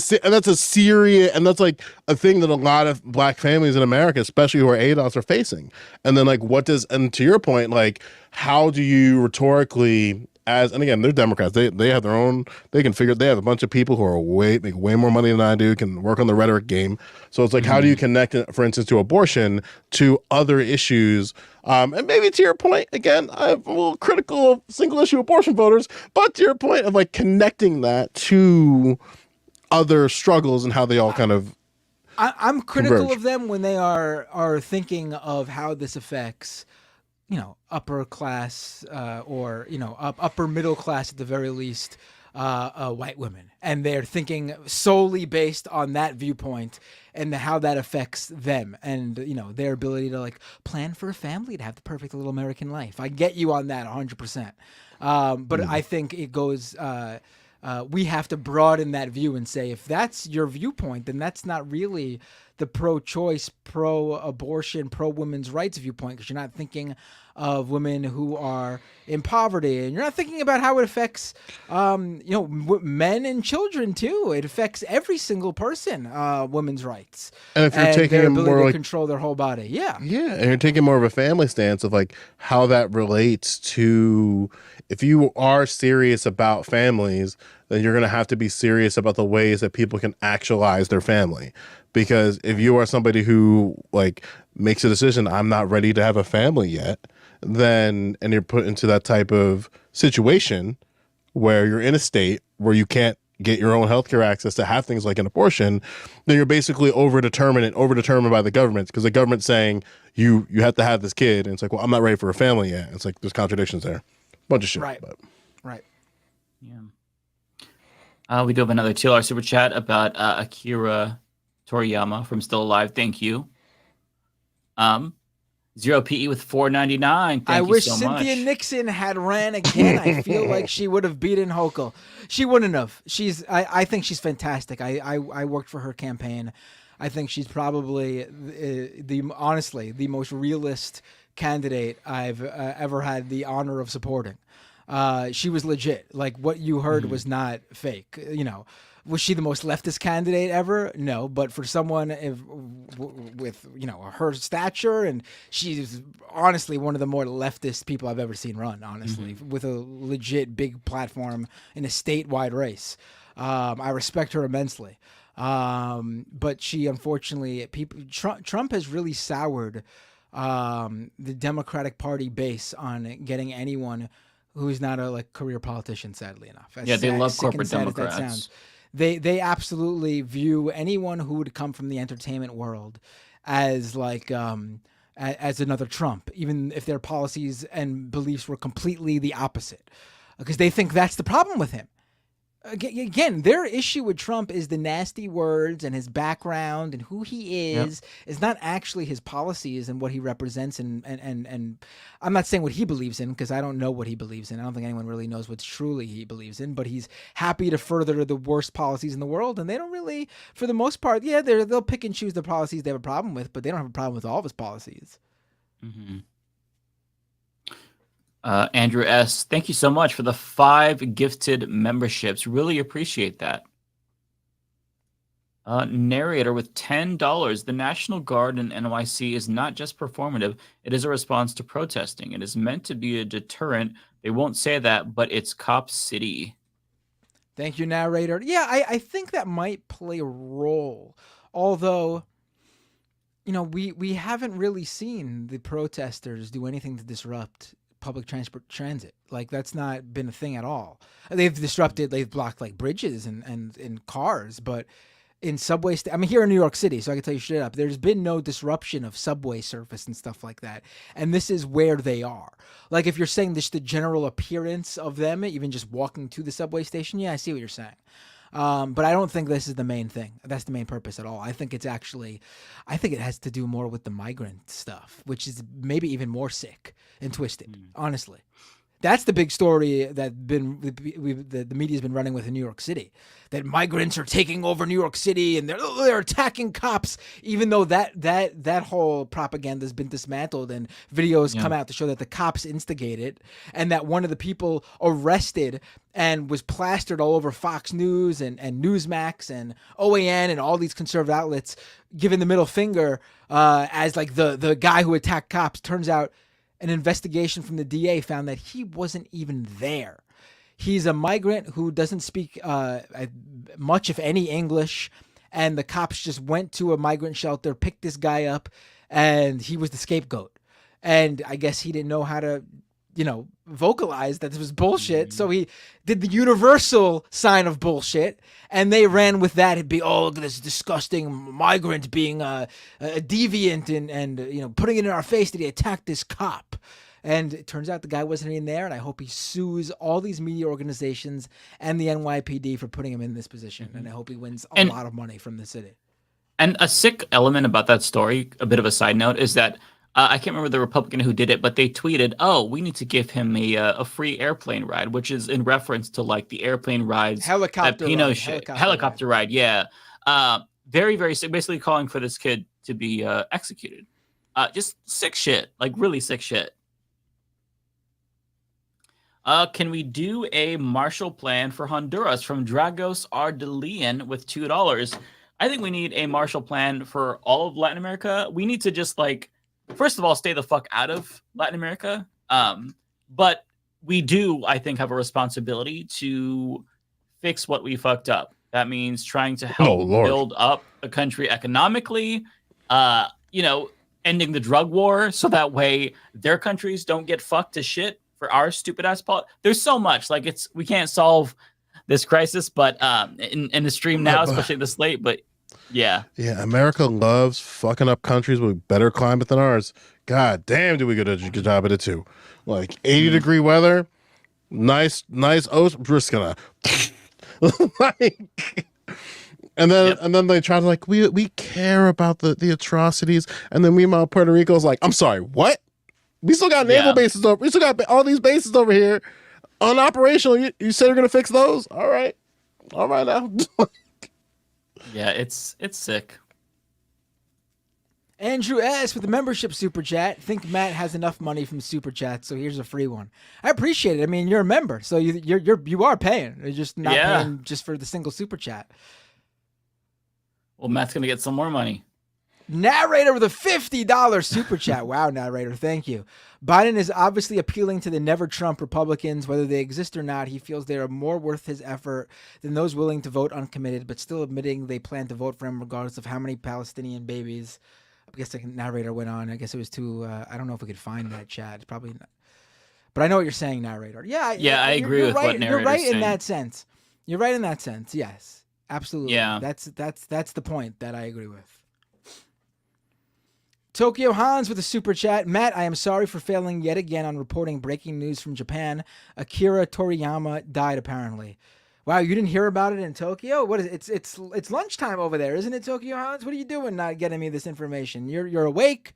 O: a serious, and that's like a thing that a lot of black families in America, especially who are ADOS, are facing. And then like, and to your point, like, how do you rhetorically, and again, they're Democrats, they have their own, they have a bunch of people who are make way more money than I do, can work on the rhetoric game. So it's like, how do you connect it, for instance, to abortion, to other issues? And maybe to your point, again, I'm a little critical of single issue abortion voters, but to your point of like connecting that to other struggles and how they all kind of
F: I'm critical of them when they are thinking of how this affects, upper class or upper middle class at the very least, white women, and they're thinking solely based on that viewpoint and how that affects them and their ability to like plan for a family, to have the perfect little American life. I get you on that 100%, but I think it goes. We have to broaden that view and say, if that's your viewpoint, then that's not really the pro-choice, pro-abortion, pro-women's rights viewpoint, because you're not thinking of women who are in poverty, and you're not thinking about how it affects, men and children too. It affects every single person, women's rights,
O: and if you're taking
F: their ability
O: more
F: to
O: like,
F: control their whole body,
O: and you're taking more of a family stance of like how that relates to, if you are serious about families, then you're going to have to be serious about the ways that people can actualize their family. Because if you are somebody who like makes a decision, I'm not ready to have a family yet, and you're put into that type of situation where you're in a state where you can't get your own healthcare access to have things like an abortion, then you're basically overdetermined by the government, because the government's saying you have to have this kid, and it's like, well, I'm not ready for a family yet. It's like there's contradictions there, bunch of shit.
F: Right.
M: Yeah. We do have another $2 super chat about Akira Toriyama from Still Alive. Thank you. Zero PE with $4.99. Thank
F: I
M: you
F: wish
M: so
F: Cynthia
M: much.
F: Nixon had ran again. I feel like she would have beaten Hochul. She wouldn't have. I think she's fantastic. I worked for her campaign. I think she's probably honestly the most realist candidate I've ever had the honor of supporting. She was legit. Like what you heard was not fake. Was she the most leftist candidate ever? No, but for someone with her stature, and she's honestly one of the more leftist people I've ever seen run. Honestly, with a legit big platform in a statewide race, I respect her immensely. But she unfortunately, Trump has really soured the Democratic Party base on getting anyone who's not a career politician. Sadly enough,
M: They love corporate Democrats.
F: They absolutely view anyone who would come from the entertainment world as as another Trump, even if their policies and beliefs were completely the opposite, because they think that's the problem with him. Again, their issue with Trump is the nasty words and his background and who he is. Is not actually his policies and what he represents. And I'm not saying what he believes in, because I don't know what he believes in. I don't think anyone really knows what truly he believes in. But he's happy to further the worst policies in the world, and they don't really, for the most part, they'll pick and choose the policies they have a problem with, but they don't have a problem with all of his policies.
M: Mm-hmm. Andrew S., thank you so much for the 5 gifted memberships. Really appreciate that. Narrator with $10. The National Guard in NYC is not just performative. It is a response to protesting. It is meant to be a deterrent. They won't say that, but it's Cop City.
F: Thank you, Narrator. Yeah, I think that might play a role. Although, we haven't really seen the protesters do anything to disrupt public transit. That's not been a thing at all. They've blocked bridges and cars, but in subway here in New York City, so I can tell you straight up, there's been no disruption of subway service and stuff like that. And this is where they are. If you're saying just the general appearance of them, even just walking to the subway station, yeah, I see what you're saying. But I don't think this is the main thing. That's the main purpose at all. I think it has to do more with the migrant stuff, which is maybe even more sick and twisted, honestly. That's the big story that the media's been running with in New York City, that migrants are taking over New York City and they're attacking cops, even though that whole propaganda has been dismantled and videos come out to show that the cops instigated, and that one of the people arrested and was plastered all over Fox News and Newsmax and OAN and all these conservative outlets, giving the middle finger as the guy who attacked cops. Turns out an investigation from the DA found that he wasn't even there. He's a migrant who doesn't speak much, if any, English, and the cops just went to a migrant shelter, picked this guy up, and he was the scapegoat. And I guess he didn't know how to, vocalize that this was bullshit. So he did the universal sign of bullshit, and they ran with that. It'd be, this disgusting migrant being a deviant and putting it in our face that he attacked this cop. And it turns out the guy wasn't even there, and I hope he sues all these media organizations and the NYPD for putting him in this position. And I hope he wins a lot of money from the city.
M: And a sick element about that story, a bit of a side note, is that I can't remember the Republican who did it, but they tweeted, we need to give him a free airplane ride, which is in reference to the airplane rides. Helicopter ride. Yeah. Very, very sick. Basically calling for this kid to be executed. Just sick shit. Really sick shit. Can we do a Marshall Plan for Honduras from Dragos Ardelian with $2? I think we need a Marshall Plan for all of Latin America. We need to just first of all, stay the fuck out of Latin America. But we do, I think, have a responsibility to fix what we fucked up. That means trying to help build up a country economically, ending the drug war so that way their countries don't get fucked to shit for our stupid ass politics. There's so much. We can't solve this crisis, but in the stream now, especially this late, but yeah.
O: Yeah, America loves fucking up countries with better climate than ours. God damn, do we get a good job at it too. 80-degree weather, Nice. We're just gonna like, and then they try to like we care about the atrocities, and then meanwhile Puerto Rico's like, I'm sorry, what? We still got naval bases over. We still got all these bases over here unoperational. You said you're gonna fix those? All right now.
M: Yeah, it's sick.
F: Andrew S. with the membership super chat. Think Matt has enough money from super chat, so here's a free one. I appreciate it. I mean, you're a member, so you are paying. You're just not paying just for the single super chat.
M: Well, Matt's gonna get some more money.
F: Narrator with a $50 super chat. Wow, narrator, thank you. Biden is obviously appealing to the never Trump Republicans, whether they exist or not. He feels they are more worth his effort than those willing to vote uncommitted, but still admitting they plan to vote for him regardless of how many Palestinian babies. I guess the narrator went on. I guess it was too. I don't know if we could find that chat. It's probably not. But I know what you're saying, narrator. Yeah,
M: I agree with what narrator's
F: You're right
M: saying.
F: in that sense. You're right in that sense. Yes, absolutely.
M: Yeah,
F: that's the point that I agree with. Tokyo Hans with a super chat. Matt, I am sorry for failing yet again on reporting breaking news from Japan. Akira Toriyama died apparently. Wow, you didn't hear about it in Tokyo? What is it? It's lunchtime over there, isn't it, Tokyo Hans? What are you doing not getting me this information? You're awake.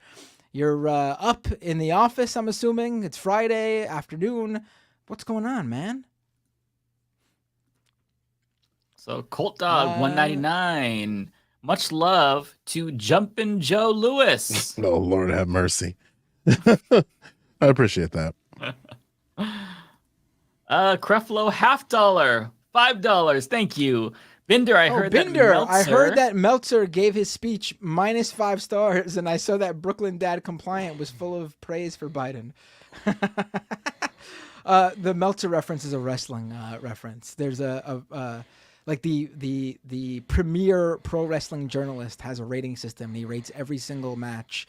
F: You're up in the office, I'm assuming. It's Friday afternoon. What's going on, man?
M: So Colt Dog 199. Much love to Jumpin' Joe Lewis.
O: Oh, Lord have mercy. I appreciate that.
M: Creflo $50, $5. Thank you. Binder, I heard
F: that Meltzer gave his speech -5 stars, and I saw that Brooklyn Dad Compliant was full of praise for Biden. The Meltzer reference is a wrestling reference. There's like the premier pro wrestling journalist has a rating system. And he rates every single match,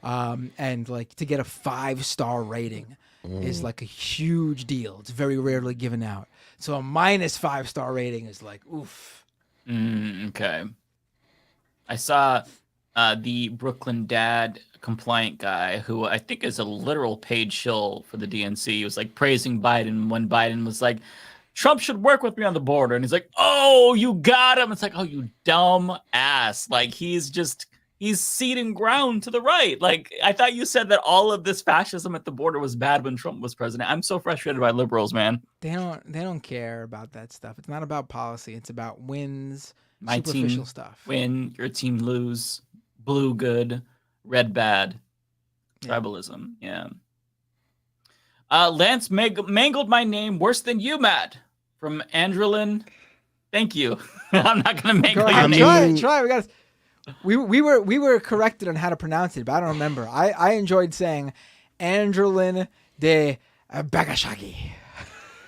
F: and like to get a 5-star rating is like a huge deal. It's very rarely given out. So a -5-star rating is like oof.
M: Okay. I saw the Brooklyn Dad Compliant guy, who I think is a literal paid shill for the DNC. He was like praising Biden when Biden was like, Trump should work with me on the border. And he's like, oh, you got him. It's like, oh, you dumb ass. Like, he's ceding ground to the right. Like, I thought you said that all of this fascism at the border was bad when Trump was president. I'm so frustrated by liberals, man.
F: They don't care about that stuff. It's not about policy. It's about wins,
M: my
F: superficial
M: team
F: stuff.
M: Win, your team lose, blue good, red bad. Tribalism, yeah. Lance mangled my name worse than you, Matt. From Andrelin. Thank you. I'm not gonna mangle your name.
F: Try. We were corrected on how to pronounce it, but I don't remember. I enjoyed saying Andrelin de Bagashagi.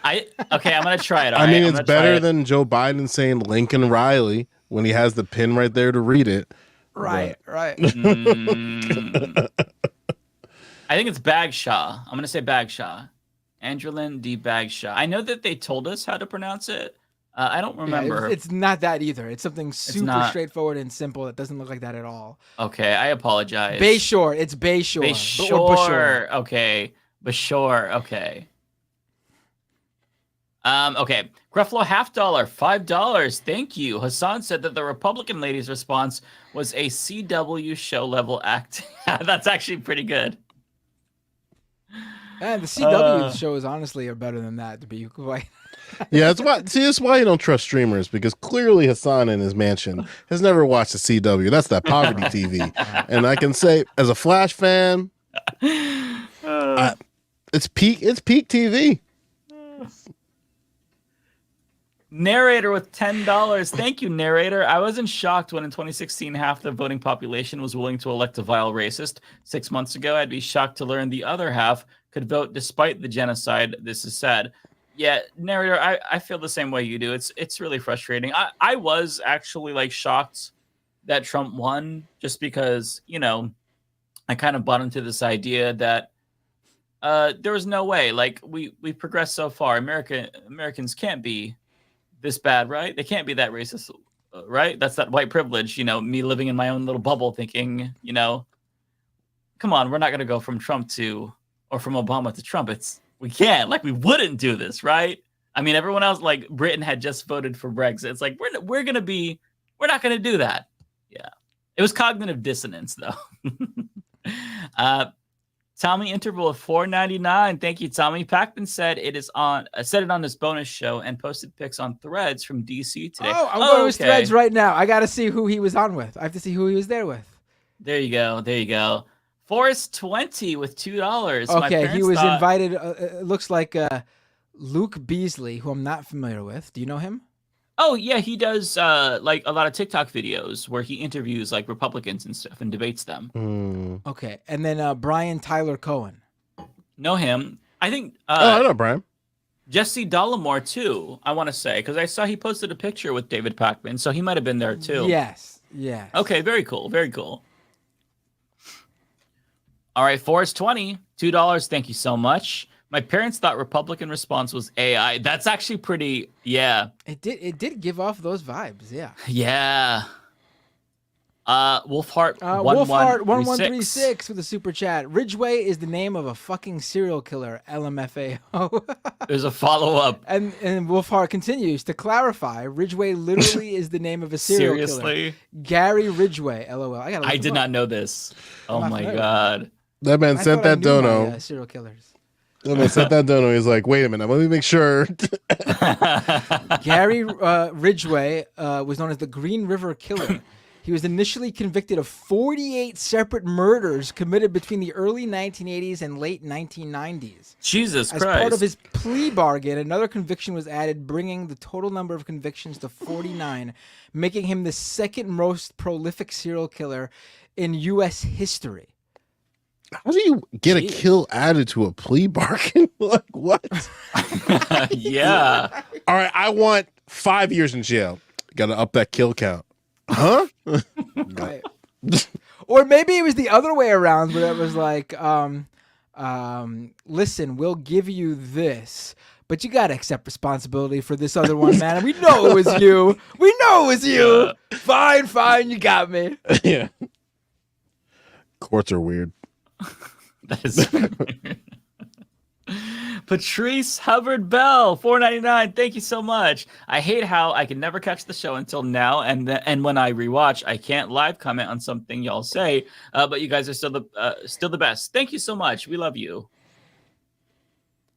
M: I'm gonna try it.
O: I mean, it's better than Joe Biden saying Lincoln Riley when he has the pin right there to read it.
F: Right.
M: I think it's Bagshaw. I'm gonna say Bagshaw. Andrelin D. Bagshaw. I know that they told us how to pronounce it. I don't remember.
F: Yeah, it's not that either. It's something super straightforward and simple. It doesn't look like that at all.
M: Okay, I apologize.
F: Bayshore. It's Bayshore.
M: Bayshore. Okay. Bayshore. Okay. Okay. Creflo $50, $5. Thank you. Hassan said that the Republican lady's response was a CW show level act. That's actually pretty good.
F: And the CW shows honestly are better than that, to be quite.
O: Yeah, that's why you don't trust streamers, because clearly Hassan in his mansion has never watched the CW. That's that poverty TV. And I can say, as a Flash fan, it's peak TV.
M: Narrator with $10. Thank you, narrator. I wasn't shocked when in 2016 half the voting population was willing to elect a vile racist. 6 months ago, I'd be shocked to learn the other half could vote despite the genocide. This is sad. Yeah, narrator, I feel the same way you do. It's really frustrating. I was actually like shocked that Trump won, just because, you know, I kind of bought into this idea that there was no way. Like we progressed so far. Americans can't be this bad, right? They can't be that racist, right? That's that white privilege, you know, me living in my own little bubble thinking, you know, come on, we're not going to go from Trump to, or from Obama to Trump. We can't. Like, we wouldn't do this, right? I mean, everyone else, like Britain, had just voted for Brexit. It's like we're not gonna do that. Yeah, it was cognitive dissonance, though. Tommy interval of $4.99. Thank you, Tommy. Pacman said said it on his bonus show and posted pics on Threads from DC today.
F: Oh, I'm going to his Threads right now. I got to see who he was on with. I have to see who he was there with.
M: There you go. Forrest 20 with $2.
F: Okay, he was invited. It looks like Luke Beasley, who I'm not familiar with. Do you know him?
M: Oh yeah, he does like a lot of TikTok videos where he interviews like Republicans and stuff and debates them.
F: Okay, and then Brian Tyler Cohen.
M: Know him? I think.
O: I know Brian.
M: Jesse Dollamore too. I want to say because I saw he posted a picture with David Pacman, so he might have been there too.
F: Yes.
M: Okay, very cool. All right, Forrest 20, $2. Thank you so much. My parents thought Republican response was AI. That's actually pretty, yeah.
F: It did give off those vibes, yeah.
M: Yeah. Wolfheart
F: 1136 with a super chat. Ridgway is the name of a fucking serial killer, LMFAO.
M: There's a follow-up.
F: And Wolfheart continues to clarify, Ridgway literally is the name of a serial killer. Gary Ridgway, LOL.
M: I did not know this. Oh my God.
O: That man sent that dono.
F: Serial killers.
O: That man sent that dono. He's like, wait a minute, let me make sure.
F: Gary Ridgway was known as the Green River Killer. He was initially convicted of 48 separate murders committed between the early 1980s and late 1990s.
M: Jesus Christ.
F: As part of his plea bargain, another conviction was added, bringing the total number of convictions to 49, making him the second most prolific serial killer in U.S. history.
O: How do you get a kill added to a plea bargain? Like, what?
M: Yeah.
O: All right, I want 5 years in jail. Got to up that kill count. Huh?
F: Right. Or maybe it was the other way around, where it was like, listen, we'll give you this, but you got to accept responsibility for this other one, man. And we know it was you. Yeah. Fine, you got me.
O: Yeah. Courts are weird.
M: That is weird. Patrice Hubbard Bell, $4.99. Thank you so much. I hate how I can never catch the show until now, and when I rewatch, I can't live comment on something y'all say. But you guys are still the best. Thank you so much. We love you.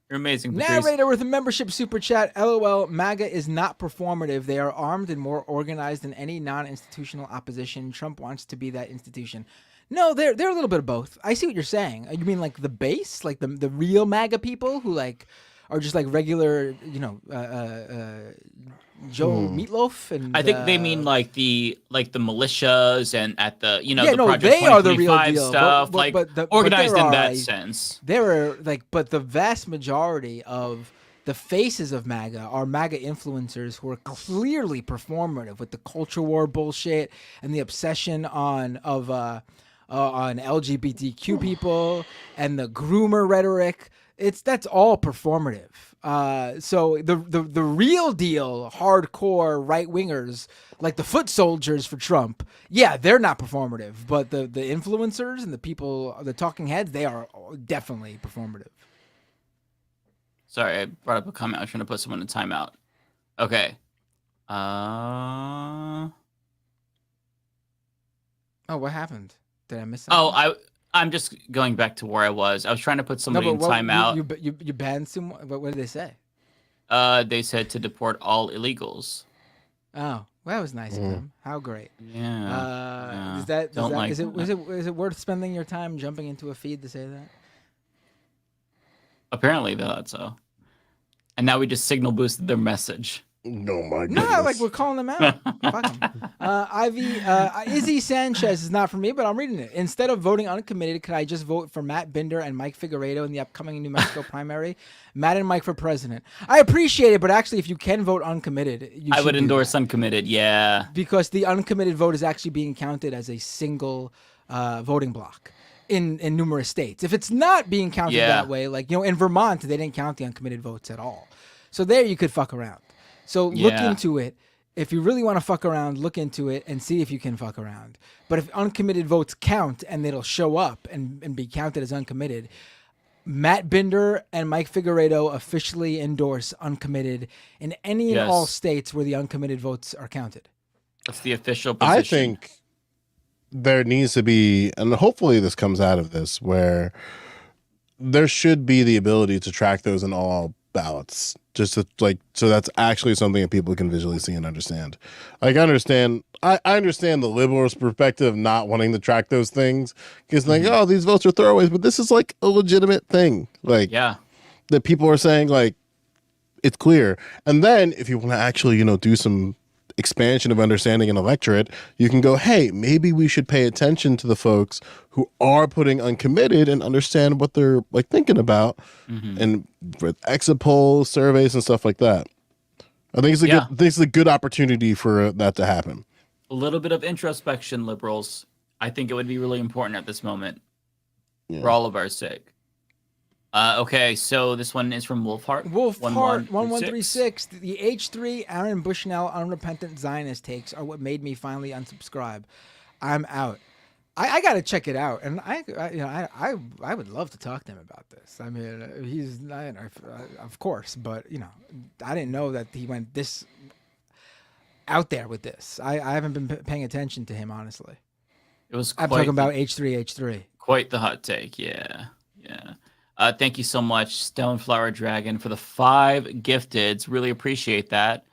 M: You're amazing, Patrice.
F: Narrator with a membership super chat. LOL. MAGA is not performative. They are armed and more organized than any non-institutional opposition. Trump wants to be that institution. No, they're a little bit of both. I see what you're saying. You mean like the base, like the real MAGA people who like are just like regular, Joe Meatloaf and
M: I think they mean like the militias and at the the Project
F: they are the real deal
M: stuff,
F: but
M: organized in that sense.
F: There are but the vast majority of the faces of MAGA are MAGA influencers who are clearly performative with the culture war bullshit and the obsession on LGBTQ people and the groomer rhetoric. That's all performative. So the real deal hardcore right wingers like the foot soldiers for Trump, yeah, they're not performative, but the influencers and the people, the talking heads, they are definitely performative.
M: Sorry, I brought up a comment. I was trying to put someone in timeout. Okay.
F: Oh, what happened? Did I miss something?
M: Oh, I'm just going back to where I was. I was trying to put somebody in timeout.
F: You banned someone? What did they say?
M: They said to deport all illegals.
F: Oh, well, that was nice of them. How great.
M: Yeah.
F: Is it worth spending your time jumping into a feed to say that?
M: Apparently they thought so. And now we just signal boosted their message.
O: No, my goodness.
F: No, like we're calling them out. Fuck them. Izzy Sanchez is not for me, but I'm reading it. Instead of voting uncommitted, could I just vote for Matt Binder and Mike Figueredo in the upcoming New Mexico primary? Matt and Mike for president. I appreciate it, but actually, if you can vote uncommitted,
M: I would endorse uncommitted, yeah.
F: Because the uncommitted vote is actually being counted as a single voting block in numerous states. If it's not being counted that way, like, in Vermont, they didn't count the uncommitted votes at all. So there you could fuck around. So look into it. If you really want to fuck around, look into it and see if you can fuck around. But if uncommitted votes count and it'll show up and be counted as uncommitted, Matt Binder and Mike Figueredo officially endorse uncommitted in any and all states where the uncommitted votes are counted.
M: That's the official position.
O: I think there needs to be, and hopefully this comes out of this, where there should be the ability to track those in all ballots, just to so that's actually something that people can visually see and understand. Like, I understand the liberals' perspective not wanting to track those things because oh, these votes are throwaways, but this is like a legitimate thing. Like, that people are saying like it's clear. And then if you want to actually, do some expansion of understanding an electorate, you can go, hey, maybe we should pay attention to the folks who are putting uncommitted and understand what they're like thinking about, and with exit polls, surveys, and stuff like that. I think it's a good opportunity for that to happen.
M: A little bit of introspection, liberals. I think it would be really important at this moment for all of our sake. Okay, so this one is from Wolfhart.
F: 1136. The H3 Aaron Bushnell unrepentant Zionist takes are what made me finally unsubscribe. I'm out. I got to check it out, and I would love to talk to him about this. I mean, he's of course, but I didn't know that he went this out there with this. I haven't been paying attention to him, honestly. I'm talking about H3.
M: Quite the hot take, yeah. Thank you so much, Stoneflower Dragon, for the 5 gifteds. Really appreciate that.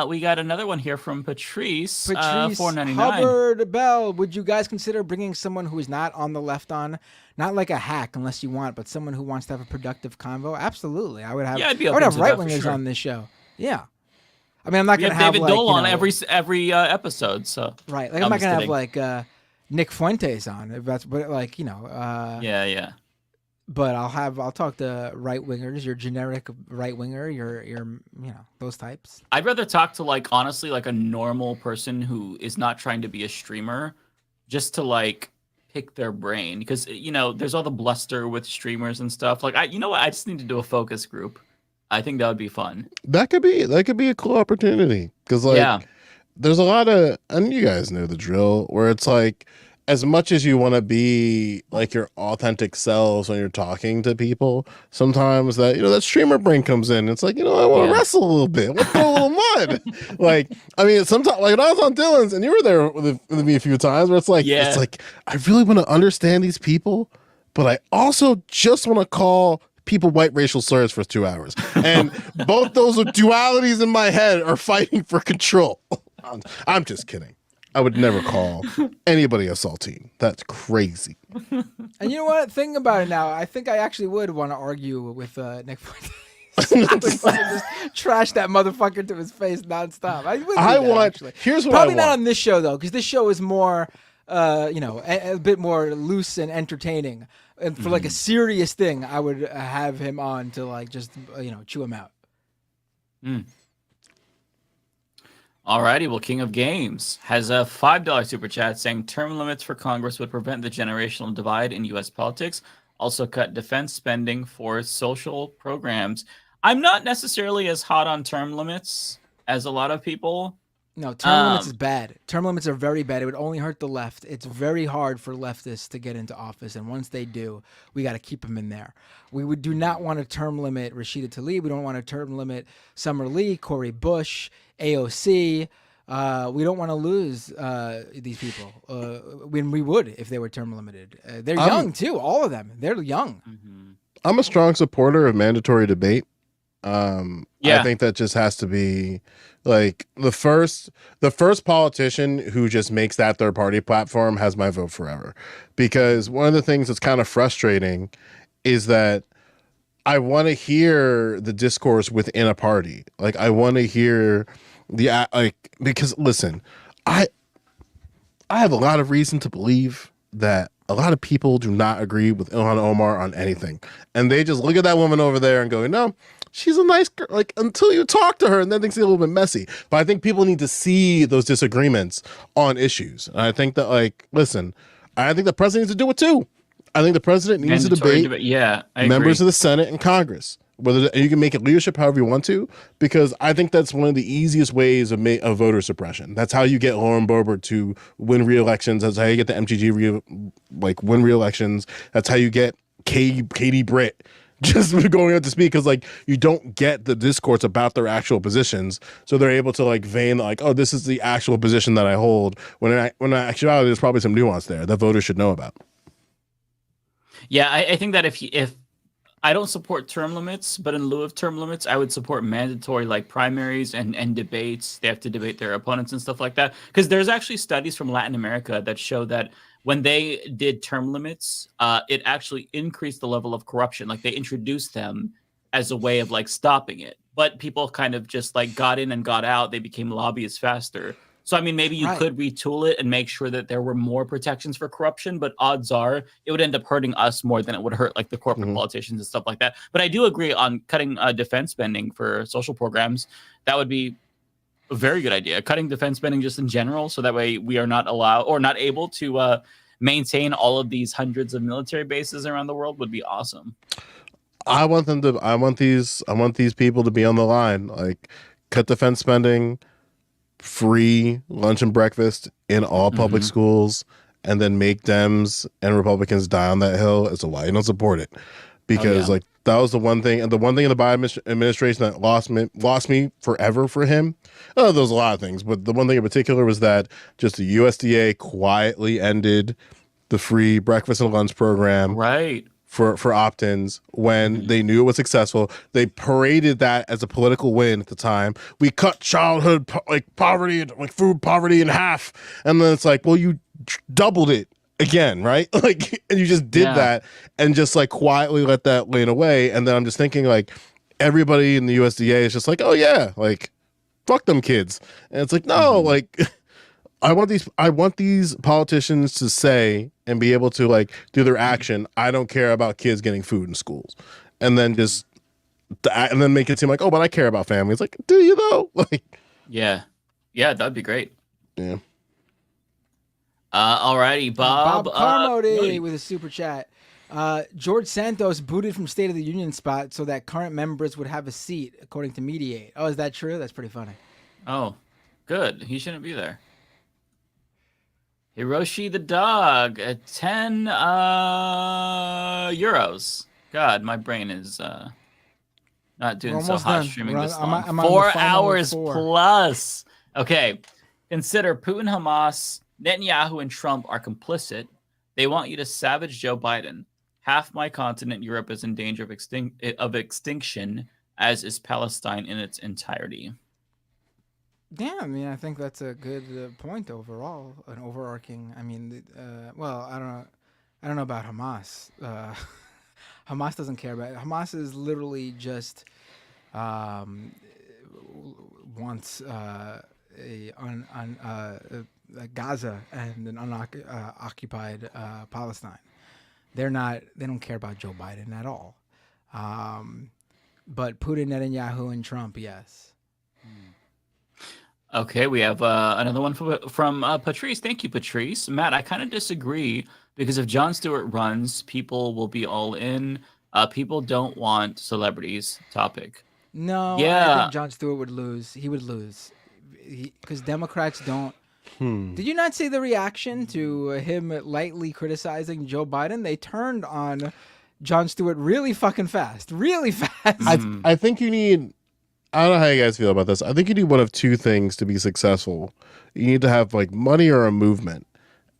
M: We got another one here from Patrice. $4.99.
F: Hubbard Bell, would you guys consider bringing someone who is not on the left on? Not like a hack unless you want, but someone who wants to have a productive convo? Absolutely. I would have right-wingers on this show. Yeah. I mean, I'm not going to have
M: David Dole on every episode, so.
F: Right. Like, I'm not going to have like Nick Fuentes on, if that's, but like,
M: yeah.
F: But I'll talk to right wingers, your generic right winger, your those types.
M: I'd rather talk to honestly a normal person who is not trying to be a streamer, just to pick their brain, because there's all the bluster with streamers and stuff. I just need to do a focus group. I think that would be fun.
O: That could be a cool opportunity, because there's a lot of, and you guys know the drill, where it's as much as you want to be your authentic selves when you're talking to people, sometimes that streamer brain comes in. It's I want to wrestle a little bit. I want to throw a little mud. I mean, sometimes when I was on Dylan's and you were there with me a few times, where it's I really want to understand these people, but I also just want to call people white racial slurs for 2 hours. And both those dualities in my head are fighting for control. I'm just kidding. I would never call anybody a saltine. That's crazy.
F: And you know what? Think about it now. I think I actually would want to argue with Nick Fuentes. I would just trash that motherfucker to his face nonstop.
O: Here's what
F: probably
O: I
F: not
O: want.
F: on this show though, because this show is more, a bit more loose and entertaining. And for a serious thing, I would have him on to just chew him out.
M: Alrighty, well, King of Games has a $5 super chat saying term limits for Congress would prevent the generational divide in U.S. politics. Also cut defense spending for social programs. I'm not necessarily as hot on term limits as a lot of people.
F: No, term limits is bad. Term limits are very bad. It would only hurt the left. It's very hard for leftists to get into office, and once they do, we got to keep them in there. We do not want to term limit Rashida Tlaib. We don't want to term limit Summer Lee, Cori Bush, AOC. We don't want to lose these people when we would if they were term limited. They're young too, all of them. They're young.
O: I'm a strong supporter of mandatory debate. I think that just has to be the first politician who just makes that their party platform has my vote forever. Because one of the things that's kind of frustrating is that I want to hear the discourse within a party. I want to hear because listen, I have a lot of reason to believe that a lot of people do not agree with Ilhan Omar on anything. And they just look at that woman over there and go, no, she's a nice girl, until you talk to her, and then things get a little bit messy. But I think people need to see those disagreements on issues. And I think that, listen, I think the president needs to do it too. I think the president needs to debate members of the Senate and Congress. Whether you can make it leadership however you want to, because I think that's one of the easiest ways of voter suppression. That's how you get Lauren Boebert to win re-elections. That's how you get the MTG win re-elections. That's how you get Katie Britt just going out to speak, because like you don't get the discourse about their actual positions, so they're able to like vein like, oh, this is the actual position that I hold, when in actuality there's probably some nuance there that voters should know about.
M: Yeah, I think that if I don't support term limits, but in lieu of term limits, I would support mandatory like primaries and debates. They have to debate their opponents and stuff like that. Because there's actually studies from Latin America that show that when they did term limits, it actually increased the level of corruption. Like they introduced them as a way of like stopping it. But people kind of just like got in and got out. They became lobbyists faster. So, I mean, maybe you could retool it and make sure that there were more protections for corruption, but odds are it would end up hurting us more than it would hurt like the corporate politicians and stuff like that. But I do agree on cutting defense spending for social programs. That would be a very good idea. Cutting defense spending just in general, so that way we are not allowed or not able to maintain all of these hundreds of military bases around the world would be awesome.
O: I want these people to be on the line. Like, cut defense spending, free lunch and breakfast in all public schools, and then make Dems and Republicans die on that hill as to why you don't support it. Because like that was the one thing, and the one thing in the Biden administration that lost me forever for him. Oh, there was a lot of things, but the one thing in particular was that just the USDA quietly ended the free breakfast and lunch program.
M: Right.
O: For opt-ins when they knew it was successful. They paraded that as a political win at the time. We cut childhood poverty, like food poverty, in half, and then it's like, well, you doubled it again, right? Like, and you just did that and just like quietly let that wane away. And then I'm just thinking like everybody in the USDA is just like, oh yeah, like fuck them kids, and it's like no, like. I want these politicians to say and be able to like do their action. I don't care about kids getting food in schools, and then make it seem like, oh, but I care about families. Like, do you though? Like,
M: yeah, that'd be great.
O: Yeah.
M: Alrighty, Bob
F: Carmody with a super chat. George Santos booted from State of the Union spot so that current members would have a seat, according to Mediate. Oh, is that true? That's pretty funny.
M: Oh, good. He shouldn't be there. Hiroshi the dog at 10 euros. God, my brain is not doing so hot streaming this long. I'm 4 hours plus. Okay. Consider Putin, Hamas, Netanyahu, and Trump are complicit. They want you to savage Joe Biden. Half my continent, Europe, is in danger of extinction, as is Palestine in its entirety.
F: Yeah, I mean, I think that's a good point overall. An overarching. I mean, well, I don't know about Hamas. Hamas doesn't care about it. Hamas is literally just wants Gaza and an unoccupied Palestine. They don't care about Joe Biden at all. But Putin, Netanyahu, and Trump, yes.
M: Okay, we have another one from Patrice. Thank you, Patrice. Matt, I kind of disagree, because if Jon Stewart runs, people will be all in. People don't want celebrities. Topic.
F: No, I think Jon Stewart would lose. He would lose. Because Democrats don't. Did you not see the reaction to him lightly criticizing Joe Biden? They turned on Jon Stewart really fucking fast. Really fast.
O: I think you need... I don't know how you guys feel about this. I think you need one of two things to be successful. You need to have like money or a movement.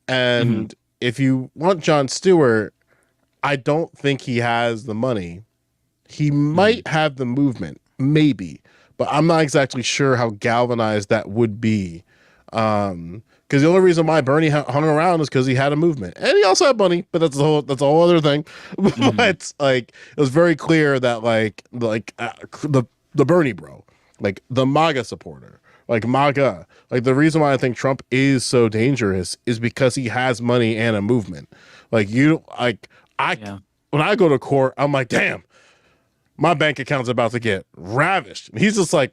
O: And if you want Jon Stewart, I don't think he has the money. He might have the movement, maybe, but I'm not exactly sure how galvanized that would be. Because the only reason why Bernie hung around is because he had a movement, and he also had money, but that's a whole other thing. But like, it was very clear that the Bernie bro, like the MAGA supporter, like MAGA, like the reason why I think Trump is so dangerous is because he has money and a movement. Like when I go to court, I'm like, damn, my bank account's about to get ravished. And he's just like,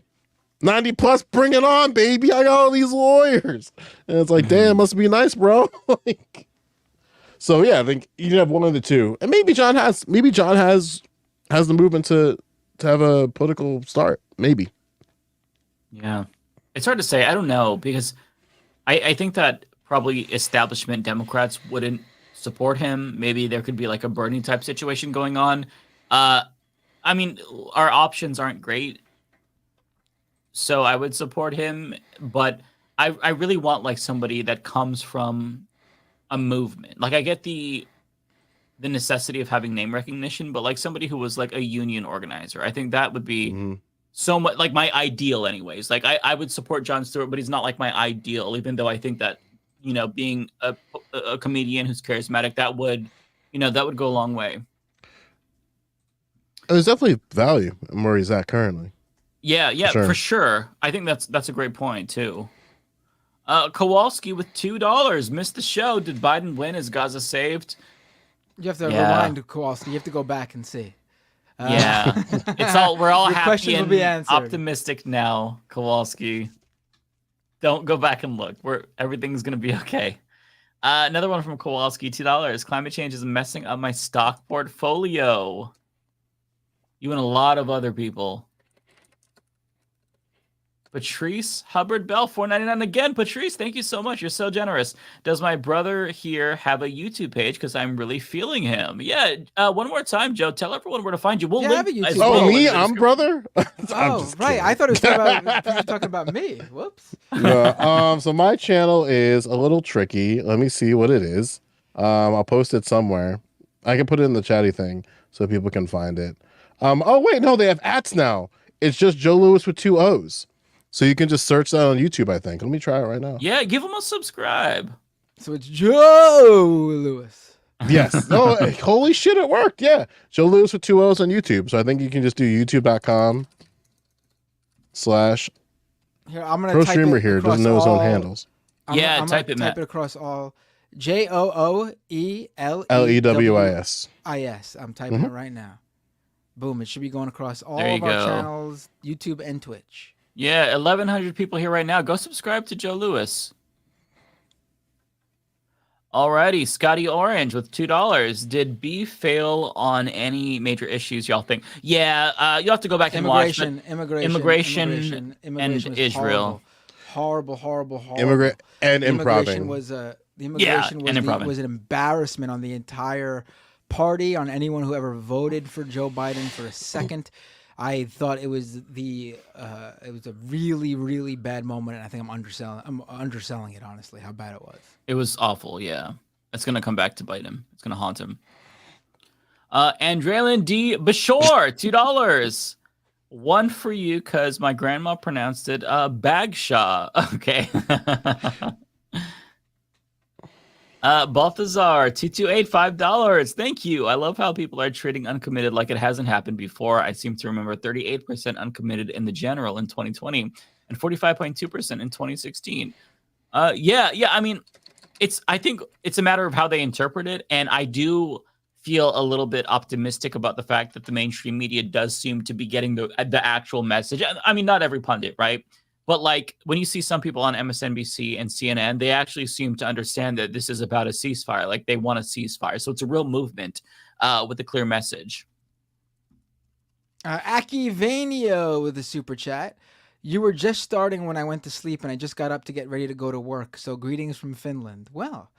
O: 90 plus, bring it on, baby. I got all these lawyers. And it's like, damn, must be nice, bro. Like, so yeah, I think you have one of the two. And maybe John has the movement to have a political start, maybe.
M: Yeah, it's hard to say. I don't know, because I think that probably establishment Democrats wouldn't support him. Maybe there could be like a Bernie type situation going on. I mean, our options aren't great, so I would support him. But I really want like somebody that comes from a movement. Like I get the necessity of having name recognition, but like somebody who was like a union organizer. I think that would be so much like my ideal anyways. Like I would support Jon Stewart, but he's not like my ideal, even though I think that, you know, being a comedian who's charismatic, that would go a long way.
O: There's definitely value in where he's at currently.
M: Yeah, for sure. I think that's a great point too. Kowalski with $2 missed the show. Did Biden win? Is Gaza saved?
F: You have to rewind, Kowalski. You have to go back and see.
M: Yeah, we're all happy and
F: answered.
M: Optimistic now, Kowalski. Don't go back and look. Everything's gonna be okay. Another one from Kowalski, $2. Climate change is messing up my stock portfolio. You and a lot of other people. Patrice Hubbard Bell, $4.99 again. Patrice, thank you so much. You're so generous. Does my brother here have a YouTube page? Because I'm really feeling him. Yeah. One more time, Joe. Tell everyone where to find you. We'll link.
F: Have a YouTube
O: Oh, me? I'm brother?
F: Oh, right. I thought it was talking about me. Whoops.
O: Yeah, so my channel is a little tricky. Let me see what it is. I'll post it somewhere. I can put it in the chatty thing so people can find it. Oh, wait. No, they have ats now. It's just Joe Lewis with 2 O's. So you can just search that on YouTube, I think. Let me try it right now.
M: Yeah, give him a subscribe.
F: So it's Joe Lewis.
O: Yes. No, holy shit, it worked. Yeah. Joe Lewis with 2 O's on YouTube. So I think you can just do youtube.com/
F: Here, I'm gonna
O: Pro
F: type
O: streamer
F: it
O: here doesn't know his own handles.
F: I'm
M: type it, Matt.
F: Type it across all. JOOELEWIS. I'm typing it right now. Boom! It should be going across all of our channels, YouTube and Twitch.
M: Yeah, 1,100 people here right now. Go subscribe to Joe Lewis. Alrighty, Scotty Orange with $2. Did B fail on any major issues, y'all think? Yeah, you'll have to go back and watch. Immigration and Israel.
F: Horrible.
O: Immigration
F: was the immigration was an embarrassment on the entire party, on anyone who ever voted for Joe Biden for a second. I thought it was a really, really bad moment, and I think I'm underselling it, honestly, how bad it was.
M: It was awful, yeah. It's gonna come back to bite him. It's gonna haunt him. Andrelin D. Bashore, $2. One for you because my grandma pronounced it Bagshaw. Okay. Balthazar, 228, $5. Thank you. I love how people are trading uncommitted like it hasn't happened before. I seem to remember 38% uncommitted in the general in 2020 and 45.2% in 2016. Yeah. I mean, I think it's a matter of how they interpret it, and I do feel a little bit optimistic about the fact that the mainstream media does seem to be getting the actual message. I mean, not every pundit, right? But like when you see some people on MSNBC and CNN, they actually seem to understand that this is about a ceasefire. Like they want a ceasefire. So it's a real movement with a clear message.
F: Aki Vanio with a super chat. You were just starting when I went to sleep and I just got up to get ready to go to work. So greetings from Finland. Well,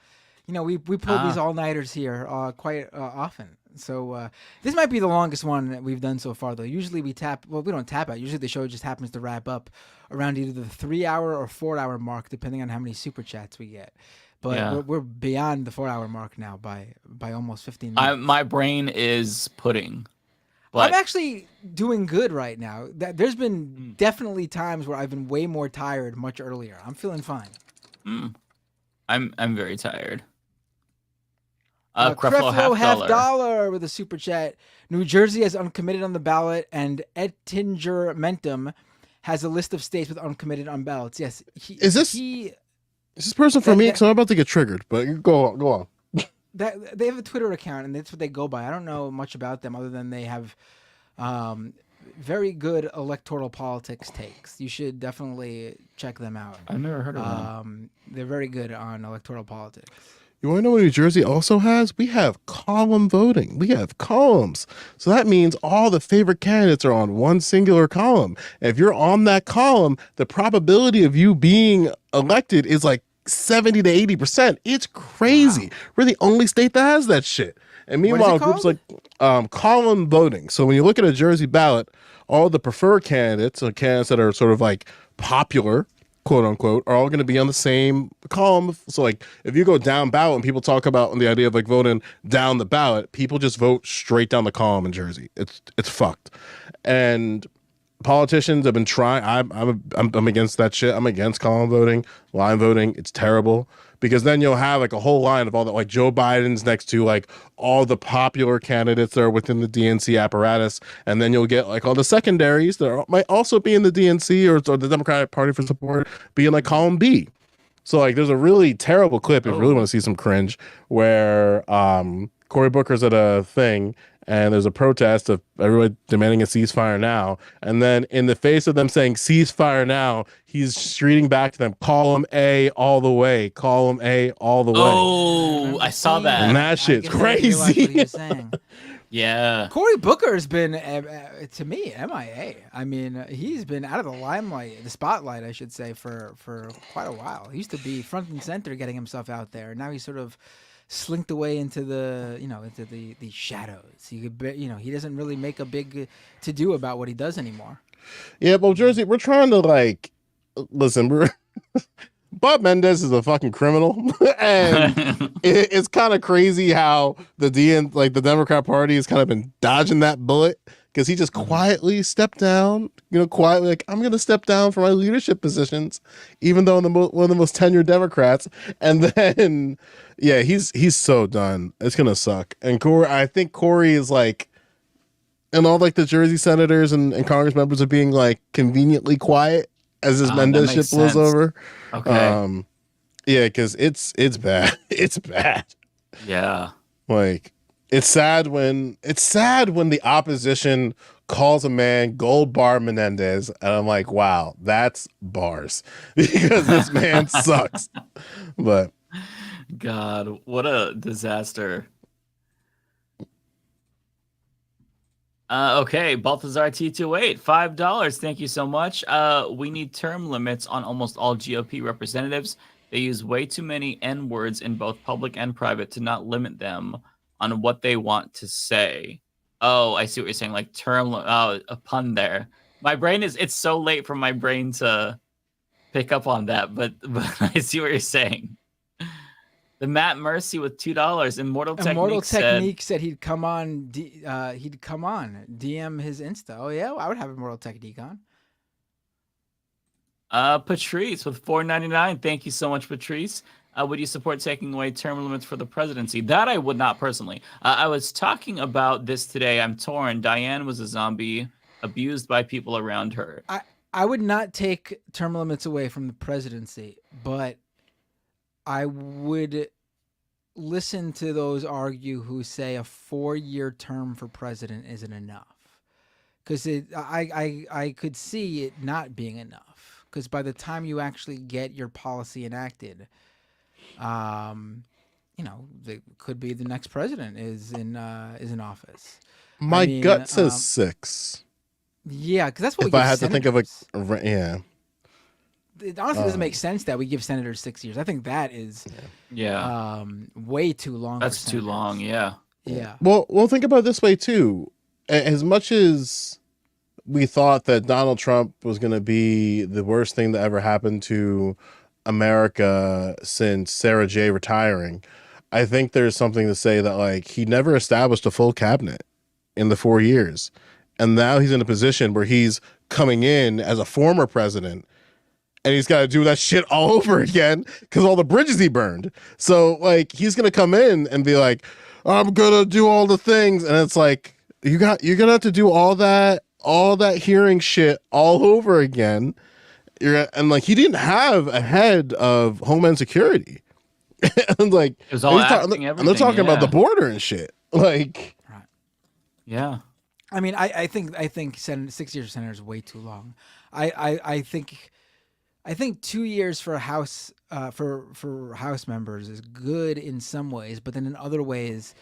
F: you know, we pull these all-nighters here quite often. So this might be the longest one that we've done so far, though. Usually we don't tap out. Usually the show just happens to wrap up around either the 3-hour or 4-hour mark, depending on how many super chats we get. But we're beyond the 4-hour mark now by almost 15 minutes.
M: My brain is pudding. But
F: I'm actually doing good right now. There's been definitely times where I've been way more tired much earlier. I'm feeling fine.
M: I'm very tired.
F: Creflo $half with a super chat. New Jersey has uncommitted on the ballot, and Ettinger Mentum has a list of states with uncommitted on ballots. Yes.
O: Is this person for me? Because I'm about to get triggered, but go on.
F: They have a Twitter account, and that's what they go by. I don't know much about them other than they have very good electoral politics takes. You should definitely check them out.
M: I've never heard of them.
F: They're very good on electoral politics.
O: You want to know what New Jersey also has? We have column voting. We have columns. So that means all the favorite candidates are on one singular column. If you're on that column, the probability of you being elected is like 70 to 80%. It's crazy. Wow. We're the only state that has that shit. And meanwhile, groups like column voting. So when you look at a Jersey ballot, all the preferred candidates, or candidates that are sort of like popular, quote unquote, are all going to be on the same column. So like if you go down ballot and people talk about the idea of like voting down the ballot, people just vote straight down the column in Jersey. It's fucked. And politicians have been trying. I'm against that shit. I'm against column voting, line voting. It's terrible because then you'll have like a whole line of all that, like Joe Biden's next to like all the popular candidates that are within the DNC apparatus, and then you'll get like all the secondaries that might also be in the DNC or the Democratic Party for support being like column B. So like there's a really terrible clip if you really want to see some cringe where Cory Booker's at a thing and there's a protest of everybody demanding a ceasefire now. And then in the face of them saying ceasefire now, he's streeting back to them, column A all the way, column A all the way.
M: Oh, I saw that.
O: And that shit's crazy.
M: Yeah.
F: Cory Booker has been, to me, MIA. I mean, he's been out of the limelight, the spotlight, I should say, for quite a while. He used to be front and center getting himself out there. Now he's sort of slinked away into the shadows. He doesn't really make a big to do about what he does anymore.
O: Yeah, well, Jersey, we're trying to like listen. Bob Menendez is a fucking criminal, and it's kind of crazy how the Democrat Party has kind of been dodging that bullet because he just quietly stepped down. Quietly like I'm going to step down from my leadership positions, even though I'm one of the most tenured Democrats, and then. Yeah, he's so done. It's gonna suck. And I think Cory is like, and all like the Jersey senators and Congress members are being like conveniently quiet as his Menendez shit blows over.
M: Okay.
O: Yeah, because it's bad. It's bad.
M: Yeah.
O: Like it's sad when the opposition calls a man Gold Bar Menendez, and I'm like, wow, that's bars because this man sucks. But.
M: God, what a disaster. Okay, Balthazar T28, $5. Thank you so much. We need term limits on almost all GOP representatives. They use way too many N-words in both public and private to not limit them on what they want to say. Oh, I see what you're saying. Like a pun there. My brain it's so late for my brain to pick up on that, but I see what you're saying. The Matt Mercy with $2. Immortal Technique said
F: he'd come on. DM his Insta. Oh yeah, I would have Immortal Technique on.
M: Patrice with $4.99. Thank you so much, Patrice. Would you support taking away term limits for the presidency? That I would not personally. I was talking about this today. I'm torn. Diane was a zombie abused by people around her.
F: I would not take term limits away from the presidency, but I would listen to those argue who say a 4-year term for president isn't enough, because I could see it not being enough, because by the time you actually get your policy enacted, could be the next president is in office.
O: My gut says 6.
F: Yeah, because that's what
O: if I had senators. To think of yeah.
F: It honestly doesn't make sense that we give senators 6 years. I think that is way too long.
M: That's too long. Yeah.
F: Yeah.
O: Well, think about it this way too. As much as we thought that Donald Trump was going to be the worst thing that ever happened to America since Sarah J. retiring, I think there's something to say that like he never established a full cabinet in the 4 years, and now he's in a position where he's coming in as a former president. And he's got to do that shit all over again because all the bridges he burned. So like he's gonna come in and be like, "I'm gonna do all the things," and it's like you're gonna have to do all that hearing shit all over again. And like he didn't have a head of Homeland Security, and like
M: it was all acting
O: and they're talking about the border and shit. Like,
M: yeah.
F: I mean, I think 6 years of senator is way too long. I think 2 years for a house for House members is good in some ways, but then in other ways,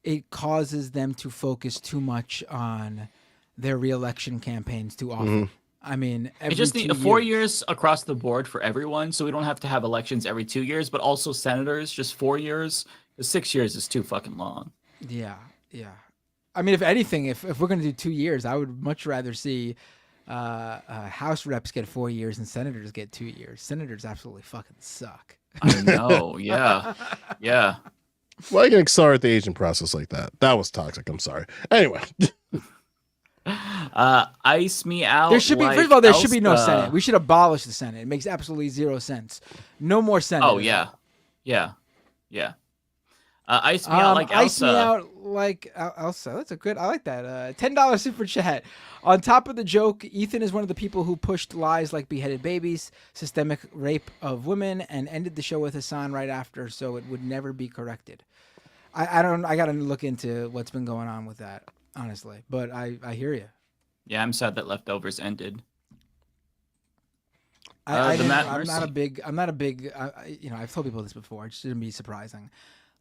F: it causes them to focus too much on their reelection campaigns too often. I mean,
M: It just need 4 years across the board for everyone, so we don't have to have elections every 2 years, but also senators, just 4 years. 6 years is too fucking long.
F: Yeah, yeah. I mean, if anything, if we're going to do 2 years, I would much rather see House reps get 4 years and senators get 2 years. Senators absolutely fucking suck.
M: I know, yeah. Yeah.
O: Why you gonna accelerate the aging process like that? That was toxic. I'm sorry. Anyway.
M: Ice me out.
F: There should be, first of all, there should be no Senate. We should abolish the Senate. It makes absolutely zero sense. No more Senate.
M: Oh, yeah. Yeah. Yeah. Ice me out like Elsa.
F: Ice me out like Elsa. That's a good. I like that. $10 super chat. On top of the joke, Ethan is one of the people who pushed lies like beheaded babies, systemic rape of women, and ended the show with Hassan right after, so it would never be corrected. I gotta look into what's been going on with that, honestly. But I hear you.
M: Yeah, I'm sad that Leftovers ended.
F: I'm not a big. I've told people this before. It shouldn't be surprising.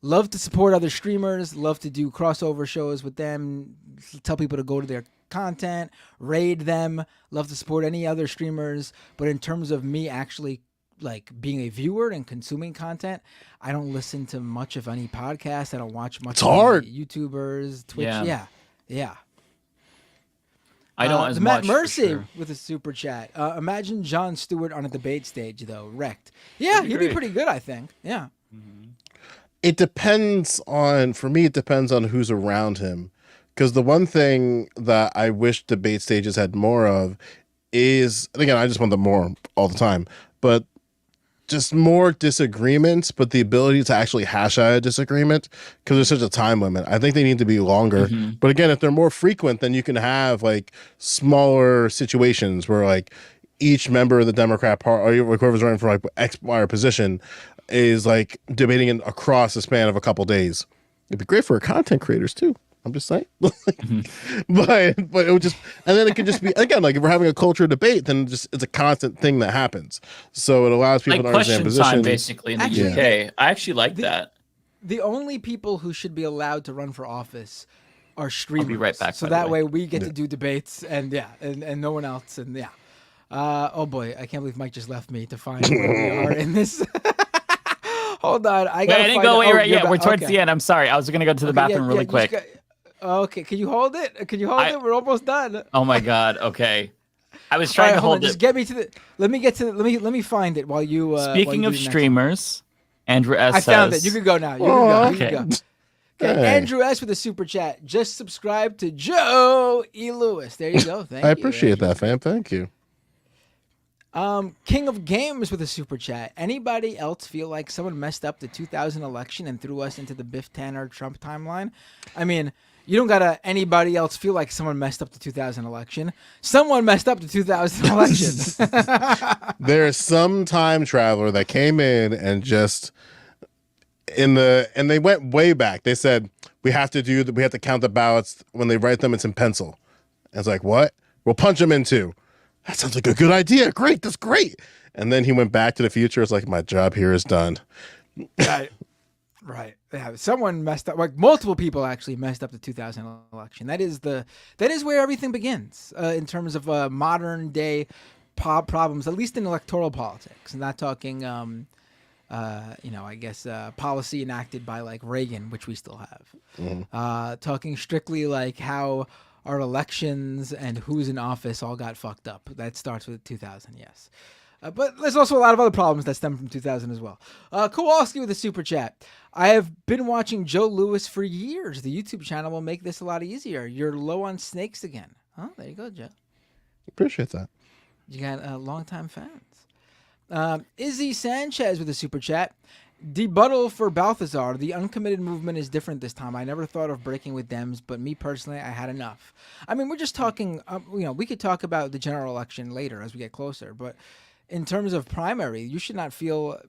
F: Love to support other streamers. Love to do crossover shows with them. Tell people to go to their content, raid them. Love to support any other streamers. But in terms of me actually like being a viewer and consuming content, I don't listen to much of any podcast. I don't watch much of YouTubers, Twitch. Yeah.
M: I don't as
F: Matt
M: much.
F: Mercy with a super chat. Imagine Jon Stewart on a debate stage, though. Wrecked. Yeah, he'd be pretty good, I think. Yeah.
O: It depends on, for me, it depends on who's around him. Because the one thing that I wish debate stages had more of is, and again, I just want them more all the time, but just more disagreements, but the ability to actually hash out a disagreement, because there's such a time limit. I think they need to be longer. But again, if they're more frequent, then you can have like smaller situations where like each member of the Democrat Party, or whoever's running for like X, Y, or position, is like debating across the span of a couple days. It'd be great for content creators too. I'm just saying. But it would just, and then it could just be, again, like if we're having a culture debate, then it's a constant thing that happens. So it allows people to understand
M: question time,
O: positions.
M: basically, in the UK. I actually like that.
F: The only people who should be allowed to run for office are streamers.
M: I'll be right back.
F: So that way we get to do debates and no one else. And yeah. Oh boy, I can't believe Mike just left me to find where we are in this. Hold on, I
M: didn't go away right yet. We're towards the end. I'm sorry. I was going to go to the bathroom really quick.
F: Okay, can you hold it? Can you hold it? We're almost done.
M: Oh my god. Okay, I was trying to hold it.
F: Just get me to the. Let me find it while you.
M: Speaking of streamers, Andrew S.
F: I found it. You can go now. You can go. Okay,
O: Hey.
F: Andrew S. with a super chat. Just subscribe to Joe E. Lewis. There you go. Thank you.
O: I appreciate that, fam. Thank you.
F: King of Games with a super chat. Anybody else feel like someone messed up the 2000 election and threw us into the Biff Tanner Trump timeline? I mean, you don't gotta anybody else feel like someone messed up the 2000 election. Someone messed up the 2000 election.
O: There's some time traveler that came in and just and they went way back. They said we have to count the ballots when they write them. It's in pencil. I was like, what? We'll punch them in too. That sounds like a good idea. Great, that's great. And then he went back to the future. It's like, my job here is done.
F: Right. Yeah, someone messed up. Like multiple people actually messed up the 2000 election. That is where everything begins in terms of modern day problems, at least in electoral politics. I'm not talking, I guess policy enacted by like Reagan, which we still have. Talking strictly like how our elections and who's in office all got fucked up. That starts with 2000, yes. But there's also a lot of other problems that stem from 2000 as well. Kowalski with a super chat. I have been watching Joe Lewis for years. The YouTube channel will make this a lot easier. You're low on snakes again. Oh, there you go, Joe.
O: Appreciate that.
F: You got longtime fans. Izzy Sanchez with a super chat. Debuttal for Balthazar. The uncommitted movement is different this time. I never thought of breaking with Dems, but me personally, I had enough. I mean, we're just talking, we could talk about the general election later as we get closer, but in terms of primary, you should not feel,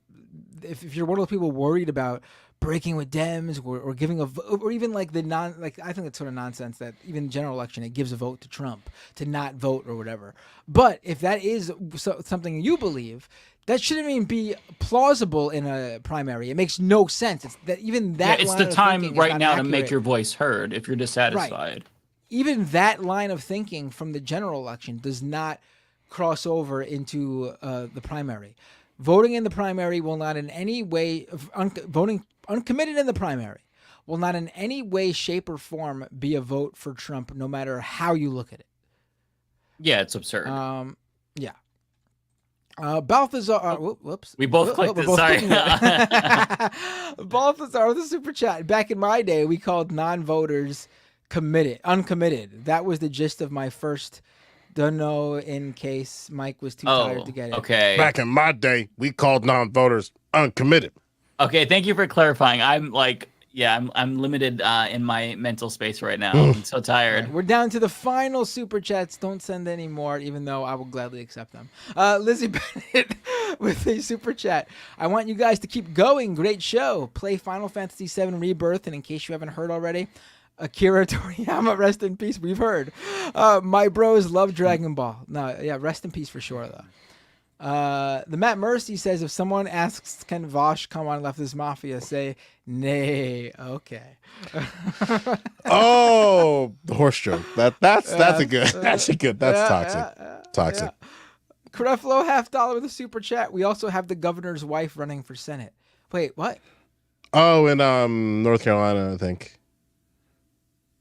F: if you're one of those people worried about breaking with Dems or giving a vote, or even like I think it's sort of nonsense that even general election, it gives a vote to Trump to not vote or whatever. But if that is something you believe, that shouldn't even be plausible in a primary. It makes no sense. It's that even that.
M: Yeah, it's
F: line
M: the
F: of
M: time
F: thinking
M: right
F: is
M: now
F: not
M: to make
F: accurate.
M: your voice heard if you're dissatisfied.
F: Even that line of thinking from the general election does not cross over into the primary. Voting in the primary will not in any way voting uncommitted in the primary will not in any way, shape, or form be a vote for Trump, no matter how you look at it.
M: Yeah, it's absurd.
F: Yeah. Balthazar. Whoops.
M: We both clicked it. Sorry.
F: Balthazar with a super chat. Back in my day, we called non-voters uncommitted. That was the gist of my first. Don't know in case Mike was too tired to get it.
M: Okay.
O: Back in my day, we called non-voters uncommitted.
M: Okay, thank you for clarifying. I'm like, I'm limited in my mental space right now. I'm so tired.
F: Right, we're down to the final super chats. Don't send any more, even though I will gladly accept them. Lizzie Bennett with a super chat. I want you guys to keep going. Great show. Play Final Fantasy VII Rebirth, and in case you haven't heard already, Akira Toriyama, rest in peace. We've heard. My bros love Dragon Ball. No, yeah, rest in peace for sure, though. The Matt Mercy says, if someone asks, can Vosh come on Leftist Mafia, say, nay. Okay.
O: Oh, the horse joke. That's a good. That's good. That's toxic. Toxic.
F: Yeah. Creflo $50 with a super chat. We also have the governor's wife running for Senate. Wait, what?
O: Oh, in North Carolina, I think.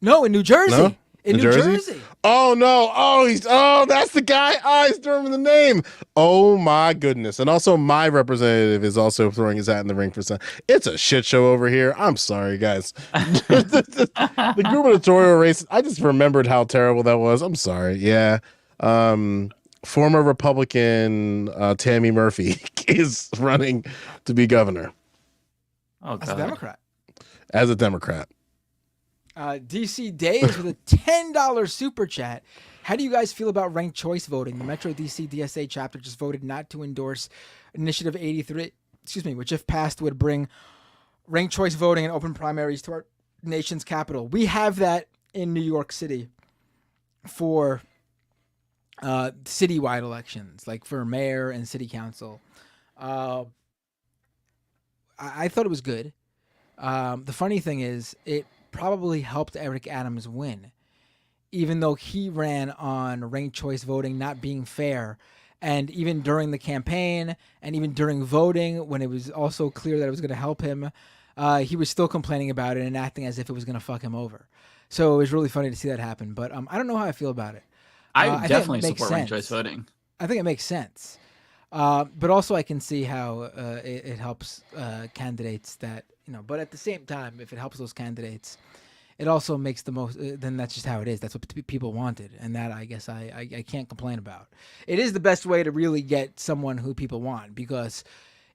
F: No, in New Jersey.
O: No?
F: In New Jersey.
O: Oh no! Oh, that's the guy. I still remember the name. Oh my goodness! And also, my representative is also throwing his hat in the ring for Senate. It's a shit show over here. I'm sorry, guys. The gubernatorial race. I just remembered how terrible that was. I'm sorry. Yeah. Former Republican Tammy Murphy is running to be governor.
M: Oh,
F: as a Democrat.
O: As a Democrat.
F: DC Days with a $10 super chat. How do you guys feel about ranked choice voting? The Metro DC DSA chapter just voted not to endorse Initiative 83, which if passed would bring ranked choice voting and open primaries to our nation's capital. We have that in New York City for citywide elections, like for mayor and city council. I thought it was good. The funny thing is, it probably helped Eric Adams win, even though he ran on ranked choice voting not being fair. And even during the campaign and even during voting, when it was also clear that it was going to help him, he was still complaining about it and acting as if it was going to fuck him over. So it was really funny to see that happen. But I don't know how I feel about it.
M: I definitely support ranked choice voting.
F: I think it makes sense. But also I can see how it helps candidates that, but at the same time, if it helps those candidates, it also makes the most, then that's just how it is. That's what people wanted. And that, I guess, I can't complain about. It is the best way to really get someone who people want, because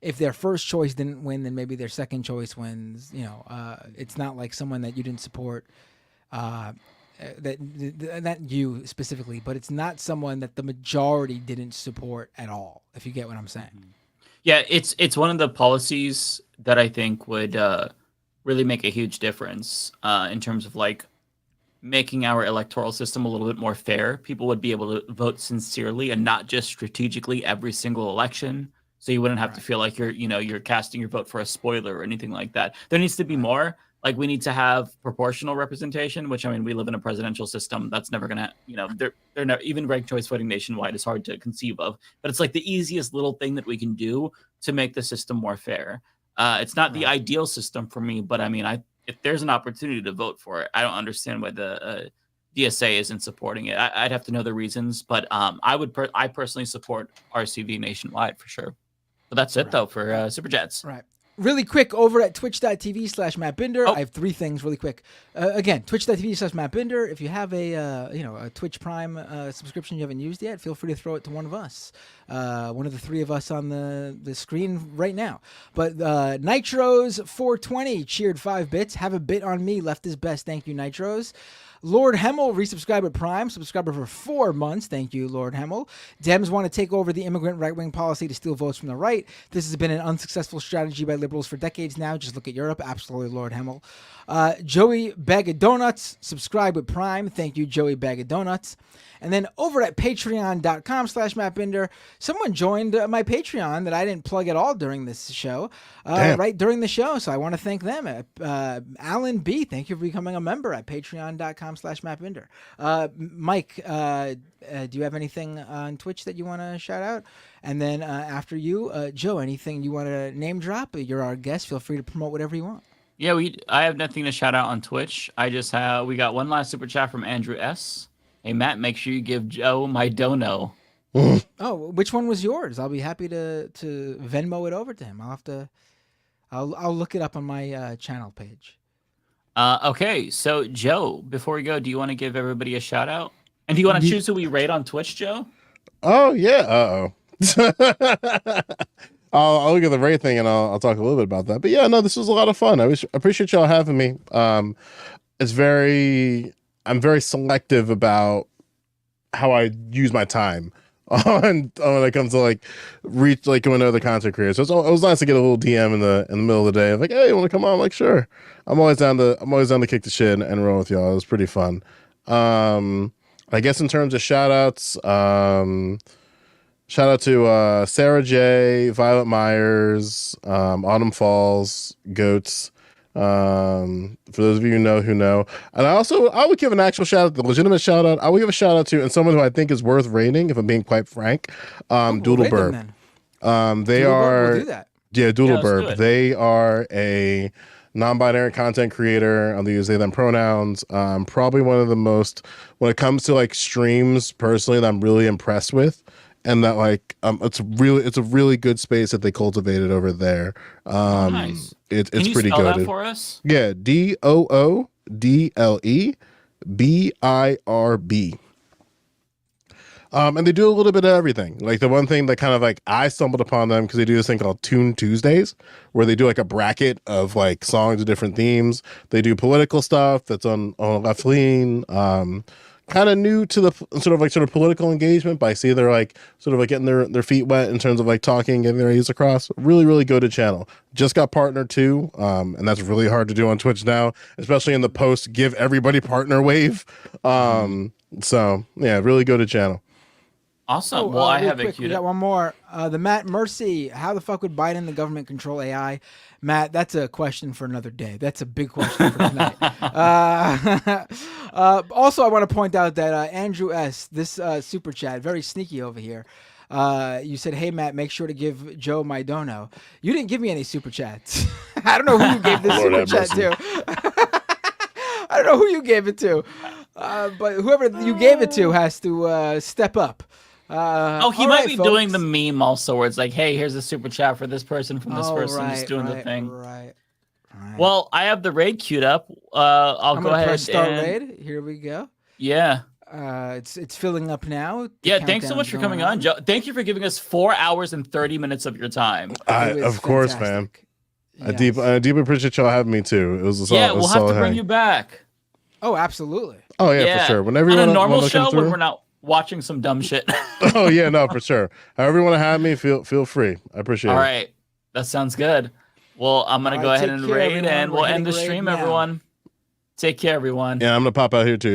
F: if their first choice didn't win, then maybe their second choice wins. It's not like someone that you didn't support, that you specifically, but it's not someone that the majority didn't support at all, if you get what I'm saying.
M: Yeah, it's one of the policies that I think would really make a huge difference in terms of like making our electoral system a little bit more fair. People would be able to vote sincerely and not just strategically every single election. So you wouldn't have to feel like you're casting your vote for a spoiler or anything like that. There needs to be more. Like, we need to have proportional representation, which, I mean, we live in a presidential system. That's never going to, they're not, even ranked choice voting nationwide is hard to conceive of. But it's like the easiest little thing that we can do to make the system more fair. It's not the ideal system for me, but I mean, if there's an opportunity to vote for it, I don't understand why the DSA isn't supporting it. I'd have to know the reasons, but I personally support RCV nationwide for sure. But that's it, though, for Super Chats.
F: Right. Really quick, over at twitch.tv/Matt Binder, I have 3 things really quick. Again, twitch.tv/Matt Binder. If you have a Twitch Prime subscription you haven't used yet, feel free to throw it to one of us. One of the 3 of us on the screen right now. But Nitros 420 cheered 5 bits. Have a bit on me. Left is best. Thank you, Nitros. Lord Hemmel resubscribed with Prime, subscriber for 4 months. Thank you, Lord Hemmel. Dems want to take over the immigrant right-wing policy to steal votes from the right. This has been an unsuccessful strategy by liberals for decades now. Just look at Europe. Absolutely, Lord Hemmel. Joey Bag of Donuts, subscribe with Prime. Thank you, Joey Bag of Donuts. And then over at patreon.com/MattBinder, someone joined my Patreon that I didn't plug at all during this show, right during the show. So I want to thank them. Alan B., thank you for becoming a member at patreon.com/MattBinder. twitch.tv/mapbinder. Mike, do you have anything on Twitch that you want to shout out? And then after you, Joe, anything you want to name drop? You're our guest. Feel free to promote whatever you want.
M: Yeah, I have nothing to shout out on Twitch. We got one last super chat from Andrew S. Hey Matt, make sure you give Joe my dono.
F: Oh, which one was yours? I'll be happy to Venmo it over to him. I'll look it up on my channel page.
M: Okay, so Joe, before we go, do you want to give everybody a shout out? And do you want to choose who we rate on Twitch, Joe?
O: Oh yeah. I'll look at the rate thing and I'll talk a little bit about that. But yeah, no, this was a lot of fun. I appreciate y'all having me. I'm very selective about how I use my time when it comes to like reach like when other content creators. So it was nice to get a little DM in the middle of the day of like, hey, you want to come on? I'm like, sure. I'm always down to kick the shit and roll with y'all. It was pretty fun. I guess in terms of shout outs, shout out to Sarah J, Violet Myers, Autumn Falls, Goats. For those of you who know. And I would give an actual shout out, the legitimate shout out. I would give a shout out to, and someone who I think is worth rating, if I'm being quite frank, Doodle Burp. They are, we'll do that. Yeah, Doodle Burp. They are a non-binary content creator. They use they them pronouns. Probably one of the most, when it comes to like streams personally, that I'm really impressed with. And that like it's a really good space that they cultivated over there.
M: Nice.
O: It's
M: Can you
O: pretty
M: spell
O: good.
M: that for us?
O: Yeah, DOODLEBIRB. And they do a little bit of everything. Like the one thing that kind of like I stumbled upon them because they do this thing called Tune Tuesdays, where they do like a bracket of like songs with different themes. They do political stuff that's on left lean. Kind of new to the sort of political engagement, but I see they're like sort of like getting their feet wet in terms of like talking, getting their ideas across. Really, really good channel. Just got partnered too, and that's really hard to do on Twitch now, especially in the post give everybody partner wave. So yeah, really good channel.
M: Awesome. Well, I have
F: it. We got one more. The Matt Mercy. How the fuck would Biden and the government control AI? Matt, that's a question for another day. That's a big question for tonight. Also, I want to point out that Andrew S., this super chat, very sneaky over here. You said, hey, Matt, make sure to give Joe my dono. You didn't give me any super chats. I don't know who you gave this super chat to. I don't know who you gave it to. But whoever you gave it to has to step up.
M: He might be doing the meme also, where it's like, "Hey, here's a super chat for this person from this person," just doing the thing.
F: Right.
M: Well, I have the raid queued up. I'm
F: go ahead. Press start raid. Here we go.
M: Yeah.
F: It's filling up now.
M: Yeah. Thanks so much for coming on, Joe. Thank you for giving us 4 hours and 30 minutes of your time.
O: Of course, man. Yes. I deeply appreciate y'all having me too. It was
M: we'll have to bring you back.
F: Oh, absolutely.
O: Oh yeah, for sure. Whenever you
M: want
O: a
M: normal show when we're not watching some dumb shit.
O: Oh yeah, no, for sure. However you want to have me, feel free. I appreciate it.
M: All right, that sounds good. Well, I'm gonna go ahead and raid, and we'll end the stream, everyone. Take care, everyone.
O: Yeah, I'm gonna pop out here too.